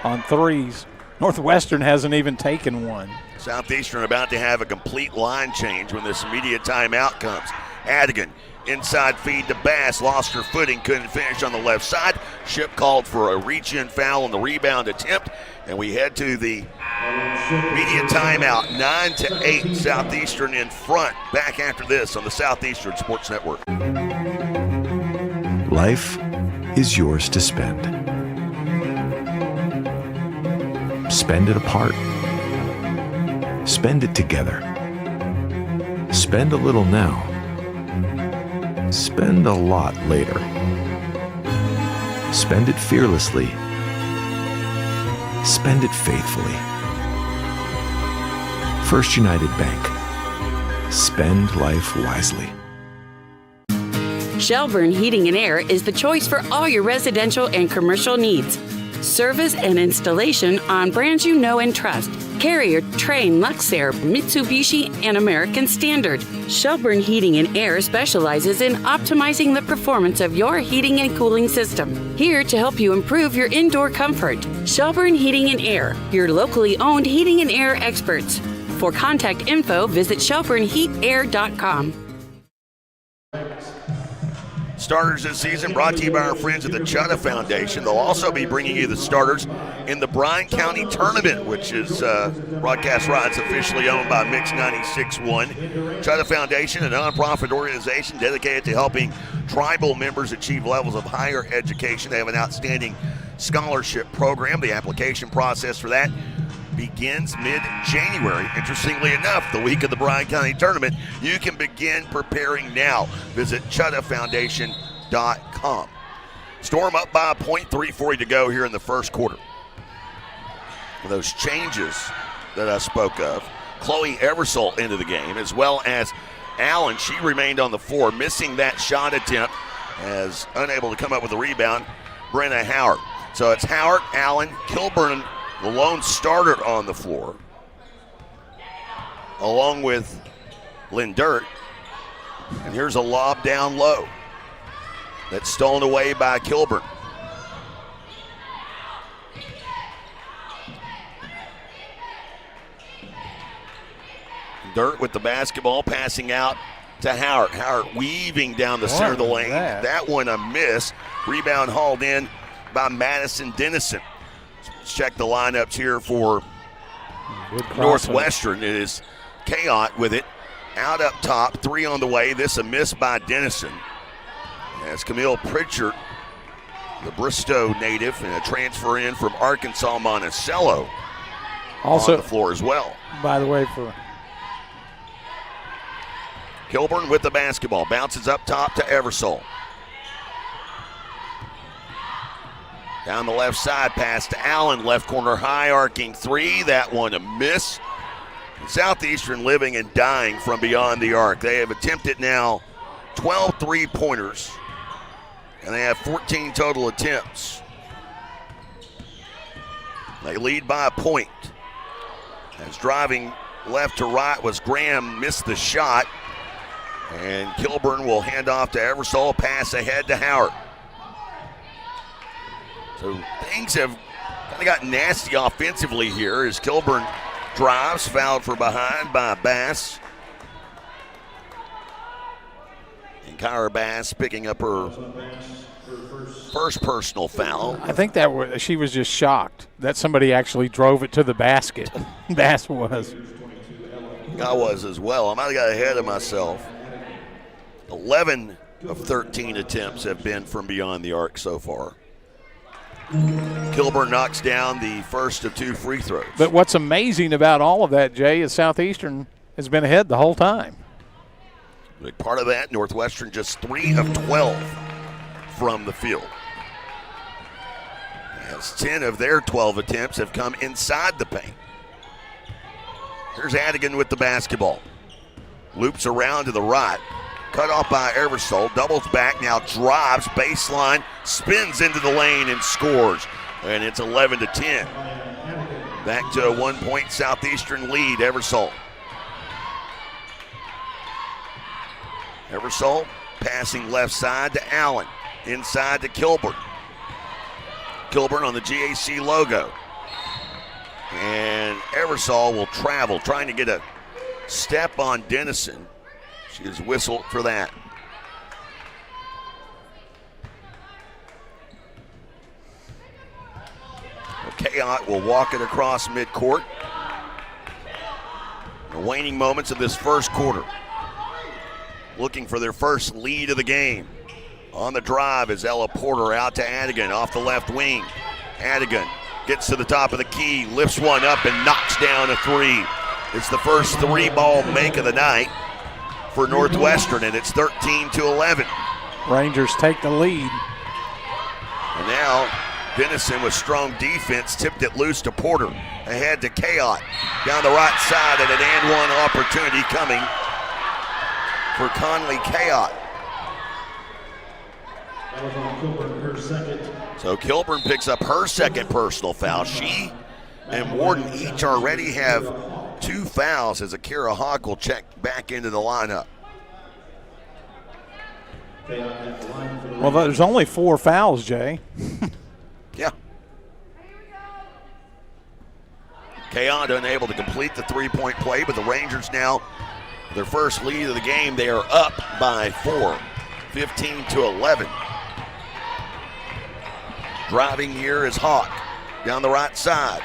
on threes. Northwestern hasn't even taken one. Southeastern about to have a complete line change when this immediate timeout comes. Adigan, inside feed to Bass, lost her footing, couldn't finish on the left side. Ship called for a reach-in foul on the rebound attempt, and we head to the Media timeout, 9-8, Southeastern in front. Back after this on the Southeastern Sports Network. Life is yours to spend. Spend it apart. Spend it together. Spend a little now. Spend a lot later. Spend it fearlessly. Spend it faithfully. First United Bank. Spend life wisely. Shelburne Heating and Air is the choice for all your residential and commercial needs. Service and installation on brands you know and trust. Carrier, Trane, Luxair, Mitsubishi, and American Standard. Shelburne Heating and Air specializes in optimizing the performance of your heating and cooling system. Here to help you improve your indoor comfort. Shelburne Heating and Air, your locally owned heating and air experts. For contact info, visit shelburneheatair.com. Starters this season brought to you by our friends at the Chutta Foundation. They'll also be bringing you the starters in the Bryan County Tournament, which is broadcast rights officially owned by Mix 96.1. Chutta Foundation, a nonprofit organization dedicated to helping tribal members achieve levels of higher education. They have an outstanding scholarship program. The application process for that begins mid-January. Interestingly enough, the week of the Bryan County Tournament, you can begin preparing now. Visit ChuttaFoundation.com. Storm up by a point, 3:40 to go here in the first quarter. Those changes that I spoke of, Chloe Eversole into the game, as well as Allen. She remained on the floor, missing that shot attempt, as unable to come up with a rebound, Brenna Howard. So it's Howard, Allen, Kilburn, the lone starter on the floor, along with Lindert. And here's a lob down low that's stolen away by Kilburn. Lindert with the basketball, passing out to Howard. Howard weaving down the center of the lane. That one a miss. Rebound hauled in by Madison Dennison. Let's check the lineups here for Northwestern. It is Kayot with it. Out up top, three on the way. This a miss by Dennison. As Camille Pritchard, the Bristow native, and a transfer in from Arkansas, Monticello, also on the floor as well. By the way, for Kilburn with the basketball. Bounces up top to Eversole. Down the left side, pass to Allen. Left corner, high arcing three. That one a miss. Southeastern living and dying from beyond the arc. They have attempted now 12 three-pointers, and they have 14 total attempts. They lead by a point. As driving left to right was Graham, missed the shot. And Kilburn will hand off to Eversole, pass ahead to Howard. So things have kind of gotten nasty offensively here as Kilburn drives, fouled for behind by Bass. And Kyra Bass picking up her first personal foul. I think that she was just shocked that somebody actually drove it to the basket. Bass was. I was as well. I might have got ahead of myself. 11 of 13 attempts have been from beyond the arc so far. Kilburn knocks down the first of two free throws. But what's amazing about all of that, Jay, is Southeastern has been ahead the whole time. Big part of that, Northwestern just 3 of 12 from the field. As 10 of their 12 attempts have come inside the paint. Here's Adigan with the basketball. Loops around to the right. Cut off by Eversole, doubles back, now drives, baseline, spins into the lane and scores. And it's 11-10. Back to a 1-point Southeastern lead, Eversole. Eversole passing left side to Allen, inside to Kilburn. Kilburn on the GAC logo. And Eversole will travel, trying to get a step on Dennison. She is whistled for that. Kayot will walk it across midcourt. waning moments of this first quarter. Looking for their first lead of the game. On the drive is Ella Porter out to Adigan off the left wing. Adigan gets to the top of the key, lifts one up and knocks down a three. It's the first three-ball make of the night for Northwestern, and it's 13-11. Rangers take the lead. And now Denison with strong defense tipped it loose to Porter. Ahead to Kaot. Down the right side and an and one opportunity coming for Conley Kaot. So Kilburn picks up her second personal foul. She and Warden each already have 2 fouls as Akira Hawk will check back into the lineup. Well, there's only 4 fouls, Jay. Yeah. Kaot unable to complete the three-point play, but the Rangers now, their first lead of the game, they are up by 4, 15-11. Driving here is Hawk down the right side.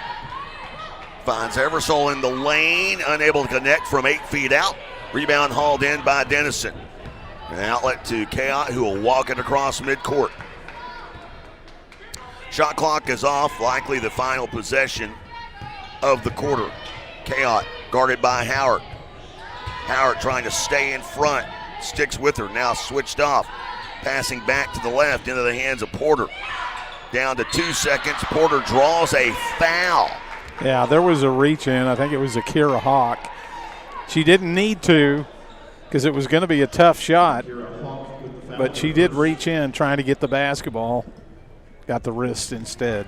Finds Eversole in the lane, unable to connect from 8 feet out. Rebound hauled in by Denison. An outlet to Kaot, who will walk it across midcourt. Shot clock is off, likely the final possession of the quarter. Kaot guarded by Howard. Howard trying to stay in front, sticks with her, now switched off. Passing back to the left into the hands of Porter. Down to 2 seconds, Porter draws a foul. Yeah, there was a reach in. I think it was Akira Hawk. She didn't need to because it was going to be a tough shot, but she did reach in trying to get the basketball. Got the wrist instead.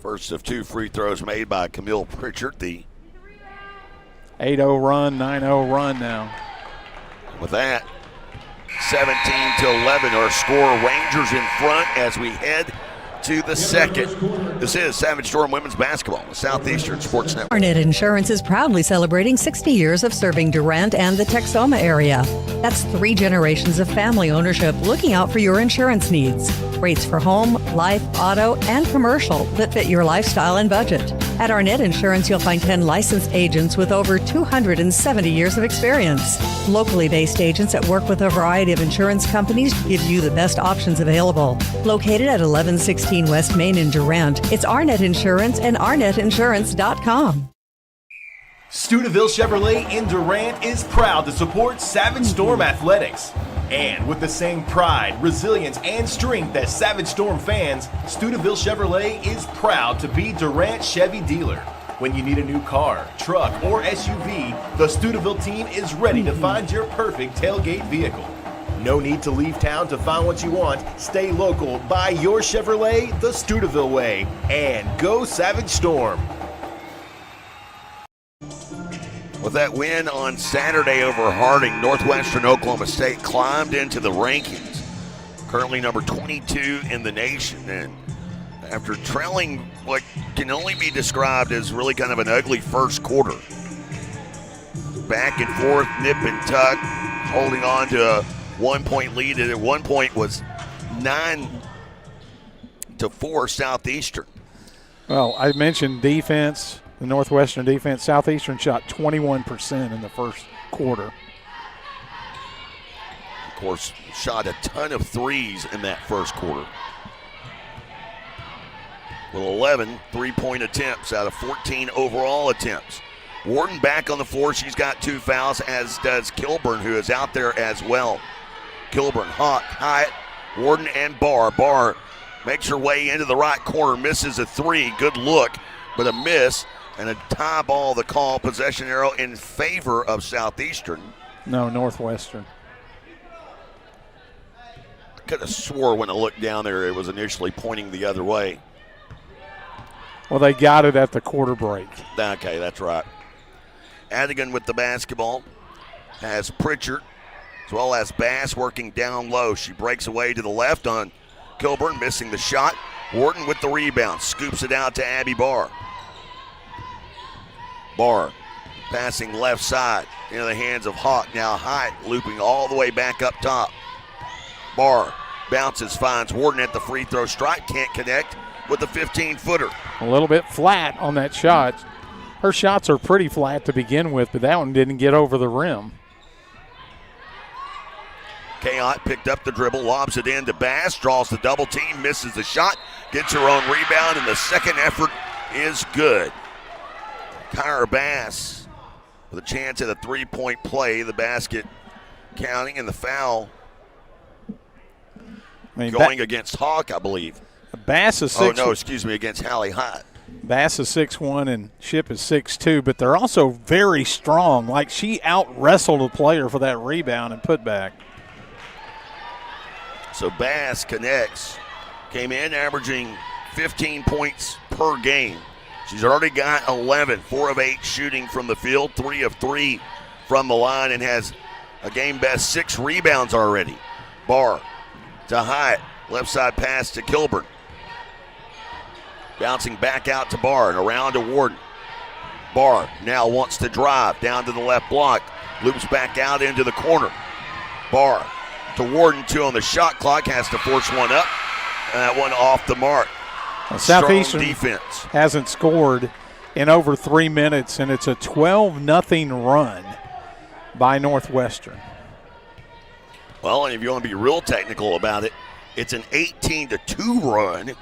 First of 2 free throws made by Camille Pritchard. The 8-0 run, 9-0 run now. With that, 17-11 our score. Rangers in front as we head to the second. This is Savage Storm Women's Basketball on the Southeastern Sports Network. Arnett Insurance is proudly celebrating 60 years of serving Durant and the Texoma area. That's 3 generations of family ownership looking out for your insurance needs. Rates for home, life, auto, and commercial that fit your lifestyle and budget. At Arnett Insurance, you'll find 10 licensed agents with over 270 years of experience. Locally based agents that work with a variety of insurance companies give you the best options available. Located at 1116 West Main in Durant, it's Arnett Insurance and ArnettInsurance.com. Stuyvesant Chevrolet in Durant is proud to support Savage Storm Athletics. And with the same pride, resilience, and strength as Savage Storm fans, Stuyvesant Chevrolet is proud to be Durant Chevy dealer. When you need a new car, truck, or SUV, the Stuyvesant team is ready to find your perfect tailgate vehicle. No need to leave town to find what you want. Stay local, buy your Chevrolet the Stuyvesant way, and go Savage Storm. With that win on Saturday over Harding, Northwestern Oklahoma State climbed into the rankings. Currently number 22 in the nation. And after trailing what can only be described as really kind of an ugly first quarter. Back and forth, nip and tuck, holding on to a 1-point lead. And at one point was 9-4 Southeastern. Well, I mentioned defense. The Northwestern defense. Southeastern shot 21% in the first quarter. Of course, shot a ton of threes in that first quarter. With 11 three-point attempts out of 14 overall attempts. Warden back on the floor. She's got 2 fouls, as does Kilburn, who is out there as well. Kilburn, Hawk, Hyatt, Warden, and Barr. Barr makes her way into the right corner, misses a 3. Good look, but a miss. And a tie ball, the call, possession arrow in favor of Southeastern. No, Northwestern. I could have swore when I looked down there it was initially pointing the other way. Well, they got it at the quarter break. Okay, that's right. Adigan with the basketball has Pritchard as well as Bass working down low. She breaks away to the left on Kilburn, missing the shot. Warden with the rebound, scoops it out to Abby Barr. Barr passing left side into the hands of Hawk. Now Hyatt looping all the way back up top. Barr Bounces, finds Warden at the free throw stripe. Can't connect with the 15-footer. A little bit flat on that shot. Her shots are pretty flat to begin with, but that one didn't get over the rim. Kayot picked up the dribble, lobs it in to Bass, draws the double team, misses the shot, gets her own rebound, and the second effort is good. Kyra Bass with a chance at a three-point play. The basket counting and the foul going against Hawk, I believe. Bass is 6'1". Oh, no, excuse me, against Hallie Hott. Bass is 6'1" and Ship is 6'2", but they're also very strong. Like, she out-wrestled a player for that rebound and put back. So Bass connects, came in averaging 15 points per game. She's already got 11, 4 of 8 shooting from the field, 3 of 3 from the line, and has a game-best 6 rebounds already. Barr to Hyatt, left side pass to Kilburn. Bouncing back out to Barr and around to Warden. Barr now wants to drive down to the left block, loops back out into the corner. Barr to Warden, 2 on the shot clock, has to force one up, and that one off the mark. Southeastern defense hasn't scored in over 3 minutes, and it's a 12-0 run by Northwestern. Well, and if you want to be real technical about it, it's an 18-2 run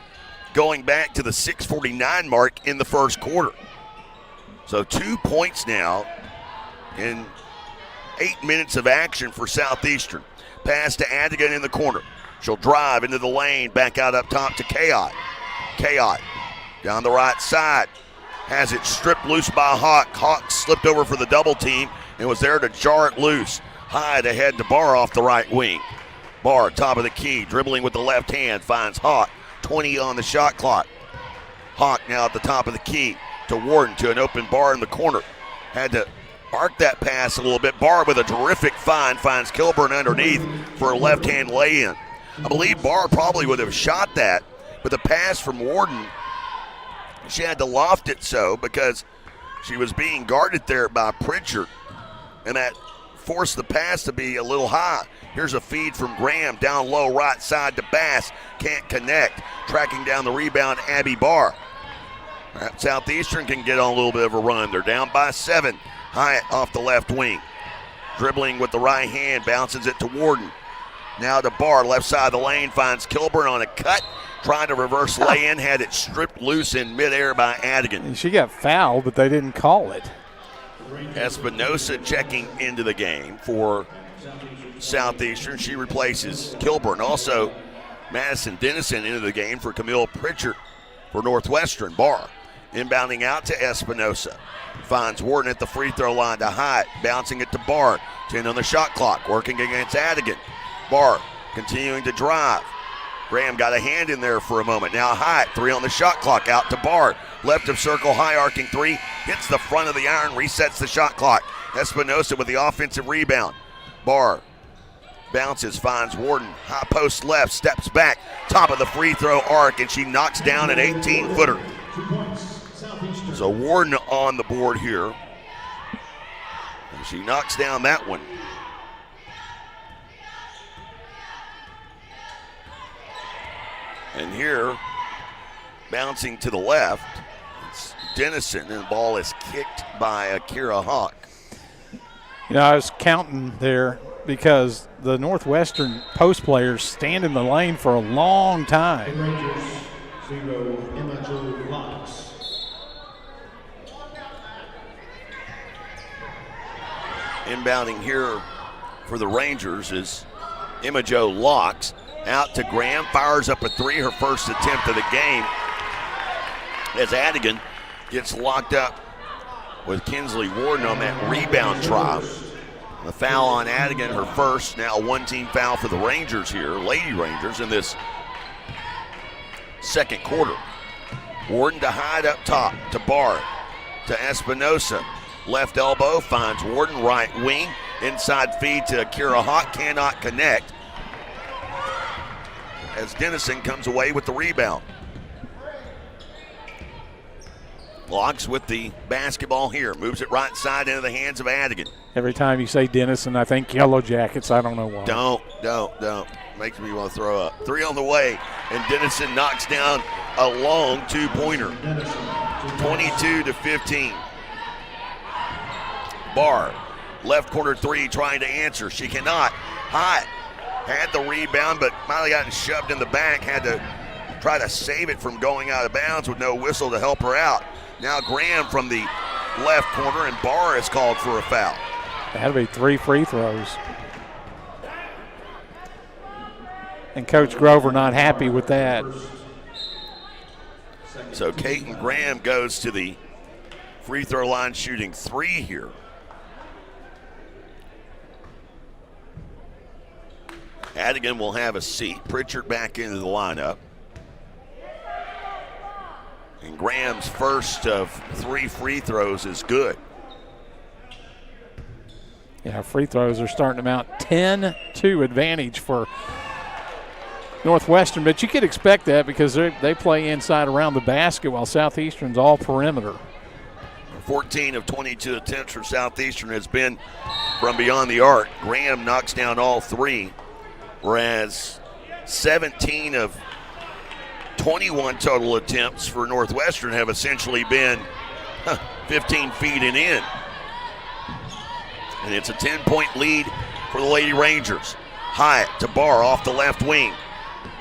going back to the 6:49 mark in the first quarter. So 2 points now in 8 minutes of action for Southeastern. Pass to Adigan in the corner. She'll drive into the lane, back out up top to Kayot. Kayot down the right side. Has it stripped loose by Hawk. Hawk slipped over for the double team and was there to jar it loose. Hyde ahead to Barr off the right wing. Barr, top of the key, dribbling with the left hand, finds Hawk. 20 on the shot clock. Hawk now at the top of the key to Warden, to an open Barr in the corner. Had to arc that pass a little bit. Barr with a terrific find, finds Kilburn underneath for a left-hand lay-in. I believe Barr probably would have shot that, but the pass from Warden, she had to loft it so because she was being guarded there by Pritchard, and that forced the pass to be a little high. Here's a feed from Graham down low right side to Bass. Can't connect. Tracking down the rebound, Abby Barr. Southeastern can get on a little bit of a run. They're down by 7. Hyatt off the left wing. Dribbling with the right hand, bounces it to Warden. Now to Barr, left side of the lane, finds Kilburn on a cut. Trying to reverse lay-in, had it stripped loose in midair by Adigan. And she got fouled, but they didn't call it. Espinosa checking into the game for Southeastern. She replaces Kilburn. Also, Madison Dennison into the game for Camille Pritchard for Northwestern. Barr inbounding out to Espinosa. Finds Warden at the free throw line to Hyatt. Bouncing it to Barr. 10 on the shot clock. Working against Adigan. Barr continuing to drive. Graham got a hand in there for a moment. Now Hyatt, 3 on the shot clock, out to Barr. Left of circle, high arcing 3. Hits the front of the iron, resets the shot clock. Espinosa with the offensive rebound. Barr bounces, finds Warden. High post left, steps back. Top of the free throw arc, and she knocks down an 18-footer. So Warden on the board here. And she knocks down that one. And here, bouncing to the left, it's Dennison, and the ball is kicked by Akira Hawk. You know, I was counting there because the Northwestern post players stand in the lane for a long time. Rangers, 0, Emma Jo Locks. Inbounding here for the Rangers is Emma Jo Locks. Out to Graham, fires up a 3, her first attempt of the game. As Adigan gets locked up with Kinsley Warden on that rebound try. The foul on Adigan, her first, now one-team foul for the Rangers here, Lady Rangers, in this second quarter. Warden to Hyde up top, to Barr, to Espinosa. Left elbow, finds Warden, right wing. Inside feed to Akira Hawk, cannot connect. As Dennison comes away with the rebound. Locks with the basketball here. Moves it right side into the hands of Adigan. Every time you say Denison, I think Yellow Jackets. I don't know why. Don't. Makes me want to throw up. 3 on the way, and Denison knocks down a long 2-pointer. 22-15. Barr, left corner 3, trying to answer. She cannot. Hot had the rebound, but finally gotten shoved in the back. Had to try to save it from going out of bounds with no whistle to help her out. Now Graham from the left corner, and Barr is called for a foul. That'll be 3 free throws. And Coach Grover not happy with that. So Kaiten Graham goes to the free throw line shooting 3 here. Adigan will have a seat. Pritchard back into the lineup. And Graham's first of 3 free throws is good. Yeah, free throws are starting to mount 10-2 advantage for Northwestern, but you could expect that because they play inside around the basket while Southeastern's all perimeter. 14 of 22 attempts for Southeastern has been from beyond the arc. Graham knocks down all 3, whereas 17 of 21 total attempts for Northwestern have essentially been 15 feet and in. And it's a 10-point lead for the Lady Rangers. Hyatt to Barr off the left wing.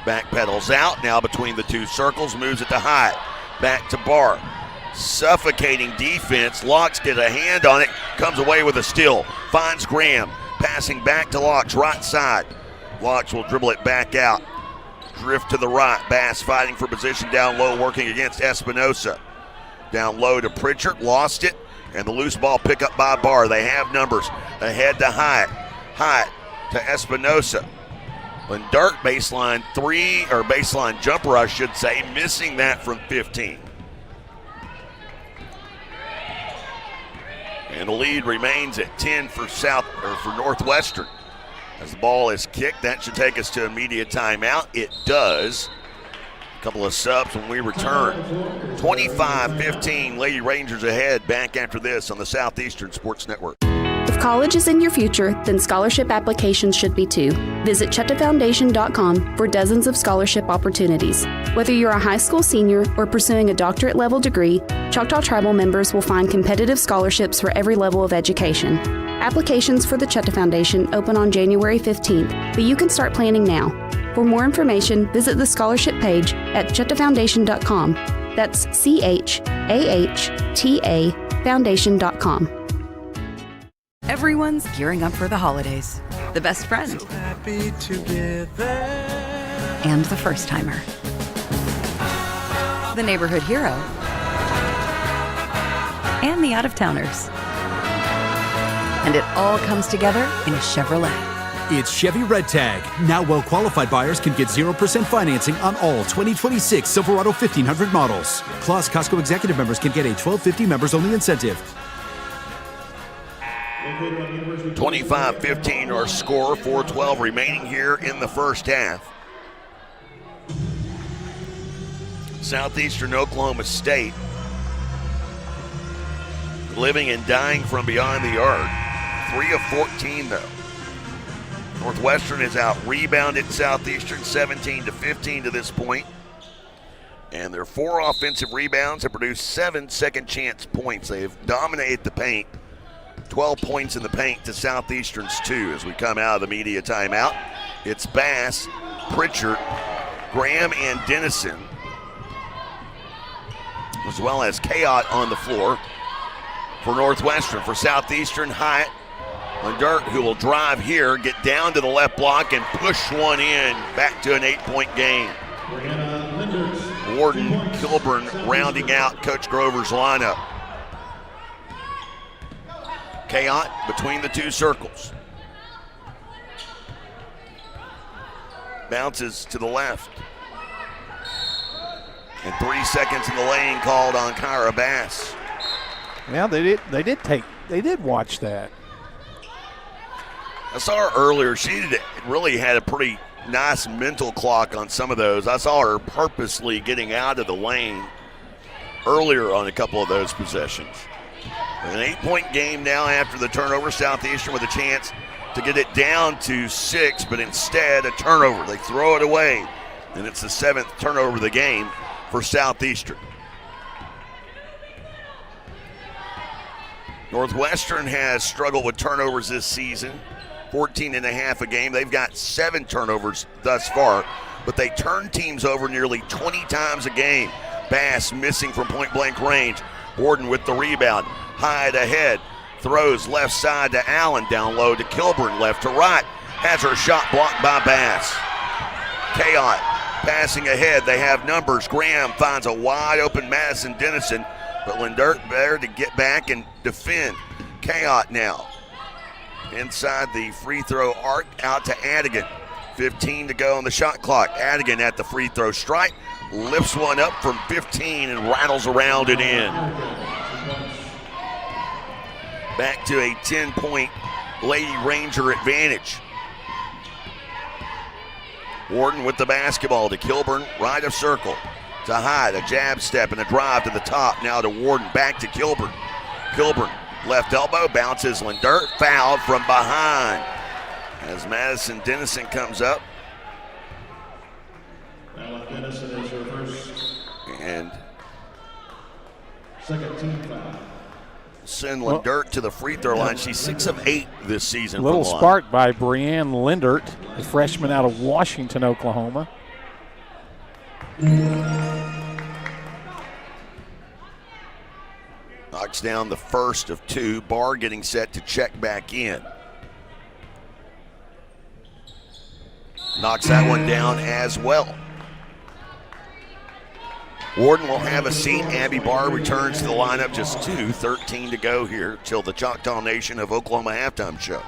Back pedals out, now between the 2 circles, moves it to Hyatt. Back to Barr. Suffocating defense. Locks get a hand on it, comes away with a steal. Finds Graham, passing back to Locks, right side. Locks will dribble it back out. Drift to the right. Bass fighting for position down low, working against Espinosa. Down low to Pritchard, lost it, and the loose ball pickup by Barr. They have numbers. Ahead to Hyatt. Hyatt to Espinosa. Lindart baseline 3, or baseline jumper, I should say, missing that from 15. And the lead remains at 10 for Northwestern. As the ball is kicked, that should take us to immediate timeout. It does. A couple of subs when we return. 25-15, Lady Rangers ahead. Back after this on the Southeastern Sports Network. If college is in your future, then scholarship applications should be too. Visit ChetaFoundation.com for dozens of scholarship opportunities. Whether you're a high school senior or pursuing a doctorate level degree, Choctaw Tribal members will find competitive scholarships for every level of education. Applications for the Cheta Foundation open on January 15th, but you can start planning now. For more information, visit the scholarship page at ChetaFoundation.com. That's CHAHTA Foundation.com. Everyone's gearing up for the holidays. The best friend. So happy together. And the first timer. The neighborhood hero. And the out-of-towners. And it all comes together in a Chevrolet. It's Chevy Red Tag. Now well-qualified buyers can get 0% financing on all 2026 Silverado 1500 models. Plus, Costco Executive members can get a $12.50 members-only incentive. 25-15 our score, 4:12 remaining here in the first half. Southeastern Oklahoma State living and dying from beyond the arc. 3 of 14 though. Northwestern has out-rebounded Southeastern 17-15 to this point. And their 4 offensive rebounds have produced 7 second-chance points. They have dominated the paint. 12 points in the paint to Southeastern's 2 as we come out of the media timeout. It's Bass, Pritchard, Graham, and Denison, as well as Kayot on the floor for Northwestern. For Southeastern, Hyatt, Lindart, who will drive here, get down to the left block and push one in, back to an 8-point game. Warden Kilburn rounding out Coach Grover's lineup. Kayot between the 2 circles. Bounces to the left. And 3 seconds in the lane called on Kyra Bass. Yeah, they did watch that. I saw her earlier. She really had a pretty nice mental clock on some of those. I saw her purposely getting out of the lane earlier on a couple of those possessions. An 8-point game now after the turnover. Southeastern with a chance to get it down to 6, but instead a turnover. They throw it away, and it's the 7th turnover of the game for Southeastern. Northwestern has struggled with turnovers this season, 14.5 a game. They've got 7 turnovers thus far, but they turn teams over nearly 20 times a game. Bass missing from point-blank range. Warden with the rebound. Hyde ahead. Throws left side to Allen. Down low to Kilburn. Left to right. Has her shot blocked by Bass. Chaot passing ahead. They have numbers. Graham finds a wide open Madison Dennison, but Lindert there to get back and defend. Chaot now inside the free throw arc, out to Adigan. 15 to go on the shot clock. Adigan at the free throw stripe, lifts one up from 15 and rattles around and in. Back to a 10-point Lady Ranger advantage. Warden with the basketball to Kilburn, right of circle. To Hyde, a jab step and a drive to the top. Now to Warden, back to Kilburn. Kilburn, left elbow, bounces Lindert, fouled from behind. As Madison Dennison comes up. Dennison is her first. And second team foul. Send Lindert to the free throw line. She's 6 of 8 this season. Little spark by Brianne Lindert, the freshman out of Washington, Oklahoma. Knocks down the first of 2. Barr getting set to check back in. Knocks that one down as well. Warden will have a seat. Abby Barr returns to the lineup. Just 2:13 to go here till the Choctaw Nation of Oklahoma halftime show.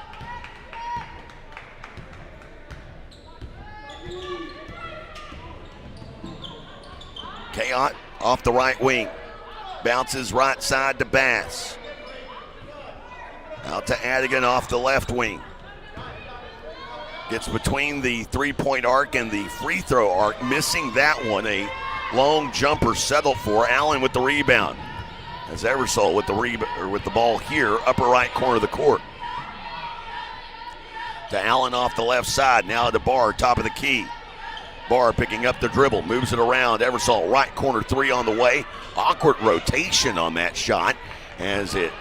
Chaot off the right wing. Bounces right side to Bass. Out to Adigan off the left wing. Gets between the three-point arc and the free throw arc, missing that one. A long jumper settled for. Allen with the rebound. As Eversole with the ball here, upper right corner of the court. To Allen off the left side. Now to Barr, top of the key. Barr picking up the dribble, moves it around. Eversole, right corner 3 on the way. Awkward rotation on that shot as it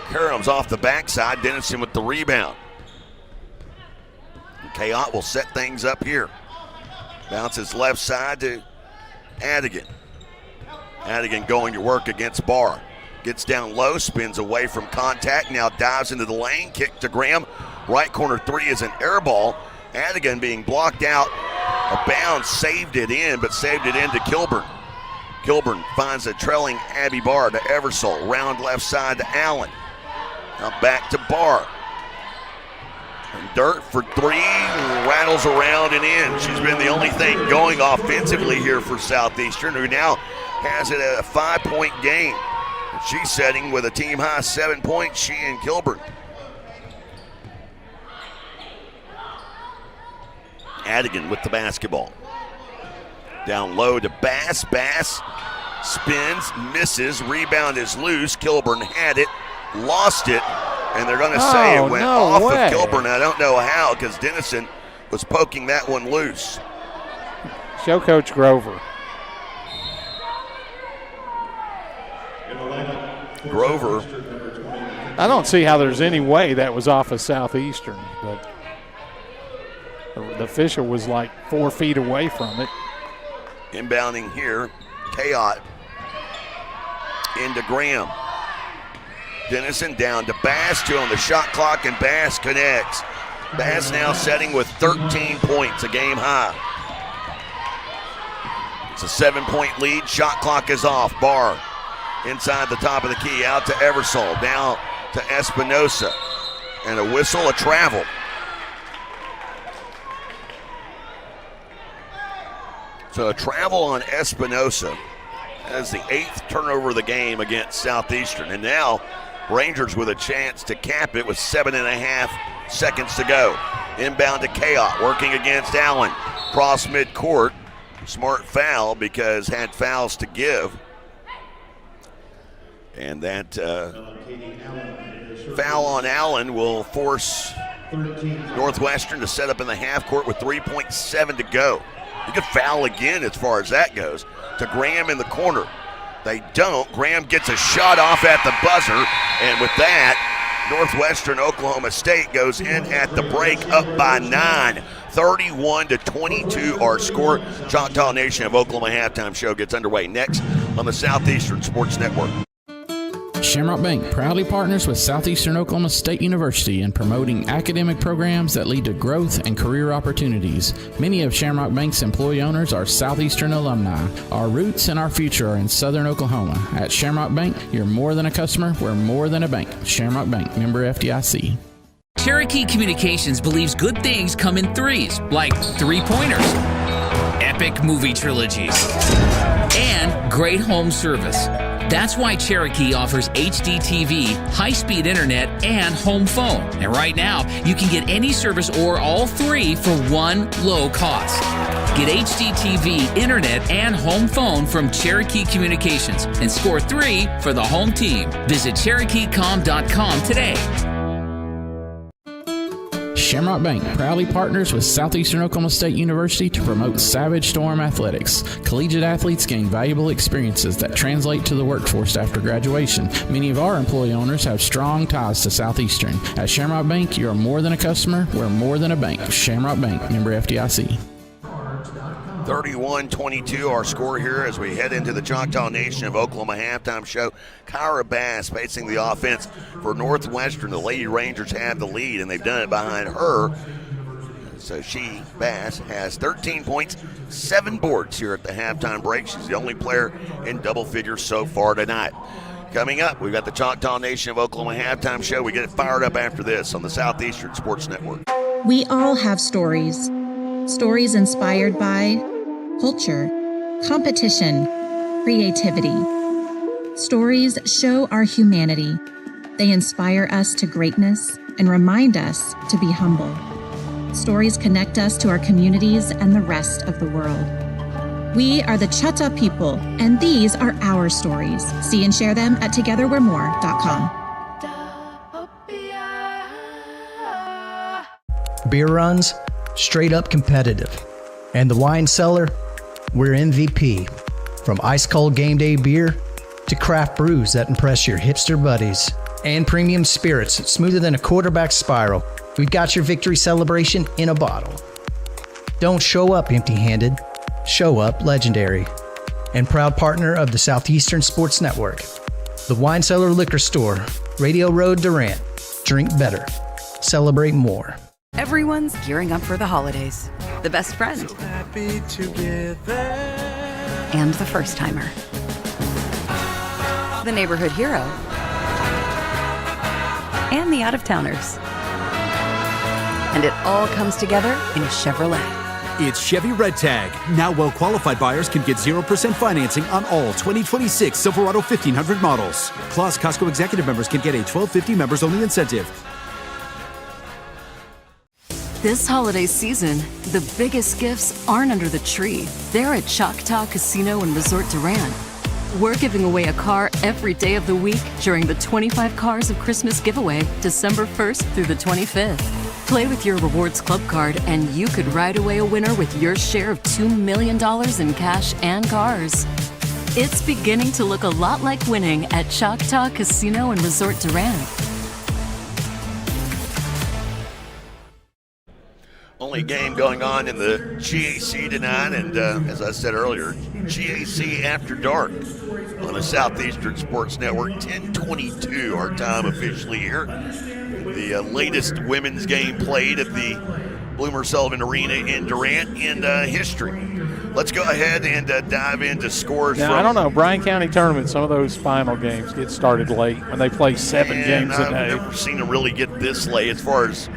caroms off the backside. Dennison with the rebound. Chaot will set things up here. Bounces left side to Adigan. Adigan going to work against Barr. Gets down low, spins away from contact, now dives into the lane. Kick to Graham. Right corner 3 is an air ball. Adigan being blocked out. A bounce, saved it in, but saved it into Kilburn. Kilburn finds a trailing Abby Barr to Eversole. Round left side to Allen. Now back to Barr. And Dirt for 3, rattles around and in. She's been the only thing going offensively here for Southeastern, who now has it at a 5-point game. And she's setting with a team high 7 points, she and Kilburn. Adigan with the basketball. Down low to Bass. Bass spins, misses, rebound is loose. Kilburn had it, lost it, and they're going to say it went off of Kilburn. I don't know how, because Dennison was poking that one loose. Show Coach Grover. Grover. I don't see how there's any way that was off of Southeastern, but the official was like 4 feet away from it. Inbounding here, Chaot into Graham. Dennison down to Bass, 2 on the shot clock, and Bass connects. Bass now setting with 13 points, a game high. It's a 7-point lead, shot clock is off. Barr inside the top of the key, out to Eversole, down to Espinosa, and a whistle, a travel. So a travel on Espinosa as the 8th turnover of the game against Southeastern. And now Rangers with a chance to cap it with 7.5 seconds to go. Inbound to Chaot, working against Allen. Cross midcourt. Smart foul because had fouls to give. And that foul on Allen will force Northwestern to set up in the half court with 3.7 to go. You could foul again as far as that goes to Graham in the corner. They don't. Graham gets a shot off at the buzzer, and with that, Northwestern Oklahoma State goes in at the break up by 9. 31-22 our score. Choctaw Nation of Oklahoma halftime show gets underway next on the Southeastern Sports Network. Shamrock Bank proudly partners with Southeastern Oklahoma State University in promoting academic programs that lead to growth and career opportunities. Many of Shamrock Bank's employee owners are Southeastern alumni. Our roots and our future are in Southern Oklahoma. At Shamrock Bank, you're more than a customer, we're more than a bank. Shamrock Bank, member FDIC. Cherokee Communications believes good things come in threes, like 3-pointers, epic movie trilogies, and great home service. That's why Cherokee offers HD TV, high-speed internet, and home phone. And right now, you can get any service or all three for one low cost. Get HD TV, internet, and home phone from Cherokee Communications and score 3 for the home team. Visit CherokeeCom.com today. Shamrock Bank proudly partners with Southeastern Oklahoma State University to promote Savage Storm athletics. Collegiate athletes gain valuable experiences that translate to the workforce after graduation. Many of our employee owners have strong ties to Southeastern. At Shamrock Bank, you're more than a customer, we're more than a bank. Shamrock Bank, member FDIC. 31-22 our score here as we head into the Choctaw Nation of Oklahoma halftime show. Kyra Bass facing the offense for Northwestern. The Lady Rangers have the lead, and they've done it behind her. So Bass, has 13 points, 7 boards here at the halftime break. She's the only player in double figures so far tonight. Coming up, we've got the Choctaw Nation of Oklahoma halftime show. We get it fired up after this on the Southeastern Sports Network. We all have stories. Stories inspired by culture, competition, creativity. Stories show our humanity. They inspire us to greatness and remind us to be humble. Stories connect us to our communities and the rest of the world. We are the Chutta people, and these are our stories. See and share them at togetherwe'remore.com. Beer runs, straight up competitive. And the wine cellar, we're MVP. From ice cold game day beer to craft brews that impress your hipster buddies and premium spirits smoother than a quarterback spiral. We've got your victory celebration in a bottle. Don't show up empty-handed, show up legendary. And proud partner of the Southeastern Sports Network, the Wine Cellar Liquor Store, Radio Road, Durant. Drink better, celebrate more. Everyone's gearing up for the holidays. The best friend. So happy together. And the first timer. The neighborhood hero. And the out-of-towners. And it all comes together in a Chevrolet. It's Chevy Red Tag. Now well-qualified buyers can get 0% financing on all 2026 Silverado 1500 models. Plus, Costco executive members can get a $12.50 members-only incentive. This holiday season, the biggest gifts aren't under the tree. They're at Choctaw Casino and Resort Durant. We're giving away a car every day of the week during the 25 Cars of Christmas giveaway, December 1st through the 25th. Play with your Rewards Club card and you could ride away a winner with your share of $2 million in cash and cars. It's beginning to look a lot like winning at Choctaw Casino and Resort Durant. Only game going on in the GAC tonight, and as I said earlier, GAC After Dark on the Southeastern Sports Network. 10:22 our time officially here. The latest women's game played at the Bloomer Sullivan Arena in Durant in history. Let's go ahead and dive into scores. Now, I don't know, Bryan County tournament, some of those final games get started late when they play 7 games a day. I've never seen them really get this late as far as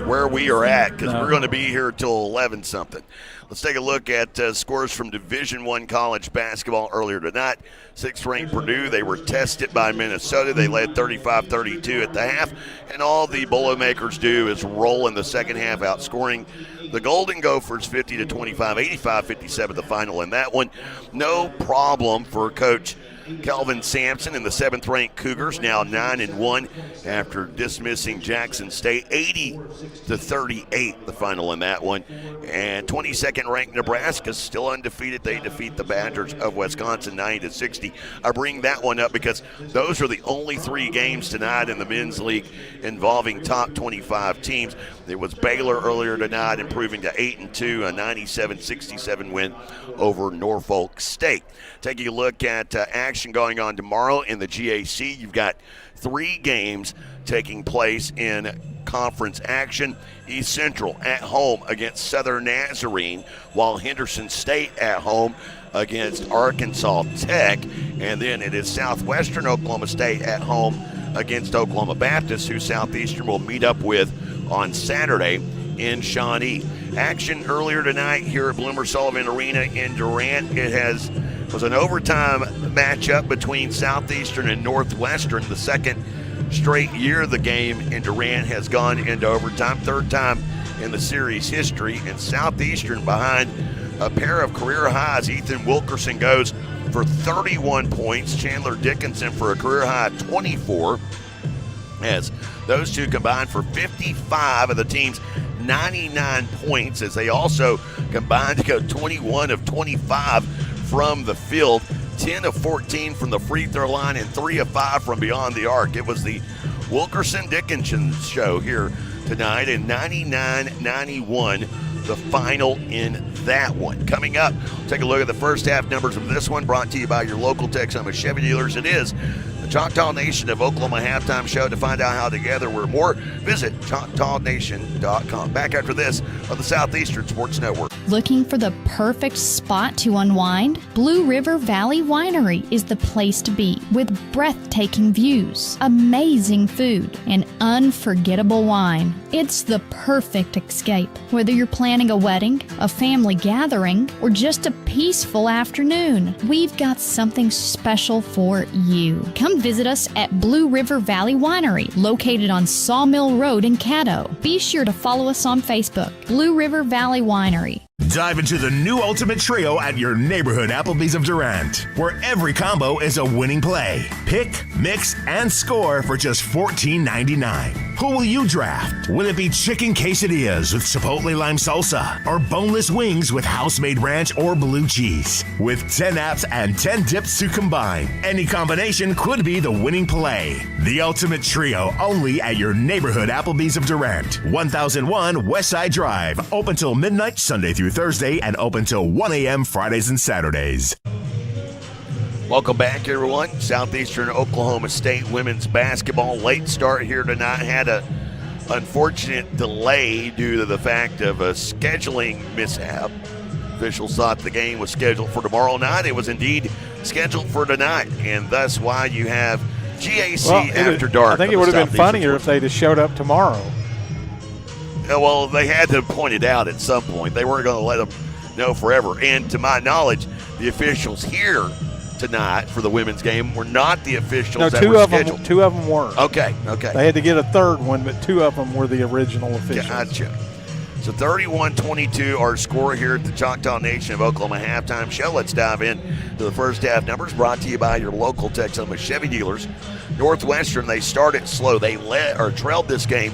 where we are at, because we're going to be here till 11-something. Let's take a look at scores from Division I college basketball earlier tonight. 6th-ranked Purdue, they were tested by Minnesota. They led 35-32 at the half, and all the Boilermakers do is roll in the second half, outscoring the Golden Gophers 50-25, 85-57 the final in that one. No problem for Coach Kelvin Sampson and the 7th-ranked Cougars, now 9-1 after dismissing Jackson State, 80-38, the final in that one. And 22nd-ranked Nebraska, still undefeated. They defeat the Badgers of Wisconsin 90-60. I bring that one up because those are the only 3 games tonight in the men's league involving top 25 teams. It was Baylor earlier tonight, improving to 8-2, a 97-67 win over Norfolk State. Taking a look at action going on tomorrow in the GAC, you've got 3 games taking place in conference action. East Central at home against Southern Nazarene, while Henderson State at home against Arkansas Tech. And then it is Southwestern Oklahoma State at home against Oklahoma Baptist, who Southeastern will meet up with on Saturday in Shawnee. Action earlier tonight here at Bloomer Sullivan Arena in Durant. It was an overtime matchup between Southeastern and Northwestern. The second straight year the game in Durant has gone into overtime, 3rd time in the series history, and Southeastern behind a pair of career highs. Ethan Wilkerson goes for 31 points, Chandler Dickinson for a career high 24, as those two combined for 55 of the team's 99 points, as they also combined to go 21 of 25 from the field, 10 of 14 from the free throw line, and 3 of 5 from beyond the arc. It was the Wilkerson-Dickinson show here tonight, and 99-91 the final in that one. Coming up, take a look at the first half numbers of this one, brought to you by your local Texoma Chevy dealers. It is the Choctaw Nation of Oklahoma halftime show. To find out how together we're more, visit ChoctawNation.com. Back after this on the Southeastern Sports Network. Looking for the perfect spot to unwind? Blue River Valley Winery is the place to be, with breathtaking views, amazing food, and unforgettable wine. It's the perfect escape, whether you're planning a wedding, a family gathering, or just a peaceful afternoon. We've got something special for you. Come visit us at Blue River Valley Winery, located on Sawmill Road in Caddo. Be sure to follow us on Facebook, Blue River Valley Winery. Dive into the new Ultimate Trio at your neighborhood Applebee's of Durant, where every combo is a winning play. Pick, mix, and score for just $14.99. Who will you draft? Will it be chicken quesadillas with chipotle lime salsa, or boneless wings with house-made ranch or blue cheese? With 10 apps and 10 dips to combine, any combination could be the winning play. The Ultimate Trio, only at your neighborhood Applebee's of Durant, 1001 Westside Drive, open till midnight Sunday through Thursday, and open till 1 a.m. Fridays and Saturdays. Welcome back, everyone. Southeastern Oklahoma State women's basketball late start here tonight. Had a unfortunate delay due to the fact of a scheduling mishap. Officials thought the game was scheduled for tomorrow night. It was indeed scheduled for tonight, and thus why you have GAC after dark. I think it would have been funnier if they just showed up tomorrow. Well, they had to point it out at some point. They weren't going to let them know forever. And to my knowledge, the officials here tonight for the women's game were not the officials that were scheduled. Two of them were. Okay. They had to get a third one, but 2 of them were the original officials. Gotcha. So 31-22 our score here at the Choctaw Nation of Oklahoma halftime show. Let's dive in to the first half numbers, brought to you by your local Texoma Chevy dealers. Northwestern, they started slow. They trailed this game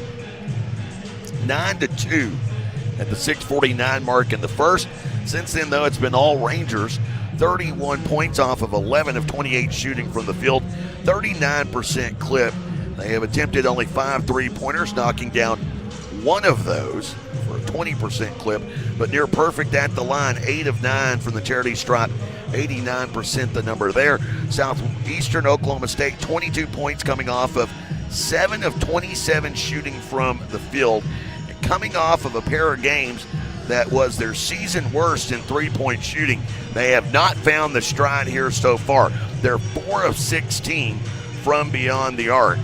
9-2 at the 6:49 mark in the first. Since then, though, it's been all Rangers. 31 points off of 11 of 28 shooting from the field, 39% clip. They have attempted only 5 3-pointers, knocking down 1 of those for a 20% clip, but near perfect at the line. 8 of 9 from the charity stripe, 89% the number there. Southeastern Oklahoma State, 22 points coming off of 7 of 27 shooting from the field. And coming off of a pair of games that was their season worst in 3-point shooting. They have not found the stride here so far. They're 4 of 16 from beyond the arc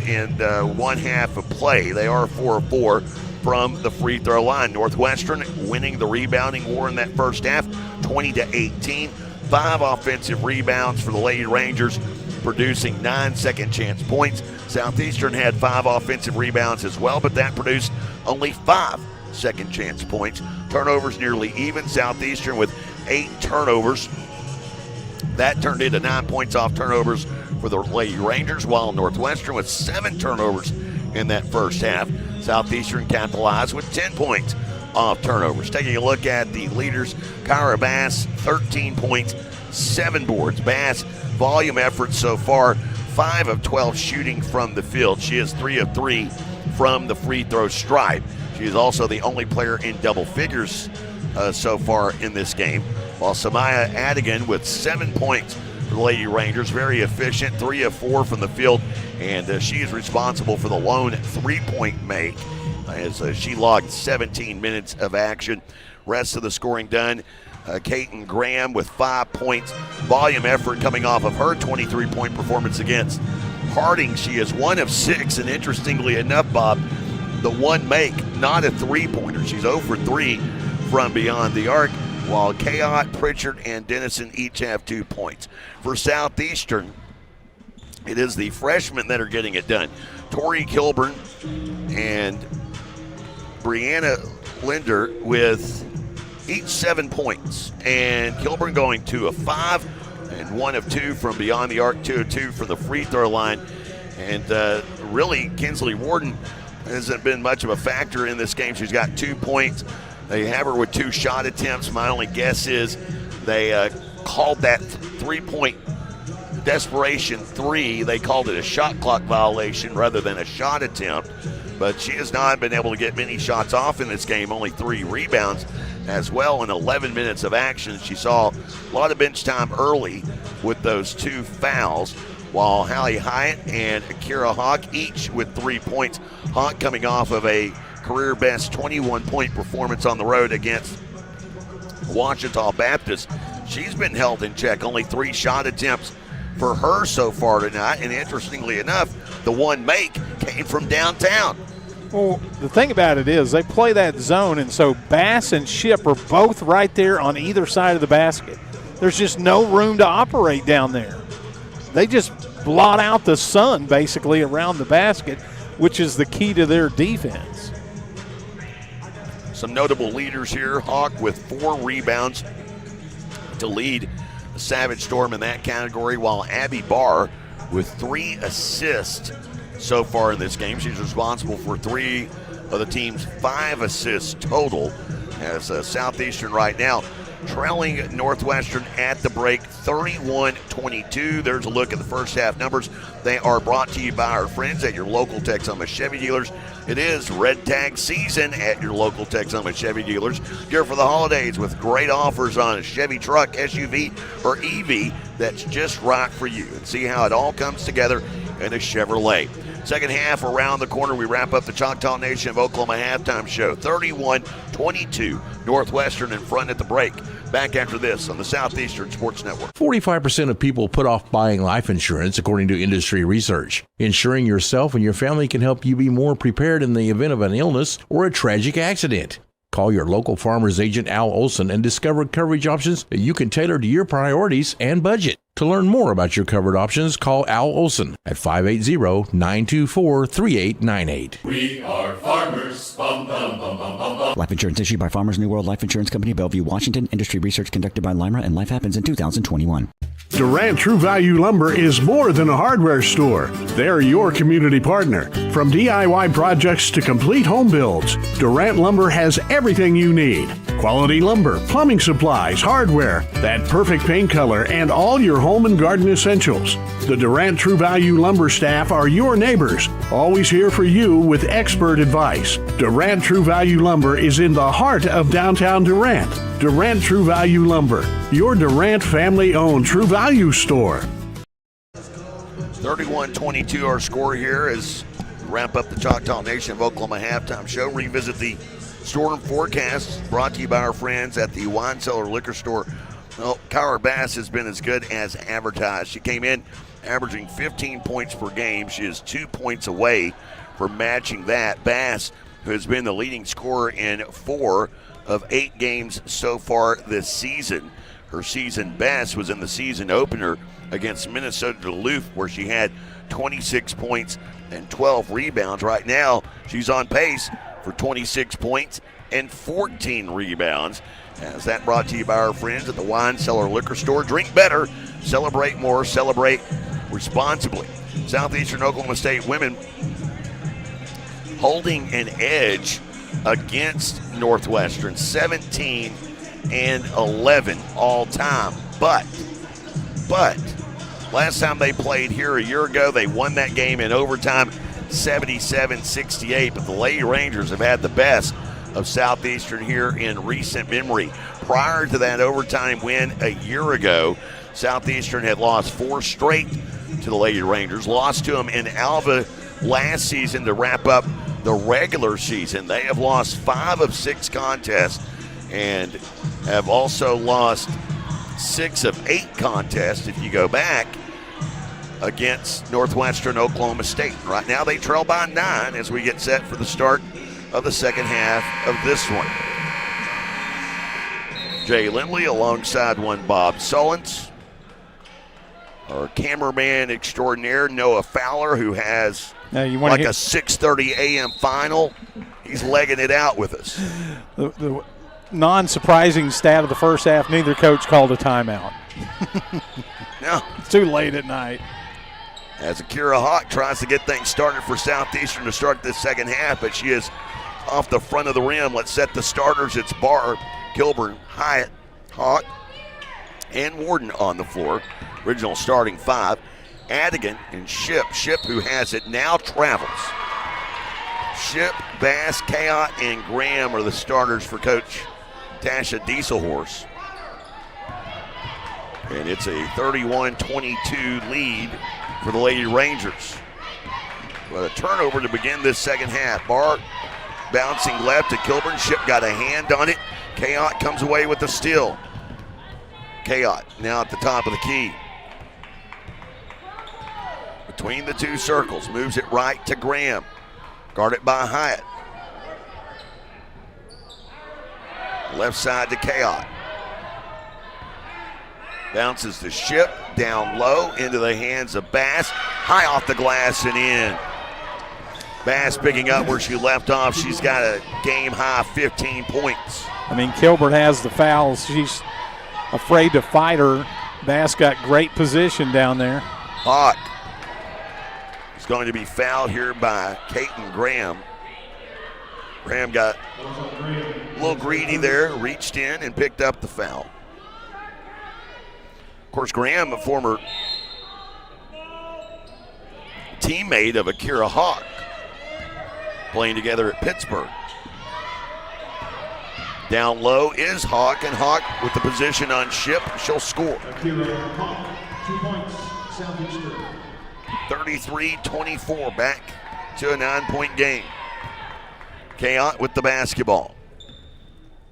in one half of play. They are 4 of 4 from the free throw line. Northwestern winning the rebounding war in that first half, 20-18. 5 offensive rebounds for the Lady Rangers, producing 9 second chance points. Southeastern had 5 offensive rebounds as well, but that produced only 5 second chance points. Turnovers nearly even. Southeastern with 8 turnovers That turned into 9 points off turnovers for the Lady Rangers, while Northwestern with 7 turnovers in that first half. Southeastern capitalized with 10 points off turnovers. Taking a look at the leaders, Kyra Bass, 13 points, 7 boards. Bass, volume effort so far, 5 of 12 shooting from the field. She is 3 of 3 from the free throw stripe. She is also the only player in double figures so far in this game, while Samaya Adigan with 7 points for the Lady Rangers. Very efficient, 3 of 4 from the field, and she is responsible for the lone 3-point make as she logged 17 minutes of action. Rest of the scoring done. Kaiten Graham with 5 points. Volume effort coming off of her 23-point performance against Harding. She is 1 of 6, and interestingly enough, Bob, the one make, not a 3-pointer. She's 0 for 3 from beyond the arc, while Kayot, Pritchard, and Dennison each have 2 points. For Southeastern, it is the freshmen that are getting it done. Tori Kilburn and Brianna Linder with each 7 points, and Kilburn going 2 of 5 and 1 of 2 from beyond the arc, 2 of 2 from the free throw line. And really, Kinsley Warden hasn't been much of a factor in this game. She's got 2 points. They have her with 2 shot attempts. My only guess is they called that 3-point desperation 3. They called it a shot clock violation rather than a shot attempt. But she has not been able to get many shots off in this game, only 3 rebounds as well in 11 minutes of action. She saw a lot of bench time early with those 2 fouls, while Hallie Hyatt and Akira Hawk each with 3 points. Hawk coming off of a career best 21-point performance on the road against Ouachita Baptist. She's been held in check, only 3 shot attempts for her so far tonight, and interestingly enough, the one make came from downtown. Well, the thing about it is they play that zone, and so Bass and Ship are both right there on either side of the basket. There's just no room to operate down there. They just blot out the sun basically around the basket, which is the key to their defense. Some notable leaders here. Hawk with 4 rebounds to lead the Savage Storm in that category, while Abby Barr with 3 assists so far in this game. She's responsible for 3 of the team's 5 assists total, as Southeastern right now trailing Northwestern at the break 31-22. There's a look at the first half numbers. They are brought to you by our friends at your local Texoma Chevy dealers. It is Red Tag season at your local Texoma Chevy dealers. Gear for the holidays with great offers on a Chevy truck, SUV, or EV that's just right for you. And see how it all comes together in a Chevrolet. Second half around the corner, we wrap up the Choctaw Nation of Oklahoma halftime show. 31-22, Northwestern in front at the break. Back after this on the Southeastern Sports Network. 45% of people put off buying life insurance, according to industry research. Insuring yourself and your family can help you be more prepared in the event of an illness or a tragic accident. Call your local farmer's agent, Al Olson, and discover coverage options that you can tailor to your priorities and budget. To learn more about your covered options, call Al Olson at 580-924-3898. We are farmers. Bum, bum, bum, bum, bum, bum. Life insurance issued by Farmers New World Life Insurance Company, Bellevue, Washington. Industry research conducted by Lima, and Life Happens in 2021. Durant True Value Lumber is more than a hardware store. They're your community partner. From DIY projects to complete home builds, Durant Lumber has everything you need. Quality lumber, plumbing supplies, hardware, that perfect paint color, and all your home and garden essentials. The Durant True Value Lumber staff are your neighbors, always here for you with expert advice. Durant True Value Lumber is in the heart of downtown Durant. Durant True Value Lumber, your Durant family-owned True Value store. 31-22 our score here as we wrap up the Choctaw Nation of Oklahoma halftime show. Revisit the storm forecast brought to you by our friends at the Wine Cellar Liquor Store. Well, Kyra Bass has been as good as advertised. She came in averaging 15 points per game. She is 2 points away from matching that. Bass, who has been the leading scorer in 4 of 8 games so far this season. Her season best was in the season opener against Minnesota Duluth, where she had 26 points and 12 rebounds. Right now, she's on pace for 26 points and 14 rebounds. As that brought to you by our friends at the Wine Cellar Liquor Store. Drink better, celebrate more, celebrate responsibly. Southeastern Oklahoma State women holding an edge against Northwestern, 17-11 all time. But last time they played here a year ago, they won that game in overtime, 77-68. But the Lady Rangers have had the best of Southeastern here in recent memory. Prior to that overtime win a year ago, Southeastern had lost 4 straight to the Lady Rangers, lost to them in Alva last season to wrap up the regular season. They have lost 5 of 6 contests and have also lost 6 of 8 contests if you go back against Northwestern Oklahoma State. Right now they trail by 9 as we get set for the start of the second half of this one. Jay Lindley alongside one Bob Sullins. Our cameraman extraordinaire, Noah Fowler, who has like a 6:30 a.m. final. He's legging it out with us. The non-surprising stat of the first half, neither coach called a timeout. No. It's too late at night. As Akira Hawk tries to get things started for Southeastern to start this second half, but she is off the front of the rim. Let's set the starters. It's Barr, Kilburn, Hyatt, Hawk, and Warden on the floor. Original starting 5. Adigan and Ship. Ship, who has it, now travels. Ship, Bass, Kaot, and Graham are the starters for Coach Tasha Dieselhorse. And it's a 31-22 lead for the Lady Rangers. But a turnover to begin this second half. Barr bouncing left to Kilburn. Ship got a hand on it. Kaot comes away with the steal. Kaot now at the top of the key. Between the two circles, moves it right to Graham. Guarded by Hyatt. Left side to Kaot. Bounces the Ship down low into the hands of Bass. High off the glass and in. Bass picking up where she left off. She's got a game-high 15 points. I mean, Kilburn has the fouls. She's afraid to fight her. Bass got great position down there. Hawk is going to be fouled here by Caton Graham. Graham got a little greedy there, reached in and picked up the foul. Of course, Graham, a former teammate of Akira Hawk, playing together at Pittsburgh. Down low is Hawk, and Hawk with the position on Ship. She'll score. Akira Hawk, 2 points, Southeastern. 33-24, back to a 9-point game. Kaot with the basketball.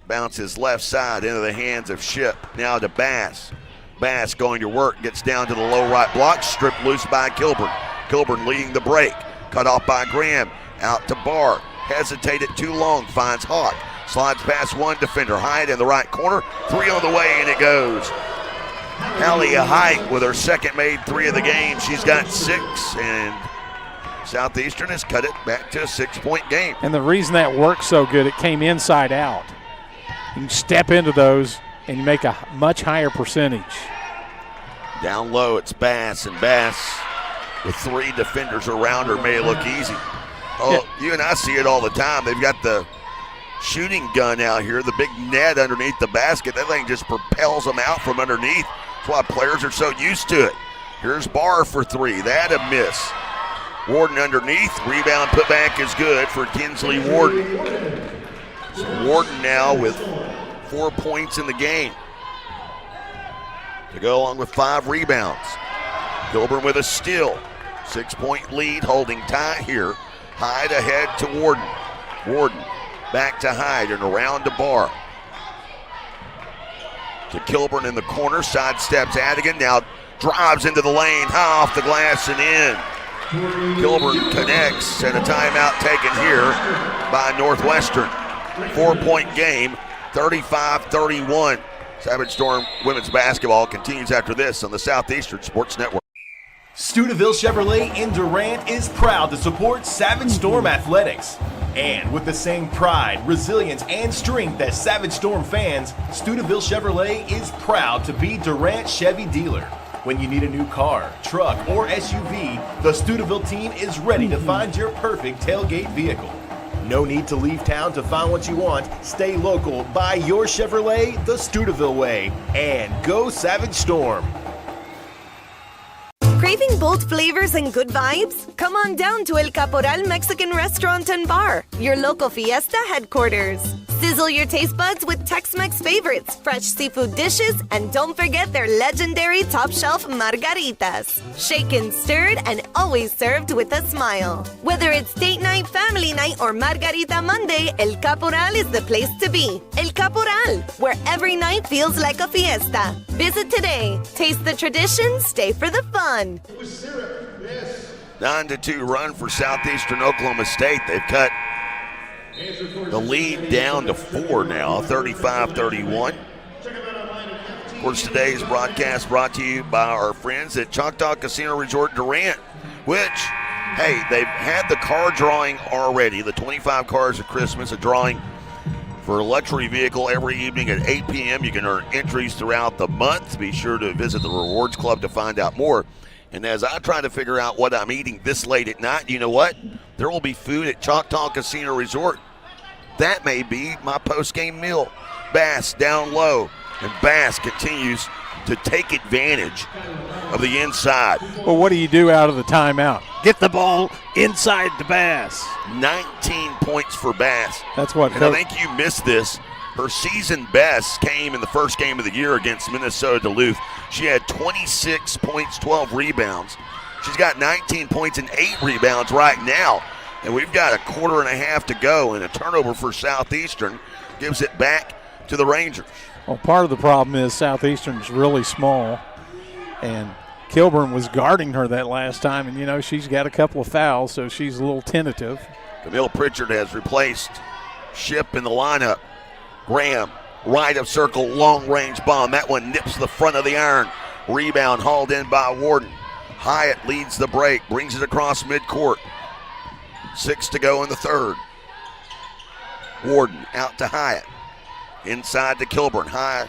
Bounces left side into the hands of Ship. Now to Bass. Bass going to work, gets down to the low right block, stripped loose by Kilburn. Kilburn leading the break. Cut off by Graham. Out to Barr. Hesitated too long, finds Hawk. Slides past one defender. Hyatt in the right corner. 3 on the way, and it goes. Hallie Hyatt with her second made 3 of the game. She's got 6, and Southeastern has cut it back to a 6-point game. And the reason that works so good, it came inside out. You can step into those and you make a much higher percentage. Down low, it's Bass, and Bass with 3 defenders around her may look easy. Oh, you and I see it all the time. They've got the shooting gun out here, the big net underneath the basket. That thing just propels them out from underneath. That's why players are so used to it. Here's Barr for 3. That a miss. Warden underneath. Rebound put back is good for Kinsley Warden. So Warden now with 4 points in the game to go along with 5 rebounds. Kilburn with a steal. 6-point lead, holding tight here. Hyde ahead to Warden. Warden back to Hyde and around to Barr. To Kilburn in the corner, sidesteps Adigan, now drives into the lane, high off the glass and in. Kilburn connects, and a timeout taken here by Northwestern. 4-point game, 35-31. Savage Storm women's basketball continues after this on the Southeastern Sports Network. Studeville Chevrolet in Durant is proud to support Savage Storm Athletics. And with the same pride, resilience, and strength as Savage Storm fans, Steubenville Chevrolet is proud to be Durant Chevy dealer. When you need a new car, truck, or SUV, the Steubenville team is ready to find your perfect tailgate vehicle. No need to leave town to find what you want. Stay local, buy your Chevrolet the Steubenville way, and go Savage Storm. Craving bold flavors and good vibes? Come on down to El Caporal Mexican Restaurant and Bar, your local fiesta headquarters. Sizzle your taste buds with Tex-Mex favorites, fresh seafood dishes, and don't forget their legendary top-shelf margaritas. Shaken, stirred, and always served with a smile. Whether it's date night, family night, or Margarita Monday, El Caporal is the place to be. El Caporal, where every night feels like a fiesta. Visit today. Taste the tradition, stay for the fun. 9-2 run for Southeastern Oklahoma State. They've cut the lead down to 4 now, 35-31. Of course, today's broadcast brought to you by our friends at Choctaw Casino Resort Durant, which, hey, they've had the car drawing already, the 25 cars of Christmas, a drawing for a luxury vehicle every evening at 8 p.m. You can earn entries throughout the month. Be sure to visit the Rewards Club to find out more. And as I try to figure out what I'm eating this late at night, you know what? There will be food at Choctaw Casino Resort. That may be my post-game meal. Bass down low, and Bass continues to take advantage of the inside. Well, what do you do out of the timeout? Get the ball inside the Bass. 19 points for Bass. That's what. And I think you missed this. Her season best came in the first game of the year against Minnesota Duluth. She had 26 points, 12 rebounds. She's got 19 points and 8 rebounds right now. And we've got a quarter and a half to go, and a turnover for Southeastern gives it back to the Rangers. Well, part of the problem is Southeastern's really small, and Kilburn was guarding her that last time, and, you know, she's got a couple of fouls, so she's a little tentative. Camille Pritchard has replaced Ship in the lineup. Graham, right of circle, long-range bomb. That one nips the front of the iron. Rebound hauled in by Warden. Hyatt leads the break, brings it across midcourt. 6 to go in the third. Warden out to Hyatt. Inside to Kilburn. High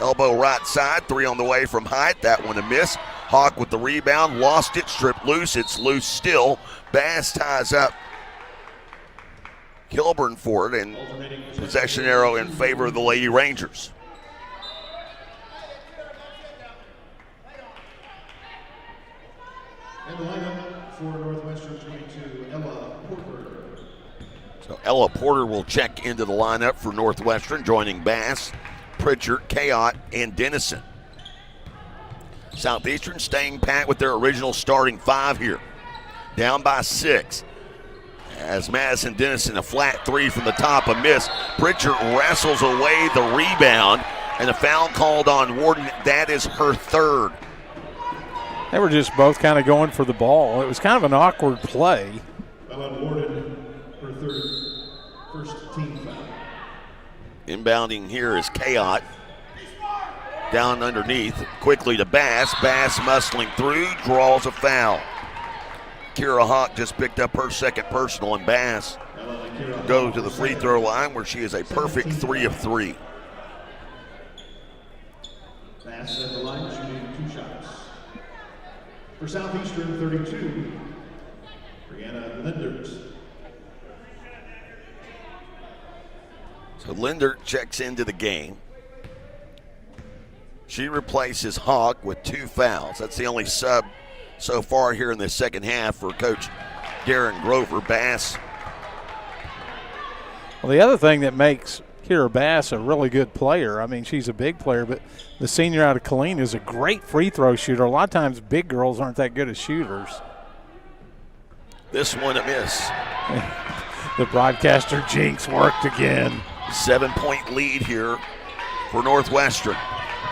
elbow right side. 3 on the way from Hyatt. That one a miss. Hawk with the rebound. Lost it. Stripped loose. It's loose still. Bass ties up Kilburn for it, and possession arrow in favor of the Lady Rangers. And the lineup for Northwestern 22, Ella Porter. So Ella Porter will check into the lineup for Northwestern, joining Bass, Pritchard, Kayott, and Dennison. Southeastern staying pat with their original starting 5 here. Down by 6. As Madison Dennison, a flat 3 from the top, a miss. Pritchard wrestles away the rebound, and a foul called on Warden. That is her 3rd. They were just both kind of going for the ball. It was kind of an awkward play. Warden, her 3rd, first team foul. Inbounding here is Kayott. Down underneath, quickly to Bass. Bass muscling through, draws a foul. Kira Hawk just picked up her 2nd personal, and Bass go to the free throw line where she is a perfect 3 of 3. Bass at the line, shooting 2 shots. For Southeastern 32, Brianna Lindert. So Lindert checks into the game. She replaces Hawk with 2 fouls. That's the only sub so far here in the second half for Coach Darren Grover. Bass. Well, the other thing that makes Kira Bass a really good player, I mean, she's a big player, but the senior out of Killeen is a great free throw shooter. A lot of times big girls aren't that good as shooters. This one a miss. The broadcaster jinx worked again. 7-point lead here for Northwestern.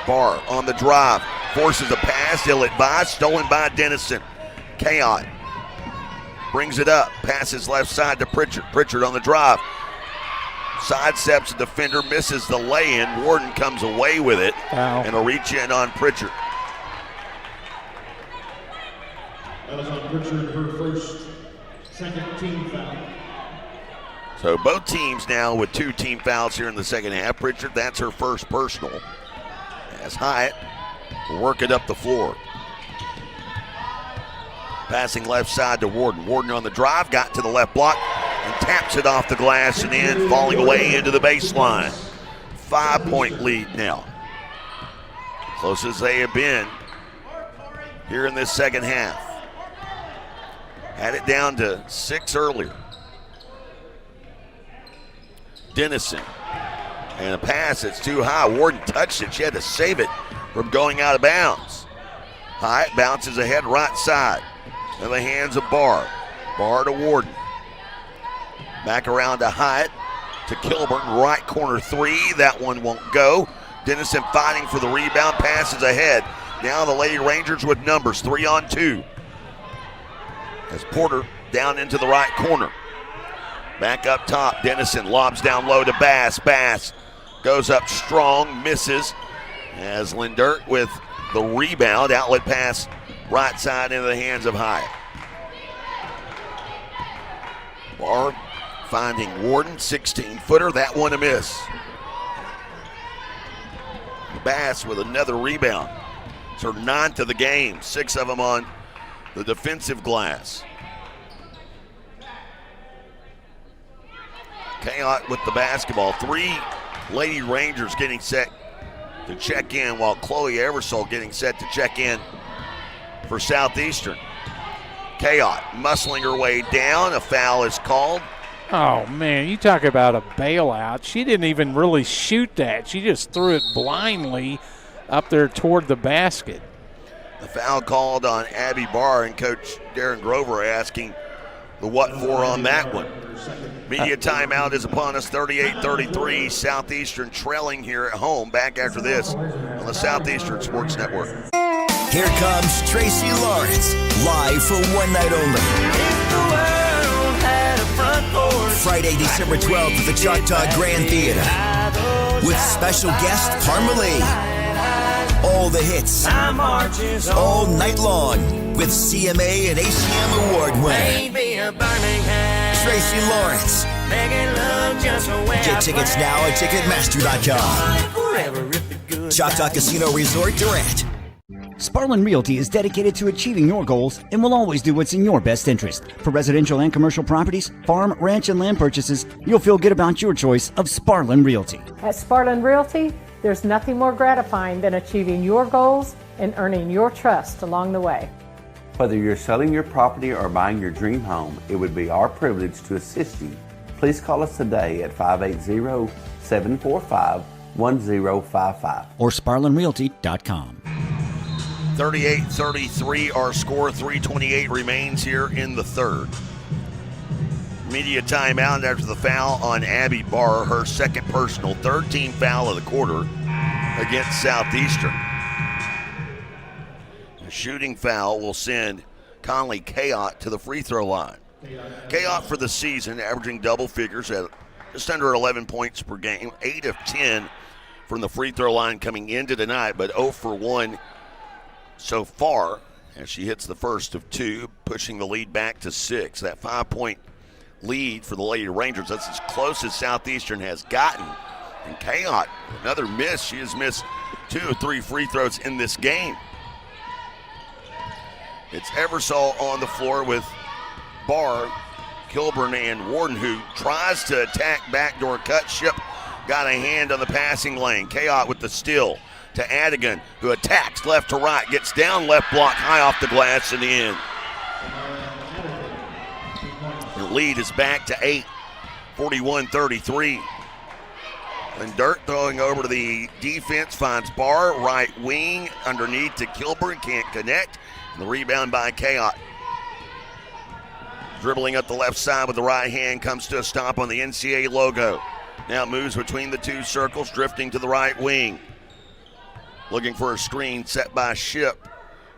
Barr on the drive, forces a pass, ill-advised, stolen by Dennison. Kayott brings it up, passes left side to Pritchard. Pritchard on the drive, sidesteps a defender, misses the lay-in. Warden comes away with it, and a reach in on Pritchard. That is on Pritchard, her 1st, 2nd team foul. So both teams now with 2 team fouls here in the second half. Pritchard, that's her first personal. As Hyatt will work it up the floor. Passing left side to Warden. Warden on the drive, got to the left block and taps it off the glass and in, falling away into the baseline. 5-point lead now. Close as they have been here in this second half. Had it down to 6 earlier. Dennison. And a pass that's too high. Warden touched it. She had to save it from going out of bounds. Hyatt bounces ahead right side. In the hands of Barr. Barr to Warden. Back around to Hyatt. To Kilburn. Right corner 3. That one won't go. Dennison fighting for the rebound. Passes ahead. Now the Lady Rangers with numbers. 3-on-2. As Porter down into the right corner. Back up top. Dennison lobs down low to Bass. Bass goes up strong. Misses. As Lindert with the rebound. Outlet pass right side into the hands of Hyatt. Barr finding Warden. 16-footer. That one a miss. Bass with another rebound. It's her 9th of the game. 6 of them on the defensive glass. Kayot with the basketball. 3 Lady Rangers getting set to check in, while Chloe Eversole getting set to check in for Southeastern. Kayot muscling her way down. A foul is called. Oh, man, you talk about a bailout. She didn't even really shoot that. She just threw it blindly up there toward the basket. The foul called on Abby Barr, and Coach Darren Grover asking the what for on that one. Media timeout is upon us, 38-33. Southeastern trailing here at home. Back after this on the Southeastern Sports Network. Here comes Tracy Lawrence, live for one night only. Friday, December 12th at the Choctaw Grand Theater with special guest Parmalee. All the hits, all night long with CMA and ACM award winner Tracy Lawrence. Get tickets now at Ticketmaster.com. Choctaw Casino Resort, Durant. Sparlin Realty is dedicated to achieving your goals and will always do what's in your best interest. For residential and commercial properties, farm, ranch, and land purchases, you'll feel good about your choice of Sparlin Realty. At Sparlin Realty, there's nothing more gratifying than achieving your goals and earning your trust along the way. Whether you're selling your property or buying your dream home, it would be our privilege to assist you. Please call us today at 580-745-1055 or SparlinRealty.com. 38-33, our score. 3:28 remains here in the third. Media timeout after the foul on Abby Barr, her second personal, 3rd team foul of the quarter against Southeastern. A shooting foul will send Conley Kayot to the free throw line. Kayot for the season averaging double figures at just under 11 points per game, 8 of 10 from the free throw line coming into tonight, but 0 for 1 so far as she hits the first of 2, pushing the lead back to 6. That 5-point lead for the Lady Rangers, that's as close as Southeastern has gotten. And Kayot, another miss. She has missed 2 of 3 free throws in this game. It's Eversole on the floor with Barr, Kilburn, and Warden, who tries to attack backdoor cut. Ship got a hand on the passing lane. Kayot with the steal to Adigan, who attacks left to right, gets down left block, high off the glass and in. The lead is back to 8, 41-33. Lindert throwing over to the defense, finds Barr, right wing, underneath to Kilburn, can't connect. And the rebound by Kayot. Dribbling up the left side with the right hand, comes to a stop on the NCAA logo. Now moves between the 2 circles, drifting to the right wing. Looking for a screen set by Ship.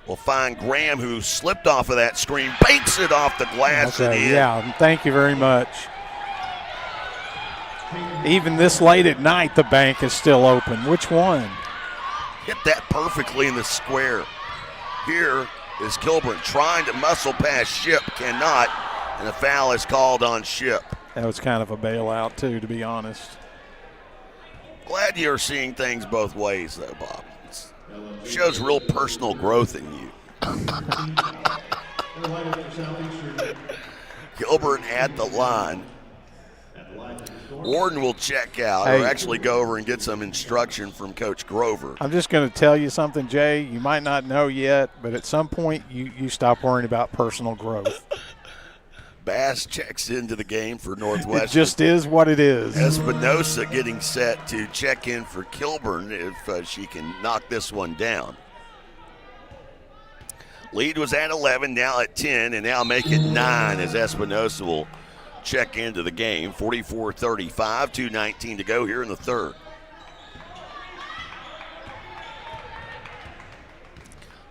We'll find Graham, who slipped off of that screen, banks it off the glass and in. Yeah, thank you very much. Even this late at night, the bank is still open. Which one? Hit that perfectly in the square. Here is Kilburn trying to muscle past Ship, cannot, and a foul is called on Ship. That was kind of a bailout, too, to be honest. Glad you're seeing things both ways, though, Bob. It shows real personal growth in you. Gilbert at the line. Warden will check out, or actually go over and get some instruction from Coach Grover. I'm just going to tell you something, Jay. You might not know yet, but at some point you stop worrying about personal growth. Bass checks into the game for Northwestern. It just is what it is. Espinosa getting set to check in for Kilburn if she can knock this one down. Lead was at 11, now at 10, and now make it 9 as Espinosa will check into the game. 44-35, 2:19 to go here in the third.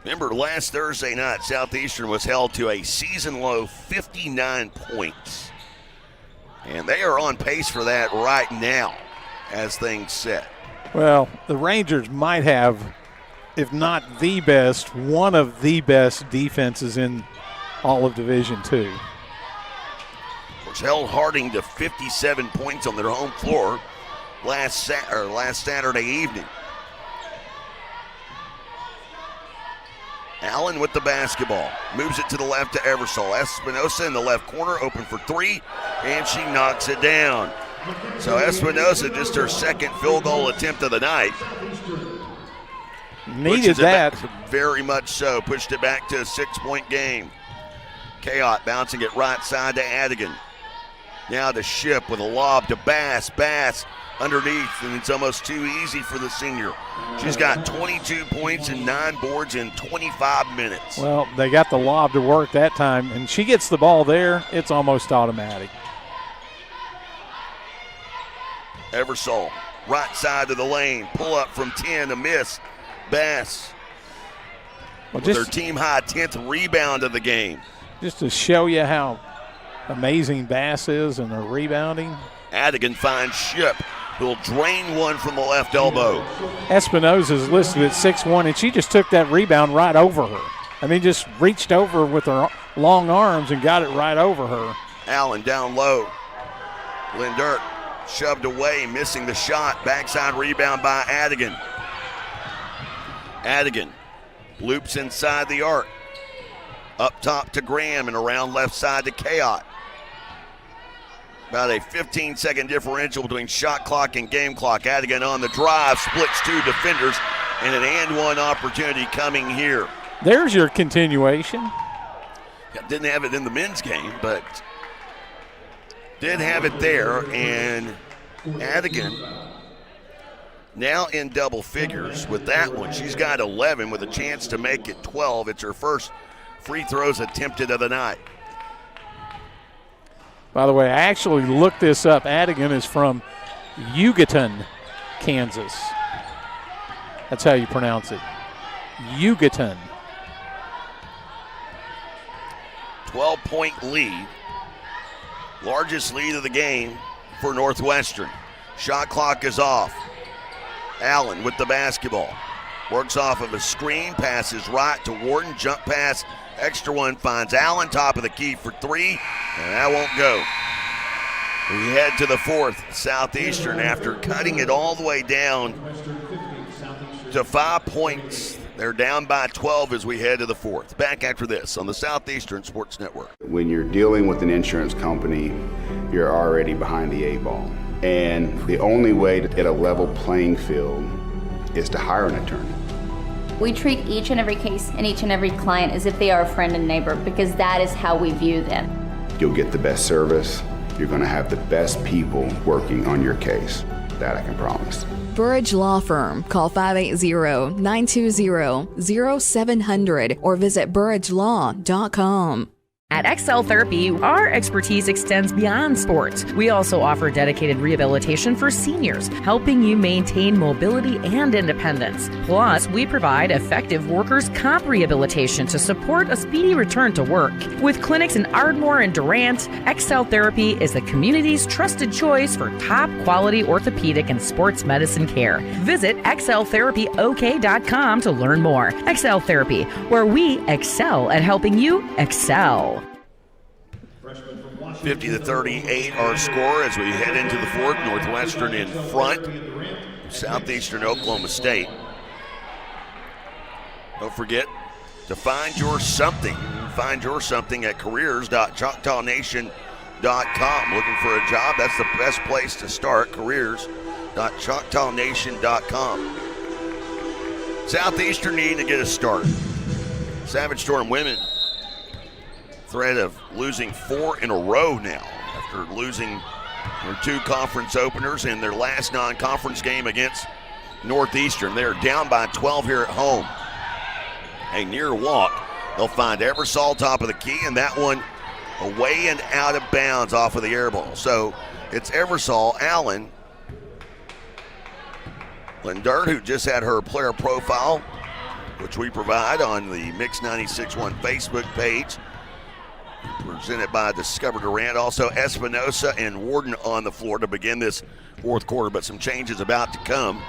Remember, last Thursday night, Southeastern was held to a season-low 59 points. And they are on pace for that right now as things sit. Well, the Rangers might have, if not the best, one of the best defenses in all of Division II. Of course, held Harding to 57 points on their home floor last Saturday evening. Allen with the basketball. Moves it to the left to Eversole. Espinosa in the left corner, open for three, and she knocks it down. So Espinosa, just her second field goal attempt of the night. Needed that. Very much so. Pushed it back to a 6-point game. Kayot bouncing it right side to Adigan. Now to Ship with a lob to Bass. Bass underneath, and it's almost too easy for the senior. She's got 22 points and 9 boards in 25 minutes. Well, they got the lob to work that time, and she gets the ball there, it's almost automatic. Eversole, right side of the lane, pull up from 10, a miss. Bass with their team high 10th rebound of the game. Just to show you how amazing Bass is in her rebounding. Adigan finds Ship, who'll drain one from the left elbow. Espinosa's listed at 6'1", and she just took that rebound right over her. I mean, just reached over with her long arms and got it right over her. Allen down low. Lindert shoved away, missing the shot. Backside rebound by Adigan. Adigan loops inside the arc. Up top to Graham and around left side to Kayot. About a 15-second differential between shot clock and game clock. Adigan on the drive, splits 2 defenders, and an and-one opportunity coming here. There's your continuation. Yeah, didn't have it in the men's game, but did have it there. And Adigan now in double figures with that one. She's got 11 with a chance to make it 12. It's her first free throws attempted of the night. By the way, I actually looked this up. Adigan is from Yucatan, Kansas. That's how you pronounce it. Yucatan. 12-point lead. Largest lead of the game for Northwestern. Shot clock is off. Allen with the basketball. Works off of a screen, passes right to Warden, jump pass. Extra one finds Allen, top of the key for 3, and that won't go. We head to the fourth. Southeastern, after cutting it all the way down to 5 points, they're down by 12 as we head to the fourth. Back after this on the Southeastern Sports Network. When you're dealing with an insurance company, you're already behind the 8 ball. And the only way to get a level playing field is to hire an attorney. We treat each and every case and each and every client as if they are a friend and neighbor, because that is how we view them. You'll get the best service. You're going to have the best people working on your case. That I can promise. Burridge Law Firm. Call 580-920-0700 or visit burridgelaw.com. At XL Therapy, our expertise extends beyond sports. We also offer dedicated rehabilitation for seniors, helping you maintain mobility and independence. Plus, we provide effective workers' comp rehabilitation to support a speedy return to work. With clinics in Ardmore and Durant, XL Therapy is the community's trusted choice for top-quality orthopedic and sports medicine care. Visit xltherapyok.com to learn more. XL Therapy, where we excel at helping you excel. 50-38 our score as we head into the fourth. Northwestern in front. Southeastern Oklahoma State. Don't forget to find your something. Find your something at careers.choctawnation.com. Looking for a job? That's the best place to start. Careers.choctawnation.com. Southeastern needing to get a start. Savage Storm women threat of losing 4 in a row now after losing their 2 conference openers in their last non-conference game against Northeastern. They're down by 12 here at home. A near walk. They'll find Eversole top of the key, and that one away and out of bounds off of the air ball. So it's Eversole, Allen, Lindert, who just had her player profile, which we provide on the Mix 96.1 Facebook page, presented by Discover Durant. Also Espinosa and Warden on the floor to begin this fourth quarter, but some changes about to come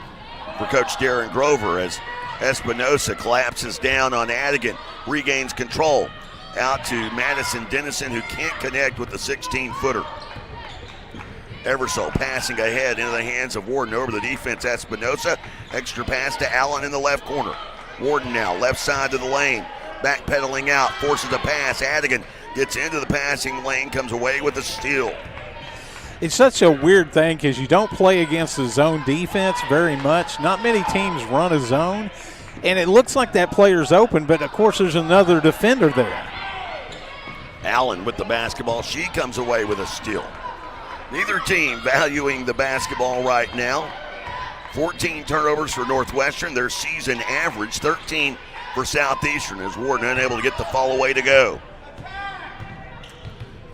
for Coach Darren Grover as Espinosa collapses down on Adigan, regains control. Out to Madison Dennison, who can't connect with the 16-footer. Eversole passing ahead into the hands of Warden over the defense. Espinosa, extra pass to Allen in the left corner. Warden now, left side to the lane. Backpedaling out, forces a pass. Adigan gets into the passing lane, comes away with a steal. It's such a weird thing because you don't play against the zone defense very much. Not many teams run a zone, and it looks like that player's open, but of course there's another defender there. Allen with the basketball. She comes away with a steal. Neither team valuing the basketball right now. 14 turnovers for Northwestern. Their season average 13 for Southeastern as Warden unable to get the follow away to go.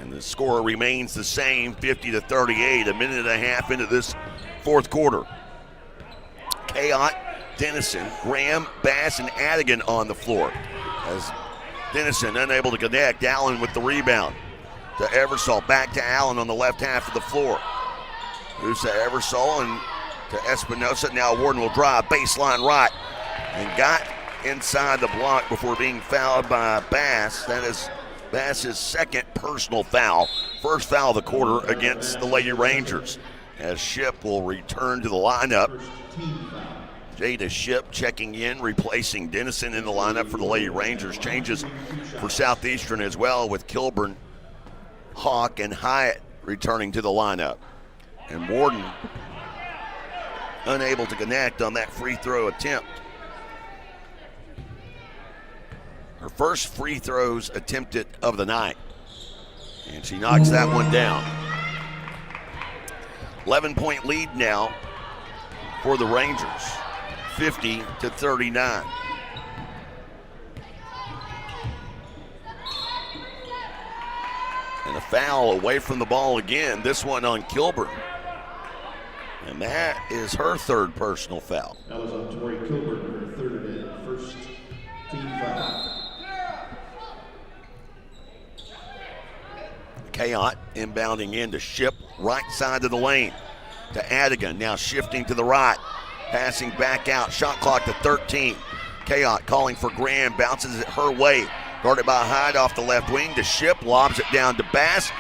And the score remains the same, 50-38, a minute and a half into this fourth quarter. Kayott, Dennison, Graham, Bass, and Adigan on the floor. As Dennison unable to connect, Allen with the rebound. To Eversole, back to Allen on the left half of the floor. Who's to Eversole and to Espinosa. Now Warden will drive, baseline right, and got inside the block before being fouled by Bass. That is Bass's second personal foul. First foul of the quarter against the Lady Rangers. As Ship will return to the lineup. Jada Ship checking in, replacing Dennison in the lineup for the Lady Rangers. Changes for Southeastern as well with Kilburn, Hawk, and Hyatt returning to the lineup. And Warden unable to connect on that free throw attempt. Her first free throws attempted of the night. And she knocks that one down. 11-point lead now for the Rangers, 50-39. And a foul away from the ball again, this one on Kilburn. And that is her third personal foul. That was on Tori Kilburn, her third and first team foul. Kayott inbounding in to Ship, right side of the lane to Adigan, now shifting to the right, passing back out, shot clock to 13. Kayott calling for Graham, bounces it her way, guarded by Hyde off the left wing to Ship, lobs it down to Bass,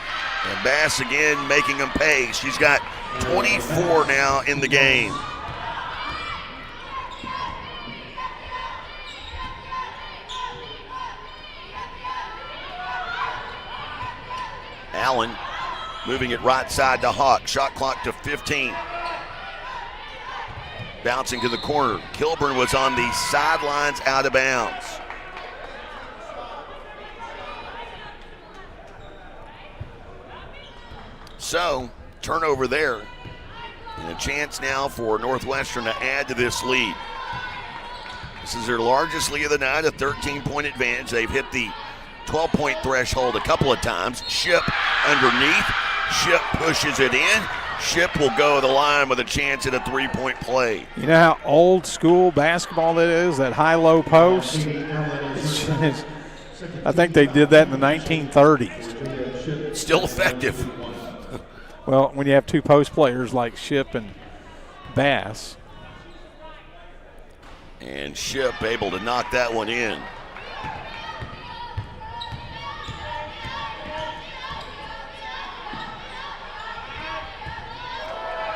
and Bass again making him pay. She's got 24 now in the game. Allen moving it right side to Hawk. Shot clock to 15. Bouncing to the corner. Kilburn was on the sidelines, out of bounds. So, turnover there. And a chance now for Northwestern to add to this lead. This is their largest lead of the night, a 13-point advantage. They've hit the 12-point threshold a couple of times. Ship underneath. Ship pushes it in. Ship will go to the line with a chance at a three-point play. You know how old school basketball that is, that high-low post? I think they did that in the 1930s. Still effective. Well, when you have two post players like Ship and Bass. And Ship able to knock that one in.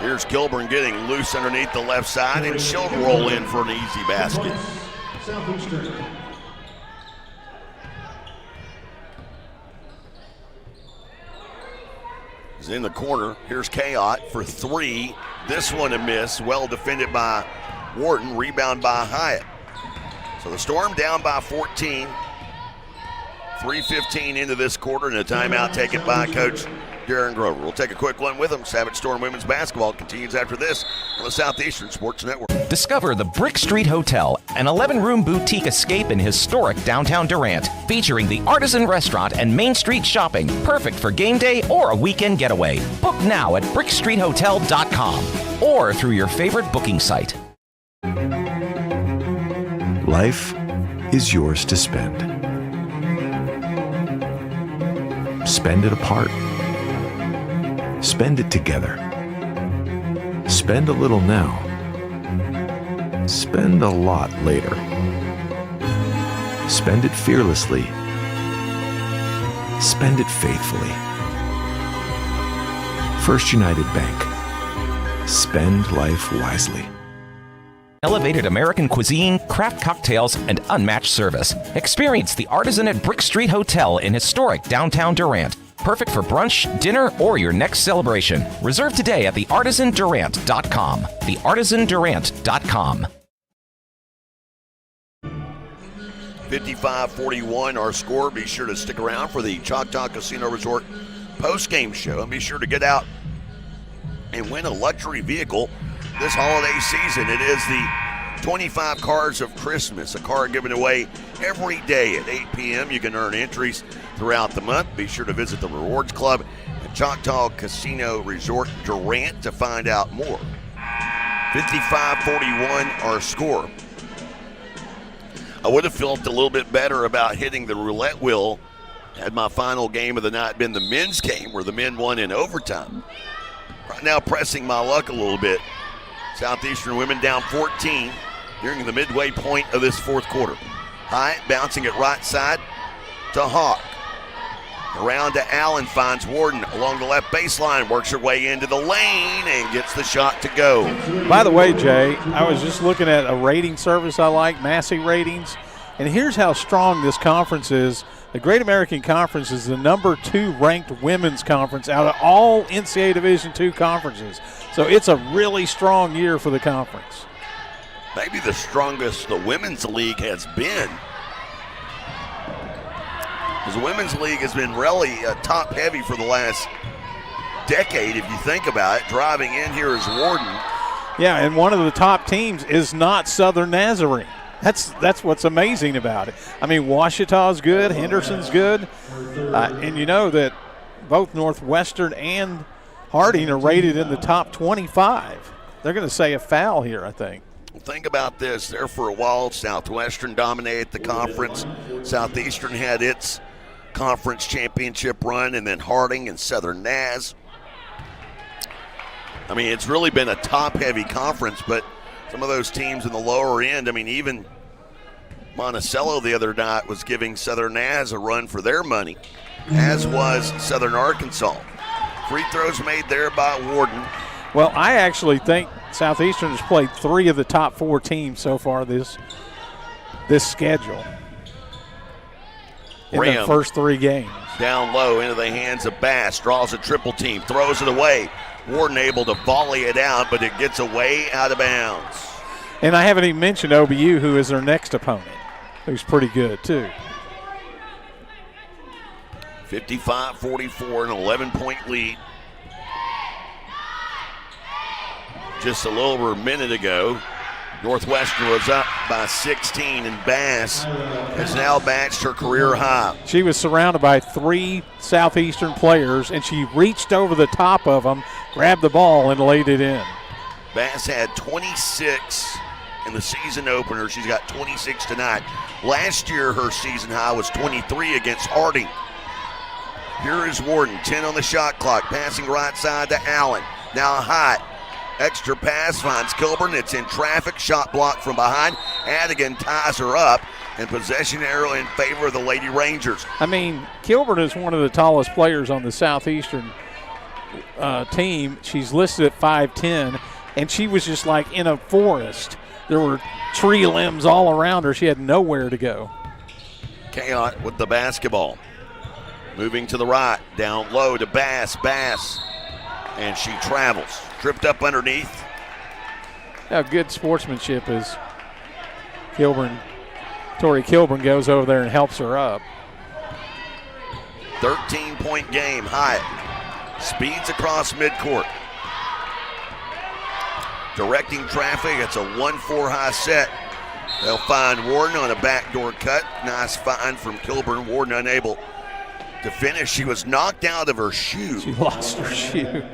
Here's Kilburn getting loose underneath the left side, and she'll roll in for an easy basket. Southeastern. Is in the corner. Here's Kayot for three. This one a miss. Well defended by Wharton. Rebound by Hyatt. So the Storm down by 14. 3:15 into this quarter, and a timeout taken by Coach Darren Grover. We'll take a quick one with him. Savage Storm women's basketball continues after this on the Southeastern Sports Network. Discover the Brick Street Hotel, an 11-room boutique escape in historic downtown Durant, featuring the Artisan Restaurant and Main Street shopping, perfect for game day or a weekend getaway. Book now at brickstreethotel.com or through your favorite booking site. Life is yours to spend. Spend it apart. Spend it together. Spend a little now. Spend a lot later. Spend it fearlessly. Spend it faithfully. First United Bank. Spend life wisely. Elevated American cuisine, craft cocktails, and unmatched service. Experience the Artisan at Brick Street Hotel in historic downtown Durant. Perfect for brunch, dinner, or your next celebration. Reserve today at theartisandurant.com. Theartisandurant.com. 55-41 our score. Be sure to stick around for the Choctaw Casino Resort post-game show, and be sure to get out and win a luxury vehicle this holiday season. It is the 25 Cars of Christmas, a car given away every day at 8 p.m. You can earn entries throughout the month. Be sure to visit the Rewards Club at Choctaw Casino Resort Durant to find out more. 55-41 our score. I would have felt a little bit better about hitting the roulette wheel had my final game of the night been the men's game where the men won in overtime. Right now pressing my luck a little bit. Southeastern women down 14 during the midway point of this fourth quarter. Hyatt bouncing it right side to Hawk. Around to Allen, finds Warden along the left baseline, works her way into the lane and gets the shot to go. By the way, Jay, I was just looking at a rating service I like, Massey Ratings, and here's how strong this conference is. The Great American Conference is the number 2 ranked women's conference out of all NCAA Division II conferences. So it's a really strong year for the conference. Maybe the strongest the women's league has been. Because the women's league has been really top heavy for the last decade, if you think about it. Driving in here is Warden. Yeah, and one of the top teams is not Southern Nazarene. That's what's amazing about it. I mean, Washita's good, Henderson's good, and you know that both Northwestern and Harding are rated in the top 25. They're going to say a foul here, I think. Well, think about this. There for a while, Southwestern dominated the conference. Southeastern had its conference championship run, and then Harding and Southern Naz. I mean, it's really been a top-heavy conference, but some of those teams in the lower end, I mean, even Monticello the other night was giving Southern Naz a run for their money, as was Southern Arkansas. Free throws made there by Warden. Well, I actually think Southeastern has played 3 of the top 4 teams so far this schedule in the first 3 games. Down low into the hands of Bass, draws a triple team, throws it away. Warden able to volley it out, but it gets away out of bounds. And I haven't even mentioned OBU, who is their next opponent, who's pretty good too. 55-44, an 11-point lead. Just a little over a minute ago, Northwestern was up by 16, and Bass has now matched her career high. She was surrounded by 3 Southeastern players, and she reached over the top of them, grabbed the ball, and laid it in. Bass had 26 in the season opener. She's got 26 tonight. Last year, her season high was 23 against Harding. Here is Warden, 10 on the shot clock, passing right side to Allen. Now Hyatt. Extra pass finds Kilburn. It's in traffic. Shot blocked from behind. Adigan ties her up, and possession arrow in favor of the Lady Rangers. I mean, Kilburn is one of the tallest players on the Southeastern team. She's listed at 5'10", and she was just like in a forest. There were tree limbs all around her. She had nowhere to go. Kayot with the basketball. Moving to the right, down low to Bass. And she travels. Tripped up underneath. How good sportsmanship is Kilburn. Tori Kilburn goes over there and helps her up. 13-point game. Hyatt speeds across midcourt. Directing traffic. It's a 1-4 high set. They'll find Warden on a backdoor cut. Nice find from Kilburn. Warden unable to finish. She was knocked out of her shoe. She lost her shoe.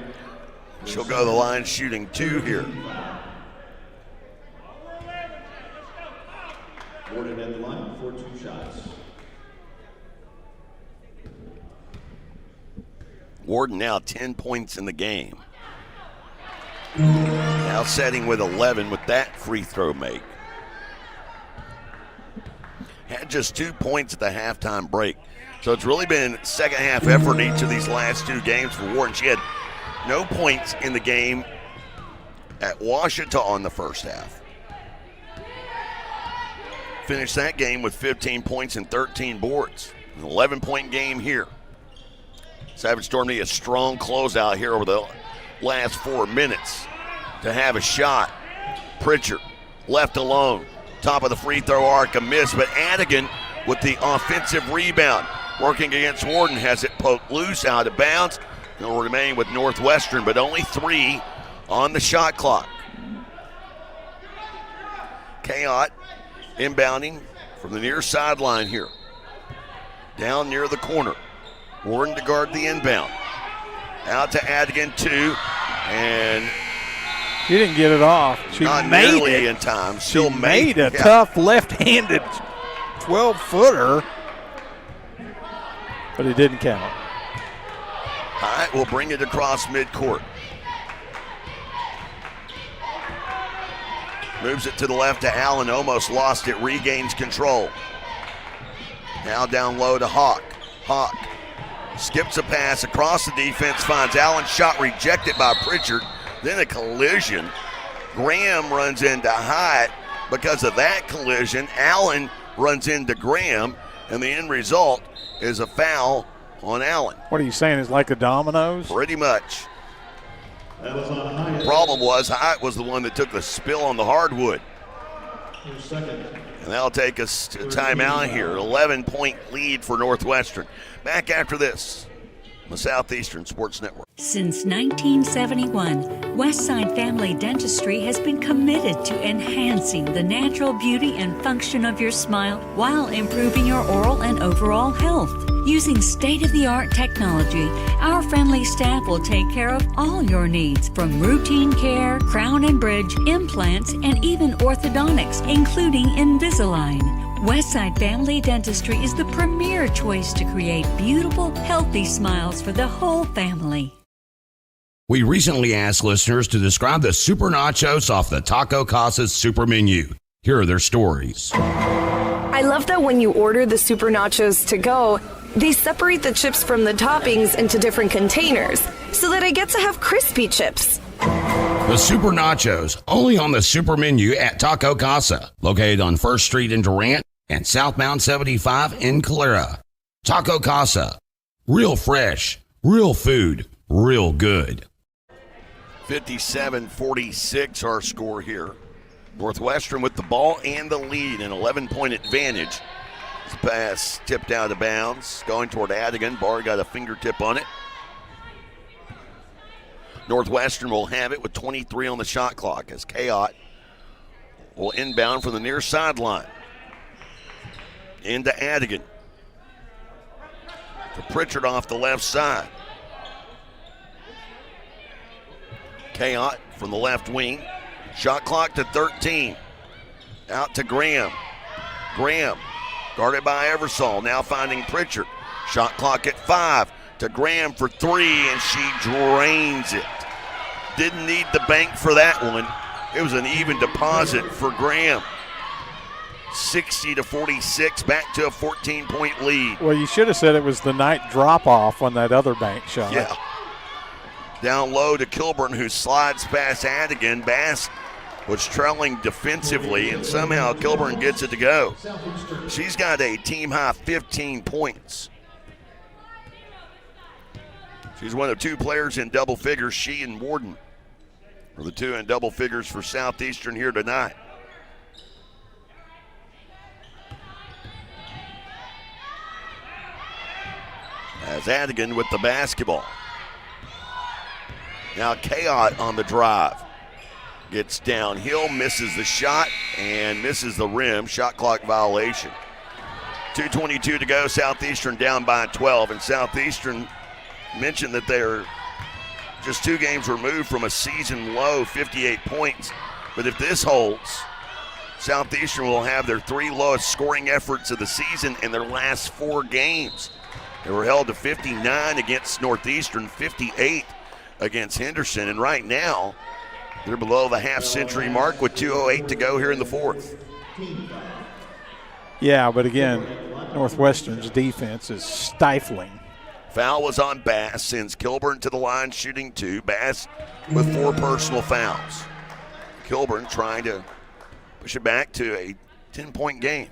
She'll go to the line shooting 2 here. Warden at the line for 2 shots. Warden now 10 points in the game. Now setting with 11 with that free throw make. Had just 2 points at the halftime break. So it's really been second half effort in each of these last 2 games for Warden. She had no points in the game at Washita on the first half. Finished that game with 15 points and 13 boards. An 11-point game here. Savage Storm need a strong closeout here over the last 4 minutes to have a shot. Pritchard left alone. Top of the free throw arc, a miss, but Adigan with the offensive rebound. Working against Warden, has it poked loose, out of bounds. It'll remain with Northwestern, but only 3 on the shot clock. Kayot inbounding from the near sideline here. Down near the corner. Warden to guard the inbound. Out to Adigan, 2, and she didn't get it off. She not made nearly it in time. She Still made a tough left-handed 12-footer, but it didn't count. Hyatt will bring it across midcourt. Moves it to the left to Allen. Almost lost it. Regains control. Now down low to Hawk. Hawk skips a pass across the defense. Finds Allen. Shot rejected by Pritchard. Then a collision. Graham runs into Hyatt. Because of that collision, Allen runs into Graham. And the end result is a foul on Allen. What are you saying? It's like the dominoes? Pretty much. Problem was Hyatt was the one that took the spill on the hardwood. And that'll take us to timeout here. 11-point lead for Northwestern. Back after this, the Southeastern Sports Network. Since 1971, Westside Family Dentistry has been committed to enhancing the natural beauty and function of your smile while improving your oral and overall health. Using state-of-the-art technology, our friendly staff will take care of all your needs, from routine care, crown and bridge, implants, and even orthodontics, including Invisalign. Westside Family Dentistry is the premier choice to create beautiful, healthy smiles for the whole family. We recently asked listeners to describe the Super Nachos off the Taco Casa's Super Menu. Here are their stories. I love that when you order the Super Nachos to go, they separate the chips from the toppings into different containers so that I get to have crispy chips. The Super Nachos, only on the Super Menu at Taco Casa, located on 1st Street in Durant and southbound 75 in Calera. Taco Casa, real fresh, real food, real good. 57-46 our score here. Northwestern with the ball and the lead, an 11-point advantage. This pass tipped out of bounds, going toward Adigan. Barr got a fingertip on it. Northwestern will have it with 23 on the shot clock as Kayot will inbound from the near sideline. Into Adigan. To Pritchard off the left side. Kayot from the left wing. Shot clock to 13. Out to Graham. Graham guarded by Eversole. Now finding Pritchard. Shot clock at 5. To Graham for 3, and she drains it. Didn't need the bank for that one. It was an even deposit for Graham. 60-46, back to a 14-point lead. Well, you should have said it was the night drop-off on that other bank shot. Yeah. Down low to Kilburn, who slides past Adigan. Bass was trailing defensively, and somehow Kilburn gets it to go. She's got a team-high 15 points. She's one of two players in double figures. She and Warden are the two in double figures for Southeastern here tonight. As Adigan with the basketball. Now Kayot on the drive. Gets downhill, misses the shot, and misses the rim. Shot clock violation. 2:22 to go. Southeastern down by 12. And Southeastern mentioned that they're just 2 games removed from a season low 58 points. But if this holds, Southeastern will have their 3 lowest scoring efforts of the season in their last 4 games. They were held to 59 against Northeastern, 58 against Henderson. And right now, they're below the half-century mark with 2:08 to go here in the fourth. Yeah, but again, Northwestern's defense is stifling. Foul was on Bass, sends Kilburn to the line shooting 2. Bass with 4 personal fouls. Kilburn trying to push it back to a 10-point game.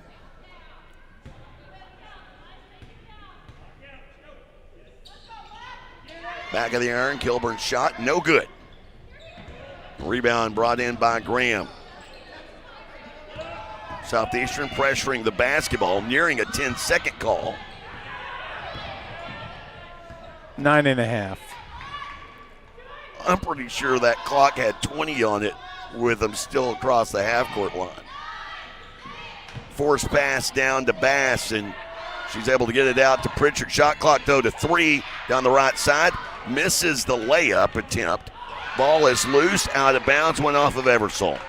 Back of the iron, Kilburn shot, no good. Rebound brought in by Graham. Southeastern pressuring the basketball, nearing a 10-second call. 9.5. I'm pretty sure that clock had 20 on it with them still across the half-court line. Forced pass down to Bass, and she's able to get it out to Pritchard. Shot clock, though, to 3 down the right side. Misses the layup attempt. Ball is loose, out of bounds, went off of Eversole.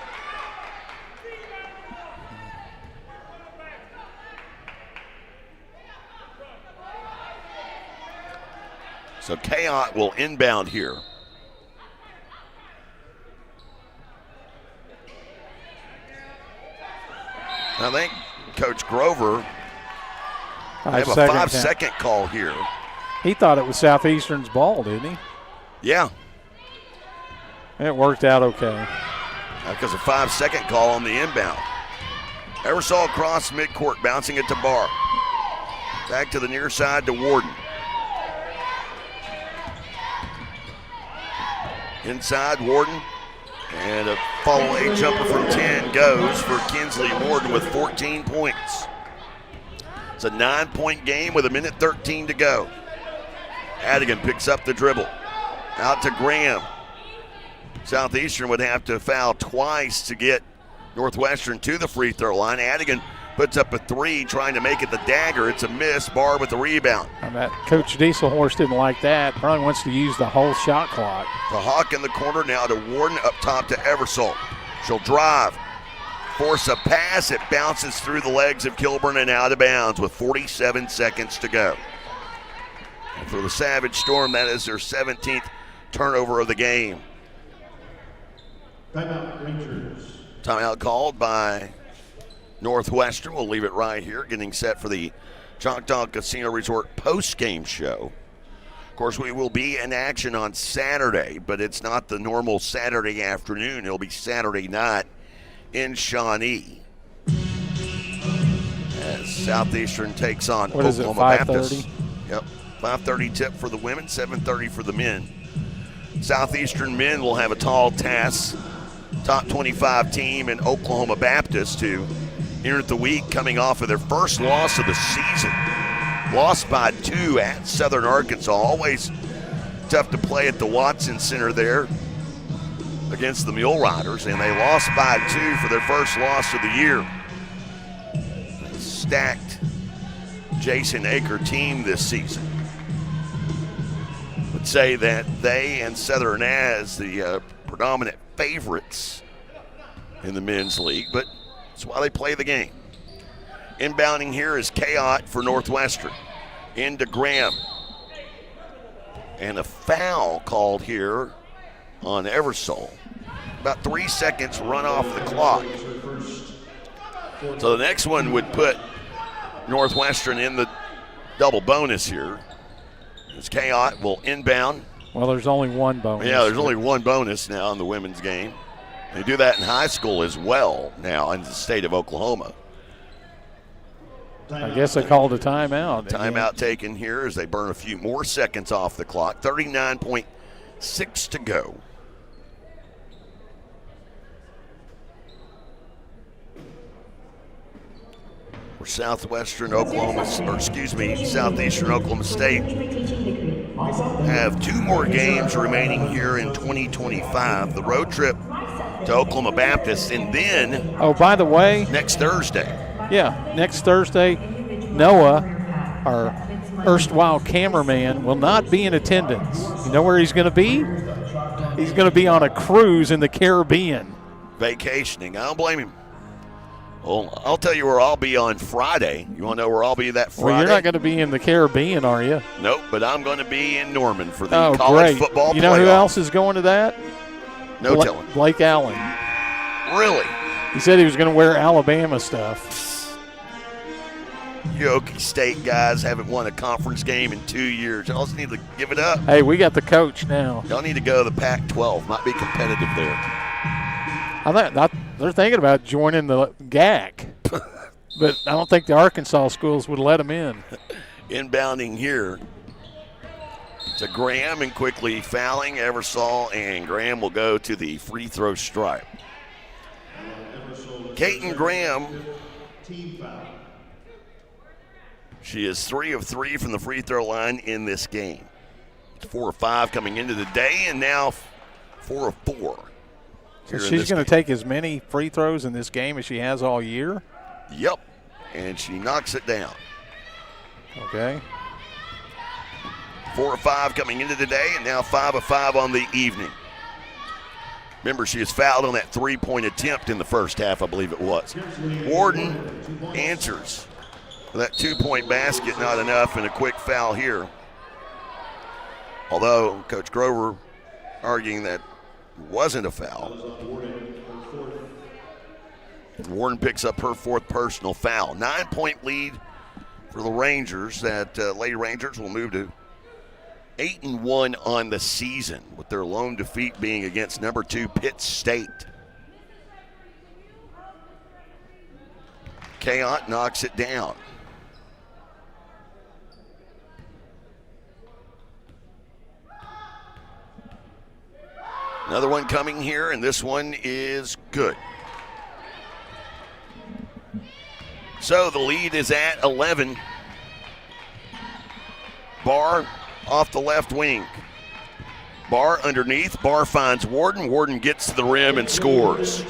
So Kayot will inbound here. I think Coach Grover have a 5-second call here. He thought it was Southeastern's ball, didn't he? Yeah. It worked out okay. Because a 5-second call on the inbound. Eversole across midcourt, bouncing it to Barr. Back to the near side to Warden. Inside, Warden. And a follow-away jumper from 10 goes for Kinsley Warden with 14 points. It's a 9-point game with 1:13 to go. Adigan picks up the dribble. Out to Graham. Southeastern would have to foul twice to get Northwestern to the free throw line. Adigan puts up a 3, trying to make it the dagger. It's a miss. Barr with the rebound. I bet Coach Dieselhorst didn't like that. Probably wants to use the whole shot clock. The Hawk in the corner now to Warden, up top to Eversole. She'll drive, force a pass. It bounces through the legs of Kilburn and out of bounds with 47 seconds to go. And for the Savage Storm, that is their 17th turnover of the game. Timeout, Rangers. Timeout called by Northwestern. We'll leave it right here, getting set for the Choctaw Casino Resort post-game show. Of course, we will be in action on Saturday, but it's not the normal Saturday afternoon. It'll be Saturday night in Shawnee. As Southeastern takes on Oklahoma Baptist. Yep, 5:30 tip for the women, 7:30 for the men. Southeastern men will have a tall task. Top 25 team in Oklahoma Baptist to enter the week coming off of their first loss of the season. Lost by 2 at Southern Arkansas. Always tough to play at the Watson Center there against the Mule Riders, and they lost by 2 for their first loss of the year. Stacked Jason Aker team this season. Would say that they and Southern as the predominant favorites in the men's league, but that's why they play the game. Inbounding here is Kayot for Northwestern. Into Graham. And a foul called here on Eversole. About 3 seconds run off the clock. So the next one would put Northwestern in the double bonus here. As Kayot will inbound Well, there's only one bonus. Yeah, there's only one bonus now in the women's game. They do that in high school as well now in the state of Oklahoma. I guess they called a timeout. Timeout taken here as they burn a few more seconds off the clock. 39.6 to go. For Southeastern Oklahoma State have 2 more games remaining here in 2025. The road trip to Oklahoma Baptist, and then oh, by the way, next Thursday. Yeah, next Thursday, Noah, our erstwhile cameraman, will not be in attendance. You know where he's going to be? He's going to be on a cruise in the Caribbean. Vacationing. I don't blame him. Well, I'll tell you where I'll be on Friday. You want to know where I'll be that Friday? Well, you're not going to be in the Caribbean, are you? Nope, but I'm going to be in Norman for the college football playoff. You know who else is going to that? No telling. Blake Allen. Really? He said he was going to wear Alabama stuff. You Okie State guys haven't won a conference game in 2 years. Y'all just need to give it up. Hey, we got the coach now. Y'all need to go to the Pac-12. Might be competitive there. They're thinking about joining the GAC, but I don't think the Arkansas schools would let them in. Inbounding here to Graham and quickly fouling Eversole, and Graham will go to the free throw stripe. Kaiten Graham, she is 3 of 3 from the free throw line in this game. 4 of 5 coming into the day, and now 4 of 4. So she's going to take as many free throws in this game as she has all year? Yep, and she knocks it down. Okay. 4 of 5 coming into the day, and now 5 of 5 on the evening. Remember, she was fouled on that 3-point attempt in the first half, I believe it was. Warden answers for that 2-point basket, not enough, and a quick foul here. Although Coach Grover arguing that wasn't a foul. Warden picks up her 4th personal foul. 9-point lead for the Rangers. That Lady Rangers will move to 8-1 on the season, with their lone defeat being against number 2 Pitt State. Kayont knocks it down. Another one coming here, and this one is good. So the lead is at 11. Barr off the left wing. Barr underneath. Barr finds Warden. Warden gets to the rim and scores.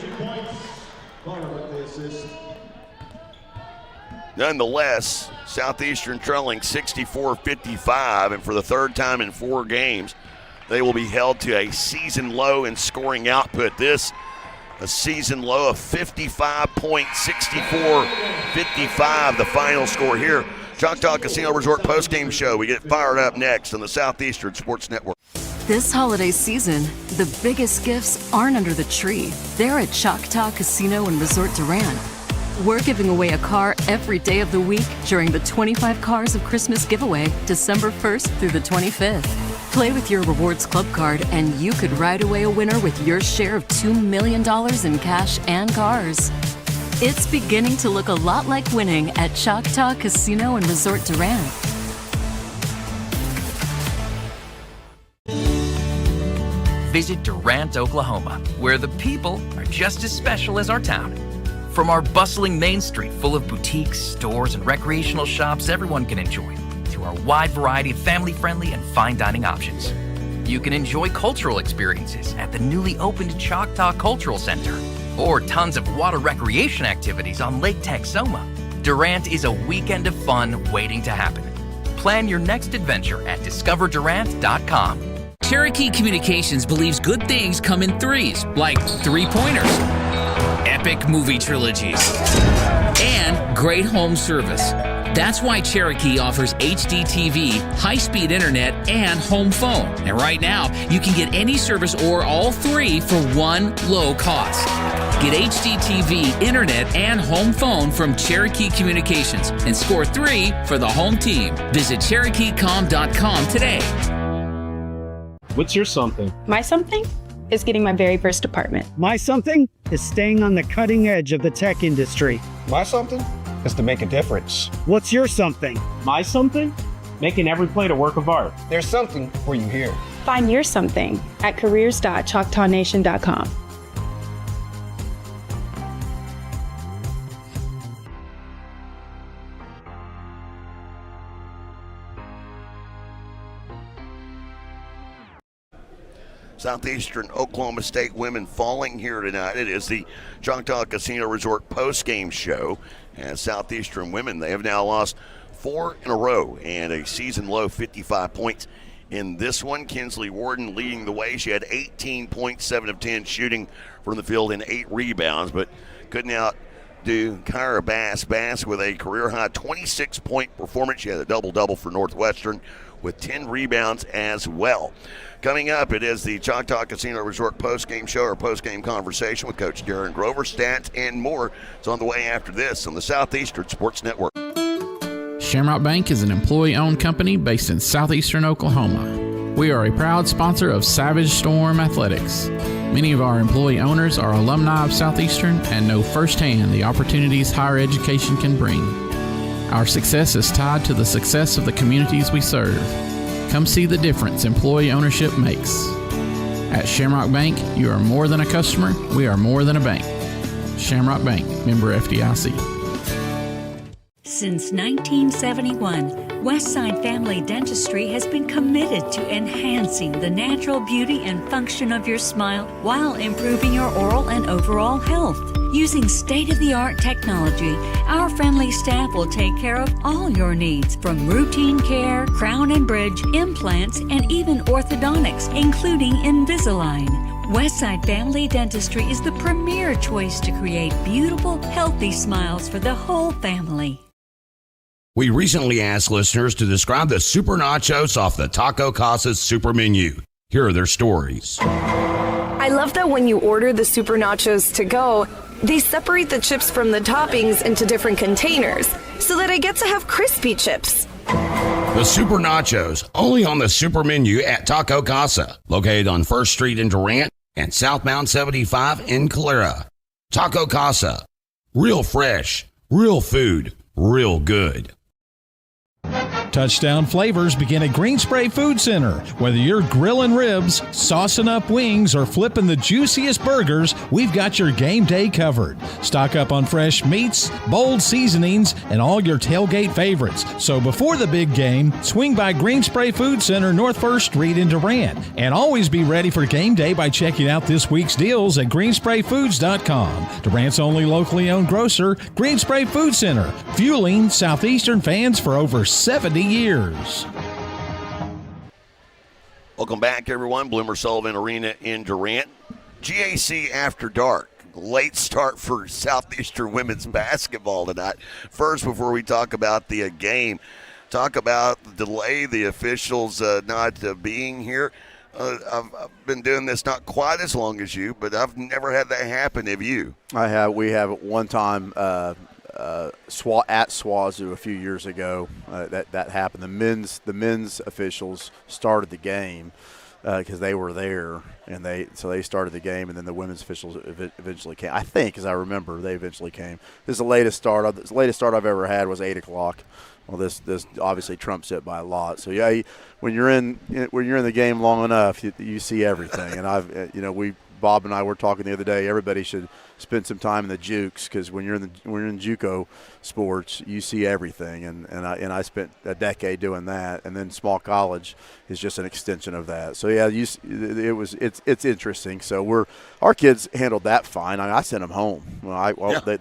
Nonetheless, Southeastern trailing 64-55, and for the 3rd time in 4 games, they will be held to a season low in scoring output. This, a season low of 55.64-55, the final score here. Choctaw Casino Resort postgame show. We get fired up next on the Southeastern Sports Network. This holiday season, the biggest gifts aren't under the tree. They're at Choctaw Casino and Resort Durant. We're giving away a car every day of the week during the 25 Cars of Christmas giveaway, December 1st through the 25th. Play with your Rewards Club card and you could ride away a winner with your share of $2 million in cash and cars. It's beginning to look a lot like winning at Choctaw Casino and Resort Durant. Visit Durant, Oklahoma, where the people are just as special as our town. From our bustling main street full of boutiques, stores, and recreational shops everyone can enjoy, to our wide variety of family-friendly and fine dining options. You can enjoy cultural experiences at the newly opened Choctaw Cultural Center, or tons of water recreation activities on Lake Texoma. Durant is a weekend of fun waiting to happen. Plan your next adventure at discoverdurant.com. Cherokee Communications believes good things come in threes, like 3-pointers, epic movie trilogies, and great home service. That's why Cherokee offers HD TV, high-speed internet, and home phone. And right now, you can get any service or all 3 for one low cost. Get HD TV, internet, and home phone from Cherokee Communications and score 3 for the home team. Visit CherokeeCom.com today. What's your something? My something is getting my very first apartment. My something is staying on the cutting edge of the tech industry. My something is to make a difference. What's your something? My something? Making every plate a work of art. There's something for you here. Find your something at careers.choctawnation.com. Southeastern Oklahoma State women falling here tonight. It is the Choctaw Casino Resort postgame show. And Southeastern women, they have now lost 4 in a row and a season low 55 points in this one. Kinsley Warden leading the way. She had 18 points, 7 of 10 shooting from the field and 8 rebounds, but couldn't outdo Kyra Bass. Bass with a career-high 26-point performance. She had a double-double for Northwestern with 10 rebounds as well. Coming up, it is the Choctaw Casino Resort postgame show, or postgame conversation with Coach Darren Grover. Stats and more. It's on the way after this on the Southeastern Sports Network. Shamrock Bank is an employee-owned company based in southeastern Oklahoma. We are a proud sponsor of Savage Storm Athletics. Many of our employee owners are alumni of Southeastern and know firsthand the opportunities higher education can bring. Our success is tied to the success of the communities we serve. Come see the difference employee ownership makes. At Shamrock Bank, you are more than a customer, we are more than a bank. Shamrock Bank, member FDIC. Since 1971, Westside Family Dentistry has been committed to enhancing the natural beauty and function of your smile while improving your oral and overall health. Using state-of-the-art technology, our friendly staff will take care of all your needs, from routine care, crown and bridge, implants, and even orthodontics, including Invisalign. Westside Family Dentistry is the premier choice to create beautiful, healthy smiles for the whole family. We recently asked listeners to describe the super nachos off the Taco Casa's super menu. Here are their stories. I love that when you order the super nachos to go, they separate the chips from the toppings into different containers so that I get to have crispy chips. The super nachos, only on the super menu at Taco Casa, located on 1st Street in Durant and Southbound 75 in Calera. Taco Casa, real fresh, real food, real good. Touchdown flavors begin at Green Spray Food Center. Whether you're grilling ribs, saucing up wings, or flipping the juiciest burgers, we've got your game day covered. Stock up on fresh meats, bold seasonings, and all your tailgate favorites. So before the big game, swing by Green Spray Food Center, North 1st Street in Durant. And always be ready for game day by checking out this week's deals at greensprayfoods.com. Durant's only locally owned grocer, Green Spray Food Center, fueling Southeastern fans for over 70 years. Welcome back, everyone. Bloomer Sullivan Arena in Durant. GAC After Dark. Late start for Southeastern women's basketball tonight. First, before we talk about the game, talk about the delay, the officials not being here. I've been doing this not quite as long as you, but I've never had that happen. Have you? I have. We have at one time at SWAZU a few years ago. That happened. The men's officials started the game because they were there, and they started the game, and then the women's officials eventually came. I think, as I remember, they eventually came. This is the latest start. The latest start I've ever had was 8:00. Well, this obviously trumps it by a lot. So yeah, when you're in the game long enough, you see everything. And Bob and I were talking the other day. Everybody should spend some time in the jukes, because when you're in JUCO sports, you see everything. And I spent a decade doing that. And then small college is just an extension of that. So yeah, it's interesting. So our kids handled that fine. I sent them home.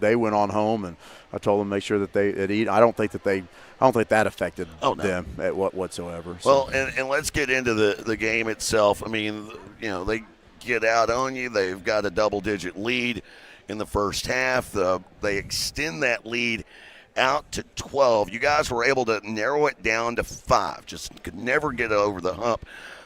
They went on home, and I told them to make sure that they eat. I don't think that affected them whatsoever. So. Well, and let's get into the game itself. I mean, they get out on you. They've got a double-digit lead in the first half. They extend that lead out to 12. You guys were able to narrow it down to 5. Just could never get over the hump.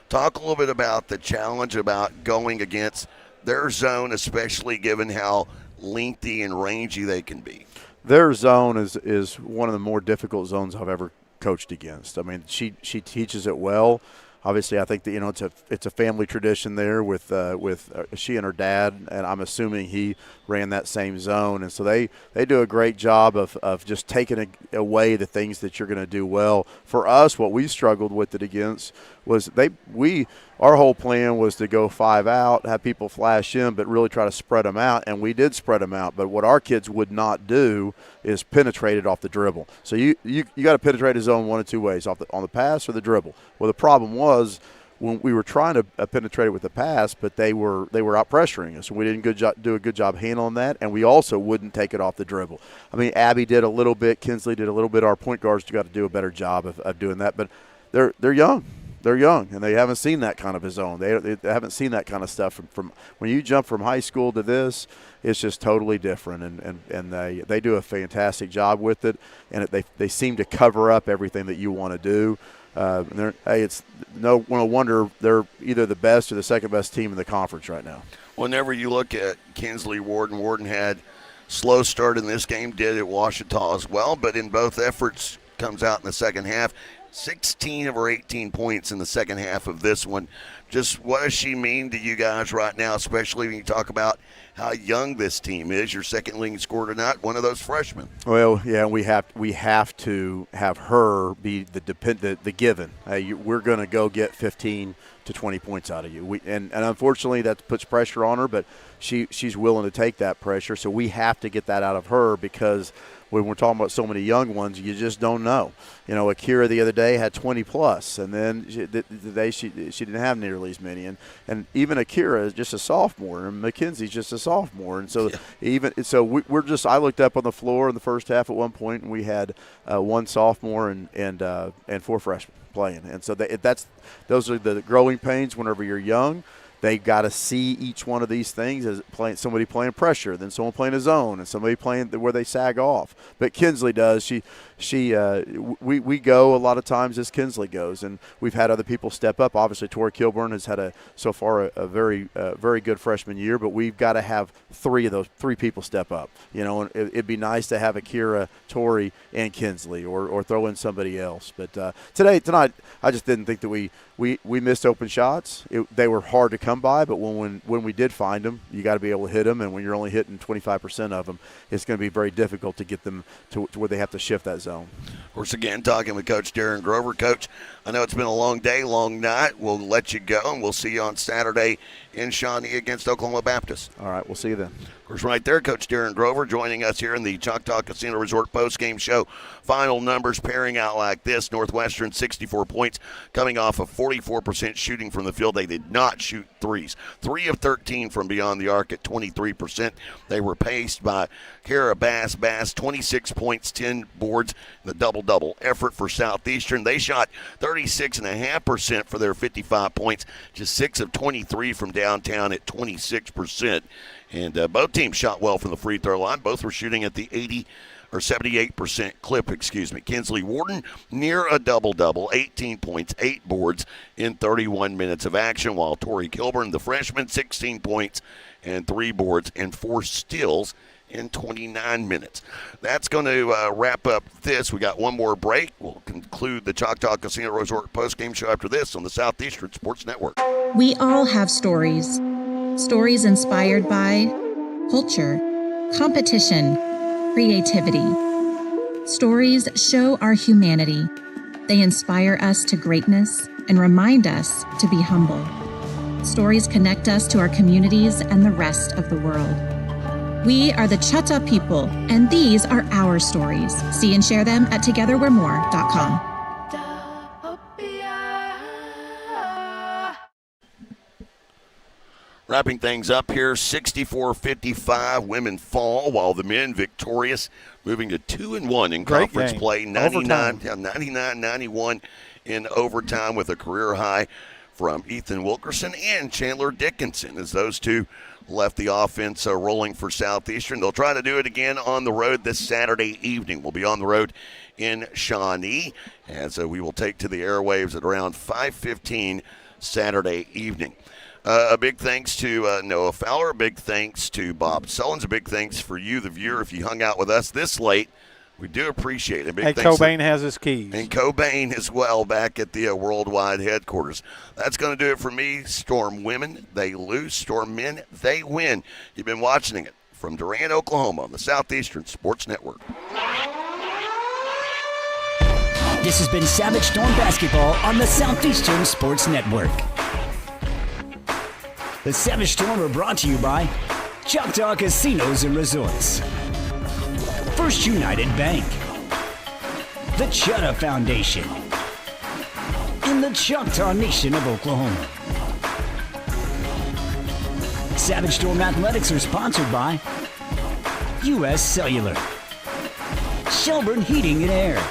Talk a little bit about the challenge about going against their zone, especially given how lengthy and rangy they can be. Their zone is one of the more difficult zones I've ever coached against. I mean, she teaches it well. obviously I think that it's a family tradition there with she and her dad, and I'm assuming he ran that same zone, and so they do a great job of just taking away the things that you're going to do well. For us, what we struggled with it against was our whole plan was to go 5 out, have people flash in, but really try to spread them out, and we did spread them out. But what our kids would not do is penetrate it off the dribble. So you got to penetrate a zone one of two ways, on the pass or the dribble. Well, the problem was when we were trying to penetrate it with the pass, but they were out pressuring us, and we didn't do a good job handling that, and we also wouldn't take it off the dribble. I mean, Abby did a little bit, Kinsley did a little bit. Our point guards got to do a better job of doing that, but they're young. They're young, and they haven't seen that kind of a zone. They haven't seen that kind of stuff from when you jump from high school to this. It's just totally different, and they do a fantastic job with it, and they seem to cover up everything that you want to do. It's no wonder they're either the best or the second best team in the conference right now. Whenever you look at Kinsley Warden had slow start in this game, did at Ouachita as well, but in both efforts comes out in the second half. 16 of her 18 points in the second half of this one. Just what does she mean to you guys right now, especially when you talk about how young this team is? Your second leading scorer tonight, one of those freshmen. Well, yeah, we have to have her be the given. We're going to go get 15 to 20 points out of you. And unfortunately that puts pressure on her, but she's willing to take that pressure. So we have to get that out of her, because when we're talking about so many young ones, you just don't know. Akira the other day had 20 plus, and then the day she didn't have nearly as many. And even Akira is just a sophomore, and Mackenzie's just a sophomore. And so I looked up on the floor in the first half at one point, and we had one sophomore and 4 freshmen playing. And so those are the growing pains whenever you're young. They got to see each one of these things as somebody playing pressure, then someone playing a zone, and somebody playing where they sag off. But Kinsley does. We go a lot of times as Kinsley goes, and we've had other people step up. Obviously, Tori Kilburn has had so far a very good freshman year, but we've got to have 3 of those 3 people step up. And it'd be nice to have Akira, Tori, and Kinsley, or throw in somebody else. But tonight, I just didn't think that we missed open shots. They were hard to come by, but when we did find them, you got to be able to hit them, and when you're only hitting 25% of them, it's going to be very difficult to get them to where they have to shift that zone. Of course, again, talking with Coach Darren Grover. Coach, I know it's been a long day, long night. We'll let you go, and we'll see you on Saturday in Shawnee against Oklahoma Baptist. All right, we'll see you then. Of course, right there, Coach Darren Grover joining us here in the Choctaw Casino Resort postgame show. Final numbers pairing out like this. Northwestern, 64 points, coming off of 44% shooting from the field. They did not shoot threes. 3 of 13 from beyond the arc at 23%. They were paced by Kara Bass, 26 points, 10 boards, the double-double effort for Southeastern. They shot 36.5% for their 55 points, just 6 of 23 from downtown at 26%. And both teams shot well from the free throw line. Both were shooting at the 78% clip, Kinsley Warden near a double-double, 18 points, 8 boards in 31 minutes of action, while Tori Kilburn, the freshman, 16 points and 3 boards and 4 steals in 29 minutes. That's going to wrap up this. We got one more break. We'll conclude the Choctaw Casino Resort postgame show after this on the Southeastern Sports Network. We all have stories. Stories inspired by culture, competition, creativity. Stories show our humanity. They inspire us to greatness and remind us to be humble. Stories connect us to our communities and the rest of the world. We are the Chutta people, and these are our stories. See and share them at togetherwe'remore.com. Wrapping things up here, 64-55, women fall, while the men victorious, moving to 2-1 in conference play, 99-91 in overtime with a career high from Ethan Wilkerson and Chandler Dickinson as those two left the offense rolling for Southeastern. They'll try to do it again on the road this Saturday evening. We'll be on the road in Shawnee as we will take to the airwaves at around 5:15 Saturday evening. A big thanks to Noah Fowler. A big thanks to Bob Sullins. A big thanks for you, the viewer, if you hung out with us this late We do appreciate it. Big Hey, thanks Cobain has his keys. And Cobain as well back at the worldwide headquarters. That's going to do it for me. Storm women, they lose. Storm men, they win. You've been watching it from Durant, Oklahoma on the Southeastern Sports Network. This has been Savage Storm Basketball on the Southeastern Sports Network. The Savage Storm are brought to you by Choctaw Casinos and Resorts, First United Bank, the Chutta Foundation, and the Choctaw Nation of Oklahoma. Savage Storm Athletics are sponsored by U.S. Cellular, Shelburne Heating and Air,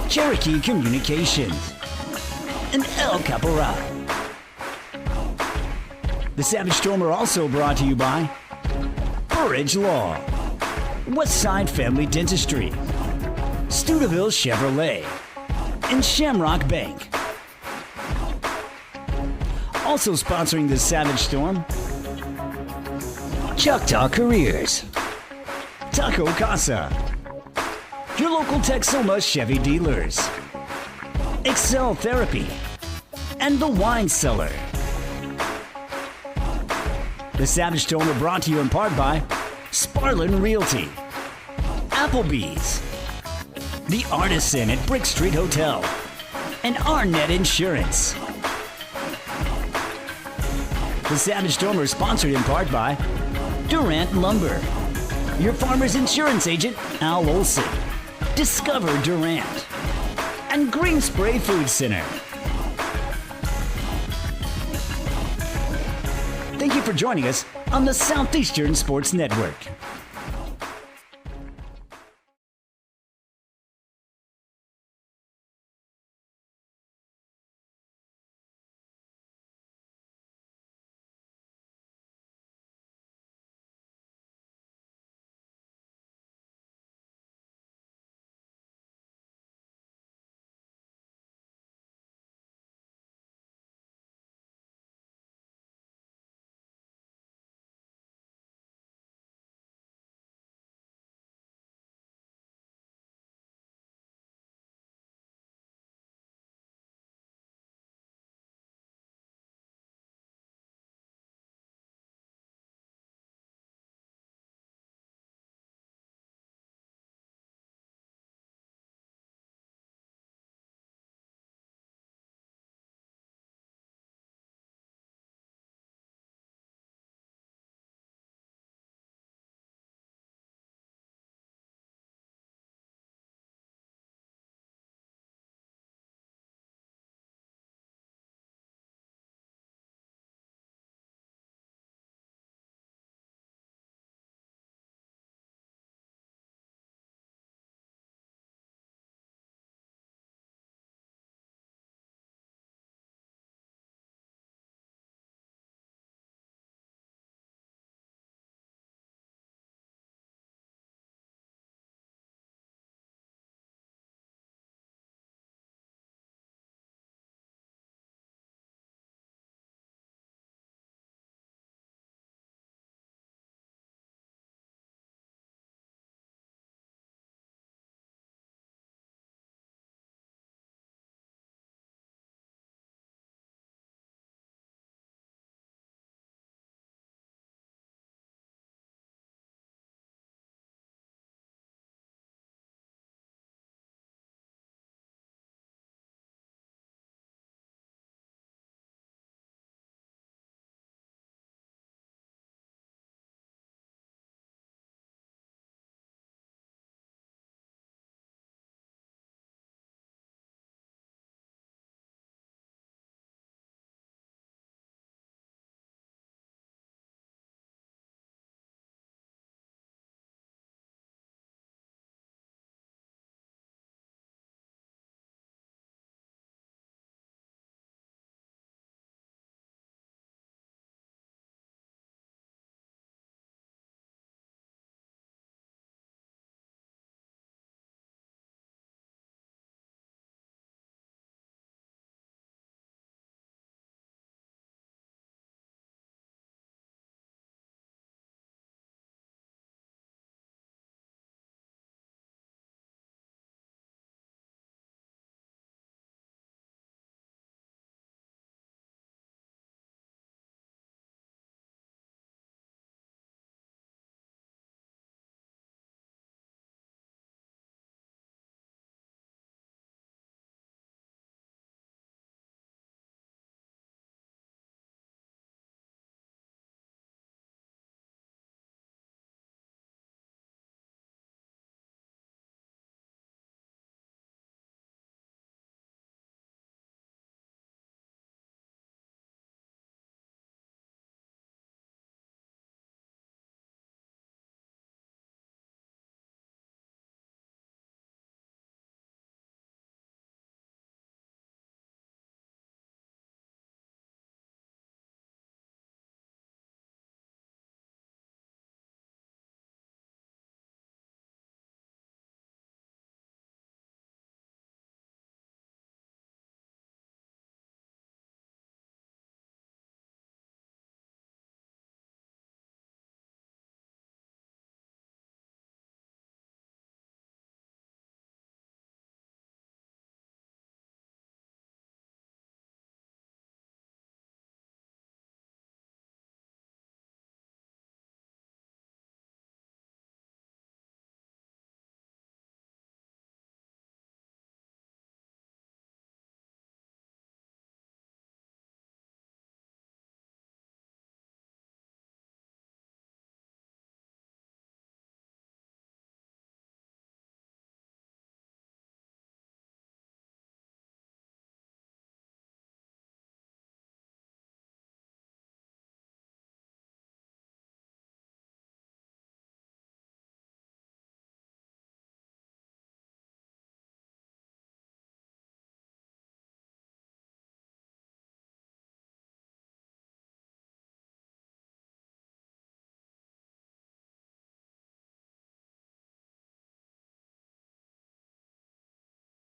Cherokee Communications, and El Caporal. The Savage Storm are also brought to you by Burridge Law, Westside Family Dentistry, Stuteville Chevrolet, and Shamrock Bank. Also sponsoring the Savage Storm, Choctaw Careers, Taco Casa, your local Texoma Chevy dealers, Excel Therapy, and the Wine Cellar. The Savage Storm are brought to you in part by Sparlin Realty, Applebee's, The Artisan at Brick Street Hotel, and Arnett Insurance. The Savage Storm are sponsored in part by Durant Lumber, your farmer's insurance agent, Al Olson, Discover Durant, and Green Spray Food Center. Thank you for joining us on the Southeastern Sports Network.